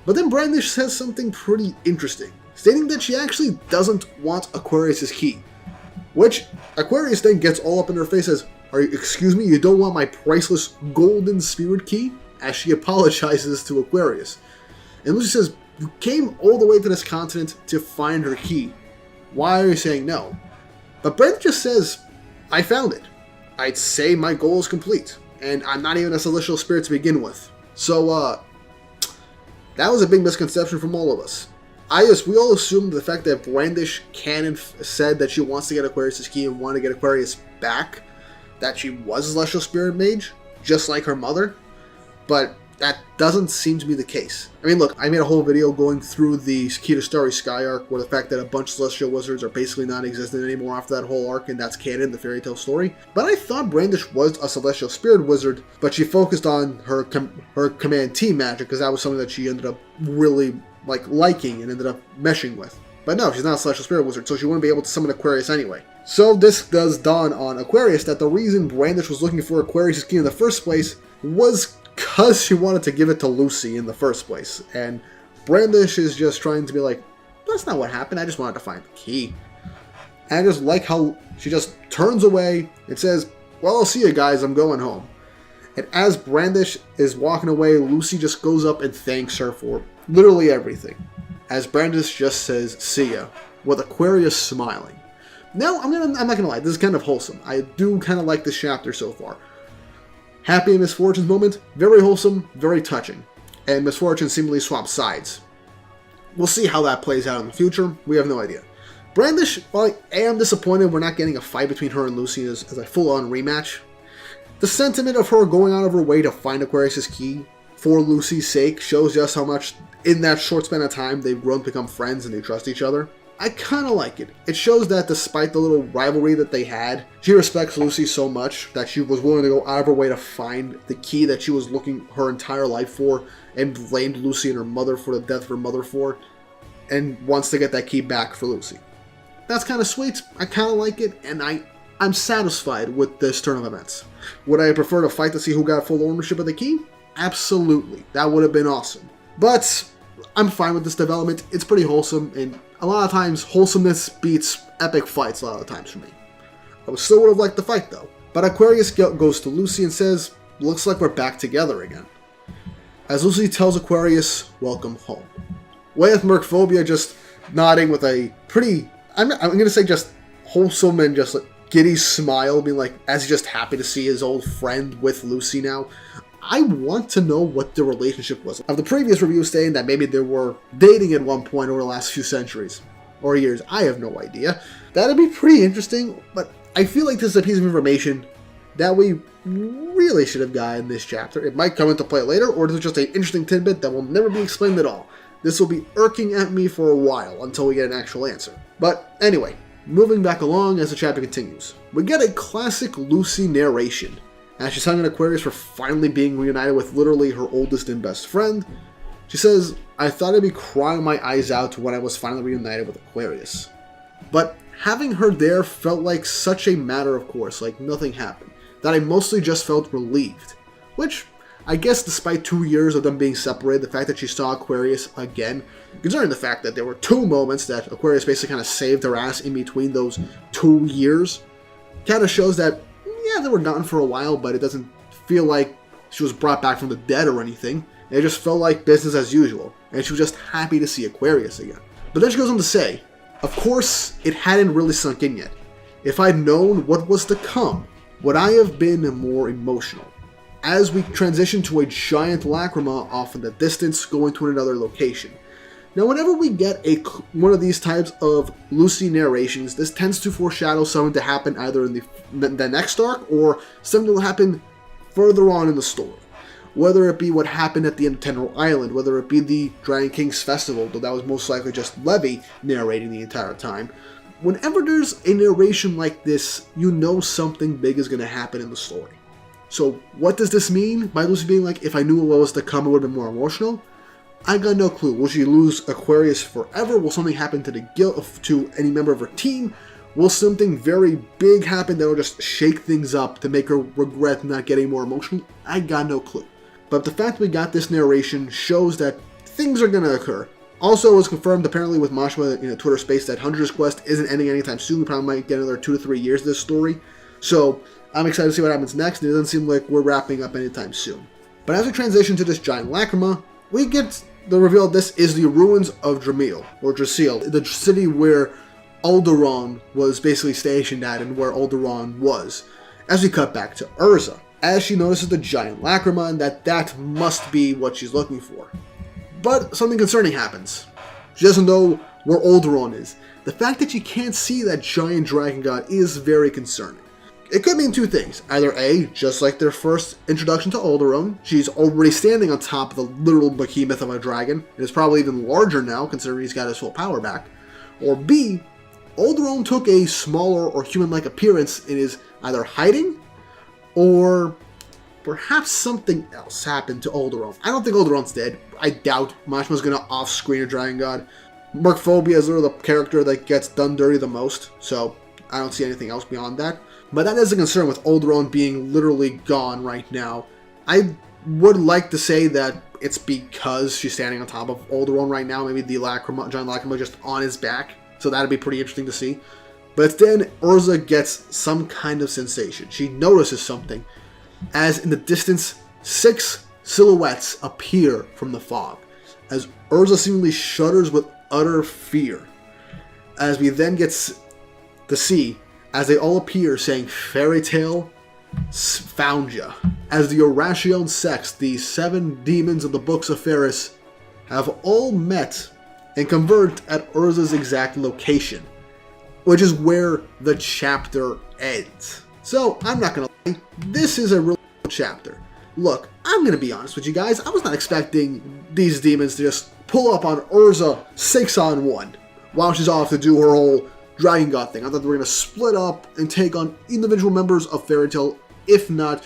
But then Brandish says something pretty interesting, stating that she actually doesn't want Aquarius' key. Which Aquarius then gets all up in her face, says, excuse me, you don't want my priceless golden spirit key? As she apologizes to Aquarius. And Lucy says, you came all the way to this continent to find her key. Why are you saying no? But Brandish just says, I found it. I'd say my goal is complete, and I'm not even a celestial spirit to begin with. So, that was a big misconception from all of us. We all assumed the fact that Brandish canon said that she wants to get Aquarius' key and want to get Aquarius back, that she was a celestial spirit mage, just like her mother, but that doesn't seem to be the case. I mean, look, I made a whole video going through the Key to Starry Sky arc, where the fact that a bunch of celestial wizards are basically non-existent anymore after that whole arc, and that's canon, the fairy tale story. But I thought Brandish was a celestial spirit wizard, but she focused on her command team magic, because that was something that she ended up really liking and ended up meshing with. But no, she's not a celestial spirit wizard, so she wouldn't be able to summon Aquarius anyway. So this does dawn on Aquarius that the reason Brandish was looking for Aquarius' key in the first place was because she wanted to give it to Lucy in the first place. And Brandish is just trying to be like, that's not what happened, I just wanted to find the key. And I just like how she just turns away and says, well, I'll see you guys, I'm going home. And as Brandish is walking away, Lucy just goes up and thanks her for literally everything. As Brandish just says, see ya, with Aquarius smiling. Now, I'm not gonna lie, this is kind of wholesome. I do kind of like this chapter so far. Happy and Miss Fortune's moment, very wholesome, very touching. And Miss Fortune seemingly swaps sides. We'll see how that plays out in the future, we have no idea. Brandish, while I am disappointed we're not getting a fight between her and Lucy as a full-on rematch, the sentiment of her going out of her way to find Aquarius' key for Lucy's sake shows just how much, in that short span of time, they've grown to become friends and they trust each other. I kind of like it. It shows that despite the little rivalry that they had, she respects Lucy so much that she was willing to go out of her way to find the key that she was looking her entire life for and blamed Lucy and her mother for the death of her mother for, and wants to get that key back for Lucy. That's kind of sweet. I kind of like it, and I'm satisfied with this turn of events. Would I prefer to fight to see who got full ownership of the key? Absolutely. That would have been awesome. But I'm fine with this development. It's pretty wholesome, and a lot of times, wholesomeness beats epic fights a lot of the times for me. I still would have liked the fight, though. But Aquarius goes to Lucy and says, looks like we're back together again. As Lucy tells Aquarius, welcome home. With Mercphobia just nodding with a pretty, I'm going to say just wholesome and just like giddy smile, being like, as he's just happy to see his old friend with Lucy now. I want to know what the relationship was. Of the previous review saying that maybe they were dating at one point over the last few centuries or years, I have no idea. That'd be pretty interesting, but I feel like this is a piece of information that we really should have gotten in this chapter. It might come into play later, or this is just an interesting tidbit that will never be explained at all. This will be irking at me for a while until we get an actual answer. But anyway, moving back along as the chapter continues. We get a classic Lucy narration, as she's thanking Aquarius for finally being reunited with literally her oldest and best friend. She says, I thought I'd be crying my eyes out when I was finally reunited with Aquarius. But having her there felt like such a matter of course, like nothing happened, that I mostly just felt relieved. Which, I guess despite 2 years of them being separated, the fact that she saw Aquarius again, considering the fact that there were 2 moments that Aquarius basically kind of saved her ass in between those 2 years, kind of shows that yeah, they were gone for a while, but it doesn't feel like she was brought back from the dead or anything. It just felt like business as usual, and she was just happy to see Aquarius again. But then she goes on to say, of course, it hadn't really sunk in yet. If I'd known what was to come, would I have been more emotional? As we transition to a giant lacrima off in the distance, going to another location. Now, whenever we get one of these types of Lucy narrations, this tends to foreshadow something to happen either in the next arc or something that will happen further on in the story. Whether it be what happened at the end of Tenro Island, whether it be the Dragon King's Festival, though that was most likely just Levy narrating the entire time. Whenever there's a narration like this, you know something big is going to happen in the story. So what does this mean by Lucy being like, if I knew what was to come, it would have been more emotional? I got no clue. Will she lose Aquarius forever? Will something happen to any member of her team? Will something very big happen that will just shake things up to make her regret not getting more emotional? I got no clue. But the fact we got this narration shows that things are going to occur. Also, it was confirmed apparently with Mashima in a Twitter space that 100's Quest isn't ending anytime soon. We probably might get another 2 to 3 years of this story. So I'm excited to see what happens next, and it doesn't seem like we're wrapping up anytime soon. But as we transition to this giant lacrima, we get the reveal this is the ruins of Dramil, or Drasil, the city where Alderaan was basically stationed at and where Alderaan was. As we cut back to Urza, as she notices the giant lacrima and that must be what she's looking for. But something concerning happens. She doesn't know where Alderaan is. The fact that she can't see that giant dragon god is very concerning. It could mean 2 things. Either A, just like their first introduction to Alderaan, she's already standing on top of the literal behemoth of a dragon, and is probably even larger now considering he's got his full power back. Or B, Alderaan took a smaller or human-like appearance and is either hiding, or perhaps something else happened to Alderaan. I don't think Alderaan's dead. I doubt Mashima's gonna off-screen a dragon god. Mercphobia is literally the character that gets done dirty the most, so I don't see anything else beyond that. But that is a concern with Alderaan being literally gone right now. I would like to say that it's because she's standing on top of Alderaan right now. Maybe the giant lacrima just on his back. So that'd be pretty interesting to see. But then Urza gets some kind of sensation. She notices something. As in the distance, 6 silhouettes appear from the fog. As Urza seemingly shudders with utter fear. As we then get the sea as they all appear saying, "Fairy tale found ya." As the Orachion Sext, the 7 demons of the Books of Ferris, have all met and converged at Urza's exact location, which is where the chapter ends. So, I'm not gonna lie, this is a really cool chapter. Look, I'm gonna be honest with you guys, I was not expecting these demons to just pull up on Urza 6-on-1 while she's off to do her whole Dragon God thing. I thought they were gonna split up and take on individual members of Fairy Tail, if not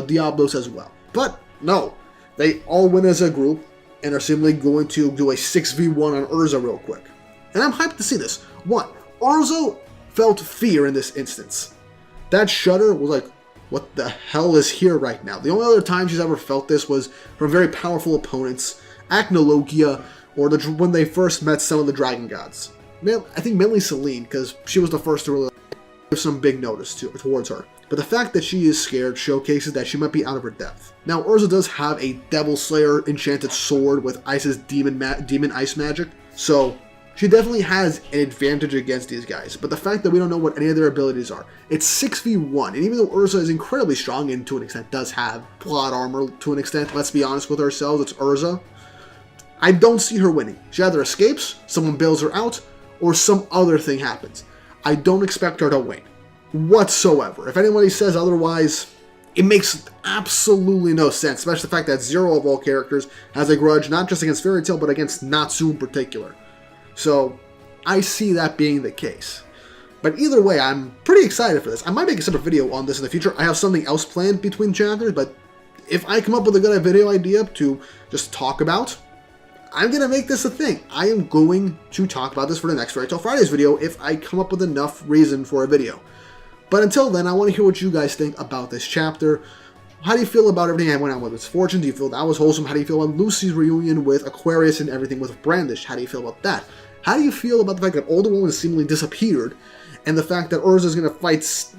Diablos as well. But no, they all went as a group and are simply going to do a 6v1 on Urza real quick. And I'm hyped to see this. 1, Urza felt fear in this instance. That shudder was like, what the hell is here right now? The only other time she's ever felt this was from very powerful opponents, Acnologia, or when they first met some of the Dragon Gods. I think mainly Selene, because she was the first to really give some big notice towards her. But the fact that she is scared showcases that she might be out of her depth. Now, Urza does have a Devil Slayer enchanted sword with Ice's demon ice magic, so she definitely has an advantage against these guys. But the fact that we don't know what any of their abilities are, it's 6v1, and even though Urza is incredibly strong and to an extent does have plot armor to an extent, let's be honest with ourselves, it's Urza, I don't see her winning. She either escapes, someone bails her out, or some other thing happens. I don't expect her to win whatsoever. If anybody says otherwise, it makes absolutely no sense, especially the fact that Zero of all characters has a grudge not just against Fairy Tail, but against Natsu in particular. So, I see that being the case. But either way, I'm pretty excited for this. I might make a separate video on this in the future. I have something else planned between chapters, but if I come up with a good video idea to just talk about, I'm going to make this a thing. I am going to talk about this for the next Fairy Tail Fridays video if I come up with enough reason for a video. But until then, I want to hear what you guys think about this chapter. How do you feel about everything that went on with Misfortune? Do you feel that was wholesome? How do you feel about Lucy's reunion with Aquarius and everything with Brandish? How do you feel about that? How do you feel about the fact that all the women seemingly disappeared, and the fact that Urza is going to fight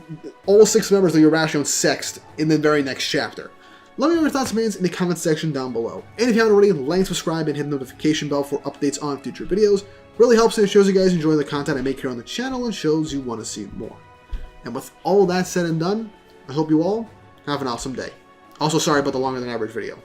all 6 members of the Orachion Sext in the very next chapter? Let me know your thoughts and opinions in the comment section down below. And if you haven't already, like, subscribe, and hit the notification bell for updates on future videos. Really helps and it shows you guys enjoy the content I make here on the channel and shows you want to see more. And with all that said and done, I hope you all have an awesome day. Also, sorry about the longer than average video.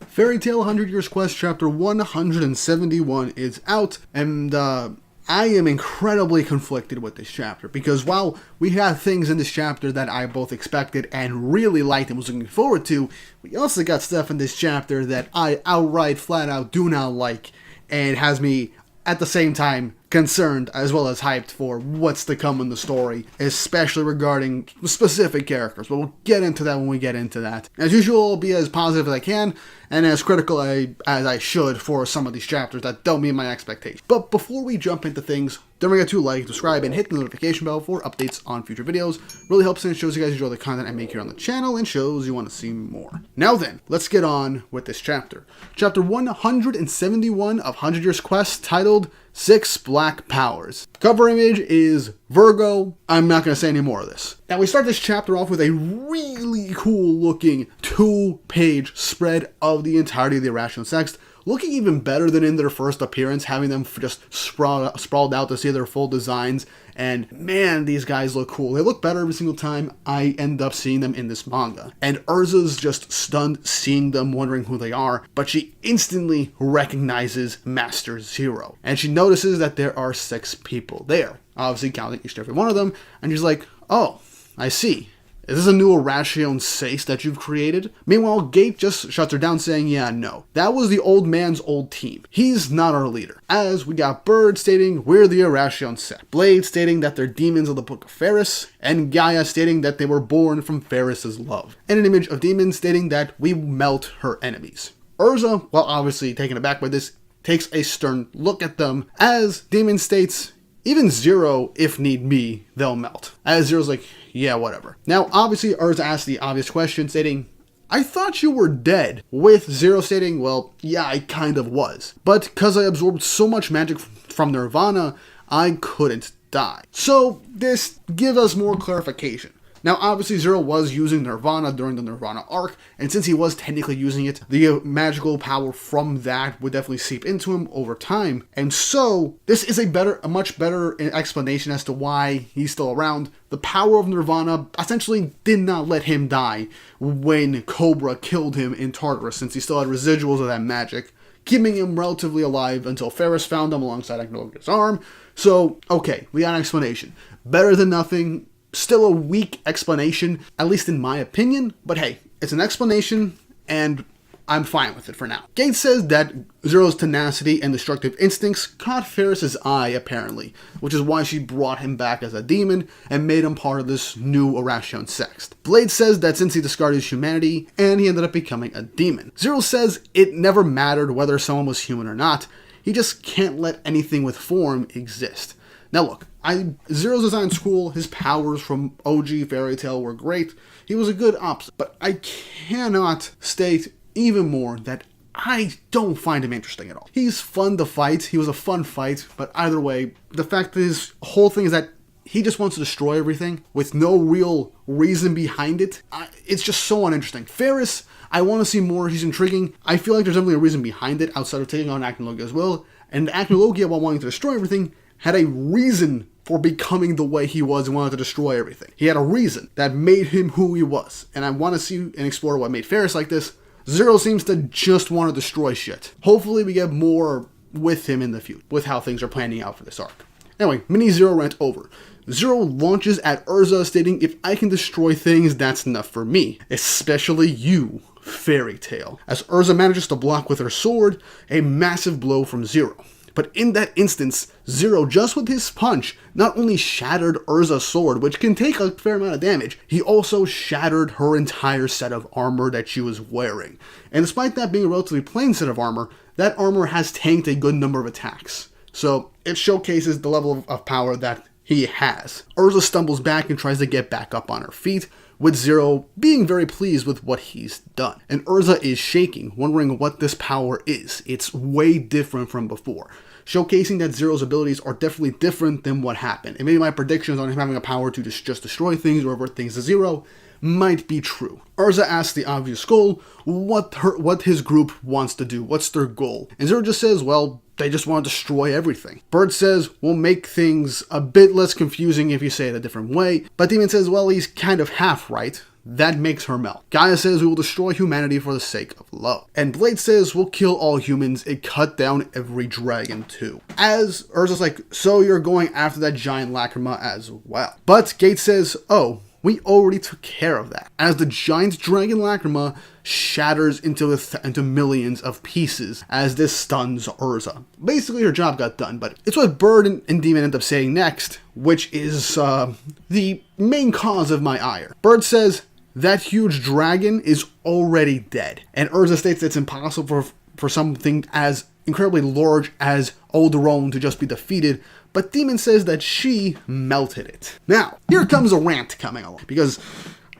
Fairy Tail 100 Years Quest Chapter 171 is out, and I am incredibly conflicted with this chapter, because while we had things in this chapter that I both expected and really liked and was looking forward to, we also got stuff in this chapter that I outright, flat out do not like, and has me at the same time concerned as well as hyped for what's to come in the story, especially regarding specific characters, but we'll get into that when we get into that. As usual, I'll be as positive as I can and as critical as I should for some of these chapters that don't meet my expectations. But before we jump into things, don't forget to like, subscribe, and hit the notification bell for updates on future videos. Really helps and it shows you guys enjoy the content I make here on the channel and shows you want to see more. Now then, let's get on with this chapter. Chapter 171 of 100 Years Quest, titled 6 Black Powers. Cover image is Virgo. I'm not going to say any more of this. Now we start this chapter off with a really cool looking 2-page spread of the entirety of the Orachion Sext, looking even better than in their first appearance, having them just sprawled out to see their full designs. And man, these guys look cool. They look better every single time I end up seeing them in this manga. And Urza's just stunned seeing them, wondering who they are, but she instantly recognizes Master Zero. And she notices that there are 6 people there, obviously counting each and every one of them, and she's like, oh, I see. Is this a new Orachion Seist that you've created? Meanwhile, Gate just shuts her down, saying, yeah, no. That was the old man's old team. He's not our leader. As we got Bird stating, we're the Orachion Sext. Blade stating that they're demons of the Book of Ferris. And Gaia stating that they were born from Ferris's love. And an image of demons stating that we melt her enemies. Urza, while obviously taken aback by this, takes a stern look at them, as Demon states, even Zero, if need be, they'll melt. As Zero's like, yeah, whatever. Now, obviously, Urza asks the obvious question, stating, I thought you were dead. With Zero stating, well, yeah, I kind of was. But because I absorbed so much magic from Nirvana, I couldn't die. So, this gives us more clarification. Now, obviously, Zero was using Nirvana during the Nirvana arc, and since he was technically using it, the magical power from that would definitely seep into him over time. And so, this is a much better explanation as to why he's still around. The power of Nirvana essentially did not let him die when Cobra killed him in Tartarus, since he still had residuals of that magic, keeping him relatively alive until Ferris found him alongside Agnologia's arm. So, okay, we got an explanation. Better than nothing. Still a weak explanation, at least in my opinion, but hey, it's an explanation, and I'm fine with it for now. Gates says that Zero's tenacity and destructive instincts caught Ferris's eye, apparently, which is why she brought him back as a demon and made him part of this new Arashion sext. Blade says that since he discarded his humanity, and he ended up becoming a demon. Zero says it never mattered whether someone was human or not, he just can't let anything with form exist. Now look, Zero's design's cool, his powers from OG Fairy Tail were great, he was a good ops, but I cannot state even more that I don't find him interesting at all. He's fun to fight, he was a fun fight, but either way, the fact that his whole thing is that he just wants to destroy everything with no real reason behind it, it's just so uninteresting. Ferris, I want to see more, he's intriguing, I feel like there's definitely a reason behind it outside of taking on Agnologia as well, and Agnologia, while wanting to destroy everything, had a reason for becoming the way he was and wanted to destroy everything. He had a reason that made him who he was, and I want to see and explore what made Ferris like this. Zero seems to just want to destroy shit. Hopefully we get more with him in the future, with how things are planning out for this arc. Anyway, mini Zero rant over. Zero launches at Urza stating, if I can destroy things, that's enough for me. Especially you, Fairy Tail. As Urza manages to block with her sword, a massive blow from Zero. But in that instance, Zero, just with his punch, not only shattered Urza's sword, which can take a fair amount of damage, he also shattered her entire set of armor that she was wearing. And despite that being a relatively plain set of armor, that armor has tanked a good number of attacks. So it showcases the level of power that he has. Urza stumbles back and tries to get back up on her feet, with Zero being very pleased with what he's done. And Urza is shaking, wondering what this power is. It's way different from before, showcasing that Zero's abilities are definitely different than what happened. And maybe my predictions on him having a power to just destroy things or revert things to zero might be true. Urza asks the obvious goal, what his group wants to do, what's their goal. And Zero just says, well, they just want to destroy everything. Bird says, we'll make things a bit less confusing if you say it a different way. But Demon says, well, he's kind of half right. That makes her melt. Gaia says, we will destroy humanity for the sake of love. And Blade says, we'll kill all humans and cut down every dragon too. As Urza's like, so you're going after that giant lacrima as well. But Gates says, oh, we already took care of that. As the giant dragon lacrima shatters into millions of pieces as this stuns Urza. Basically, her job got done, but it's what Bird and Demon end up saying next, which is the main cause of my ire. Bird says, that huge dragon is already dead. And Urza states it's impossible for something as incredibly large as Alderaan to just be defeated, but Demon says that she melted it. Now, here comes a rant coming along, because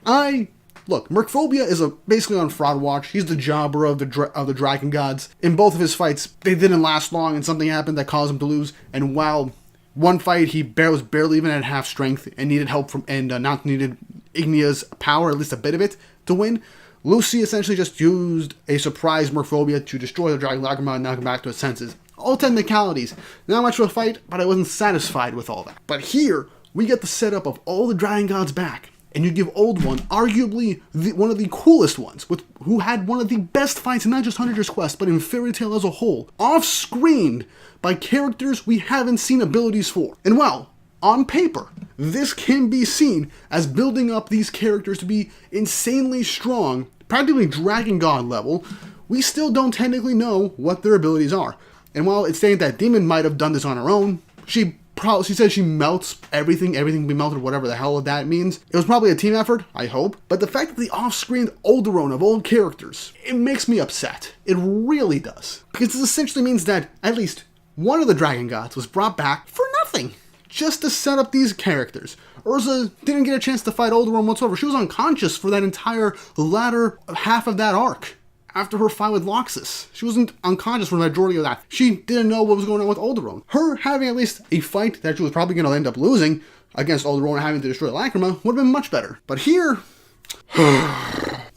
look, Mercphobia is basically on Fraud Watch. He's the jobber of the Dragon Gods. In both of his fights, they didn't last long, and something happened that caused him to lose, and while one fight he was barely even at half strength and needed help from, and not needed Ignia's power, at least a bit of it, to win, Lucy essentially just used a surprise Mercphobia to destroy the Dragon Lacrima and knock him back to his senses. All technicalities. Not much of a fight, but I wasn't satisfied with all that. But here, we get the setup of all the Dragon Gods back, and you give Old One, arguably one of the coolest ones, who had one of the best fights in not just 100 Years Quest, but in Fairy Tail as a whole, off-screened by characters we haven't seen abilities for. And well, on paper, this can be seen as building up these characters to be insanely strong, practically Dragon God level. We still don't technically know what their abilities are. And while it's saying that Demon might have done this on her own, she said she melts everything can be melted, whatever the hell that means. It was probably a team effort, I hope. But the fact that the off-screen Alderaan of all characters, it makes me upset. It really does. Because this essentially means that at least one of the Dragon Gods was brought back for nothing, just to set up these characters. Urza didn't get a chance to fight Alderaan whatsoever. She was unconscious for that entire latter half of that arc. After her fight with Loxus, she wasn't unconscious for the majority of that. She didn't know what was going on with Alderaan. Her having at least a fight that she was probably going to end up losing, against Alderaan having to destroy Lacrima would have been much better. But here,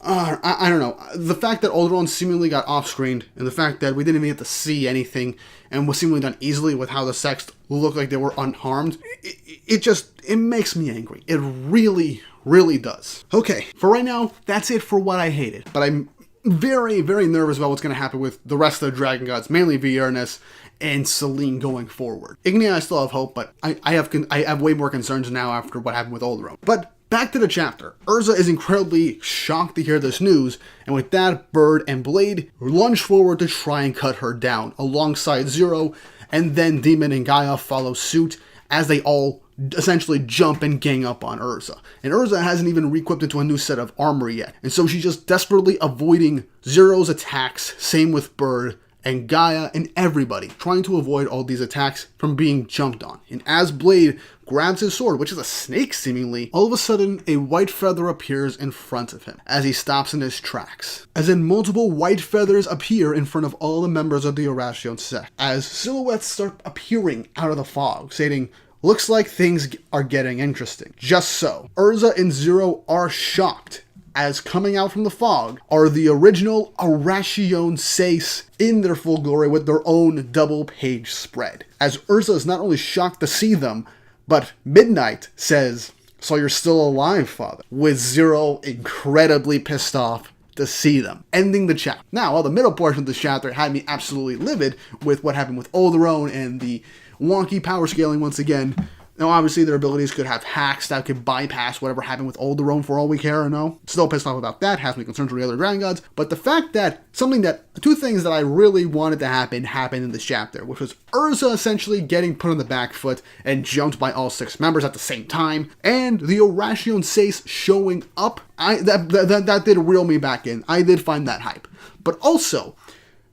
I don't know. The fact that Alderaan seemingly got off-screened, and the fact that we didn't even get to see anything, and was seemingly done easily with how the Sext looked like they were unharmed, it makes me angry. It really, really does. Okay, for right now, that's it for what I hated. But I'm very, very nervous about what's going to happen with the rest of the Dragon Gods, mainly Vierness and Selene going forward. Ignia, I still have hope, but I have way more concerns now after what happened with Alderaan. But back to the chapter. Urza is incredibly shocked to hear this news, and with that, Bird and Blade lunge forward to try and cut her down, alongside Zero, and then Demon and Gaia follow suit as they all essentially jump and gang up on Urza. And Urza hasn't even re-equipped into a new set of armor yet, and so she's just desperately avoiding Zero's attacks, same with Bird, and Gaia, and everybody, trying to avoid all these attacks from being jumped on. And as Blade grabs his sword, which is a snake seemingly, all of a sudden a white feather appears in front of him as he stops in his tracks. As in, multiple white feathers appear in front of all the members of the Eurasian sect, as silhouettes start appearing out of the fog, stating, "Looks like things are getting interesting." Just so, Urza and Zero are shocked, as coming out from the fog are the original Eurasian Sais in their full glory with their own double-page spread. As Urza is not only shocked to see them, but Midnight says, "So you're still alive, father?" With Zero incredibly pissed off to see them, ending the chapter. Now, while the middle portion of the chapter had me absolutely livid with what happened with Alderaan and the wonky power scaling once again, now, obviously, their abilities could have hacks that could bypass whatever happened with Alderaan for all we care or know. Still pissed off about that, has me concerned for the other Dragon Gods. But the fact that two things that I really wanted to happen happened in this chapter, which was Urza essentially getting put on the back foot and jumped by all 6 members at the same time, and the Eurasian Sais showing up, that did reel me back in. I did find that hype. But also,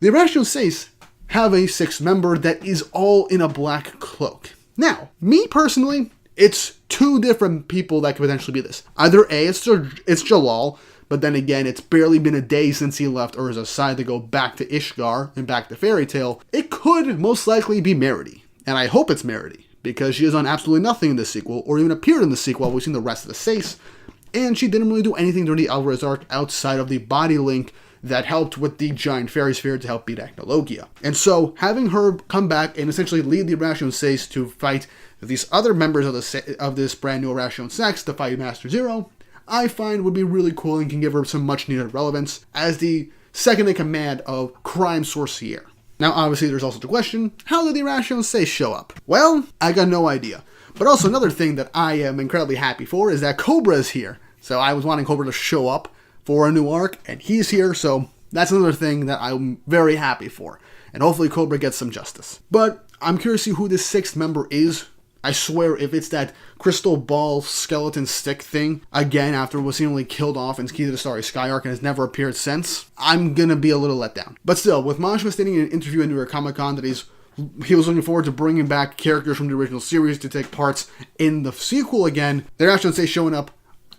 the Eurasian Sais have a 6th member that is all in a black cloak. Now, me personally, it's 2 different people that could potentially be this. Either A, it's Jalal, but then again, it's barely been a day since he left Urza's side to go back to Ishgar and back to Fairy Tail. It could most likely be Merity, and I hope it's Merity, because she has done absolutely nothing in this sequel, or even appeared in the sequel. We've seen the rest of the Sais, and she didn't really do anything during the Alvarez arc outside of the body link that helped with the giant fairy sphere to help beat Acnologia. And so, having her come back and essentially lead the Eurasian Sais to fight these other members of this brand new Eurasian Sext to fight Master Zero, I find would be really cool and can give her some much needed relevance as the second in command of Crime Sorcier. Now, obviously, there's also the question, how did the Eurasian Sais show up? Well, I got no idea. But also, another thing that I am incredibly happy for is that Cobra is here. So I was wanting Cobra to show up for a new arc, and he's here, so that's another thing that I'm very happy for. And hopefully Cobra gets some justice. But I'm curious to see who this 6th member is. I swear, if it's that crystal ball skeleton stick thing, again, after it was seemingly killed off in Key to the Starry Sky arc and has never appeared since, I'm gonna be a little let down. But still, with Majima stating in an interview in New York Comic Con that he was looking forward to bringing back characters from the original series to take parts in the sequel again, they're actually say showing up,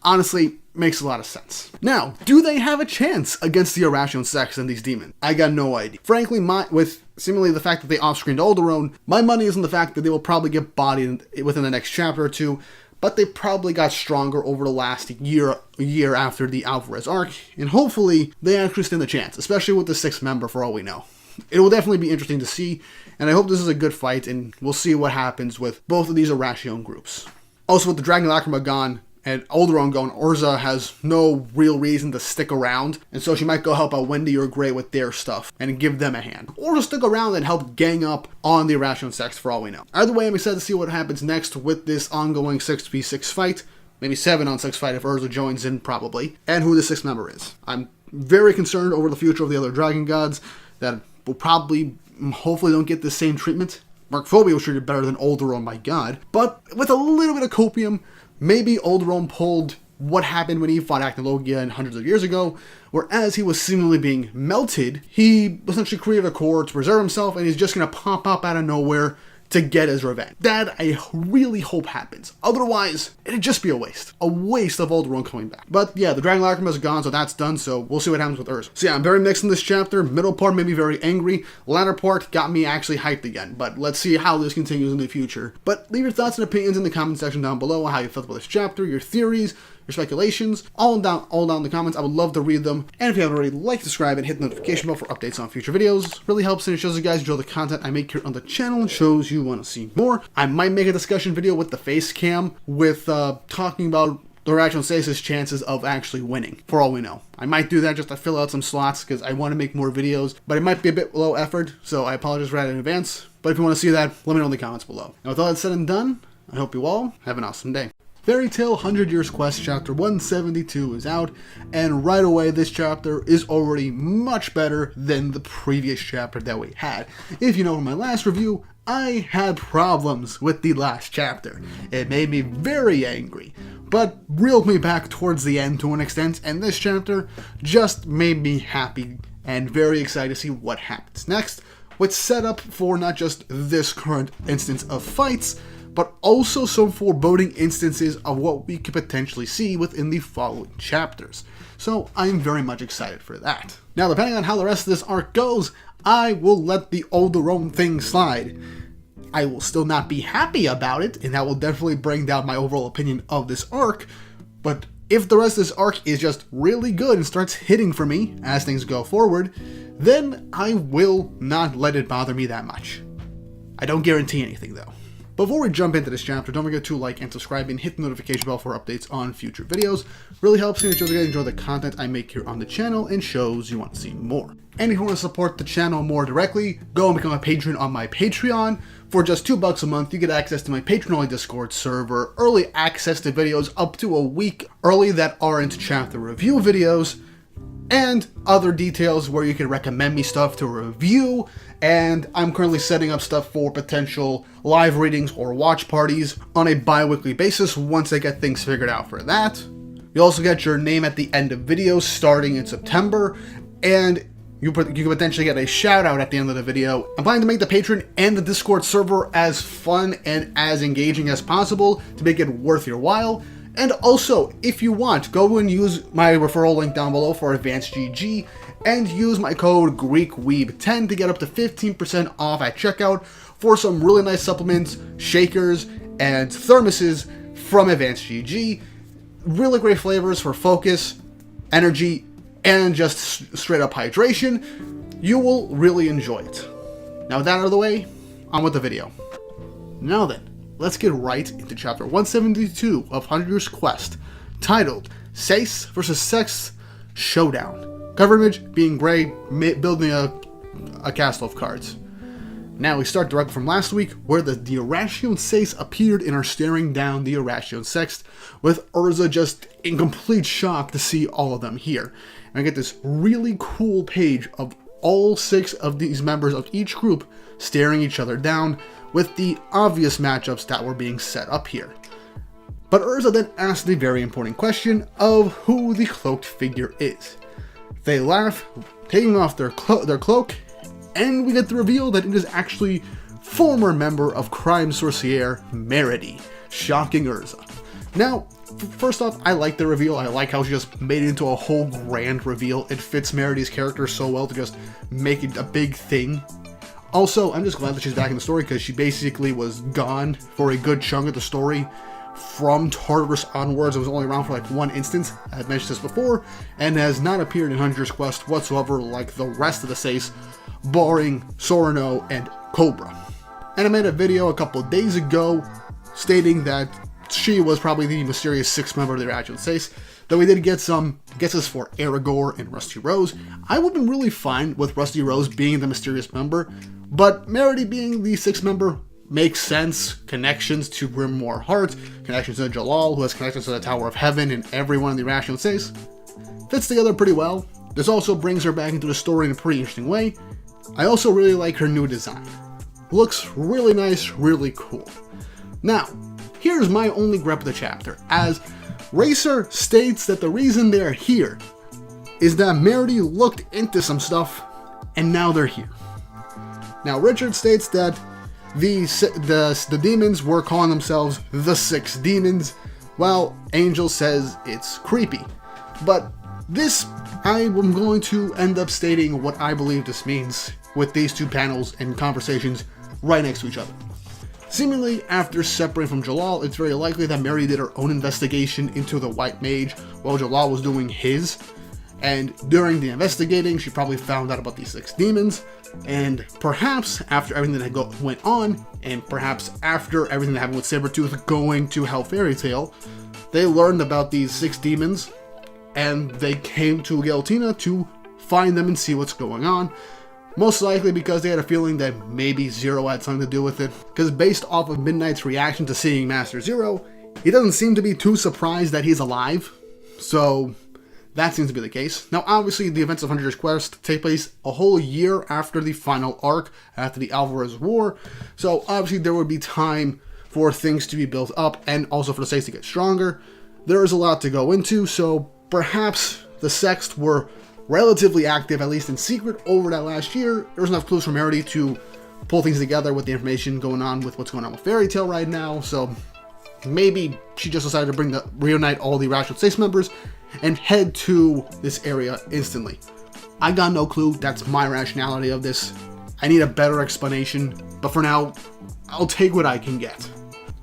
honestly, makes a lot of sense. Now, do they have a chance against the Eurasian Sext and these demons? I got no idea. Frankly, with seemingly the fact that they off-screened Alderaan, my money is on the fact that they will probably get bodied within the next chapter or 2, but they probably got stronger over the last year after the Alvarez arc, and hopefully they actually stand a chance, especially with the 6th member for all we know. It will definitely be interesting to see, and I hope this is a good fight, and we'll see what happens with both of these Eurasian groups. Also, with the Dragon Lacrima gone, and Alderaan gone, Urza has no real reason to stick around, and so she might go help out Wendy or Grey with their stuff, and give them a hand. Or just stick around and help gang up on the Eurasian Sext for all we know. Either way, I'm excited to see what happens next with this ongoing 6v6 fight, maybe 7-on-6 fight if Urza joins in, probably, and who the 6th member is. I'm very concerned over the future of the other Dragon Gods, that will probably, hopefully don't get the same treatment. Mark Phobia was treated better than Alderaan, my god, but with a little bit of copium, maybe Alderaan pulled what happened when he fought Acnologia hundreds of years ago, where as he was seemingly being melted, he essentially created a core to preserve himself, and he's just going to pop up out of nowhere, to get his revenge. That I really hope happens. Otherwise, it'd just be a waste. A waste of Alderaan coming back. But yeah, the Dragon Lacrima is gone, so that's done, so we'll see what happens with Urza. So yeah, I'm very mixed in this chapter. Middle part made me very angry. Latter part got me actually hyped again. But let's see how this continues in the future. But leave your thoughts and opinions in the comment section down below on how you felt about this chapter, your theories, your speculations, all down in the comments. I would love to read them. And if you haven't already, like, subscribe, and hit the notification bell for updates on future videos. Really helps, and it shows you guys enjoy the content I make here on the channel and shows you want to see more. I might make a discussion video with the face cam with talking about the Rational Stasis' chances of actually winning, for all we know. I might do that just to fill out some slots because I want to make more videos, but it might be a bit low effort, so I apologize for that in advance. But if you want to see that, let me know in the comments below. And with all that said and done, I hope you all have an awesome day. Fairy Tail 100 Years Quest Chapter 172 is out, and right away this chapter is already much better than the previous chapter that we had. If you know from my last review, I had problems with the last chapter. It made me very angry, but reeled me back towards the end to an extent, and this chapter just made me happy and very excited to see what happens next, with setup for not just this current instance of fights, but also some foreboding instances of what we could potentially see within the following chapters. So I'm very much excited for that. Now, depending on how the rest of this arc goes, I will let the Alderaan thing slide. I will still not be happy about it, and that will definitely bring down my overall opinion of this arc, but if the rest of this arc is just really good and starts hitting for me as things go forward, then I will not let it bother me that much. I don't guarantee anything though. Before we jump into this chapter, don't forget to like and subscribe and hit the notification bell for updates on future videos. Really helps me and shows you guys enjoy the content I make here on the channel and shows you want to see more. And if you want to support the channel more directly, go and become a patron on my Patreon. For just $2 a month, you get access to my patron-only Discord server, early access to videos up to a week early that aren't chapter review videos, and other details where you can recommend me stuff to review, and I'm currently setting up stuff for potential live readings or watch parties on a bi-weekly basis once I get things figured out for that. You also get your name at the end of videos starting in September, and you can potentially get a shout out at the end of the video. I'm planning to make the Patreon and the Discord server as fun and as engaging as possible to make it worth your while. And also, if you want, go and use my referral link down below for Advanced GG and use my code GreekWeeb10 to get up to 15% off at checkout for some really nice supplements, shakers, and thermoses from Advanced GG. Really great flavors for focus, energy, and just straight up hydration. You will really enjoy it. Now with that out of the way, on with the video. Now then, let's get right into chapter 172 of 100 Years Quest, titled Seiss vs. Sex Showdown. Cover image being Gray building a castle of cards. Now we start directly from last week, where the Irration Seiss appeared and are staring down the Irration Sext, with Urza just in complete shock to see all of them here. And I get this really cool page of all 6 of these members of each group staring each other down, with the obvious matchups that were being set up here. But Urza then asks the very important question of who the cloaked figure is. They laugh, taking off their cloak, and we get the reveal that it is actually former member of Crime Sorcière, Meredy, shocking Urza. Now, first off, I like the reveal. I like how she just made it into a whole grand reveal. It fits Meredy's character so well to just make it a big thing. Also, I'm just glad that she's back in the story because she basically was gone for a good chunk of the story. From Tartarus onwards, it was only around for like one instance. I had mentioned this before, and has not appeared in 100 Years Quest whatsoever like the rest of the Seiss, barring Sorano and Cobra. And I made a video a couple of days ago stating that she was probably the mysterious 6th member of the Irration Seiss, though we did get some guesses for Aragorn and Rusty Rose. I would have been really fine with Rusty Rose being the mysterious member, but Meredy being the 6th member makes sense. Connections to Grimoire Heart, connections to Jalal, who has connections to the Tower of Heaven and everyone in the Irration Seiss. Fits together pretty well. This also brings her back into the story in a pretty interesting way. I also really like her new design. Looks really nice, really cool. Now, here's my only gripe of the chapter, as Racer states that the reason they're here is that Meredy looked into some stuff, and now they're here. Now, Richard states that The demons were calling themselves the Six Demons. Well, Angel says it's creepy. But this, I am going to end up stating what I believe this means with these two panels and conversations right next to each other. Seemingly, after separating from Jalal, it's very likely that Mary did her own investigation into the White Mage while Jalal was doing his. And during the investigating, she probably found out about these 6 demons. And perhaps after everything that went on, and perhaps after everything that happened with Sabretooth going to Hell Fairy Tale, they learned about these 6 demons, and they came to Gelatina to find them and see what's going on. Most likely because they had a feeling that maybe Zero had something to do with it. Because based off of Midnight's reaction to seeing Master Zero, he doesn't seem to be too surprised that he's alive. So that seems to be the case. Now obviously the events of 100 Years Quest take place a whole year after the final arc, after the Alvarez War. So obviously there would be time for things to be built up and also for the stakes to get stronger. There is a lot to go into, so perhaps the Sext were relatively active, at least in secret, over that last year. There was enough clues from Merity to pull things together with the information going on with what's going on with Fairy Tail right now, so maybe she just decided to reunite all the Irrational States members and head to this area instantly. I got no clue, that's my rationality of this. I need a better explanation, but for now, I'll take what I can get.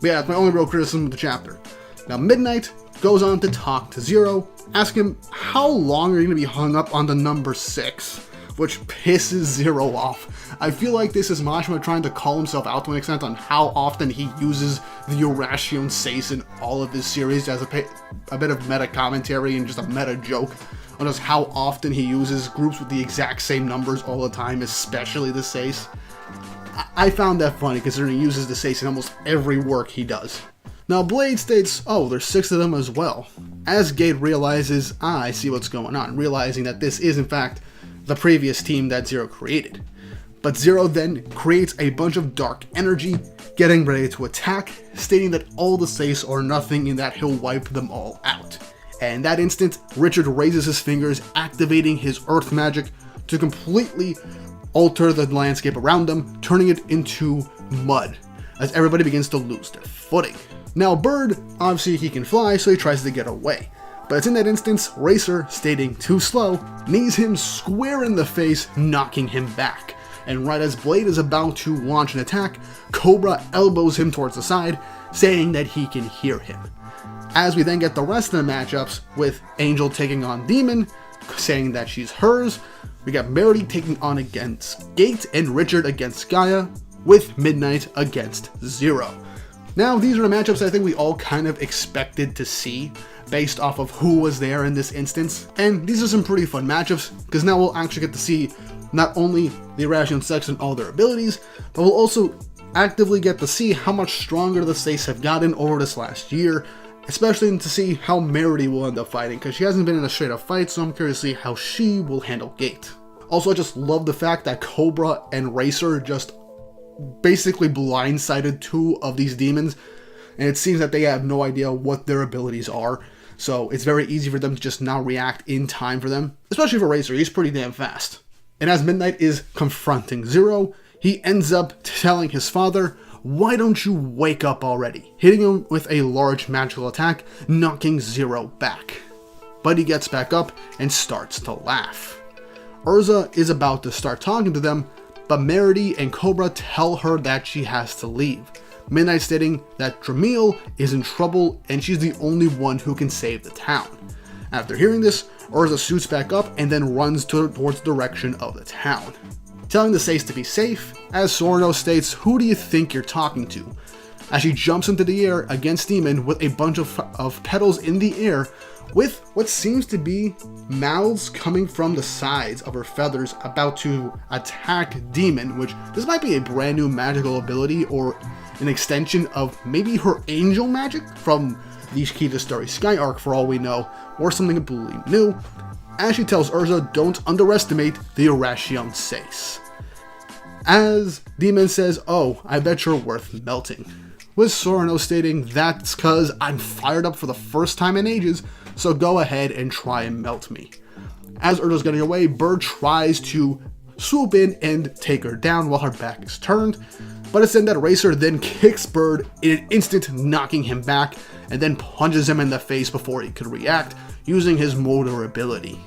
But yeah, that's my only real criticism of the chapter. Now Midnight goes on to talk to Zero, ask him how long are you going to be hung up on the number 6, which pisses Zero off. I feel like this is Mashima trying to call himself out to an extent on how often he uses the Irration Seis in all of his series as a bit of meta commentary and just a meta joke on just how often he uses groups with the exact same numbers all the time, especially the Seis. I found that funny considering he uses the Seis in almost every work he does. Now Blade states, oh, there's 6 of them as well. As Gate realizes, I see what's going on, realizing that this is in fact the previous team that Zero created. But Zero then creates a bunch of dark energy, getting ready to attack, stating that all the Seis are nothing and that he'll wipe them all out. And in that instant, Richard raises his fingers, activating his earth magic to completely alter the landscape around them, turning it into mud, as everybody begins to lose their footing. Now Bird, obviously he can fly, so he tries to get away. But it's in that instance, Racer, stating too slow, knees him square in the face, knocking him back. And right as Blade is about to launch an attack, Cobra elbows him towards the side, saying that he can hear him. As we then get the rest of the matchups, with Angel taking on Demon, saying that she's hers, we got Merity taking on against Gate and Richard against Gaia, with Midnight against Zero. Now, these are the matchups I think we all kind of expected to see based off of who was there in this instance. And these are some pretty fun matchups, because now we'll actually get to see not only the Irration Sex and all their abilities, but we'll also actively get to see how much stronger the Seis have gotten over this last year, especially to see how Merity will end up fighting, because she hasn't been in a straight up fight, so I'm curious to see how she will handle Gate. Also, I just love the fact that Cobra and Racer just basically blindsided 2 of these demons, and it seems that they have no idea what their abilities are, so it's very easy for them to just now react in time for them, especially for Racer. He's pretty damn fast. And as Midnight is confronting Zero, he ends up telling his father, why don't you wake up already, hitting him with a large magical attack, knocking Zero back. But he gets back up and starts to laugh. Urza is about to start talking to them, but Merity and Cobra tell her that she has to leave. Midnight stating that Dramil is in trouble and she's the only one who can save the town. After hearing this, Urza suits back up and then runs towards the direction of the town, telling the Seis to be safe, as Sorno states, who do you think you're talking to? As she jumps into the air against Demon with a bunch of petals in the air, with what seems to be mouths coming from the sides of her feathers about to attack Demon, which this might be a brand new magical ability or an extension of maybe her angel magic from the Key to Starry Sky arc for all we know, or something completely new, as she tells Urza don't underestimate the Irration Seis. As Demon says, oh, I bet you're worth melting, with Sorno stating that's cause I'm fired up for the first time in ages, so go ahead and try and melt me. As Urza's getting away, Bird tries to swoop in and take her down while her back is turned, but it's then that Racer then kicks Bird in an instant, knocking him back, and then punches him in the face before he could react, using his motor ability.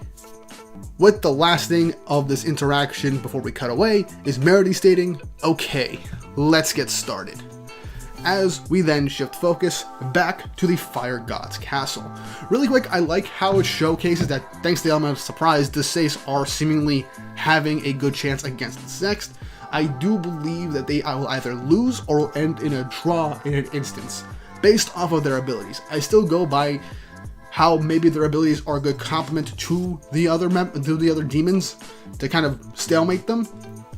With the last thing of this interaction before we cut away is Meredy stating, "Okay, let's get started." As we then shift focus back to the Fire God's castle. Really quick, I like how it showcases that thanks to the element of surprise, the Seis are seemingly having a good chance against the Sext. I do believe that they will either lose or will end in a draw in an instance, based off of their abilities. I still go by how maybe their abilities are a good complement to the other demons to kind of stalemate them.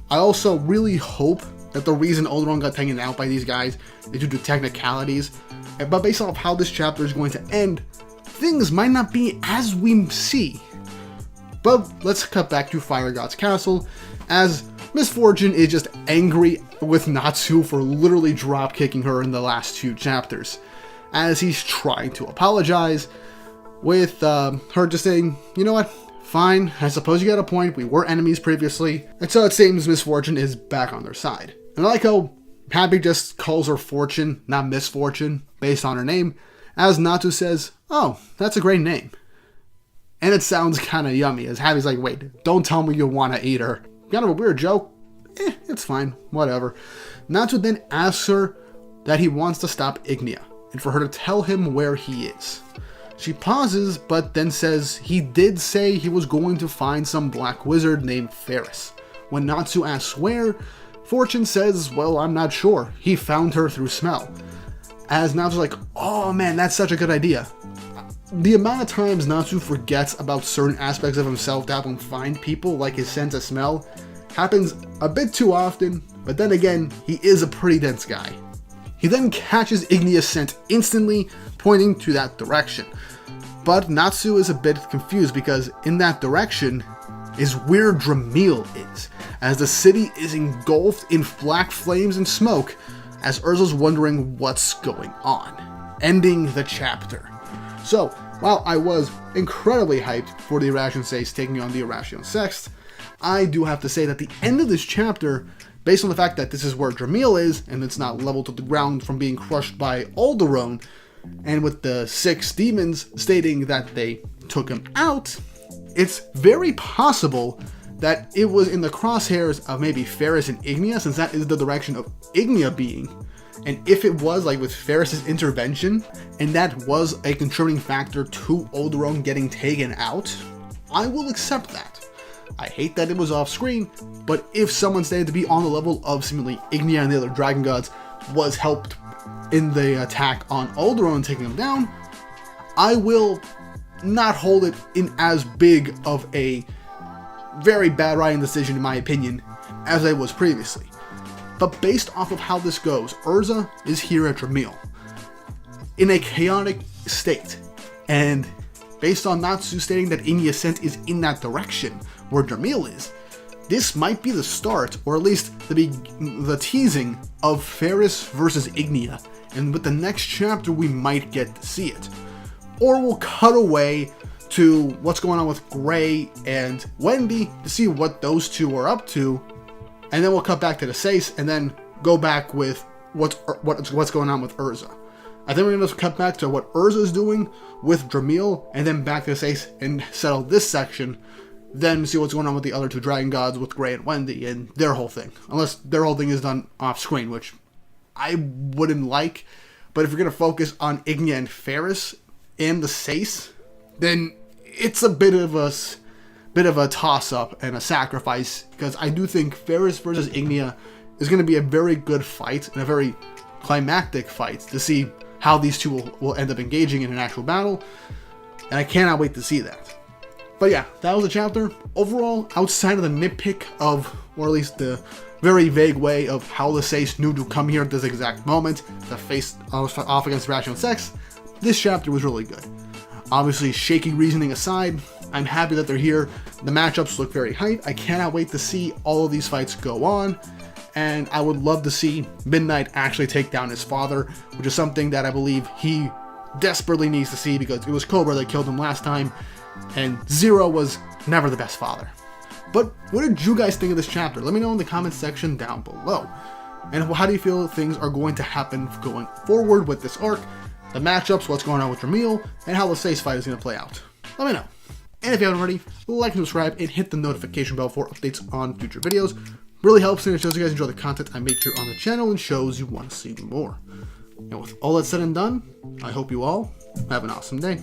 I also really hope that the reason Alderaan got taken out by these guys is due to technicalities, but based off how this chapter is going to end, things might not be as we see. But let's cut back to Fire God's castle, as Miss Fortune is just angry with Natsu for literally drop kicking her in the last 2 chapters, as he's trying to apologize, with her just saying, "You know what? Fine, I suppose you got a point, we were enemies previously." And so it seems Miss Fortune is back on their side. And I like how Happy just calls her Fortune, not Misfortune, based on her name, as Natsu says, "Oh, that's a great name." And it sounds kind of yummy, as Happy's like, "Wait, don't tell me you want to eat her." Kind of a weird joke. It's fine, whatever. Natsu then asks her that he wants to stop Ignia, and for her to tell him where he is. She pauses, but then says he did say he was going to find some black wizard named Ferris. When Natsu asks where, Fortune says, "Well, I'm not sure. He found her through smell." As Natsu's like, "Oh man, that's such a good idea." The amount of times Natsu forgets about certain aspects of himself to help him find people, like his sense of smell, happens a bit too often, but then again, he is a pretty dense guy. He then catches Ignia's scent instantly, pointing to that direction. But Natsu is a bit confused because in that direction is where Dramil is, as the city is engulfed in black flames and smoke, as Urza's wondering what's going on, ending the chapter. So, while I was incredibly hyped for the Irrational Seis taking on the Irrational Sext, I do have to say that the end of this chapter, based on the fact that this is where Dramil is, and it's not leveled to the ground from being crushed by Alderaan, and with the 6 demons stating that they took him out, it's very possible that it was in the crosshairs of maybe Ferris and Ignia, since that is the direction of Ignia being. And if it was like with Ferris's intervention, and that was a contributing factor to Alderaan getting taken out, I will accept that. I hate that it was off screen, but if someone stated to be on the level of seemingly Ignia and the other dragon gods was helped in the attack on Alderaan taking him down, I will not hold it in as big of a very bad writing decision in my opinion as I was previously. But based off of how this goes, Urza is here at Dramil in a chaotic state, and based on Natsu stating that Ignia's scent is in that direction where Dramil is, this might be the start, or at least the teasing of Ferris versus Ignia, and with the next chapter we might get to see it. Or we'll cut away to what's going on with Gray and Wendy to see what those two are up to, and then we'll cut back to the Seis and then go back with what's going on with Urza. I think we're going to cut back to what Urza is doing with Dramil, and then back to the Seis and settle this section, then see what's going on with the other 2 dragon gods with Gray and Wendy and their whole thing. Unless their whole thing is done off screen, which I wouldn't like. But if you're going to focus on Ignia and Ferris and the Seis, then it's a bit of a toss-up and a sacrifice, because I do think Ferris versus Ignia is going to be a very good fight and a very climactic fight to see how these two will end up engaging in an actual battle, and I cannot wait to see that. But yeah, that was the chapter. Overall, outside of the nitpick of, or at least the very vague way of how the Seis knew to come here at this exact moment to face off against Rational Sex, this chapter was really good. Obviously, shaky reasoning aside, I'm happy that they're here. The matchups look very hype. I cannot wait to see all of these fights go on, and I would love to see Midnight actually take down his father, which is something that I believe he desperately needs to see, because it was Cobra that killed him last time, and Zero was never the best father. But what did you guys think of this chapter? Let me know in the comments section down below. And how do you feel things are going to happen going forward with this arc, the matchups, what's going on with Ramil, and how the Sace fight is going to play out? Let me know. And if you haven't already, like and subscribe and hit the notification bell for updates on future videos. Really helps and it shows you guys enjoy the content I make here on the channel and shows you want to see more. And with all that said and done, I hope you all have an awesome day.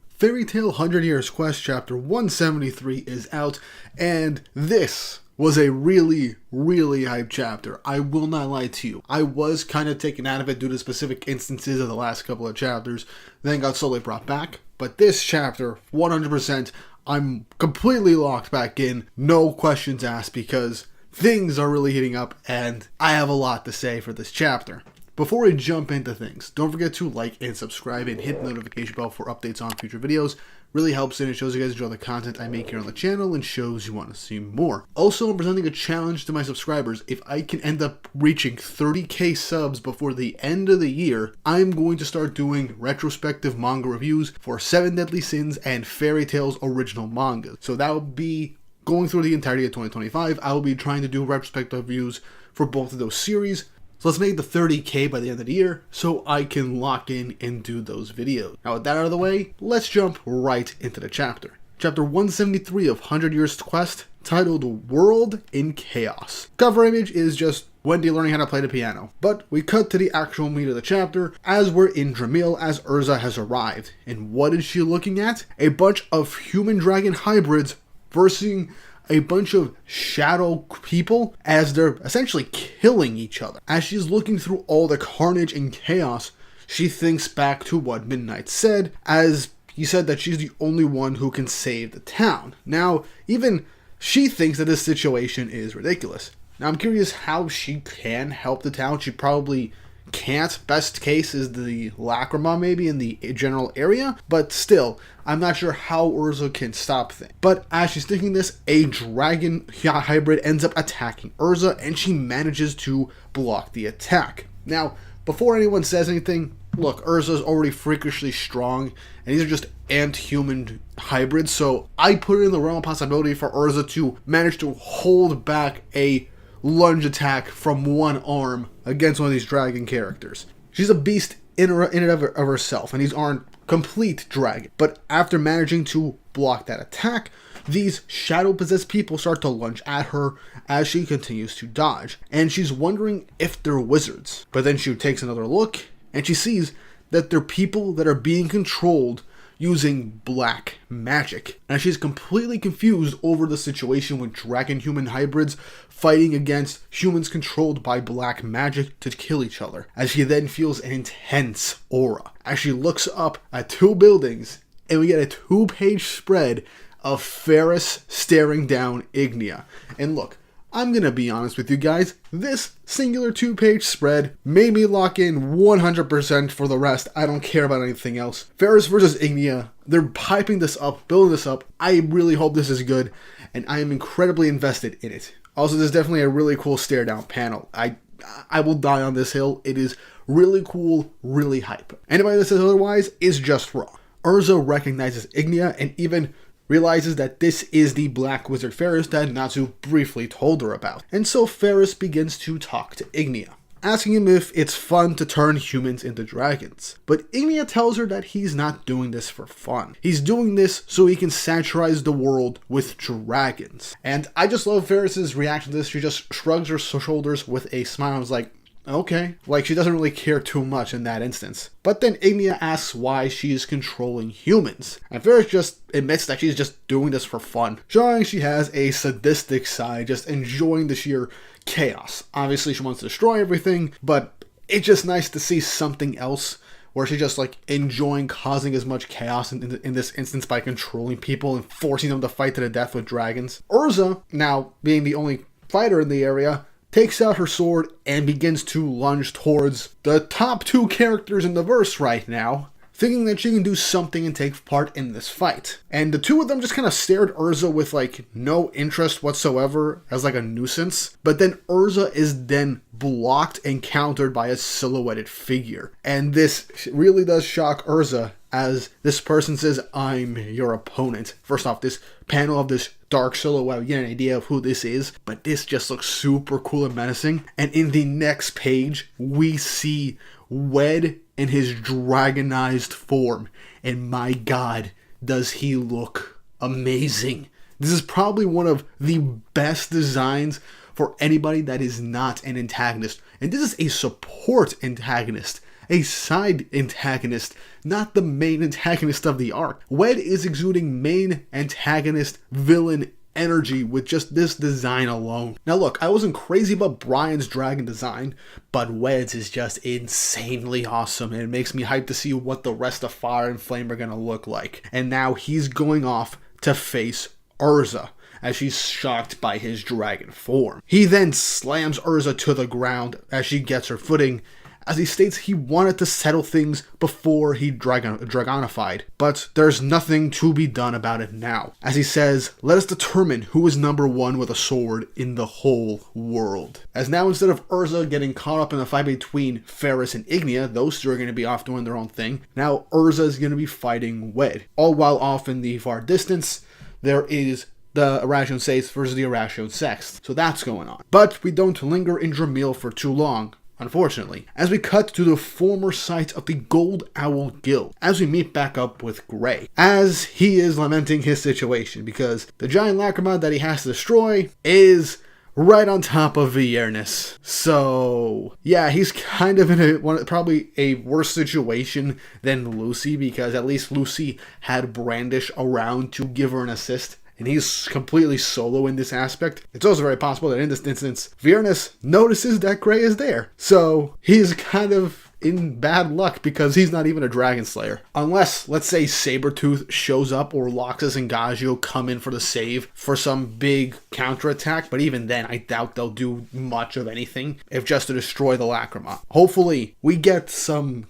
Fairy Tail 100 Years Quest Chapter 173 is out, and this was a really, really hype chapter. I will not lie to you. I was kind of taken out of it due to specific instances of the last couple of chapters, then got slowly brought back. But this chapter, 100%, I'm completely locked back in, no questions asked, because things are really heating up, and I have a lot to say for this chapter. Before we jump into things, don't forget to like and subscribe and hit the notification bell for updates on future videos. Really helps and it shows you guys enjoy the content I make here on the channel and shows you want to see more. Also, I'm presenting a challenge to my subscribers. If I can end up reaching 30k subs before the end of the year, I'm going to start doing retrospective manga reviews for 7 Deadly Sins and Fairy Tail's original manga. So that will be going through the entirety of 2025. I will be trying to do retrospective reviews for both of those series. So let's make the 30k by the end of the year so I can lock in and do those videos. Now with that out of the way, let's jump right into the chapter. Chapter 173 of 100 Years Quest, titled World in Chaos. Cover image is just Wendy learning how to play the piano. But we cut to the actual meat of the chapter as we're in Dramil as Urza has arrived. And what is she looking at? A bunch of human-dragon hybrids versus a bunch of shadow people as they're essentially killing each other. As she's looking through all the carnage and chaos, she thinks back to what Midnight said, as he said that she's the only one who can save the town. Now, even she thinks that this situation is ridiculous. Now, I'm curious how she can help the town. She probably can't. Best case is the Lacrima maybe in the general area, but still, I'm not sure how Urza can stop things. But as she's thinking this, a dragon hybrid ends up attacking Urza, and she manages to block the attack. Now, before anyone says anything, look, Urza's already freakishly strong, and these are just ant-human hybrids, so I put it in the realm of possibility for Urza to manage to hold back a lunge attack from one arm against one of these dragon characters. She's a beast in and of herself, and these aren't complete dragon. But after managing to block that attack, these shadow-possessed people start to lunge at her as she continues to dodge. And she's wondering if they're wizards. But then she takes another look, and she sees that they're people that are being controlled using black magic. And she's completely confused over the situation with dragon-human hybrids fighting against humans controlled by black magic to kill each other, as she then feels an intense aura. As she looks up at 2 buildings, and we get a 2-page spread of Ferris staring down Ignia. And look, I'm gonna be honest with you guys, this singular 2-page spread made me lock in 100% for the rest. I don't care about anything else. Ferris versus Ignia, they're piping this up, building this up. I really hope this is good, and I am incredibly invested in it. Also, there's definitely a really cool stare down panel. I will die on this hill. It is really cool, really hype. Anybody that says otherwise is just wrong. Urza recognizes Ignia and even realizes that this is the Black Wizard Ferris that Natsu briefly told her about. And so Ferris begins to talk to Ignia, asking him if it's fun to turn humans into dragons. But Ignia tells her that he's not doing this for fun. He's doing this so he can satirize the world with dragons. And I just love Ferris's reaction to this. She just shrugs her shoulders with a smile and was like, okay. Like, she doesn't really care too much in that instance. But then Ignia asks why she is controlling humans. And Ferris just admits that she's just doing this for fun, showing she has a sadistic side, just enjoying the sheer chaos. Obviously, she wants to destroy everything, but it's just nice to see something else where she's just like enjoying causing as much chaos in this instance by controlling people and forcing them to fight to the death with dragons. Urza, now being the only fighter in the area, takes out her sword and begins to lunge towards the top 2 characters in the verse right now, thinking that she can do something and take part in this fight. And the 2 of them just kind of stared at Urza with like no interest whatsoever, as like a nuisance. But then Urza is then blocked and countered by a silhouetted figure. And this really does shock Urza, as this person says, "I'm your opponent." First off, this panel of this dark silhouette, we get an idea of who this is, but this just looks super cool and menacing. And in the next page, we see Wed in his dragonized form. And my god, does he look amazing. This is probably one of the best designs for anybody that is not an antagonist. And this is a support antagonist, a side antagonist, not the main antagonist of the arc. Wed is exuding main antagonist villain energy with just this design alone. Now look, I wasn't crazy about Brian's dragon design, but Wed's is just insanely awesome, and it makes me hyped to see what the rest of Fire and Flame are gonna look like. And now he's going off to face Urza, as she's shocked by his dragon form. He then slams Urza to the ground as she gets her footing, as he states he wanted to settle things before he dragonified, but there's nothing to be done about it now. As he says, "Let us determine who is number one with a sword in the whole world." As now, instead of Urza getting caught up in the fight between Ferris and Ignia, those two are going to be off doing their own thing. Now Urza is going to be fighting Wed. All while off in the far distance, there is the Arashun Seis versus the Arashun Sext. So that's going on. But we don't linger in Dramil for too long, unfortunately, as we cut to the former site of the Gold Owl Guild, as we meet back up with Gray, as he is lamenting his situation, because the giant lacrima that he has to destroy is right on top of Viernus. So, yeah, he's kind of in probably a worse situation than Lucy, because at least Lucy had Brandish around to give her an assist, and he's completely solo in this aspect. It's also very possible that in this instance, Viernus notices that Gray is there. So he's kind of in bad luck because he's not even a Dragon Slayer. Unless, let's say, Sabretooth shows up or Loxus and Gagio come in for the save for some big counterattack. But even then, I doubt they'll do much of anything if just to destroy the Lacrima. Hopefully, we get some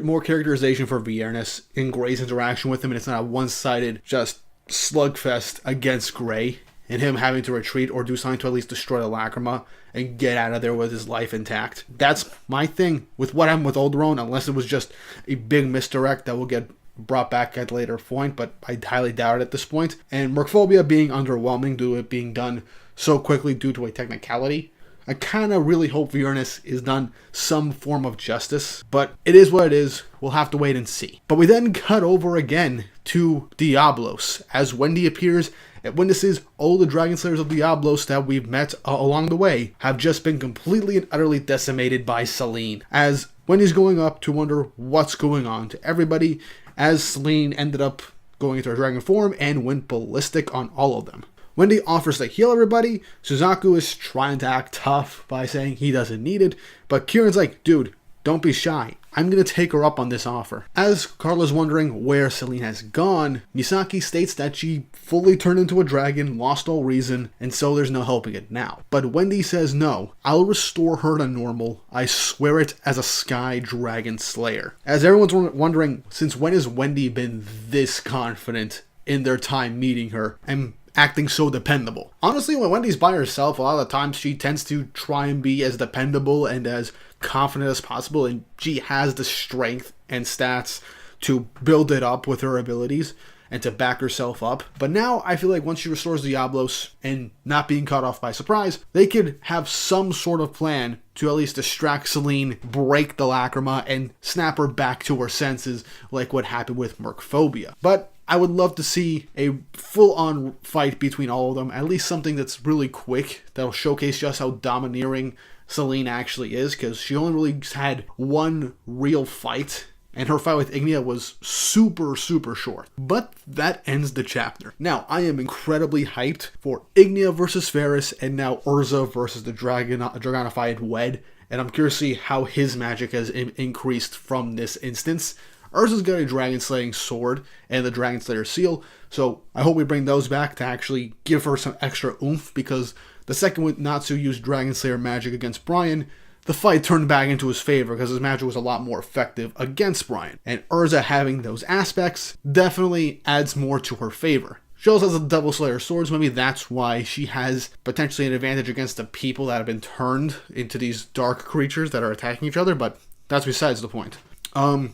more characterization for Viernus in Gray's interaction with him, and it's not a one-sided just slugfest against Gray and him having to retreat or do something to at least destroy the Lacrima and get out of there with his life intact. That's my thing with what happened with Alderaan, unless it was just a big misdirect that will get brought back at a later point, but I highly doubt it at this point. And Mercphobia being underwhelming due to it being done so quickly due to a technicality. I kind of really hope Viernus is done some form of justice, but it is what it is. We'll have to wait and see. But we then cut over again to Diablos, as Wendy appears and witnesses all the Dragon Slayers of Diablos that we've met along the way have just been completely and utterly decimated by Selene, as Wendy's going up to wonder what's going on to everybody, as Selene ended up going into her dragon form and went ballistic on all of them. Wendy offers to heal everybody. Suzaku is trying to act tough by saying he doesn't need it, but Kieran's like, dude, don't be shy. I'm going to take her up on this offer. As Carla's wondering where Selene has gone, Misaki states that she fully turned into a dragon, lost all reason, and so there's no helping it now. But Wendy says no, I'll restore her to normal. I swear it as a Sky Dragon Slayer. As everyone's wondering, since when has Wendy been this confident in their time meeting her and acting so dependable? Honestly, when Wendy's by herself, a lot of the times she tends to try and be as dependable and as confident as possible, and she has the strength and stats to build it up with her abilities and to back herself up. But now I feel like once she restores Diablos and not being caught off by surprise, they could have some sort of plan to at least distract Selene, break the Lacrima, and snap her back to her senses like what happened with Mercphobia. But I would love to see a full-on fight between all of them, at least something that's really quick, that'll showcase just how domineering Selene actually is, because she only really had one real fight, and her fight with Ignia was super, super short. But that ends the chapter. Now, I am incredibly hyped for Ignia versus Ferris, and now Urza versus the Dragonified Wed, and I'm curious to see how his magic has increased from this instance. Urza's got a Dragon Slaying Sword and the Dragon Slayer Seal, so I hope we bring those back to actually give her some extra oomph, because the second when Natsu used Dragon Slayer magic against Brian, the fight turned back into his favor because his magic was a lot more effective against Brian. And Urza having those aspects definitely adds more to her favor. She also has the Devil Slayer swords, maybe that's why she has potentially an advantage against the people that have been turned into these dark creatures that are attacking each other, but that's besides the point.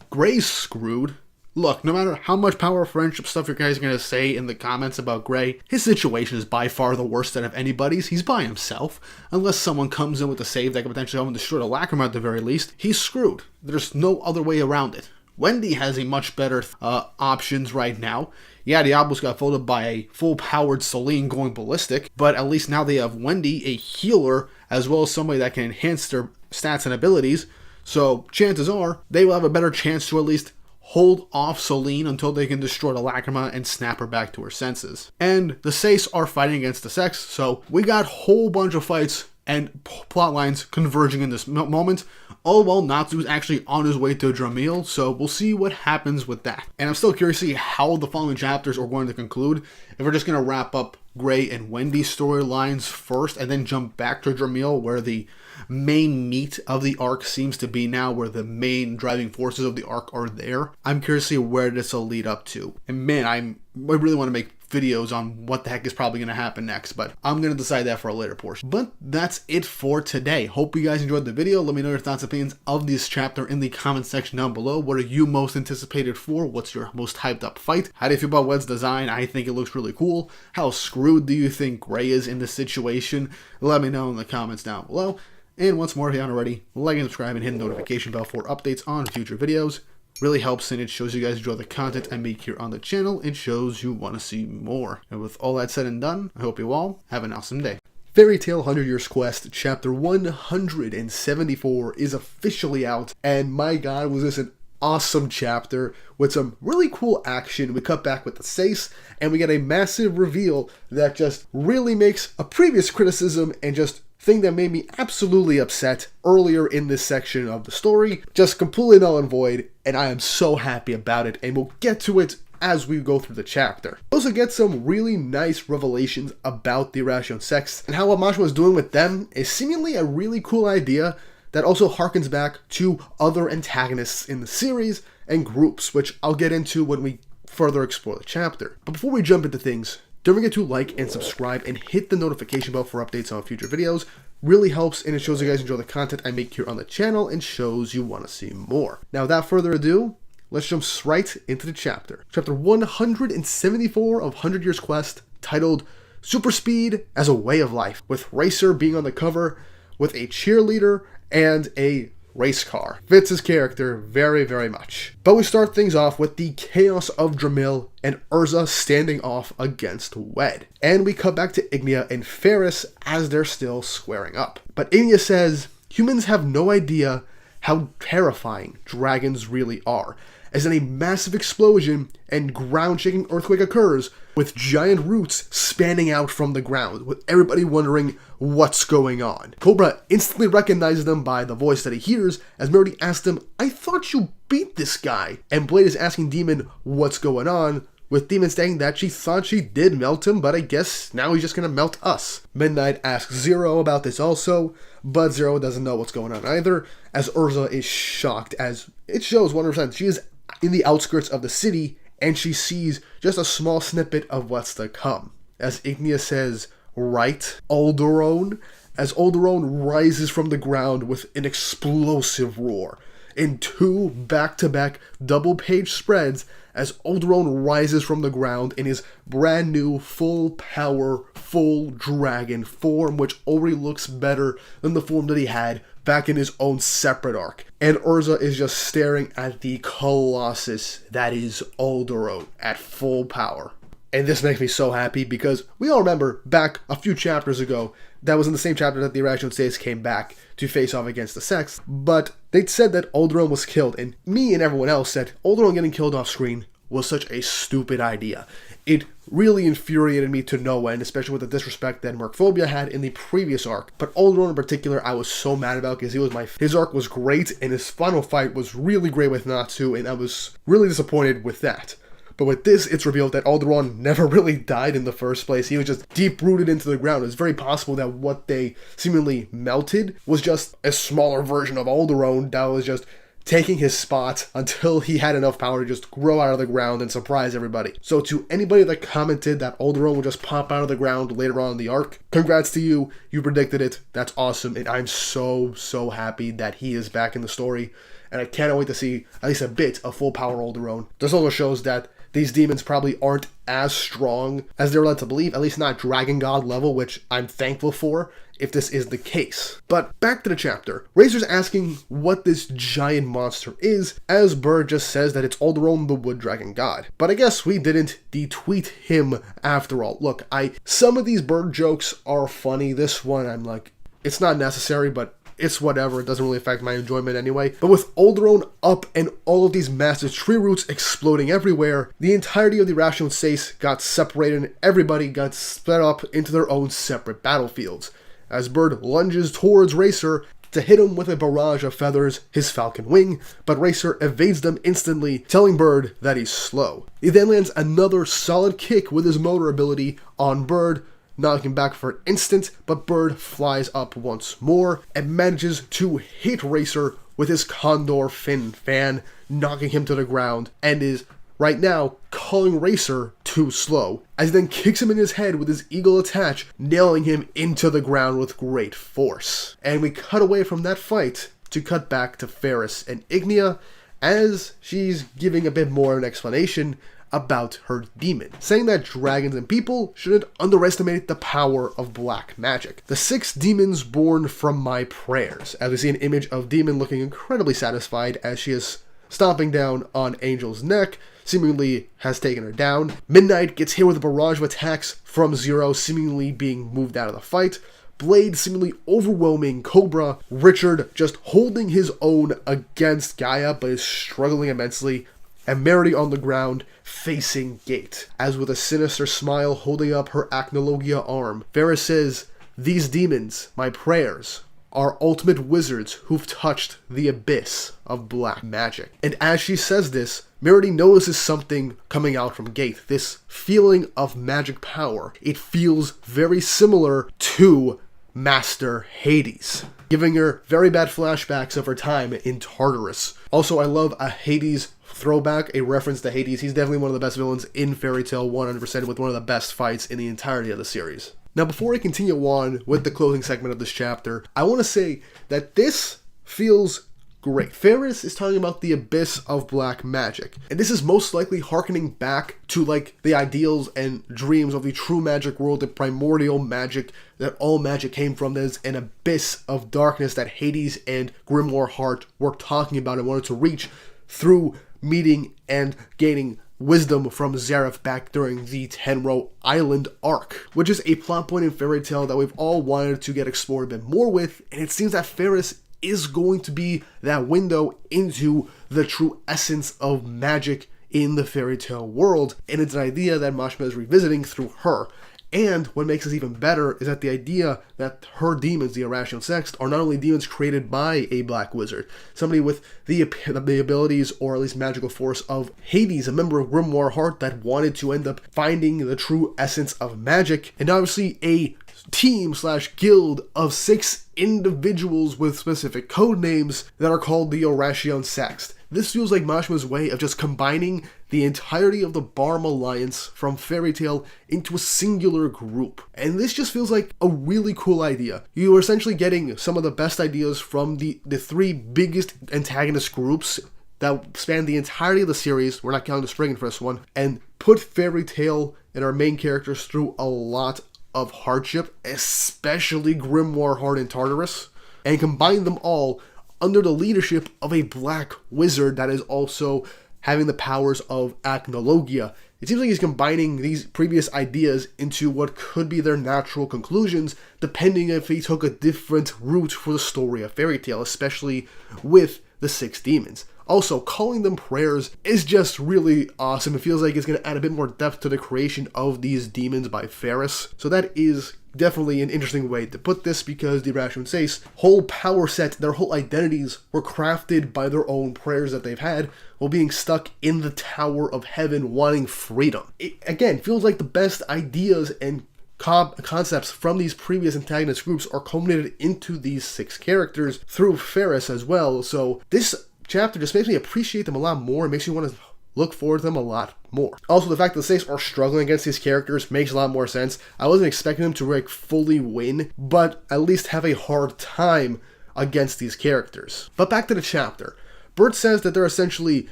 Gray's screwed Look, no matter how much power friendship stuff you guys are going to say in the comments about Gray, his situation is by far the worst out of anybody's. He's by himself. Unless someone comes in with a save that can potentially help him destroy the Lacrima at the very least, he's screwed. There's no other way around it. Wendy has a much better options right now. Yeah, Diablo's got folded by a full-powered Celine going ballistic, but at least now they have Wendy, a healer, as well as somebody that can enhance their stats and abilities. So chances are they will have a better chance to at least hold off Celine until they can destroy the Lacrima and snap her back to her senses. And the Seis are fighting against the Sex, so we got a whole bunch of fights and plot lines converging in this moment. All while Natsu's actually on his way to Dramil, so we'll see what happens with that. And I'm still curious to see how the following chapters are going to conclude. If we're just going to wrap up Gray and Wendy's storylines first and then jump back to Dramil, where the main meat of the arc seems to be now, where the main driving forces of the arc are there. I'm curious to see where this will lead up to. And man, I really want to make videos on what the heck is probably going to happen next, but I'm going to decide that for a later portion. But that's it for today. Hope you guys enjoyed the video. Let me know your thoughts and opinions of this chapter in the comment section down below. What are you most anticipated for? What's your most hyped up fight? How do you feel about Wed's design? I think it looks really cool. How screwed do you think Gray is in this situation? Let me know in the comments down below. And once more, if you haven't already, like and subscribe and hit the notification bell for updates on future videos. Really helps, and it shows you guys enjoy the content I make here on the channel. It shows you want to see more. And with all that said and done, I hope you all have an awesome day. Fairy Tail 100 Years Quest Chapter 174 is officially out, and my god, was this an awesome chapter with some really cool action. We cut back with the Seis, and we get a massive reveal that just really makes a previous criticism and just thing that made me absolutely upset earlier in this section of the story just completely null and void, and I am so happy about it, and we'll get to it as we go through the chapter. We also get some really nice revelations about the Irrational Sex, and how what Masha was doing with them is seemingly a really cool idea that also harkens back to other antagonists in the series and groups, which I'll get into when we further explore the chapter. But before we jump into things, don't forget to like and subscribe and hit the notification bell for updates on future videos. Really helps, and it shows you guys enjoy the content I make here on the channel and shows you want to see more. Now, without further ado, let's jump right into the chapter. Chapter 174 of 100 Years Quest, titled Super Speed as a Way of Life, with Racer being on the cover with a cheerleader and a race car. Fits his character very, very much. But we start things off with the chaos of Dramil and Urza standing off against Wed. And we cut back to Ignia and Ferris as they're still squaring up. But Ignia says humans have no idea how terrifying dragons really are, as then a massive explosion and ground-shaking earthquake occurs with giant roots spanning out from the ground, with everybody wondering what's going on. Cobra instantly recognizes them by the voice that he hears, as Merody asks him, "I thought you beat this guy." And Blade is asking Demon what's going on, with Demon saying that she thought she did melt him, but I guess now he's just gonna melt us. Midnight asks Zero about this also, but Zero doesn't know what's going on either, as Urza is shocked, as it shows 100% she is in the outskirts of the city, and she sees just a small snippet of what's to come. As Ignia says, "Right, Alderone?" as Alderone rises from the ground with an explosive roar, in two back-to-back double-page spreads, as Alderone rises from the ground in his brand new full-power, full dragon form, which already looks better than the form that he had back in his own separate arc. And Urza is just staring at the colossus that is Alderone at full power. And this makes me so happy because we all remember back a few chapters ago, that was in the same chapter that the Irrational Seis came back to face off against the Sex, but they'd said that Alderone was killed, and me and everyone else said Alderone getting killed off screen was such a stupid idea. It really infuriated me to no end, especially with the disrespect that Mercphobia had in the previous arc. But Alderone in particular, I was so mad about because his arc was great, and his final fight was really great with Natsu, and I was really disappointed with that. But with this, it's revealed that Alderone never really died in the first place. He was just deep-rooted into the ground. It's very possible that what they seemingly melted was just a smaller version of Alderone that was just taking his spot until he had enough power to just grow out of the ground and surprise everybody. So to anybody that commented that Alderone would just pop out of the ground later on in the arc, congrats to you. You predicted it. That's awesome. And I'm so happy that he is back in the story. and I cannot wait to see at least a bit of full power Alderaan. This also shows that these demons probably aren't as strong as they're led to believe, at least not Dragon God level, which I'm thankful for if this is the case. But back to the chapter. Razor's asking what this giant monster is, as Bird just says that it's Alderaan the Wood Dragon God. But I guess we didn't detweet him after all. Look, some of these Bird jokes are funny. This one, I'm like, it's not necessary, but it's whatever, it doesn't really affect my enjoyment anyway. But with Alderaan up and all of these massive tree roots exploding everywhere, the entirety of the Irrational Sace got separated and everybody got split up into their own separate battlefields. As Bird lunges towards Racer to hit him with a barrage of feathers, his falcon wing, but Racer evades them instantly, telling Bird that he's slow. He then lands another solid kick with his motor ability on Bird, knocking back for an instant, but Bird flies up once more and manages to hit Racer with his Condor Fin fan, knocking him to the ground, and is right now calling Racer too slow, as he then kicks him in his head with his Eagle attach, nailing him into the ground with great force. And we cut away from that fight to cut back to Ferris and Ignia, as she's giving a bit more of an explanation about her demon, saying that dragons and people shouldn't underestimate the power of black magic. The 6 demons born from my prayers, as we see an image of Demon looking incredibly satisfied as she is stomping down on Angel's neck, seemingly has taken her down. Midnight gets hit with a barrage of attacks from Zero, seemingly being moved out of the fight. Blade seemingly overwhelming Cobra. Richard just holding his own against Gaia, but is struggling immensely. And Merity on the ground, facing Gate, as with a sinister smile holding up her Acnologia arm. Ferris says, "These demons, my prayers, are ultimate wizards who've touched the abyss of black magic." And as she says this, Merity notices something coming out from Gate, this feeling of magic power. It feels very similar to Master Hades, giving her very bad flashbacks of her time in Tartarus. Also, I love a Hades throwback, a reference to Hades. He's definitely one of the best villains in Fairy Tail 100%, with one of the best fights in the entirety of the series. Now, before I continue on with the closing segment of this chapter, I want to say that this feels great. Ferris is talking about the abyss of black magic, and this is most likely harkening back to like the ideals and dreams of the true magic world, the primordial magic that all magic came from. There's an abyss of darkness that Hades and Grimoire Heart were talking about and wanted to reach through meeting and gaining wisdom from Zareth back during the Tenro Island arc, which is a plot point in Fairy Tail that we've all wanted to get explored a bit more with, and it seems that Ferris is going to be that window into the true essence of magic in the Fairy Tail world, and it's an idea that Mashima is revisiting through her. And what makes this even better is that the idea that her demons, the Irrational Sext, are not only demons created by a black wizard, somebody with the abilities or at least magical force of Hades, a member of Grimoire Heart that wanted to end up finding the true essence of magic, and obviously a team/guild of 6 individuals with specific code names that are called the Irrational Sext. This feels like Mashima's way of just combining the entirety of the Barm Alliance from Fairy Tail into a singular group. And this just feels like a really cool idea. You are essentially getting some of the best ideas from the 3 biggest antagonist groups that span the entirety of the series, we're not counting the Spriggan for this one, and put Fairy Tail and our main characters through a lot of hardship, especially Grimoire Heart and Tartarus, and combine them all under the leadership of a black wizard that is also having the powers of Acnologia. It seems like he's combining these previous ideas into what could be their natural conclusions, depending if he took a different route for the story of Fairy Tail, especially with the 6 demons. Also, calling them prayers is just really awesome. It feels like it's going to add a bit more depth to the creation of these demons by Ferris. So that is definitely an interesting way to put this, because the Irrational Seist whole power set, their whole identities were crafted by their own prayers that they've had while being stuck in the Tower of Heaven wanting freedom. It, again, feels like the best ideas and concepts from these previous antagonist groups are culminated into these 6 characters through Ferris as well. So this chapter just makes me appreciate them a lot more. It makes me want to look forward to them a lot more. Also, the fact that the Seist are struggling against these characters makes a lot more sense. I wasn't expecting them to like fully win, but at least have a hard time against these characters. But back to the chapter. Bird says that they're essentially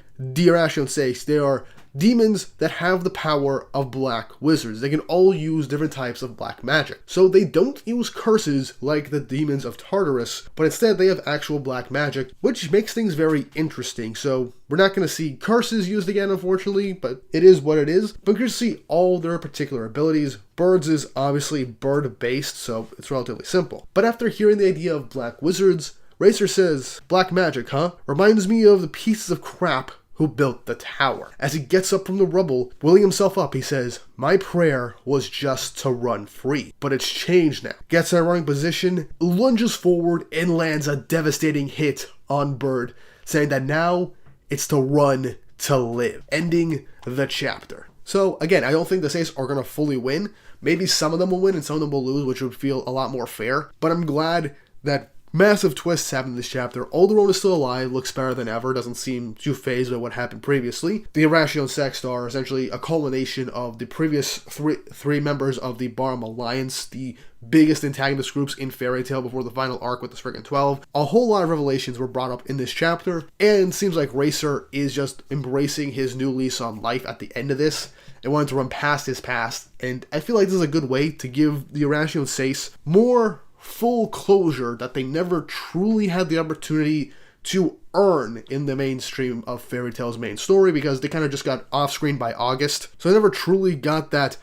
Irrational Seis. They are demons that have the power of black wizards. They can all use different types of black magic. So they don't use curses like the demons of Tartarus, but instead they have actual black magic, which makes things very interesting. So we're not going to see curses used again, unfortunately, but it is what it is. But we're going to see all their particular abilities. Bird's is obviously bird-based, so it's relatively simple. But after hearing the idea of black wizards, Racer says, "Black magic, huh? Reminds me of the pieces of crap who built the tower." As he gets up from the rubble, wheeling himself up, he says, "My prayer was just to run free, but it's changed now." Gets in a running position, lunges forward, and lands a devastating hit on Bird, saying that now it's to run to live, ending the chapter. So again, I don't think the Seis are going to fully win. Maybe some of them will win and some of them will lose, which would feel a lot more fair, but I'm glad that massive twists happen in this chapter. Alderaan is still alive, looks better than ever, doesn't seem too phased by what happened previously. The Irrational Sex are essentially a culmination of the previous three members of the Barham Alliance, the biggest antagonist groups in Fairy Tail before the final arc with the friggin' 12. A whole lot of revelations were brought up in this chapter, and it seems like Racer is just embracing his new lease on life at the end of this and wanting to run past his past, and I feel like this is a good way to give the Irrational Seis more full closure that they never truly had the opportunity to earn in the mainstream of Fairy Tail's main story, because they kind of just got off-screen by August. So they never truly got that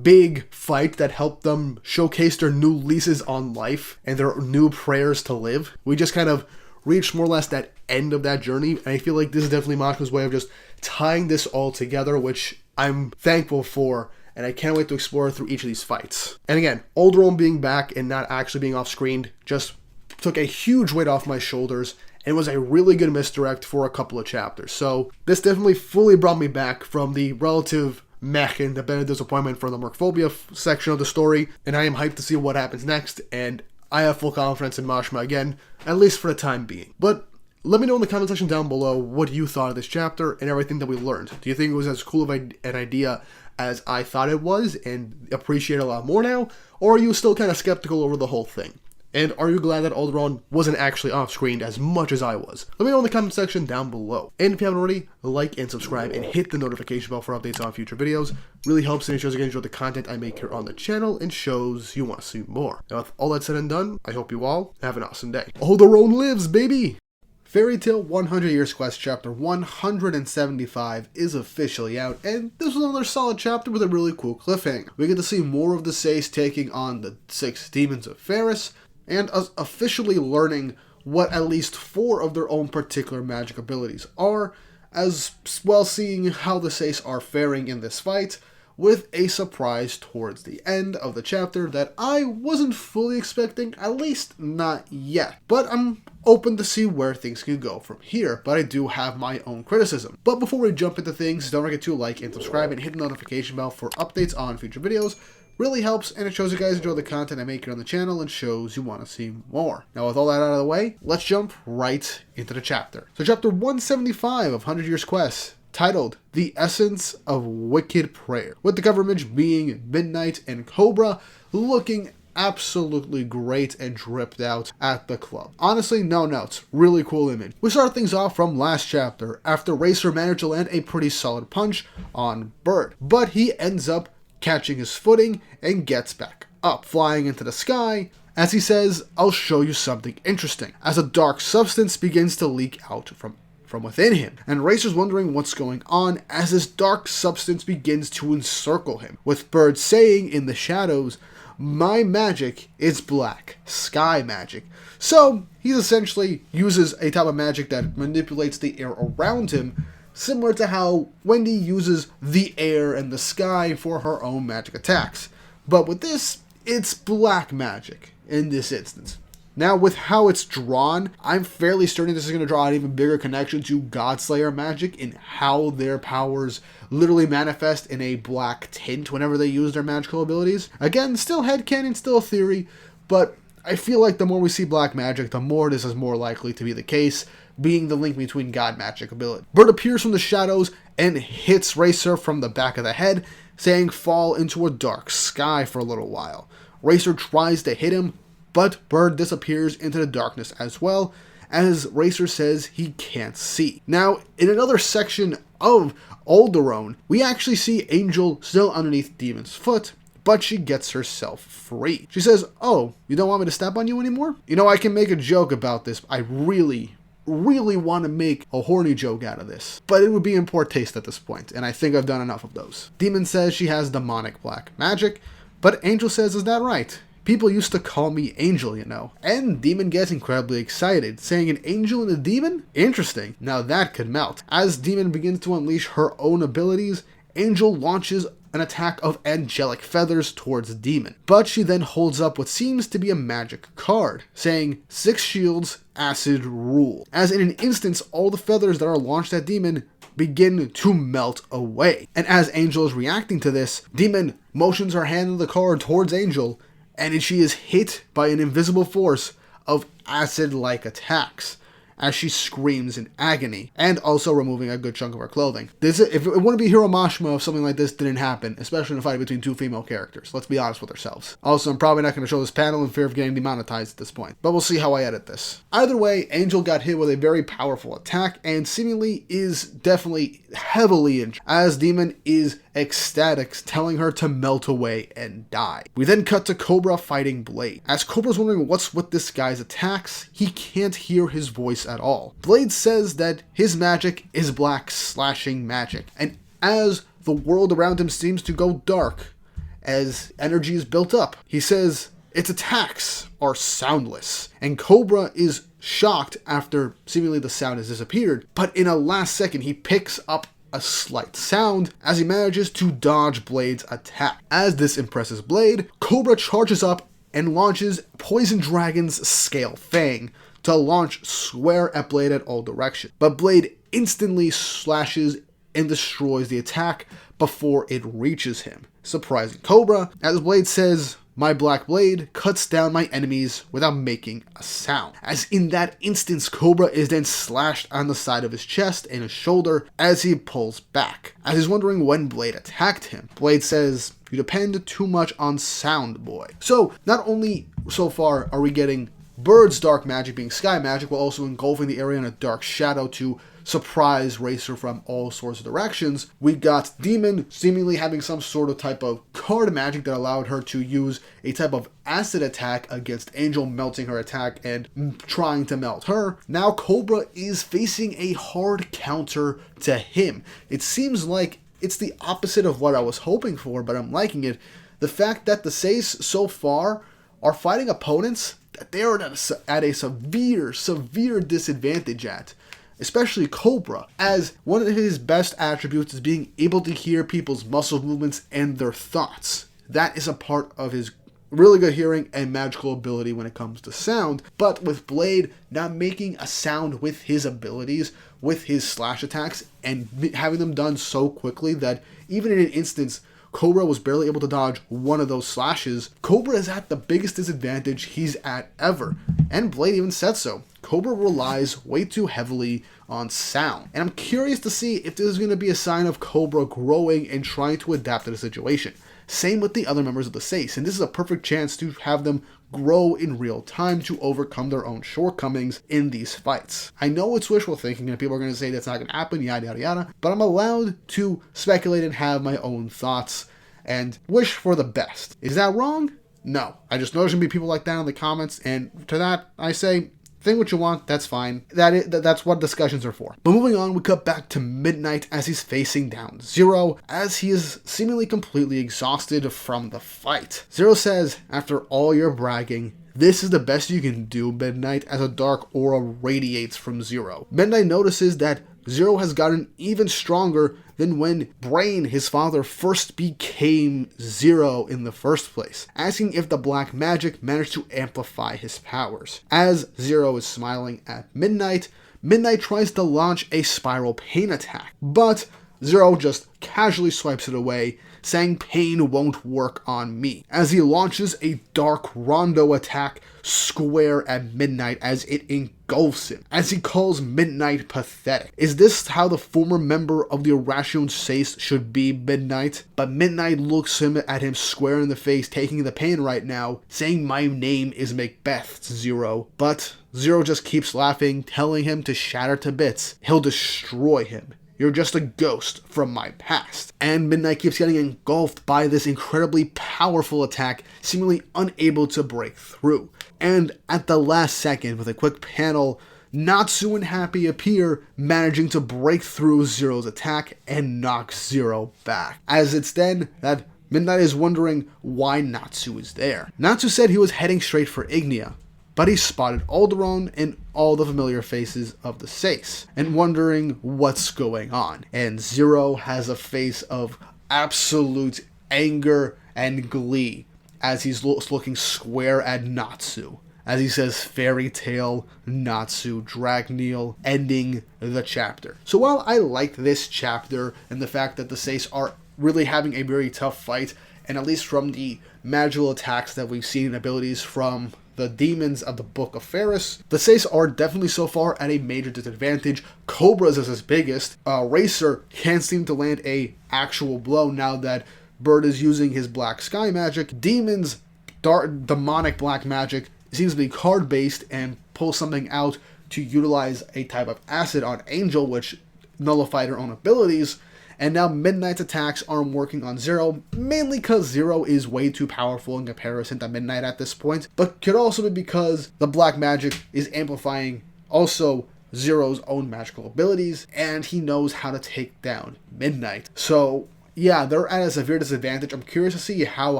big fight that helped them showcase their new leases on life and their new prayers to live. We just kind of reached more or less that end of that journey, and I feel like this is definitely Mashma's way of just tying this all together, which I'm thankful for, and I can't wait to explore through each of these fights. And again, Alderaan being back and not actually being off-screen just took a huge weight off my shoulders and was a really good misdirect for a couple of chapters. So this definitely fully brought me back from the relative meh and the better disappointment for the Mercphobia section of the story, and I am hyped to see what happens next, and I have full confidence in Mashma again, at least for the time being. But let me know in the comment section down below what you thought of this chapter and everything that we learned. Do you think it was as cool of an idea as I thought it was and appreciate it a lot more now? Or are you still kind of skeptical over the whole thing? And are you glad that Alderaan wasn't actually off-screen as much as I was? Let me know in the comment section down below. And if you haven't already, like and subscribe and hit the notification bell for updates on future videos. Really helps and ensures you enjoy the content I make here on the channel and shows you want to see more. Now with all that said and done, I hope you all have an awesome day. Alderaan lives, baby! Fairy Tail 100 Years Quest Chapter 175 is officially out, and this was another solid chapter with a really cool cliffhanger. We get to see more of the Seis taking on the 6 demons of Ferris, and us officially learning what at least 4 of their own particular magic abilities are, as well seeing how the Seis are faring in this fight, with a surprise towards the end of the chapter that I wasn't fully expecting, at least not yet. But I'm open to see where things can go from here, but I do have my own criticism. But before we jump into things, don't forget to like and subscribe and hit the notification bell for updates on future videos. Really helps, and it shows you guys enjoy the content I make here on the channel and shows you want to see more. Now with all that out of the way, let's jump right into the chapter. So chapter 175 of 100 Years Quest, titled The Essence of Wicked Prayer, with the cover image being Midnight and Cobra looking absolutely great and dripped out at the club. Honestly, no notes. Really cool image. We start things off from last chapter after Racer managed to land a pretty solid punch on Bird, but he ends up catching his footing and gets back up, flying into the sky as he says, "I'll show you something interesting," as a dark substance begins to leak out from within him, and Racer's wondering what's going on as this dark substance begins to encircle him, with Bird saying in the shadows, "My magic is black sky magic." So he essentially uses a type of magic that manipulates the air around him, similar to how Wendy uses the air and the sky for her own magic attacks. But with this, it's black magic in this instance. Now, with how it's drawn, I'm fairly certain this is going to draw an even bigger connection to Godslayer magic in how their powers literally manifest in a black tint whenever they use their magical abilities. Again, still headcanon, still a theory, but I feel like the more we see black magic, the more this is more likely to be the case, being the link between God magic ability. Bird appears from the shadows and hits Racer from the back of the head, saying fall into a dark sky for a little while. Racer tries to hit him, but Bird disappears into the darkness as well, as Racer says he can't see. Now, in another section of Alderaan, we actually see Angel still underneath Demon's foot, but she gets herself free. She says, "Oh, you don't want me to step on you anymore? You know, I can make a joke about this. I really want to make a horny joke out of this, but it would be in poor taste at this point, and I think I've done enough of those." Demon says she has demonic black magic, but Angel says, "Is that right? People used to call me Angel, you know." And Demon gets incredibly excited, saying an angel and a demon? Interesting. Now that could melt. As Demon begins to unleash her own abilities, Angel launches an attack of angelic feathers towards Demon. But she then holds up what seems to be a magic card, saying, "6 shields, acid rule." As in an instance, all the feathers that are launched at Demon begin to melt away. And as Angel is reacting to this, Demon motions her hand on the card towards Angel, and she is hit by an invisible force of acid-like attacks as she screams in agony, and also removing a good chunk of her clothing. If it wouldn't be Hiro Mashima if something like this didn't happen, especially in a fight between 2 female characters. Let's be honest with ourselves. Also, I'm probably not going to show this panel in fear of getting demonetized at this point, but we'll see how I edit this. Either way, Angel got hit with a very powerful attack, and seemingly is definitely heavily injured, as Demon is ecstatic, telling her to melt away and die. We then cut to Cobra fighting Blade. As Cobra's wondering what's with this guy's attacks, he can't hear his voice at all. Blade says that his magic is black slashing magic, and as the world around him seems to go dark, as energy is built up, he says its attacks are soundless, and Cobra is shocked after seemingly the sound has disappeared, but in a last second he picks up a slight sound as he manages to dodge Blade's attack. As this impresses Blade, Cobra charges up and launches Poison Dragon's Scale Fang to launch swear at Blade at all directions. But Blade instantly slashes and destroys the attack before it reaches him, surprising Cobra, as Blade says, "My black blade cuts down my enemies without making a sound." As in that instance, Cobra is then slashed on the side of his chest and his shoulder as he pulls back. As he's wondering when Blade attacked him, Blade says, "You depend too much on sound, boy." So, not only so far are we getting Bird's dark magic being sky magic, while also engulfing the area in a dark shadow to surprise Racer from all sorts of directions, we got Demon seemingly having some sort of type of card magic that allowed her to use a type of acid attack against Angel, melting her attack and trying to melt her. Now Cobra is facing a hard counter to him. It seems like it's the opposite of what I was hoping for, but I'm liking it. The fact that the Seis so far are fighting opponents that they are at a severe disadvantage at. Especially Cobra, as one of his best attributes is being able to hear people's muscle movements and their thoughts. That is a part of his really good hearing and magical ability when it comes to sound, but with Blade not making a sound with his abilities, with his slash attacks, and having them done so quickly that even in an instance Cobra was barely able to dodge one of those slashes, Cobra is at the biggest disadvantage he's at ever, and Blade even said so. Cobra relies way too heavily on sound, and I'm curious to see if this is going to be a sign of Cobra growing and trying to adapt to the situation. Same with the other members of the Seis, and this is a perfect chance to have them grow in real time to overcome their own shortcomings in these fights. I know it's wishful thinking, and people are going to say that's not going to happen, yada yada yada, but I'm allowed to speculate and have my own thoughts and wish for the best. Is that wrong? No. I just know there's going to be people like that in the comments, and to that I say, think what you want, that's fine. That's what discussions are for. But moving on, we cut back to Midnight as he's facing down Zero, as he is seemingly completely exhausted from the fight. Zero says, "After all your bragging, this is the best you can do, Midnight," as a dark aura radiates from Zero. Midnight notices that Zero has gotten even stronger than when Brain, his father, first became Zero in the first place, asking if the black magic managed to amplify his powers. As Zero is smiling at Midnight, Midnight tries to launch a spiral pain attack, but Zero just casually swipes it away, saying pain won't work on me, as he launches a dark rondo attack square at Midnight as it engulfs him, as he calls Midnight pathetic. Is this how the former member of the Irrational Sace should be, Midnight? But Midnight looks at him square in the face, taking the pain right now, saying my name is Macbeth, Zero. But Zero just keeps laughing, telling him to shatter to bits. He'll destroy him. You're just a ghost from my past. And Midnight keeps getting engulfed by this incredibly powerful attack, seemingly unable to break through. And at the last second, with a quick panel, Natsu and Happy appear, managing to break through Zero's attack and knock Zero back. As it's then that Midnight is wondering why Natsu is there. Natsu said he was heading straight for Ignia, but he spotted Alderaan and all the familiar faces of the Sace, and wondering what's going on. And Zero has a face of absolute anger and glee as he's looking square at Natsu, as he says fairy tale Natsu Dragneel, ending the chapter. So while I liked this chapter and the fact that the Sace are really having a very tough fight, and at least from the magical attacks that we've seen and abilities from the demons of the Book of Ferris, the Sace are definitely so far at a major disadvantage. Cobra's is his biggest. Racer can't seem to land a actual blow now that Bird is using his black sky magic. Demon's demonic black magic seems to be card based and pull something out to utilize a type of acid on Angel, which nullified her own abilities. And now Midnight's attacks aren't working on Zero, mainly because Zero is way too powerful in comparison to Midnight at this point, but could also be because the black magic is amplifying also Zero's own magical abilities, and he knows how to take down Midnight. So yeah, they're at a severe disadvantage. I'm curious to see how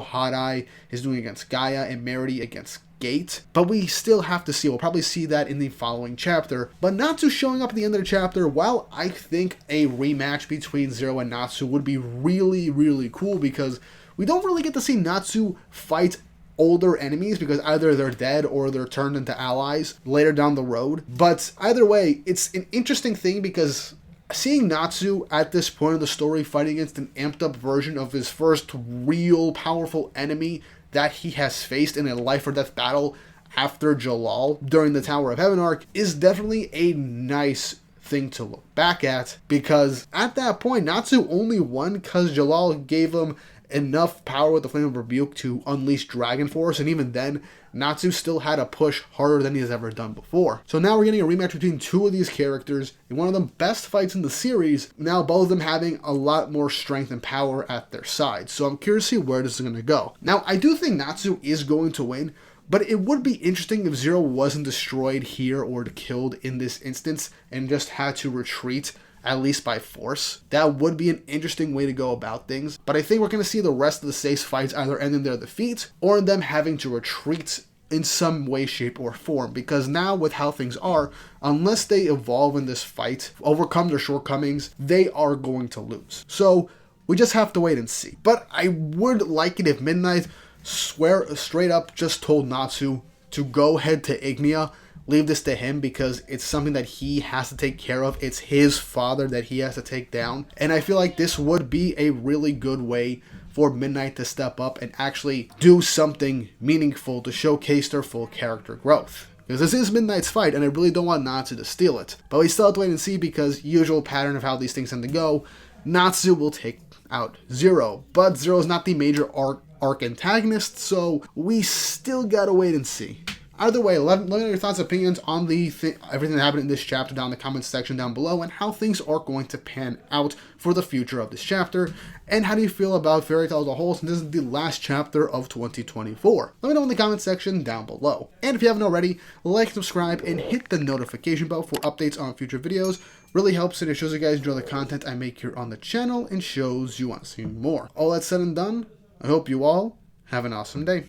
Hot Eye is doing against Gaia and Merity against Gate, but we still have to see. We'll probably see that in the following chapter. But Natsu showing up at the end of the chapter, while I think a rematch between Zero and Natsu would be really, really cool, because we don't really get to see Natsu fight older enemies because either they're dead or they're turned into allies later down the road. But either way, it's an interesting thing because seeing Natsu at this point of the story fighting against an amped up version of his first real powerful enemy that he has faced in a life or death battle after Jalal during the Tower of Heaven arc is definitely a nice thing to look back at, because at that point Natsu only won because Jalal gave him enough power with the Flame of Rebuke to unleash Dragon Force, and even then Natsu still had to push harder than he has ever done before. So now we're getting a rematch between two of these characters in one of the best fights in the series, now both of them having a lot more strength and power at their side. So I'm curious to see where this is going to go. Now I do think Natsu is going to win, but it would be interesting if Zero wasn't destroyed here or killed in this instance and just had to retreat, at least by force. That would be an interesting way to go about things. But I think we're going to see the rest of the Sace fights either end in their defeat or in them having to retreat in some way, shape, or form. Because now with how things are, unless they evolve in this fight, overcome their shortcomings, they are going to lose. So we just have to wait and see. But I would like it if Midnight straight up just told Natsu to go head to Ignia. Leave this to him because it's something that he has to take care of. It's his father that he has to take down. And I feel like this would be a really good way for Midnight to step up and actually do something meaningful to showcase their full character growth. Because this is Midnight's fight, and I really don't want Natsu to steal it. But we still have to wait and see, because usual pattern of how these things tend to go, Natsu will take out Zero. But Zero's not the major arc antagonist, so we still gotta wait and see. Either way, let me know your thoughts and opinions on everything that happened in this chapter down in the comments section down below, and how things are going to pan out for the future of this chapter. And how do you feel about Fairy Tail as a whole, since this is the last chapter of 2024? Let me know in the comments section down below. And if you haven't already, like, subscribe, and hit the notification bell for updates on future videos. Really helps, and it shows you guys enjoy the content I make here on the channel and shows you want to see more. All that said and done, I hope you all have an awesome day.